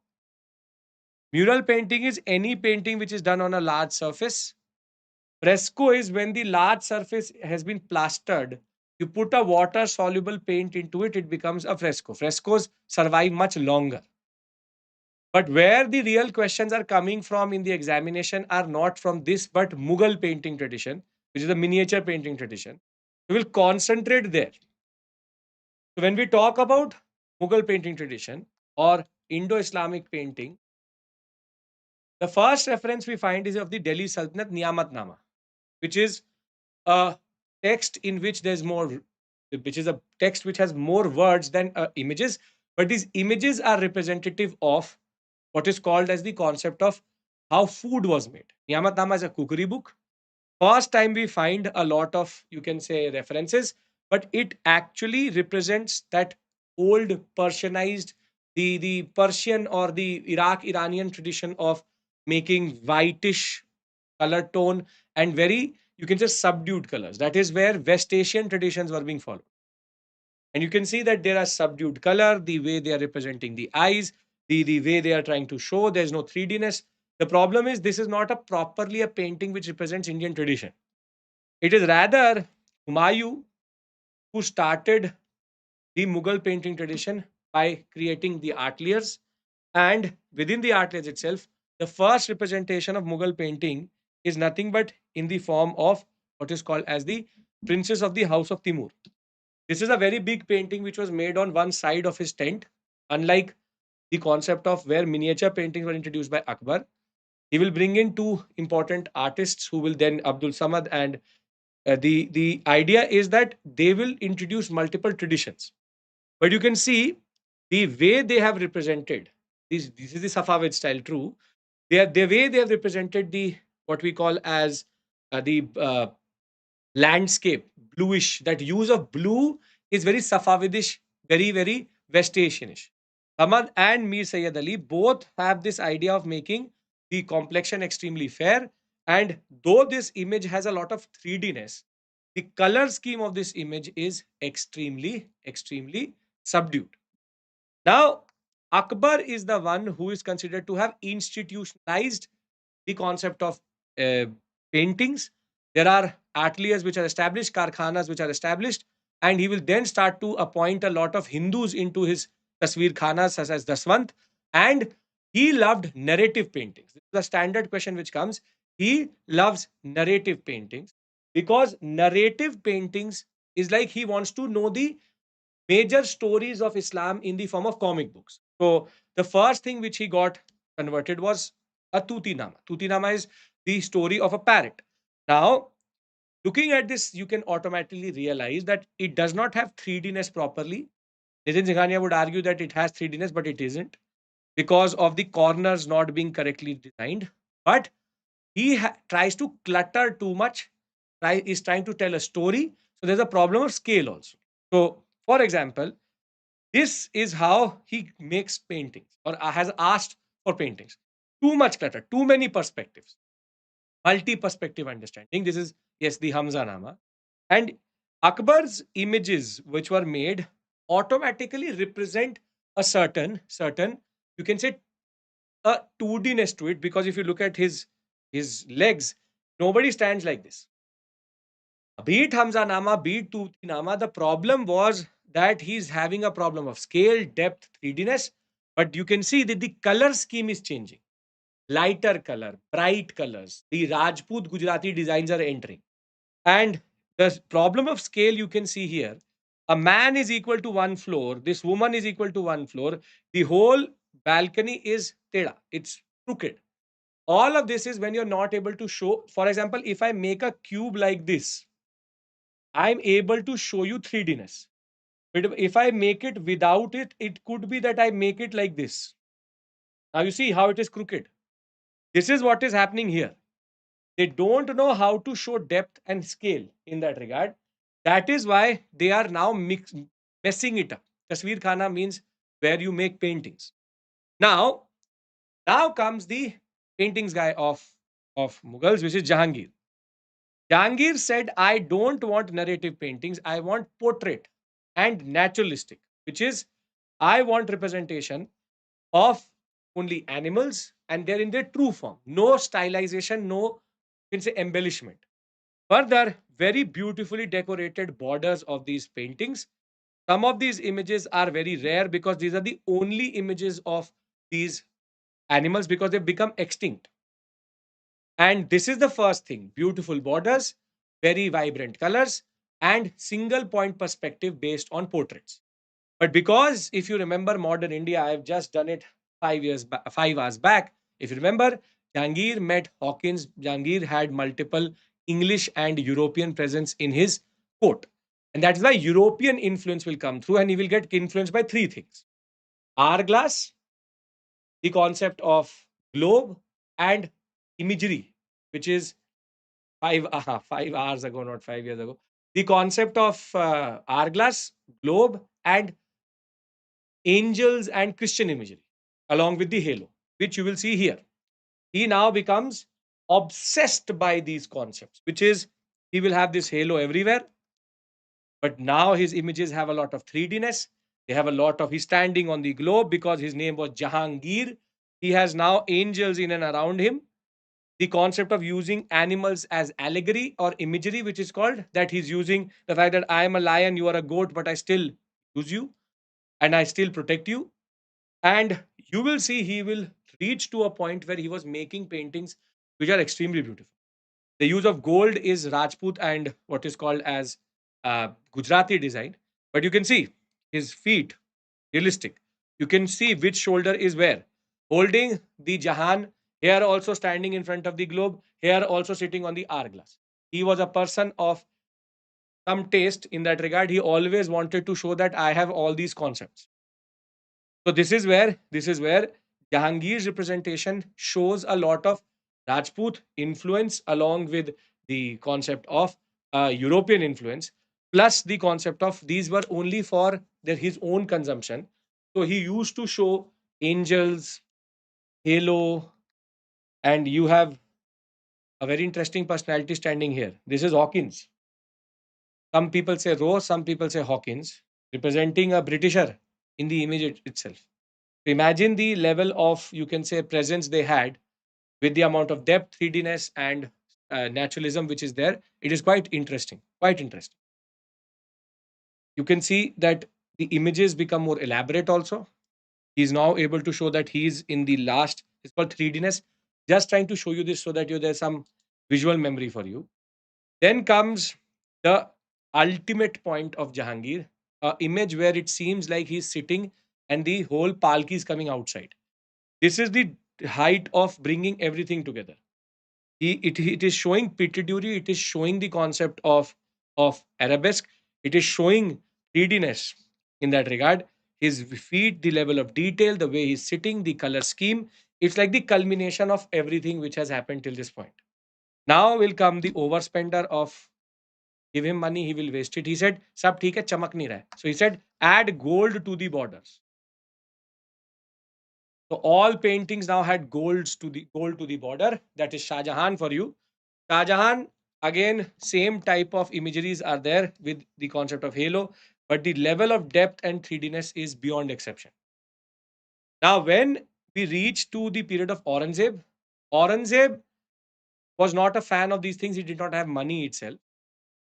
Mural painting is any painting which is done on a large surface. Fresco is when the large surface has been plastered. You put a water soluble paint into it, it becomes a fresco. Frescoes survive much longer. But where the real questions are coming from in the examination are not from this, but Mughal painting tradition, which is a miniature painting tradition. We will concentrate there. So when we talk about Mughal painting tradition or Indo-Islamic painting, the first reference we find is of the Delhi Sultanate Niyamatnama, which is a text in which there's more, which is a text which has more words than images, but these images are representative of what is called as the concept of how food was made. Niyamatnama is a cookery book. First time we find a lot of, you can say, references, but it actually represents that old Persianized, the Persian or the Iraq Iranian tradition of making whitish color tone and very, you can say, subdued colors. That is where West Asian traditions were being followed. And you can see that there are subdued color, the way they are representing the eyes, the way they are trying to show there's no 3Dness. The problem is this is not a properly a painting which represents Indian tradition. It is rather Humayun who started the Mughal painting tradition by creating the ateliers. And within the ateliers itself, the first representation of Mughal painting is nothing but in the form of what is called as the Princess of the House of Timur. This is a very big painting which was made on one side of his tent, unlike the concept of where miniature paintings were introduced by Akbar. He will bring in two important artists who will then Abdul Samad and the idea is that they will introduce multiple traditions. But you can see the way they have represented this is the Safavid style, true. The way they have represented the what we call as the landscape, bluish. That use of blue is very Safavidish, very West Asianish. Ahmad and Mir Sayyid Ali both have this idea of making the complexion extremely fair. And though this image has a lot of 3Dness, the color scheme of this image is extremely subdued. Now, Akbar is the one who is considered to have institutionalized the concept of uh, paintings. There are ateliers which are established, karkhanas which are established, and he will then start to appoint a lot of Hindus into his tasveer khanas, such as Daswant. And he loved narrative paintings. This is the standard question which comes. He loves narrative paintings because narrative paintings is like he wants to know the major stories of Islam in the form of comic books. So the first thing which he got converted was a Tutinama. Tutinama is the story of a parrot. Now, looking at this, you can automatically realize that it does not have 3Dness properly. Nitin Singhania would argue that it has 3Dness, but it isn't because of the corners not being correctly designed. But he tries to clutter too much, is trying to tell a story. So there's a problem of scale also. So, for example, this is how he makes paintings or has asked for paintings. Too much clutter, too many perspectives, multi perspective understanding. This is, yes, the Hamza Nama. And Akbar's images, which were made, automatically represent a certain, you can say, a 2Dness to it, because if you look at his legs, nobody stands like this. Be it Hamza Nama, be it Tuti Nama, the problem was that he's having a problem of scale, depth, 3Dness. But you can see that the color scheme is changing. Lighter color, bright colors. The Rajput Gujarati designs are entering. And the problem of scale you can see here. A man is equal to one floor. This woman is equal to one floor. The whole balcony is teda. It's crooked. All of this is when you're not able to show. For example, if I make a cube like this, I'm able to show you 3Dness. But if I make it without it, it could be that I make it like this. Now you see how it is crooked. This is what is happening here. They don't know how to show depth and scale in that regard. That is why they are now messing it up. Tasveer Khana means where you make paintings. Now, now comes the paintings guy of Mughals, which is Jahangir. Jahangir said, I don't want narrative paintings, I want portrait and naturalistic, which is I want representation of only animals and they're in their true form. No stylization, no, you can say, embellishment. Further, very beautifully decorated borders of these paintings. Some of these images are very rare because these are the only images of these animals because they become extinct. And this is the first thing: beautiful borders, very vibrant colors, and single point perspective based on portraits. But because if you remember modern India, I've just done it 5 hours back. If you remember, Jahangir met Hawkins. Jahangir had multiple English and European presence in his court. And that's why European influence will come through, and he will get influenced by three things: hourglass, the concept of globe, and imagery, which is 5 hours ago, not 5 years ago. The concept of hourglass, globe, and angels and Christian imagery, along with the halo, which you will see here. He now becomes obsessed by these concepts, which is he will have this halo everywhere, but now his images have a lot of 3Dness. They have a lot of, he's standing on the globe because his name was Jahangir. He has now angels in and around him. The concept of using animals as allegory or imagery, which is called that he's using the fact that I am a lion, you are a goat, but I still use you and I still protect you. And you will see he will reach to a point where he was making paintings which are extremely beautiful. The use of gold is Rajput and what is called as Gujarati design. But you can see his feet, realistic. You can see which shoulder is where. Holding the Jahan, here also standing in front of the globe, here also sitting on the hourglass. He was a person of some taste in that regard. He always wanted to show that I have all these concepts. So this is where Jahangir's representation shows a lot of Rajput influence along with the concept of European influence, plus the concept of these were only for his own consumption. So he used to show angels, halo, and you have a very interesting personality standing here. This is Hawkins. Some people say Rose, some people say Hawkins, representing a Britisher in the image itself. Imagine the level of, you can say, presence they had with the amount of depth, 3Dness, and naturalism which is there. It is quite interesting. Quite interesting. You can see that the images become more elaborate also. He's now able to show that he's in the last, it's called 3Dness. Just trying to show you this so that there's some visual memory for you. Then comes the ultimate point of Jahangir, a image where it seems like he's sitting and the whole palki is coming outside. This is the height of bringing everything together. It is showing Pitiduri, it is showing the concept of arabesque, it is showing 3Dness in that regard. His feet, the level of detail, the way he's sitting, the color scheme, it's like the culmination of everything which has happened till this point. Now will come the overspender of give him money, he will waste it. He said, Sab theek hai, chamak nahi raha hai. So he said, add gold to the borders. So all paintings now had gold to the border. That is Shah Jahan for you. Shah Jahan, again, same type of imageries are there with the concept of halo, but the level of depth and 3Dness is beyond exception. Now, when we reach to the period of Aurangzeb was not a fan of these things. He did not have money itself.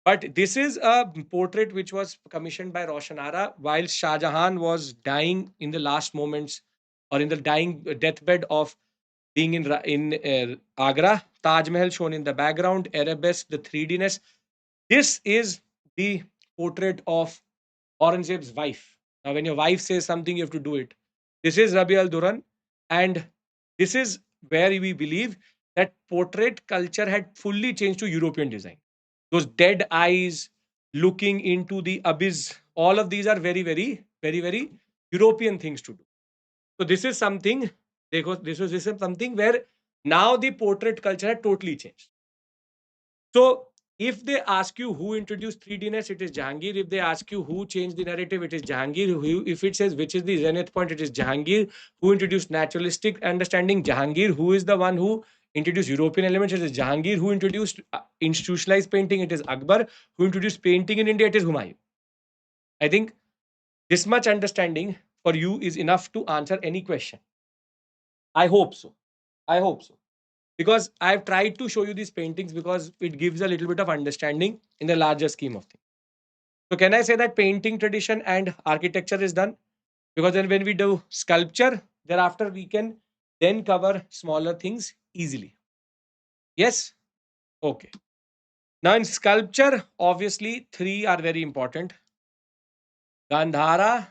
But this is a portrait which was commissioned by Roshan Ara while Shah Jahan was dying in the last moments or in the dying deathbed of being in Agra. Taj Mahal shown in the background, arabesque, the 3Dness. This is the portrait of Aurangzeb's wife. Now, when your wife says something, you have to do it. This is Rabi al Duran, and this is where we believe that portrait culture had fully changed to European design. Those dead eyes looking into the abyss, all of these are very, very, very, very European things to do. So this is something, this is something where now the portrait culture had totally changed. So if they ask you who introduced 3Dness, it is Jahangir. If they ask you who changed the narrative, it is Jahangir. If it says which is the zenith point, it is Jahangir. Who introduced naturalistic understanding? Jahangir. Who is the one who introduced European elements? It is Jahangir. Who introduced institutionalized painting? It is Akbar. Who introduced painting in India? It is Humayun. I think this much understanding for you is enough to answer any question. I hope so. I hope so. Because I've tried to show you these paintings because it gives a little bit of understanding in the larger scheme of things. So can I say that painting tradition and architecture is done? Because then when we do sculpture, thereafter we can then cover smaller things easily. Yes? Okay. Now in sculpture, obviously, three are very important. Gandhara,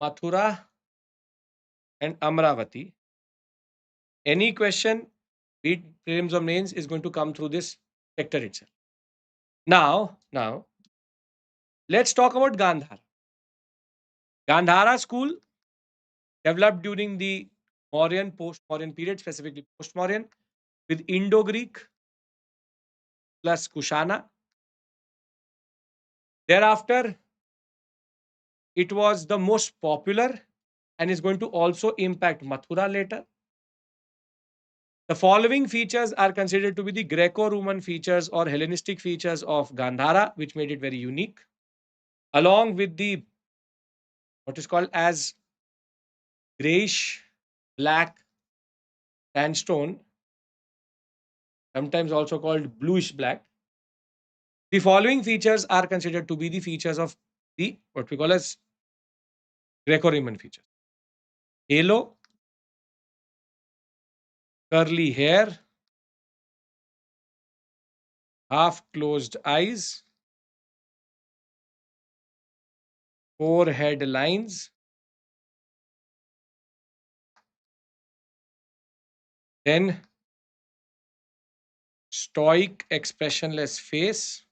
Mathura, and Amravati. Any question, be it prelims or mains, is going to come through this sector itself. Now, let's talk about Gandhara. Gandhara school developed during the Mauryan, post-Mauryan period, specifically post-Mauryan, with Indo-Greek plus Kushana. Thereafter, it was the most popular and is going to also impact Mathura later. The following features are considered to be the Greco-Roman features or Hellenistic features of Gandhara, which made it very unique, along with the what is called as grayish black sandstone, sometimes also called bluish black. The following features are considered to be the features of the what we call as Greco-Roman features. Halo, curly hair, half closed eyes, forehead lines, then stoic expressionless face,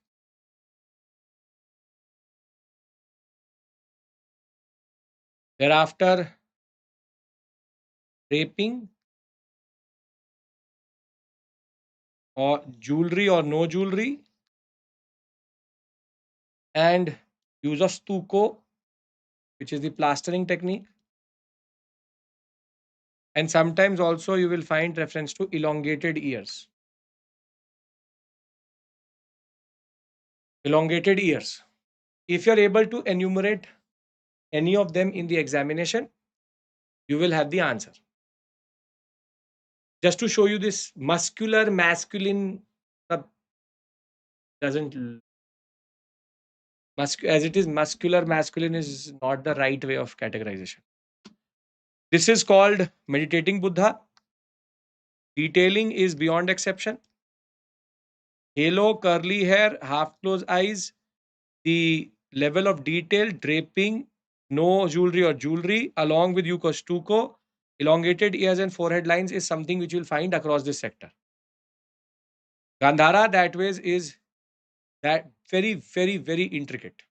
thereafter draping or jewelry or no jewelry, and use of stucco, which is the plastering technique. And sometimes also you will find reference to elongated ears. Elongated ears. If you're able to enumerate any of them in the examination, you will have the answer. Just to show you this muscular, masculine, doesn't as it is muscular, masculine is not the right way of categorization. This is called meditating Buddha. Detailing is beyond exception. Halo, curly hair, half closed eyes, the level of detail, draping, no jewelry or jewelry, along with yuko stucco, elongated ears and forehead lines is something which you will find across this sector. Gandhara, that way, is that very, very, very intricate.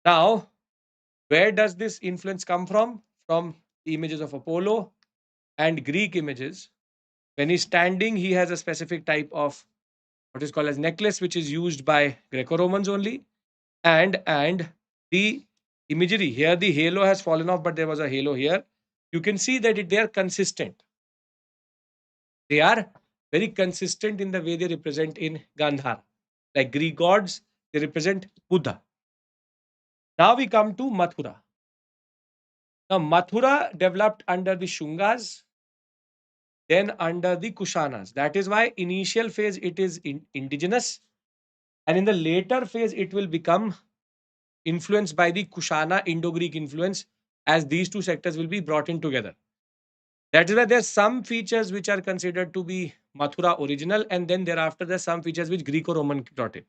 Now, where does this influence come from? From the images of Apollo and Greek images. When he's standing, he has a specific type of what is called as necklace, which is used by Greco-Romans only. And the imagery here, the halo has fallen off, but there was a halo here. You can see that they are consistent. They are very consistent in the way they represent in Gandhara. Like Greek gods, they represent Buddha. Now we come to Mathura. Now Mathura developed under the Shungas, then under the Kushanas. That is why initial phase it is indigenous, and in the later phase it will become influenced by the Kushana Indo-Greek influence, as these two sectors will be brought in together. That is why there are some features which are considered to be Mathura original, and then thereafter there are some features which Greco-Roman brought in.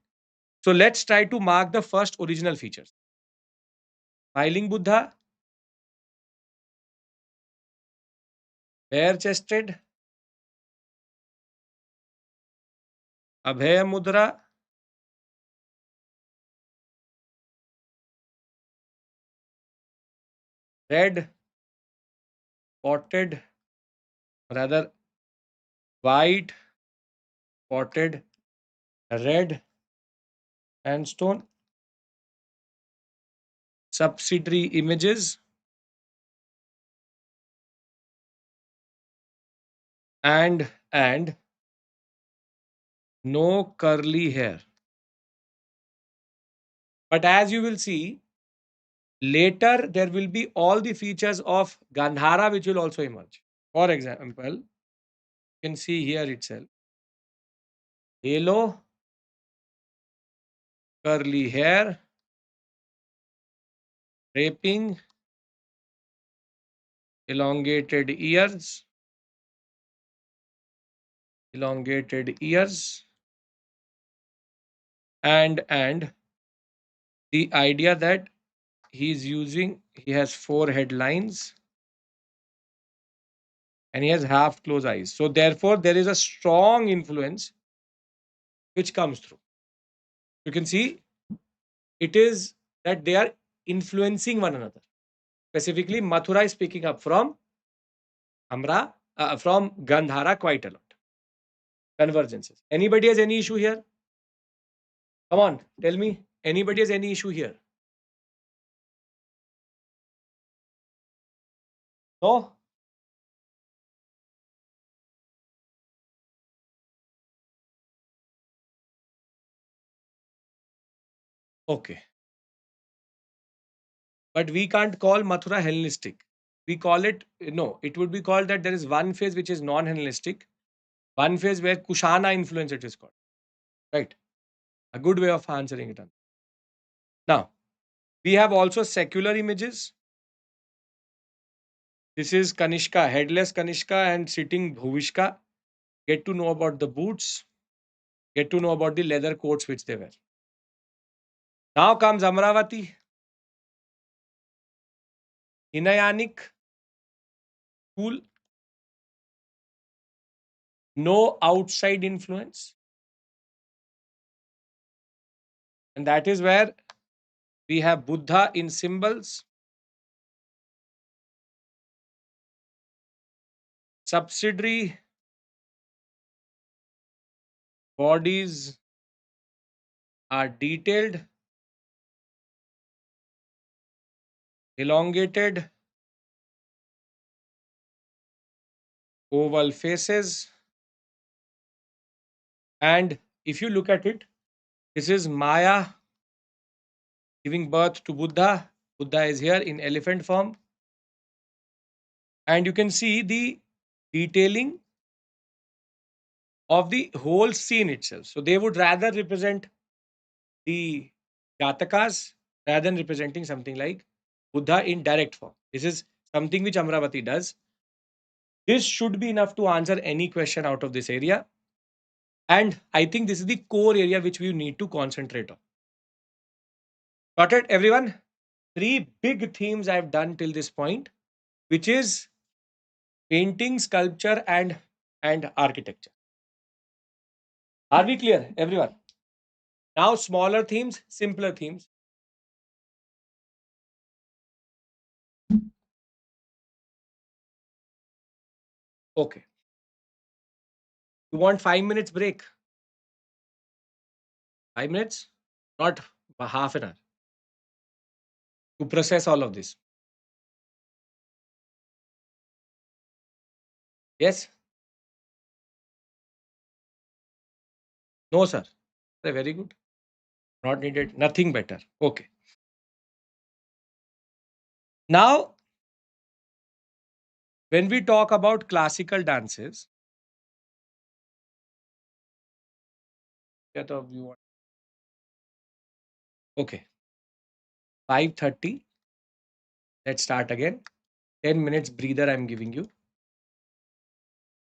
So let's try to mark the first original features. Smiling Buddha, bare-chested, Abhaya Mudra, red, spotted, rather white, spotted, red sandstone. Subsidiary images and no curly hair. But as you will see, later there will be all the features of Gandhara which will also emerge. For example, you can see here itself. Halo, curly hair, draping, elongated ears, elongated ears, and the idea that he has four headlines and he has half closed eyes. So therefore, there is a strong influence which comes through. You can see it is that they are influencing one another. Specifically, Mathura is picking up from from Gandhara quite a lot. Convergences. Anybody has any issue here? Come on, tell me. Anybody has any issue here? No? Okay. But we can't call Mathura Hellenistic. We call it, no, it would be called that there is one phase which is non Hellenistic, one phase where Kushana influence it is called. Right? A good way of answering it. Now, we have also secular images. This is Kanishka, headless Kanishka and sitting Bhuvishka. Get to know about the boots. Get to know about the leather coats which they wear. Now comes Amravati, Hinayanic, cool, no outside influence. And that is where we have Buddha in symbols, subsidiary bodies are detailed, elongated, oval faces. And if you look at it, this is Maya giving birth to Buddha. Buddha is here in elephant form. And you can see the detailing of the whole scene itself. So they would rather represent the Jatakas rather than representing something like Buddha in direct form. This is something which Amravati does. This should be enough to answer any question out of this area. And I think this is the core area which we need to concentrate on. Got it, everyone? Three big themes I've done till this point, which is painting, sculpture, and architecture. Are we clear, everyone? Now, smaller themes, simpler themes. Okay. You want 5 minutes break? 5 minutes? Not half an hour to process all of this. Yes? No, sir. Very good. Not needed. Nothing better. Okay. Now, when we talk about classical dances, okay, 5:30. Let's start again. 10 minutes breather I'm giving you.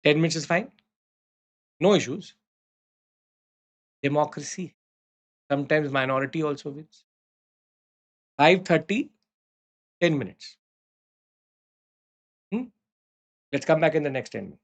10 minutes is fine. No issues. Democracy. Sometimes minority also wins. 5:30, 10 minutes. Hmm? Let's come back in the next 10 minutes.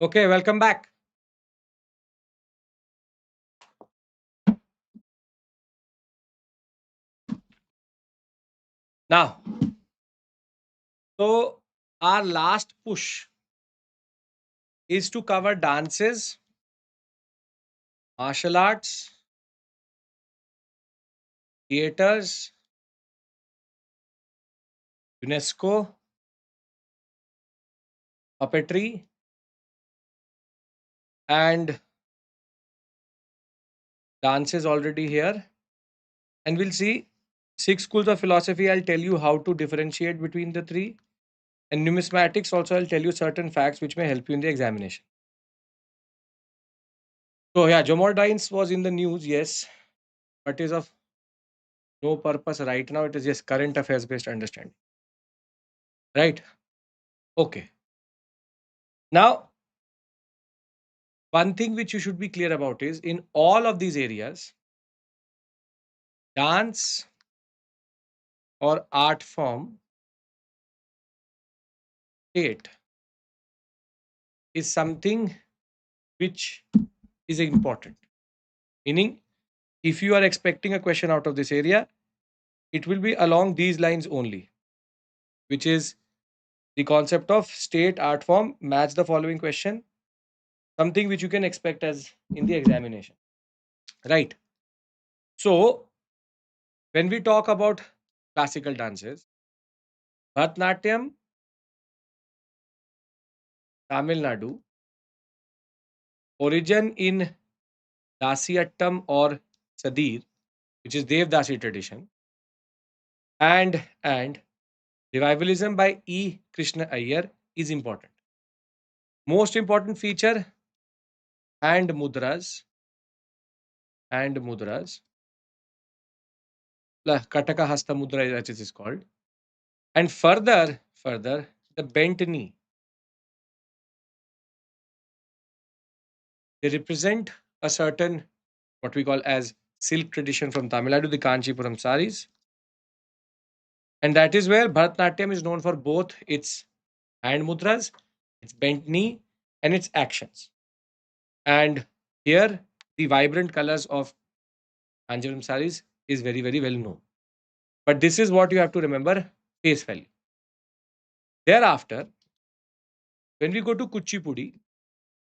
Okay, welcome back. Now, so our last push is to cover dances, martial arts, theaters, UNESCO, puppetry, and dance is already here. And we'll see six schools of philosophy. I'll tell you how to differentiate between the three. And numismatics also, I'll tell you certain facts which may help you in the examination. So yeah, Jomordines was in the news, yes, but is of no purpose right now. It is just current affairs based understanding. Right? Okay. Now, one thing which you should be clear about is in all of these areas, dance or art form state is something which is important. Meaning, if you are expecting a question out of this area, it will be along these lines only, which is the concept of state art form match the following question, something which you can expect as in the examination. Right. So, when we talk about classical dances, Bharatanatyam, Tamil Nadu, origin in Dasiyattam or Sadir, which is Devdasi tradition, and revivalism by E. Krishna Iyer is important. Most important feature and mudras and mudras. Kataka Hasta Mudra as it is called. And further, the bent knee. They represent a certain what we call as silk tradition from Tamil Nadu, the Kanchipuram saris. And that is where Bharatanatyam is known for both its hand mudras, its bent knee, and its actions. And here, the vibrant colors of Kanchipuram saris is very, very well known. But this is what you have to remember face value. Thereafter, when we go to Kuchipudi,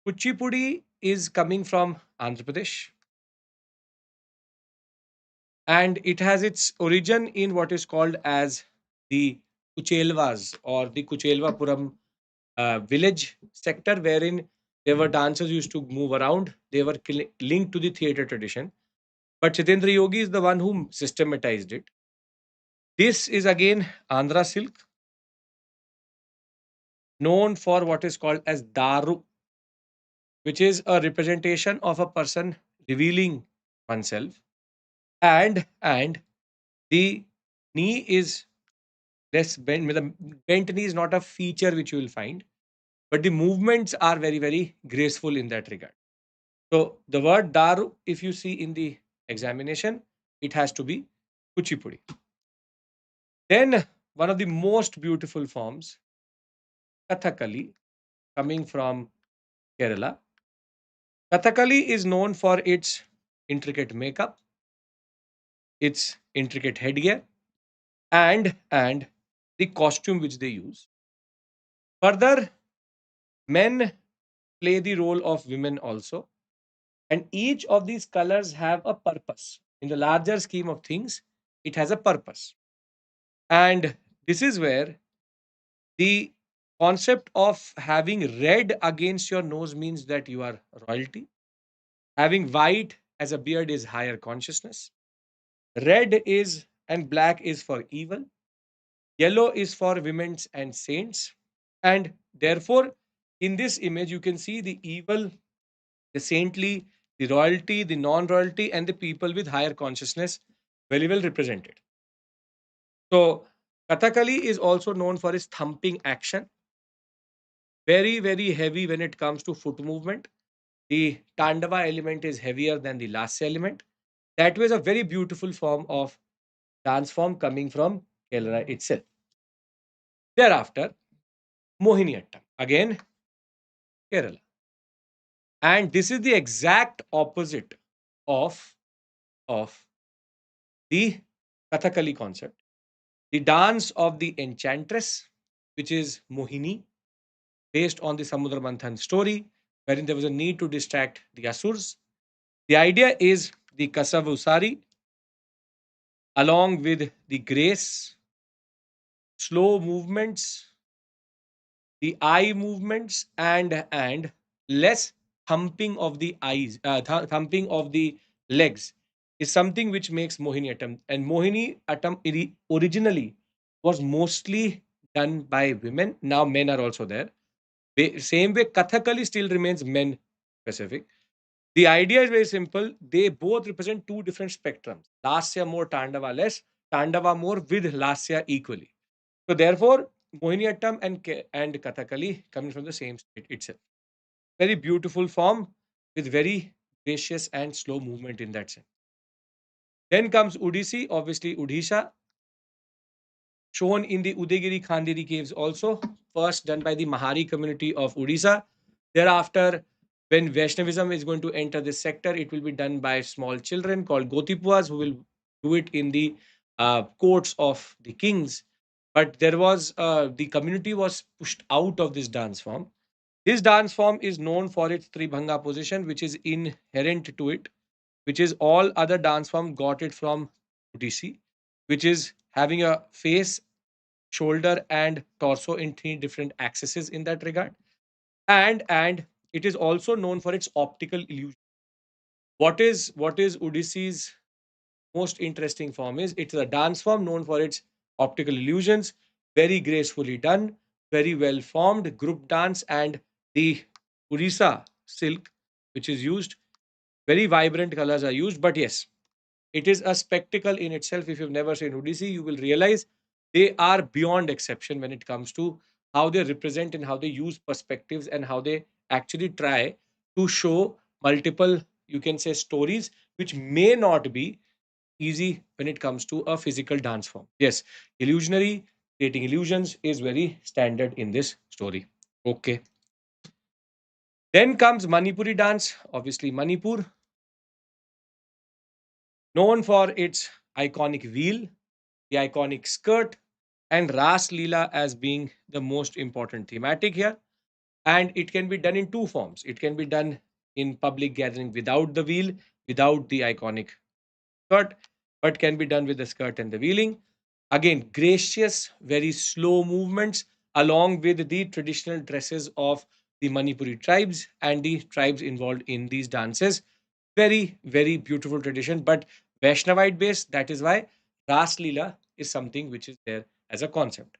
Kuchipudi is coming from Andhra Pradesh and it has its origin in what is called as the Kuchelvas or the Kuchelvapuram village sector wherein there were dancers used to move around. They were linked to the theatre tradition. But Chitendra Yogi is the one who systematized it. This is again Andhra silk, known for what is called as Daru, which is a representation of a person revealing oneself. And the knee is less bent. The bent knee is not a feature which you will find, but the movements are very, very graceful in that regard. So the word daru, if you see in the examination, it has to be kuchipudi. Then one of the most beautiful forms, Kathakali, coming from Kerala. Kathakali is known for its intricate makeup, its intricate headgear, and the costume which they use. Further, men play the role of women also, and each of these colors have a purpose. In the larger scheme of things, it has a purpose. And this is where the concept of having red against your nose means that you are royalty. Having white as a beard is higher consciousness. Red is and black is for evil. Yellow is for women and saints. And therefore, in this image, you can see the evil, the saintly, the royalty, the non royalty, and the people with higher consciousness very well represented. So, Kathakali is also known for its thumping action, very, very heavy when it comes to foot movement. The Tandava element is heavier than the Lasya element. That was a very beautiful form of dance form coming from Kerala itself. Thereafter, Mohiniyattam, again Kerala. And this is the exact opposite of, of the Kathakali concept. The dance of the enchantress, which is Mohini, based on the Samudra Manthan story, wherein there was a need to distract the Asurs. The idea is the Kasavusari, along with the grace, slow movements, the eye movements, and less thumping of the eyes, thumping of the legs is something which makes Mohiniyattam. And Mohiniyattam originally was mostly done by women. Now men are also there. Same way, Kathakali still remains men specific. The idea is very simple. They both represent two different spectrums. Lasya more, Tandava less, Tandava more with Lasya equally. So therefore, Mohiniyattam and Kathakali coming from the same state itself. Very beautiful form with very gracious and slow movement in that sense. Then comes Odissi, obviously Odisha, shown in the Udayagiri Khandiri caves also, first done by the Mahari community of Odisha. Thereafter, when Vaishnavism is going to enter this sector, it will be done by small children called Gotipuas who will do it in the courts of the kings. But there was, the community was pushed out of this dance form. This dance form is known for its Tribhanga position, which is inherent to it, which is all other dance form got it from Odissi, which is having a face, shoulder, and torso in three different axes in that regard. And it is also known for its optical illusion. What is Odissi's most interesting form is it's a dance form known for its optical illusions, very gracefully done, very well formed group dance, and the Orissa silk, which is used, very vibrant colors are used. But yes, it is a spectacle in itself. If you've never seen Odissi, you will realize they are beyond exception when it comes to how they represent and how they use perspectives and how they actually try to show multiple, you can say, stories which may not be easy when it comes to a physical dance form. Yes, illusionary, creating illusions is very standard in this story. Okay. Then comes Manipuri dance. Obviously, Manipur, known for its iconic wheel, the iconic skirt, and Ras Leela as being the most important thematic here. And it can be done in two forms. It can be done in public gathering without the wheel, without the iconic skirt, but can be done with the skirt and the wheeling. Again, gracious, very slow movements along with the traditional dresses of the Manipuri tribes and the tribes involved in these dances. Very, very beautiful tradition, but Vaishnavite based. That is why Ras Leela is something which is there as a concept.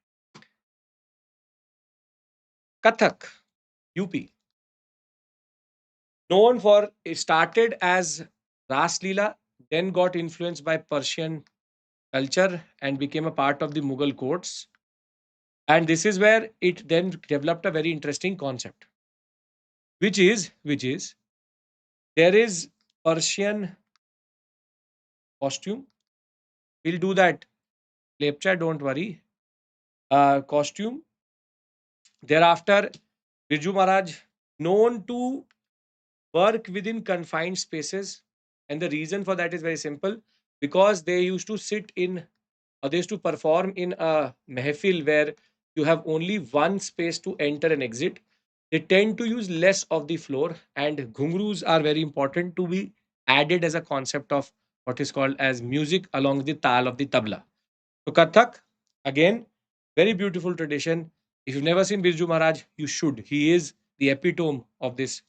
Kathak, UP, known for it started as Ras Leela, then got influenced by Persian culture and became a part of the Mughal courts. And this is where it then developed a very interesting concept, which is there is Persian costume. We'll do that lecture, don't worry. Costume. Thereafter, Birju Maharaj, known to work within confined spaces. And the reason for that is very simple, because they used to sit in, or they used to perform in a mehfil where you have only one space to enter and exit. They tend to use less of the floor, and ghungroos are very important to be added as a concept of what is called as music along with the tal of the tabla. So Kathak, again, very beautiful tradition. If you've never seen Birju Maharaj, you should. He is the epitome of this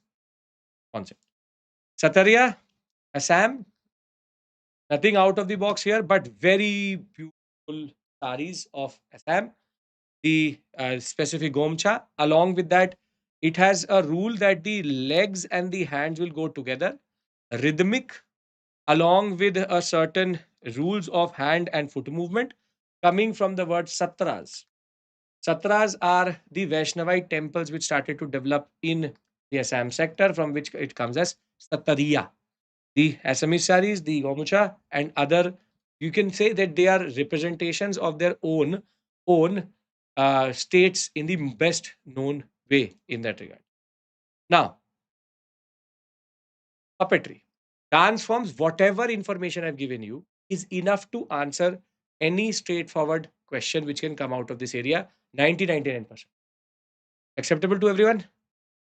concept. Sataria, Assam, nothing out of the box here, but very beautiful saris of Assam. The specific gomcha. Along with that, it has a rule that the legs and the hands will go together, rhythmic, along with a certain rules of hand and foot movement coming from the word satras. Satras are the Vaishnavite temples which started to develop in the Assam sector, from which it comes as Satariya. The Assamese saris, the Gomucha, and other, you can say that they are representations of their own states in the best known way in that regard. Now, Puppetry. Dance forms, whatever information I've given you, is enough to answer any straightforward question which can come out of this area. 99%. Acceptable to everyone?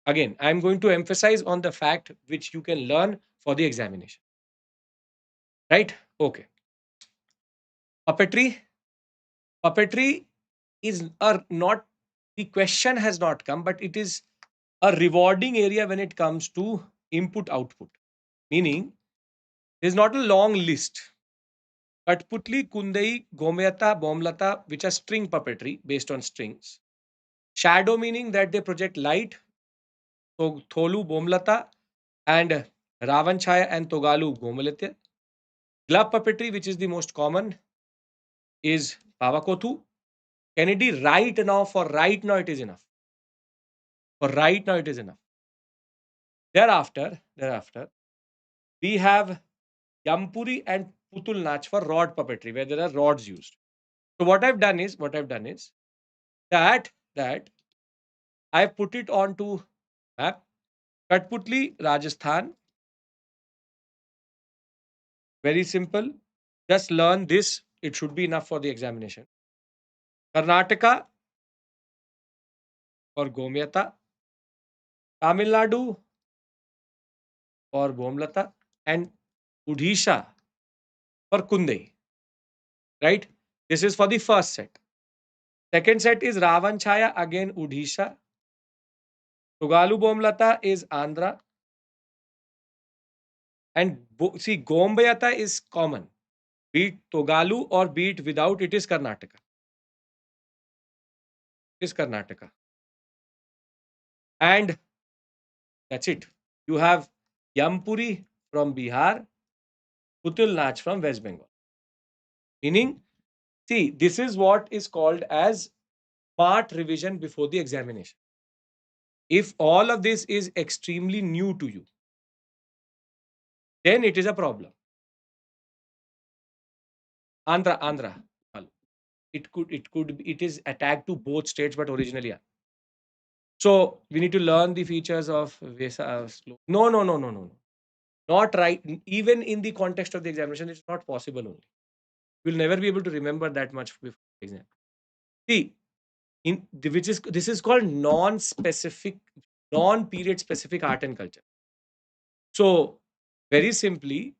Again, I'm going to emphasize on the fact which you can learn for the examination. Right? Okay. Puppetry. Puppetry is not, the question has not come, but it is a rewarding area when it comes to input output. Meaning, there's not a long list. Katputli, Kundai, Gomyata, Bomlata, which are string puppetry based on strings. Shadow meaning that they project light. So Tholu, Bomlata, and Ravanchaya and Togalu, Gomalatya. Glove puppetry, which is the most common, is Pavakothu. Kennedy, right now it is enough. For right now it is enough. Thereafter, we have Yampuri and Putul Nach for rod puppetry, where there are rods used. So what I've done is that I've put it onto map. Katputli, Rajasthan. Very simple. Just learn this. It should be enough for the examination. Karnataka for Gomyata. Tamil Nadu for Bomlata. And Odisha for Kundai. Right? This is for the first set. Second set is Ravanchaya, again Odisha. Tugalu Bomlata is Andhra. And see, Gombayata is common. Be it Togalu or be it without, it is Karnataka. It is Karnataka. And that's it. You have Yampuri from Bihar, Putul Nach from West Bengal. Meaning, see, this is what is called as part revision before the examination. If all of this is extremely new to you, then it is a problem. Andhra. It is attacked to both states, but originally, yeah. So we need to learn the features of Vesa. No. Not right. Even in the context of the examination, it's not possible only. We'll never be able to remember that much before the exam. See, this is called non-specific, non-period specific art and culture. So very simply,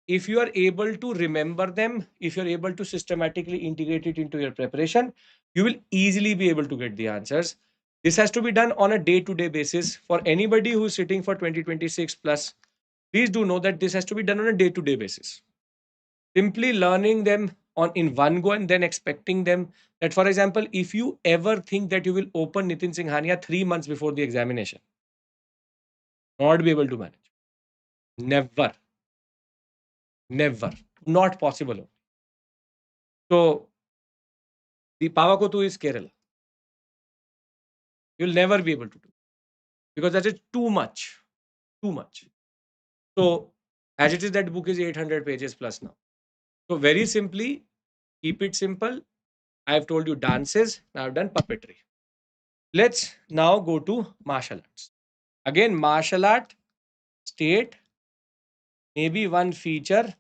if you are able to remember them, if you're able to systematically integrate it into your preparation, you will easily be able to get the answers. This has to be done on a day-to-day basis. For anybody who's sitting for 2026 plus, please do know that this has to be done on a day-to-day basis. Simply learning them on in one go and then expecting them that, for example, if you ever think that you will open Nitin Singhania 3 months before the examination, not be able to manage. Never. Not possible. So the Pavakotu is Kerala. You'll never be able to do because that is too much. So as it is, that book is 800 pages plus now. So very simply, keep it simple. I've told you dances. Now I've done puppetry. Let's now go to martial arts. Again, martial art, state, maybe one feature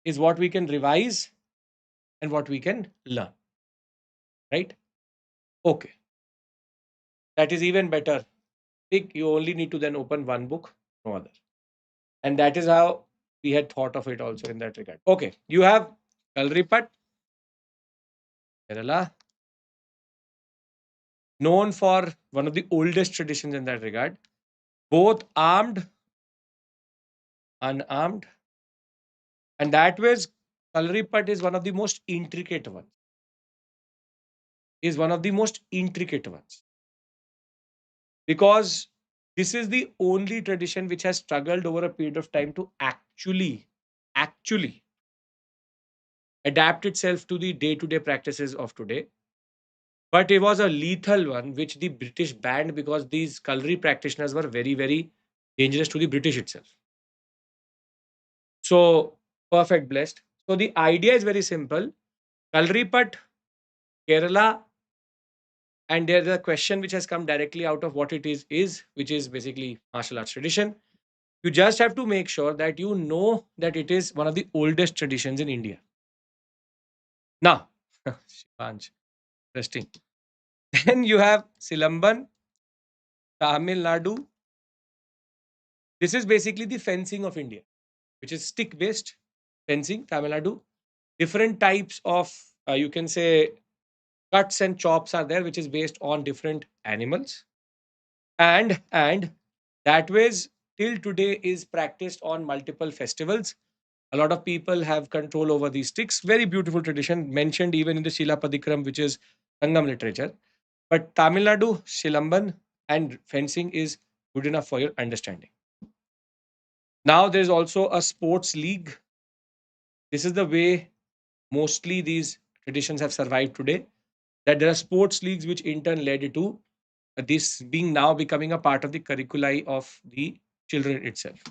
is what we can revise and what we can learn. Right? Okay. That is even better. You only need to then open one book, no other. And that is how we had thought of it also in that regard. Okay. You have Kalripat, Kerala, known for one of the oldest traditions in that regard, both armed, unarmed, and that was Kalripat is one of the most intricate ones. Because this is the only tradition which has struggled over a period of time to actually adapt itself to the day-to-day practices of today. But it was a lethal one, which the British banned because these culinary practitioners were very, very dangerous to the British itself. So, perfect, blessed. So, the idea is very simple. Kalripat, Kerala, and there's a question which has come directly out of what it is which is basically martial arts tradition. You just have to make sure that you know that it is one of the oldest traditions in India. Now, Shivansh, interesting. Then you have Silamban, Tamil Nadu. This is basically the fencing of India, which is stick based fencing, Tamil Nadu. Different types of, you can say, cuts and chops are there, which is based on different animals. And that ways till today is practiced on multiple festivals. A lot of people have control over these sticks. Very beautiful tradition mentioned even in the Shila Padikram, which is Sangam literature. But Tamil Nadu, Shilamban, and fencing is good enough for your understanding. Now there's also a sports league. This is the way mostly these traditions have survived today. That there are sports leagues which in turn led to this being now becoming a part of the curricula of the children itself.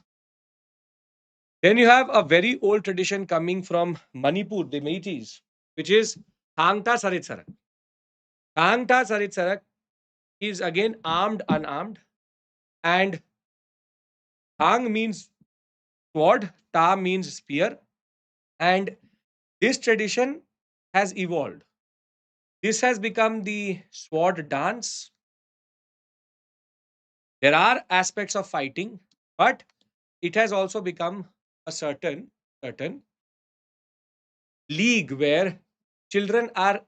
Then you have a very old tradition coming from Manipur, the Meiteis, which is Thangta Sarit Sarak. Thangta Sarit Sarak is again armed, unarmed, and Thang means sword, Ta means spear, and this tradition has evolved. This has become the sword dance. There are aspects of fighting, but it has also become a certain league where children are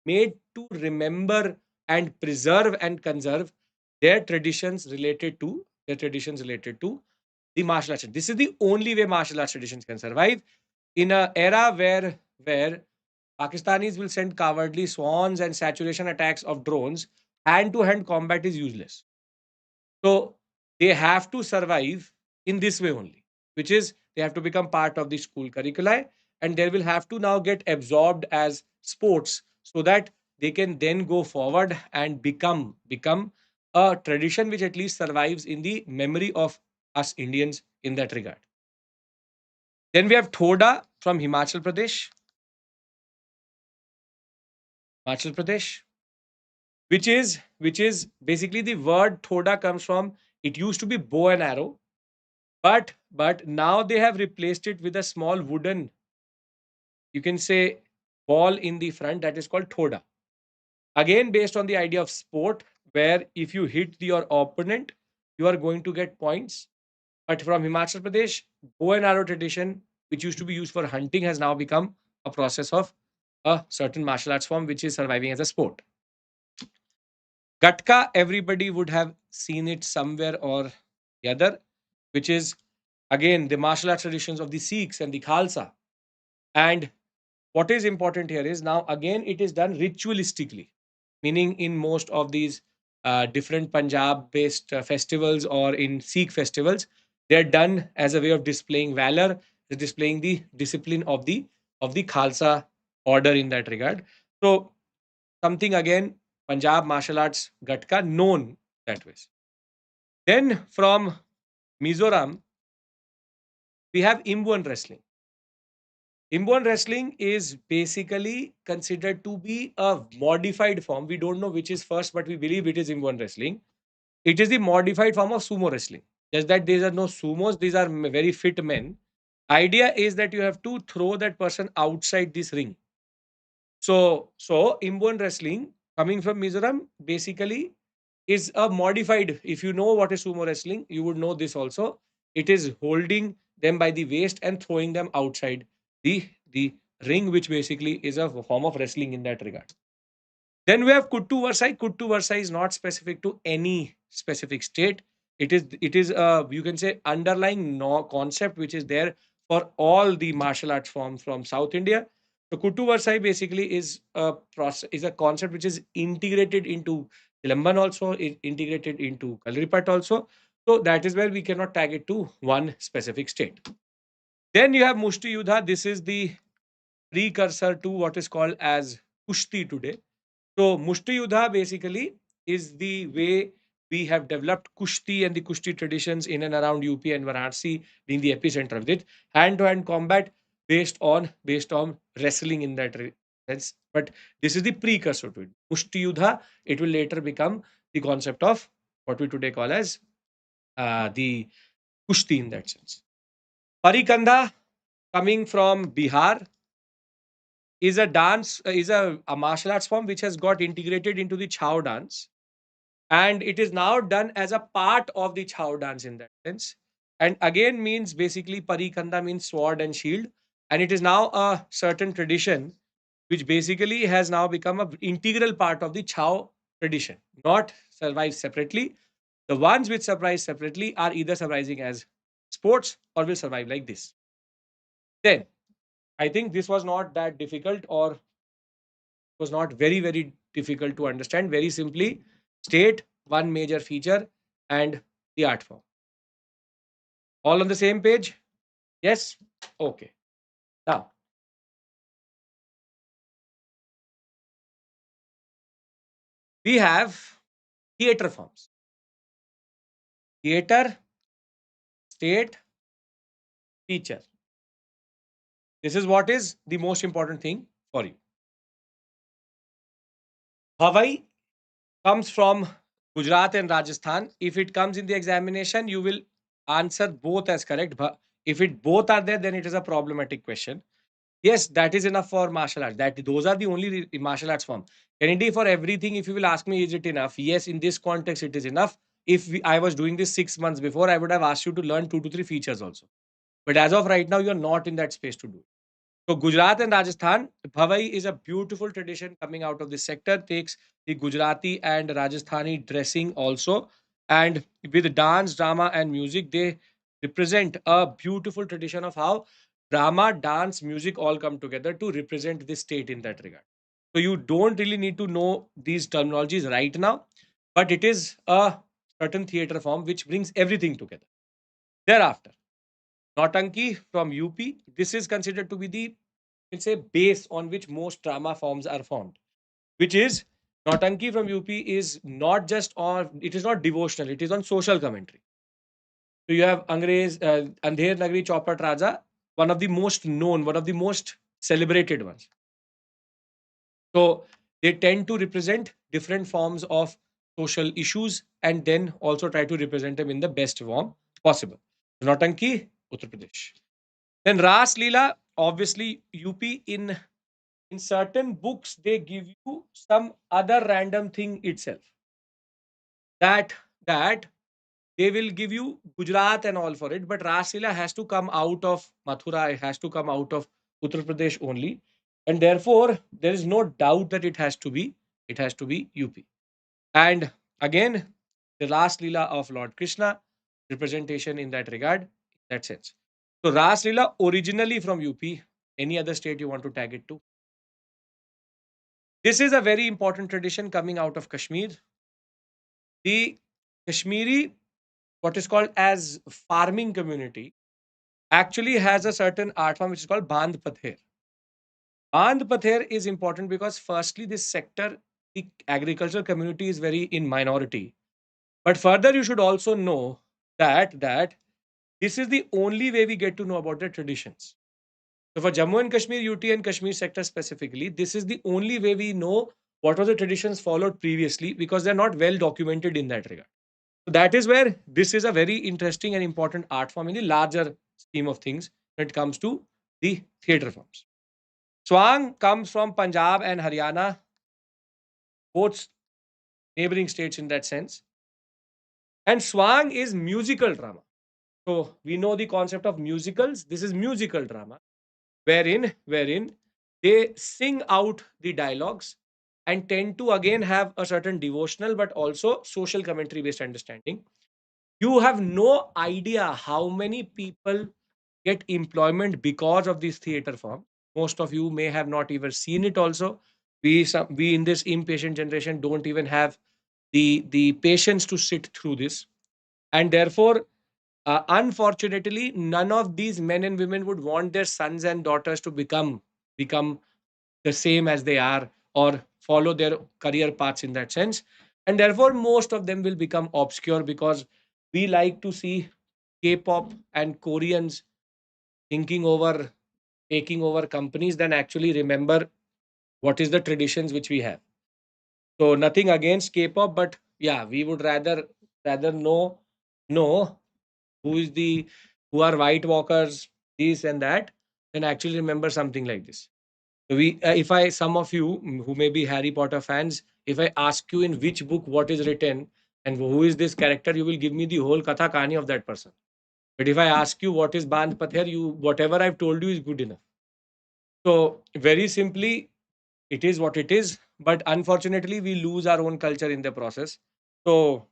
made to remember and preserve and conserve their traditions related to the martial arts. This is the only way martial arts traditions can survive in an era where Pakistanis will send cowardly swans and saturation attacks of drones. Hand to hand combat is useless. So they have to survive in this way only, which is they have to become part of the school curricula and they will have to now get absorbed as sports so that they can then go forward and become a tradition which at least survives in the memory of us Indians in that regard. Then we have Thoda from Himachal Pradesh, which is basically the word Thoda comes from. It used to be bow and arrow, but now they have replaced it with a small wooden, you can say, ball in the front that is called thoda. Again, based on the idea of sport, where if you hit your opponent, you are going to get points. But from Himachal Pradesh, bow and arrow tradition, which used to be used for hunting, has now become a process of a certain martial arts form which is surviving as a sport. Gatka, everybody would have seen it somewhere or the other, which is again the martial arts traditions of the Sikhs and the Khalsa. And what is important here is now again it is done ritualistically, meaning in most of these different Punjab based festivals or in Sikh festivals, they're done as a way of displaying valor, displaying the discipline of the Khalsa order in that regard. So something again, Punjab martial arts Gatka known that way. Then from Mizoram, we have Imbuan wrestling. Imbuan wrestling is basically considered to be a modified form. We don't know which is first, but we believe it is Imbuan wrestling. It is the modified form of sumo wrestling. Just that these are no sumos, these are very fit men. Idea is that you have to throw that person outside this ring. So Imbuan wrestling coming from Mizoram basically is a modified. If you know what is sumo wrestling, you would know this also. It is holding them by the waist and throwing them outside the ring, which basically is a form of wrestling in that regard. Then we have Kuttu Varsai. Kuttu Varsai is not specific to any specific state. It is you can say underlying no concept which is there for all the martial arts forms from South India. So Kuttu Varsai basically is a process, is a concept which is integrated into Silamban also, integrated into Kalripat also. So that is where we cannot tag it to one specific state. Then you have Mushti Yudha. This is the precursor to what is called as Kushti today. So Mushti Yudha basically is the way we have developed Kushti and the Kushti traditions in and around UP and Varanasi being the epicenter of it. Hand-to-hand combat based on wrestling in that sense. But this is the precursor to it. Mushti Yudha, it will later become the concept of what we today call as the kushti in that sense. Parikanda, coming from Bihar, is a dance, is a martial arts form which has got integrated into the Chao dance, and it is now done as a part of the Chao dance in that sense. And again, means basically Parikanda means sword and shield, and it is now a certain tradition which basically has now become an integral part of the Chao tradition, not survive separately. The ones which survive separately are either surviving as sports or will survive like this. Then I think this was not that difficult, or was not very, very difficult to understand. Very simply, state one major feature and the art form. All on the same page? Yes? Okay. Now, we have theater forms. Theater, state, teacher. This is what is the most important thing for you. Hawaii comes from Gujarat and Rajasthan. If it comes in the examination, you will answer both as correct. But if it both are there, then it is a problematic question. Yes, that is enough for martial arts. That those are the only martial arts form. Kennedy, for everything, if you will ask me, is it enough? Yes, in this context, it is enough. If I was doing this 6 months before, I would have asked you to learn 2 to 3 features also. But as of right now, you are not in that space to do it. So Gujarat and Rajasthan, Bhavai is a beautiful tradition coming out of this sector, takes the Gujarati and Rajasthani dressing also. And with dance, drama, and music, they represent a beautiful tradition of how drama, dance, music all come together to represent this state in that regard. So you don't really need to know these terminologies right now, but it is a certain theater form which brings everything together. Thereafter, Nautanki from UP, this is considered to be the, it's a base on which most drama forms are formed, which is Nautanki from UP is not just on, it is not devotional, it is on social commentary. So you have Andher Nagari Chaupat Raja, one of the most known, one of the most celebrated ones. So they tend to represent different forms of social issues and then also try to represent them in the best form possible. Nautanki, Uttar Pradesh. Then Ras Leela, obviously UP. In certain books they give you some other random thing itself, that that they will give you Gujarat and all for it, but Rasila has to come out of Mathura, it has to come out of Uttar Pradesh only, and therefore there is no doubt that it has to be UP. And again, the last Leela of Lord Krishna, representation in that regard, in that sense. So Ras Leela originally from UP. Any other state you want to tag it to? This is a very important tradition coming out of Kashmir. The Kashmiri, what is called as farming community, actually has a certain art form which is called Bandh Pather. Bandh Pather is important because firstly, this sector, the agricultural community is very in minority. But further, you should also know that this is the only way we get to know about the traditions. So for Jammu and Kashmir, UT and Kashmir sector specifically, this is the only way we know what were the traditions followed previously because they're not well documented in that regard. So that is where this is a very interesting and important art form in the larger scheme of things when it comes to the theatre forms. Swang comes from Punjab and Haryana, both neighboring states in that sense. And Swang is musical drama. So we know the concept of musicals. This is musical drama, wherein they sing out the dialogues and tend to again have a certain devotional but also social commentary based understanding. You have no idea how many people get employment because of this theater form. Most of you may have not even seen it also. We in this impatient generation don't even have the patience to sit through this. And therefore, unfortunately, none of these men and women would want their sons and daughters to become the same as they are or follow their career paths in that sense. And therefore, most of them will become obscure because we like to see K-pop and Koreans thinking over taking over companies than actually remember what is the traditions which we have. So nothing against K-pop, but yeah, we would rather know who is the who are white walkers, this and that, then actually remember something like this. So if I some of you who may be Harry Potter fans, if I ask you in which book what is written and who is this character, you will give me the whole katha kahani of that person. But if I ask you what is Band Pather, you whatever I've told you is good enough. So very simply, it is what it is. But unfortunately, we lose our own culture in the process. So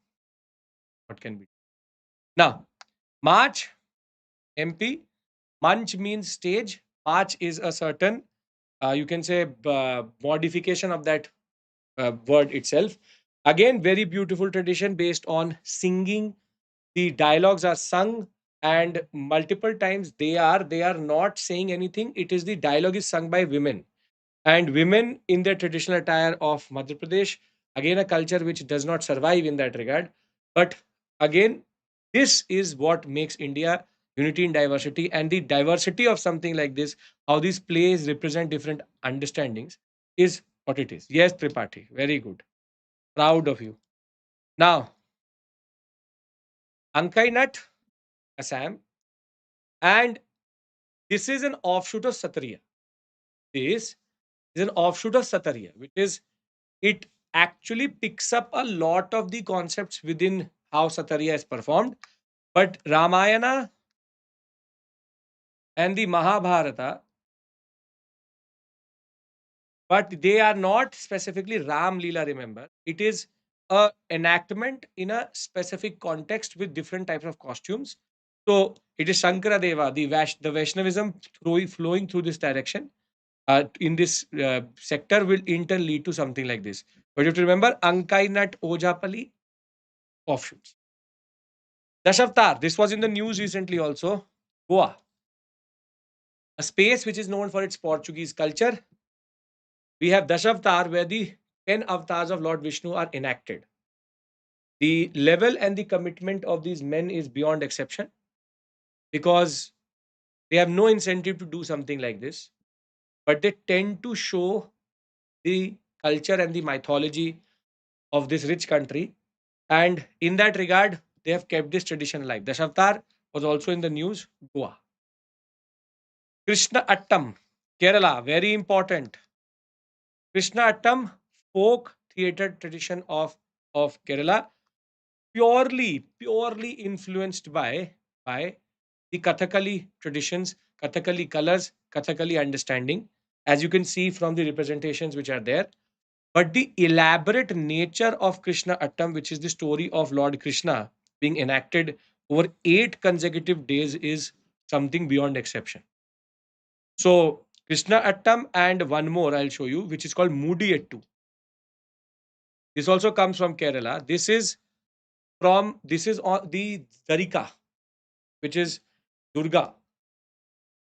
what can be now? March MP. Munch means stage. March is a certain you can say modification of that word itself. Again, very beautiful tradition based on singing. The dialogues are sung, and multiple times they are not saying anything. It is the dialogue is sung by women, and women in their traditional attire of Madhya Pradesh. Again, a culture which does not survive in that regard. But again, this is what makes India unity in diversity, and the diversity of something like this, how these plays represent different understandings, is what it is. Yes, Tripathi, very good. Proud of you. Now, Ankai Nut, Assam, and this is an offshoot of Satriya. This is an offshoot of Satriya, which is it actually picks up a lot of the concepts within how Satriya is performed. But Ramayana and the Mahabharata, but they are not specifically Ram Leela, remember. It is a enactment in a specific context with different types of costumes. So it is Shankara Deva, the Vaishnavism flowing through this direction in this sector will in turn lead to something like this. But you have to remember Ankai Nat Ojapali offshoots. Dashavtar, this was in the news recently also. Goa, a space which is known for its Portuguese culture. We have Dashavtar, where the 10 avatars of Lord Vishnu are enacted. The level and the commitment of these men is beyond exception because they have no incentive to do something like this, but they tend to show the culture and the mythology of this rich country. And in that regard, they have kept this tradition alive. Dashavtar was also in the news, Goa. Krishna Attam, Kerala, very important. Krishna Attam, folk theatre tradition of Kerala, purely influenced by the Kathakali traditions, Kathakali colors, Kathakali understanding, as you can see from the representations which are there. But the elaborate nature of Krishna Attam, which is the story of Lord Krishna being enacted over 8 consecutive days, is something beyond exception. So, Krishna Attam and one more I'll show you, which is called Moody Ettu. This also comes from Kerala. This is on the Darika, which is Durga.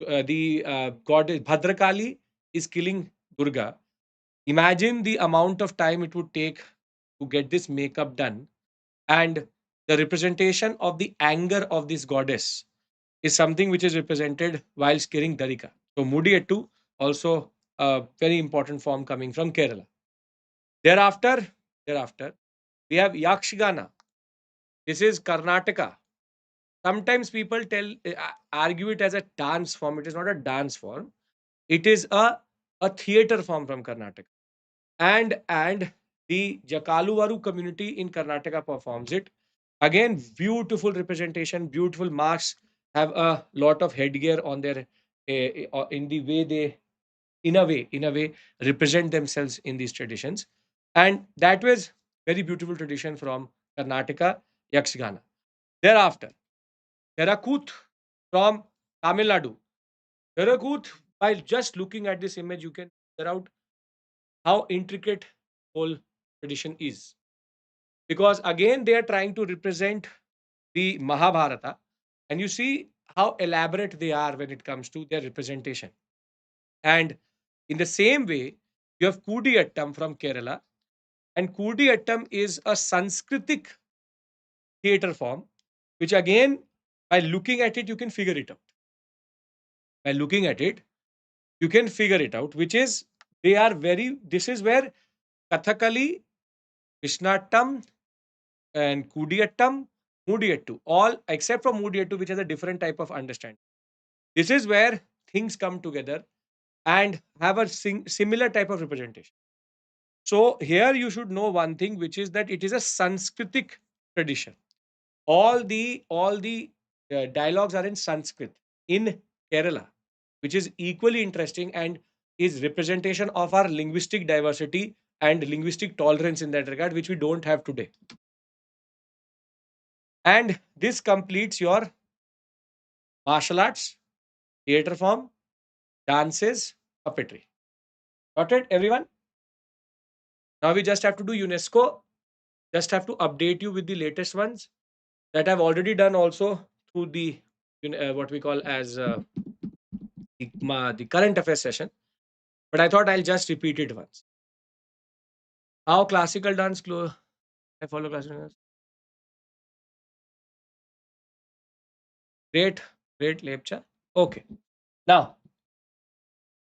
The goddess Bhadrakali is killing Durga. Imagine the amount of time it would take to get this makeup done, and the representation of the anger of this goddess is something which is represented while killing Darika. So Moody Ettu, also a very important form coming from Kerala. Thereafter, we have Yakshigana. This is Karnataka. Sometimes people argue it as a dance form. It is not a dance form. It is a theater form from Karnataka. And the Jakaluvaru community in Karnataka performs it. Again, beautiful representation, beautiful masks, have a lot of headgear on their in the way they in a way represent themselves in these traditions. And that was very beautiful tradition from Karnataka, Yakshigana. Thereafter, Terakut from Tamil Nadu. Terakut, by just looking at this image, you can figure out how intricate whole tradition is. Because again, they are trying to represent the Mahabharata, and you see how elaborate they are when it comes to their representation. And in the same way, you have Kudiyattam from Kerala, and Kudiyattam is a Sanskritic theater form, which again, by looking at it, you can figure it out. By looking at it, you can figure it out, which is they are very, this is where Kathakali, Krishnattam, and Kudiyattam Moody at 2. All except for Moody at 2, which has a different type of understanding. This is where things come together and have a similar type of representation. So here you should know one thing, which is that it is a Sanskritic tradition. All the dialogues are in Sanskrit in Kerala, which is equally interesting and is representation of our linguistic diversity and linguistic tolerance in that regard, which we don't have today. And this completes your martial arts, theater form, dances, puppetry. Got it, everyone? Now we just have to do UNESCO. Just have to update you with the latest ones that I've already done also through the what we call as the current affairs session. But I thought I'll just repeat it once. How classical dance I follow classical dance. Great, great lecture. Okay. Now,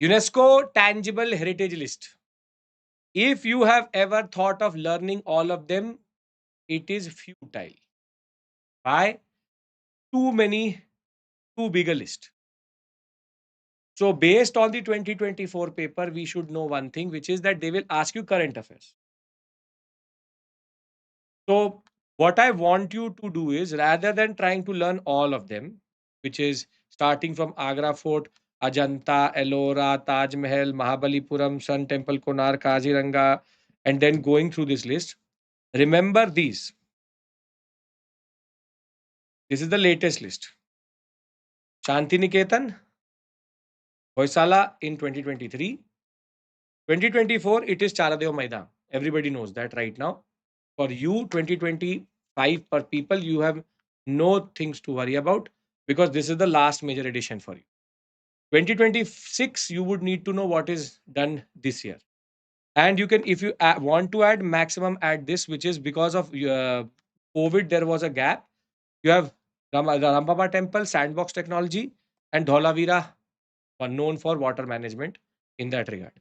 UNESCO Tangible Heritage List. If you have ever thought of learning all of them, it is futile. Why? Too many, too big a list. So, based on the 2024 paper, we should know one thing, which is that they will ask you current affairs. So, what I want you to do is rather than trying to learn all of them, which is starting from Agra Fort, Ajanta, Ellora, Taj Mahal, Mahabalipuram, Sun Temple, Konark, Kaziranga, and then going through this list, remember these. This is the latest list. Shantiniketan, Hoysala in 2023. 2024, it is Charadev Maidan. Everybody knows that right now. For you, 2025 per people, you have no things to worry about because this is the last major edition for you. 2026, you would need to know what is done this year. And you can, if you want to add maximum, add this, which is because of COVID, there was a gap. You have Rambaba Temple, Sandbox Technology, and Dholavira, one known for water management in that regard.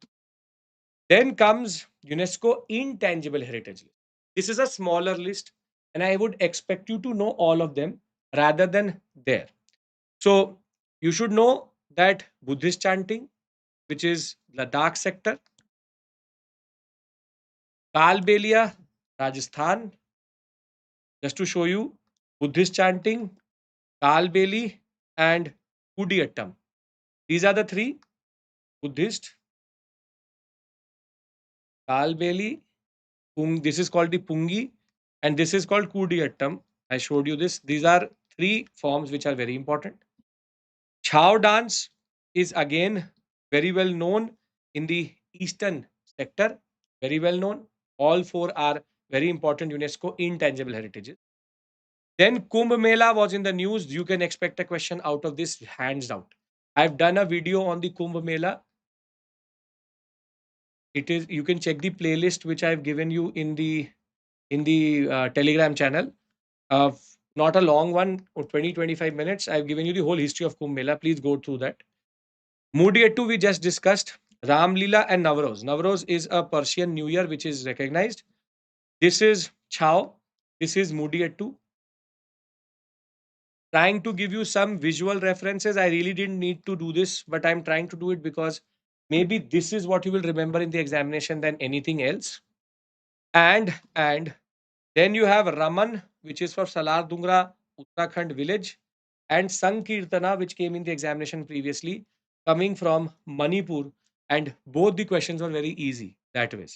Then comes UNESCO Intangible Heritage List. This is a smaller list, and I would expect you to know all of them rather than there. So you should know that Buddhist chanting, which is Ladakh sector, Kalbelia, Rajasthan. Just to show you, Buddhist chanting, Kalbeli, and Kudiyattam. These are the three: Buddhist, Kalbeli, this is called the Pungi, and this is called Kudiyattam. I showed you this. These are three forms which are very important. Chow dance is again very well known in the eastern sector, very well known. All four are very important UNESCO intangible heritages. Then Kumbh Mela was in the news. You can expect a question out of this, hands down. I've done a video on the Kumbh Mela. It is, you can check the playlist which I've given you in the Telegram channel. Not a long one, 20-25 minutes. I've given you the whole history of Kumbh Mela. Please go through that. Moody at 2 we just discussed. Ram Leela and Navroz. Navroz is a Persian New Year which is recognized. This is Chao. This is Moody at 2. Trying to give you some visual references. I really didn't need to do this, but I'm trying to do it because maybe this is what you will remember in the examination than anything else. And then you have Raman, which is for Salar Dungra, Uttarakhand village, and Sankirtana, which came in the examination previously, coming from Manipur. And both the questions were very easy that way.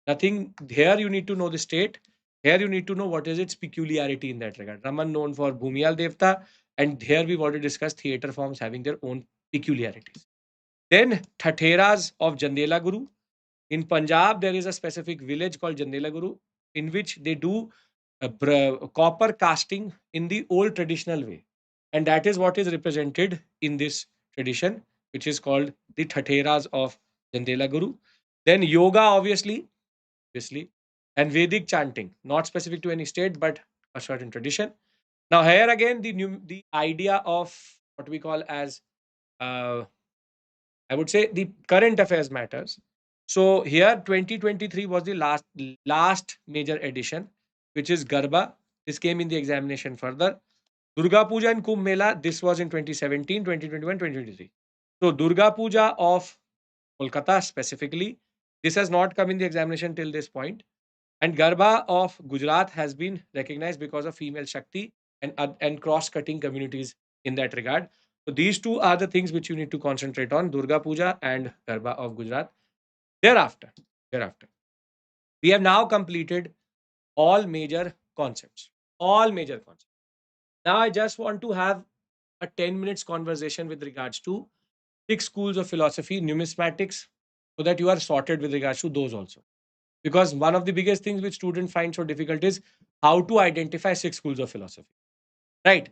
Nothing here, you need to know the state. Here you need to know what is its peculiarity in that regard. Raman known for Bhumiyal Devta, and here we've already discussed theatre forms having their own peculiarities. Then Thatheras of Jandela Guru. In Punjab, there is a specific village called Jandela Guru in which they do copper casting in the old traditional way. And that is what is represented in this tradition, which is called the Thatheras of Jandela Guru. Then yoga, obviously, and Vedic chanting, not specific to any state, but a certain tradition. Now, here again, the idea of what we call as, I would say, the current affairs matters. So here, 2023 was the last major edition, which is Garba. This came in the examination further. Durga Puja and Kumbh Mela, this was in 2017, 2021, 2023. So Durga Puja of Kolkata specifically, this has not come in the examination till this point. And Garba of Gujarat has been recognized because of female Shakti and cross-cutting communities in that regard. So these two are the things which you need to concentrate on, Durga Puja and Garba of Gujarat. Thereafter, we have now completed all major concepts. All major concepts. Now I just want to have a 10 minutes conversation with regards to 6 schools of philosophy, numismatics, so that you are sorted with regards to those also. Because one of the biggest things which students find so difficult is how to identify 6 schools of philosophy. Right?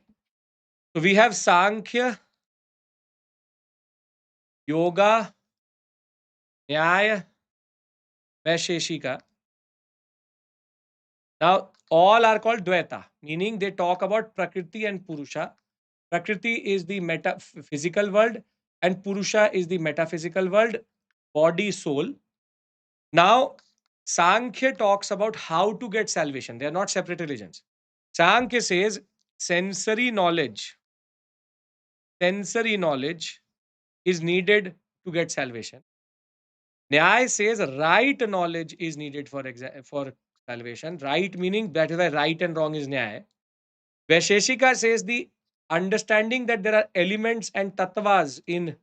So we have Sankhya, Yoga, Nyaya, Vaisheshika. Now, all are called Dvaita, meaning they talk about Prakriti and Purusha. Prakriti is the physical world and Purusha is the metaphysical world, body, soul. Now, Sankhya talks about how to get salvation. They are not separate religions. Sankhya says sensory knowledge is needed to get salvation. Nyaya says right knowledge is needed for salvation. Right meaning that is why right and wrong is Nyaya. Vaisheshika says the understanding that there are elements and tattvas in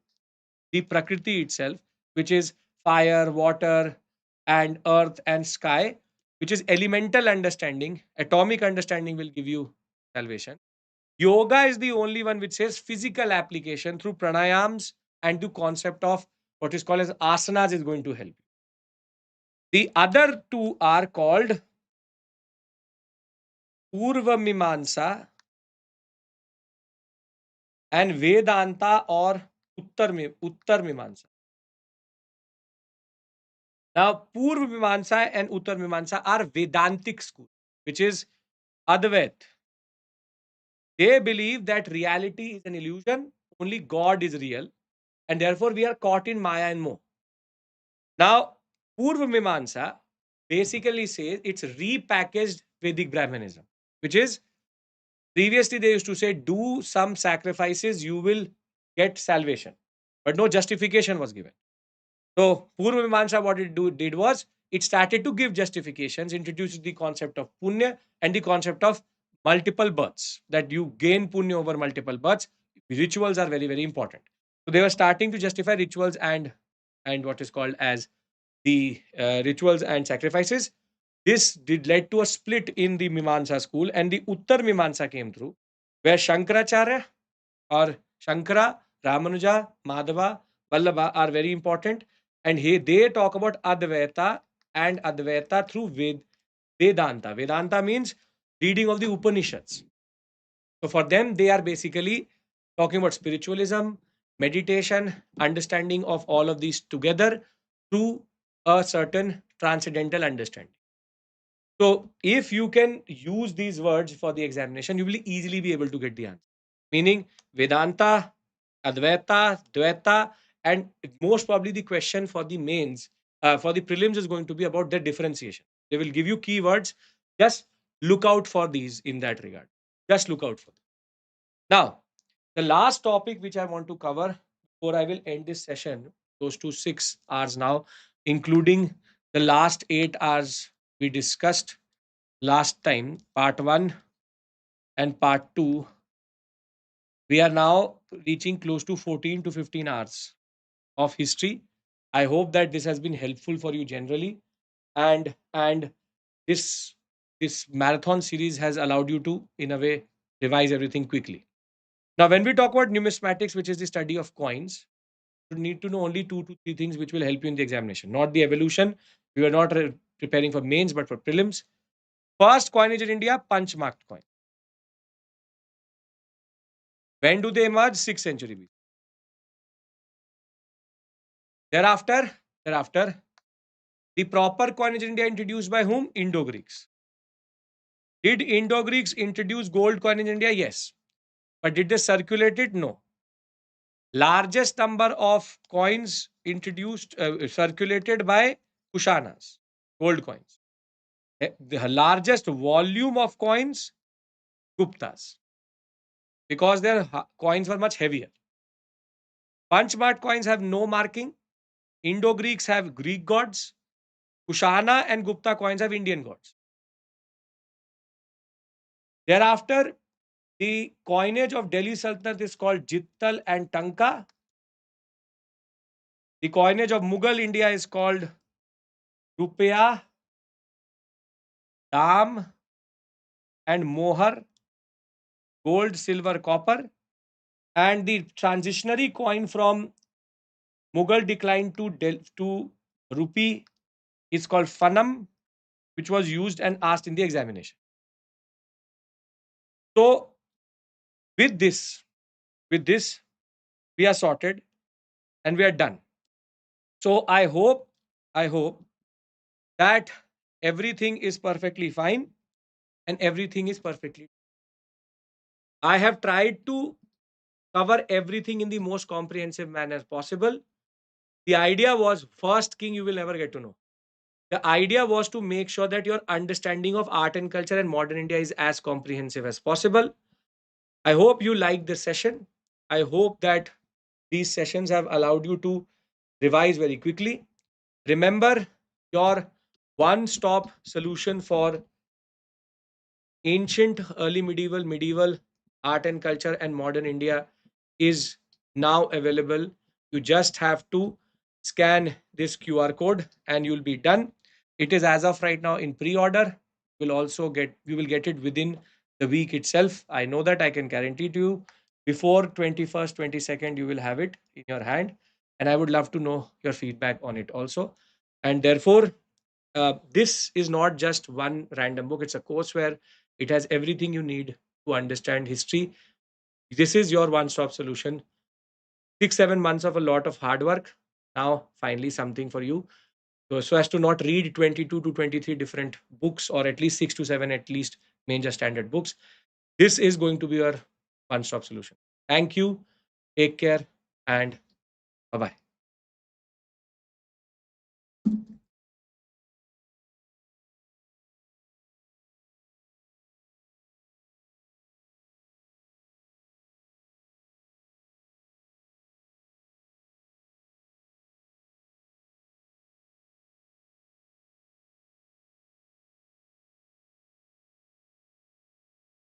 the Prakriti itself, which is fire, water, and earth and sky, which is elemental understanding. Atomic understanding will give you salvation. Yoga is the only one which says physical application through pranayams and the concept of what is called as asanas is going to help. The other two are called Purva Mimamsa and Vedanta or Uttar Mimamsa. Now, Purva Mimamsa and Uttar Mimamsa are Vedantic school, which is Advait. They believe that reality is an illusion, only God is real, and therefore we are caught in Maya and Moh. Now, Purva Mimamsa basically says it's repackaged Vedic Brahmanism, which is previously they used to say, do some sacrifices, you will get salvation. But no justification was given. So, Purva Mimamsa, what did was, it started to give justifications, introduced the concept of punya and the concept of multiple births, that you gain punya over multiple births. Rituals are very, very important. So, they were starting to justify rituals and what is called as the rituals and sacrifices. This did led to a split in the Mimamsa school, and the Uttar Mimamsa came through, where Shankaracharya or Shankara, Ramanuja, Madhava, Vallabha are very important. And they talk about Advaita and Advaita through Vedanta. Vedanta means reading of the Upanishads. So for them, they are basically talking about spiritualism, meditation, understanding of all of these together through a certain transcendental understanding. So if you can use these words for the examination, you will easily be able to get the answer. Meaning Vedanta, Advaita, Dvaita, and most probably the question for the mains, for the prelims is going to be about the differentiation. They will give you keywords. Just look out for these in that regard. Just look out for them. Now, the last topic which I want to cover before I will end this session, close to 6 hours now, including the last 8 hours we discussed last time, part 1 and part 2. We are now reaching close to 14 to 15 hours of history. I hope that this has been helpful for you generally, and this marathon series has allowed you to, in a way, revise everything quickly. Now, when we talk about numismatics, which is the study of coins, you need to know only 2 to 3 things which will help you in the examination, not the evolution. We are not preparing for mains, but for prelims. First coinage in India, punch marked coin. When do they emerge? 6th century BC. Thereafter, the proper coinage in India introduced by whom? Indo-Greeks. Did Indo-Greeks introduce gold coin in India? Yes. But did they circulate it? No. Largest number of coins introduced, circulated by Kushanas, gold coins. The largest volume of coins Guptas, because their coins were much heavier. Panchmat coins have no marking. Indo-Greeks have Greek gods. Kushana and Gupta coins have Indian gods. Thereafter, the coinage of Delhi Sultanate is called Jittal and Tanka. The coinage of Mughal India is called Rupaya, Dam, and Mohar, gold, silver, copper. And the transitionary coin from Mughal decline to rupee is called Fanam, which was used and asked in the examination. So with this, we are sorted and we are done. So I hope that everything is perfectly fine and everything is perfectly. I have tried to cover everything in the most comprehensive manner possible. The idea was first king you will never get to know. The idea was to make sure that your understanding of art and culture and modern India is as comprehensive as possible. I hope you liked this session. I hope that these sessions have allowed you to revise very quickly. Remember, your one stop solution for ancient, early medieval, medieval art and culture and modern India is now available. You just have to scan this QR code and you'll be done. It is as of right now in pre-order. We will get it within the week itself. I know that. I can guarantee to you before 21st, 22nd, you will have it in your hand. And I would love to know your feedback on it also. And therefore, this is not just one random book. It's a course where it has everything you need to understand history. This is your one-stop solution. 6-7 months of a lot of hard work. Now, finally, something for you. So as to not read 22 to 23 different books, or at least 6 to 7, at least major standard books. This is going to be your one-stop solution. Thank you. Take care and bye-bye.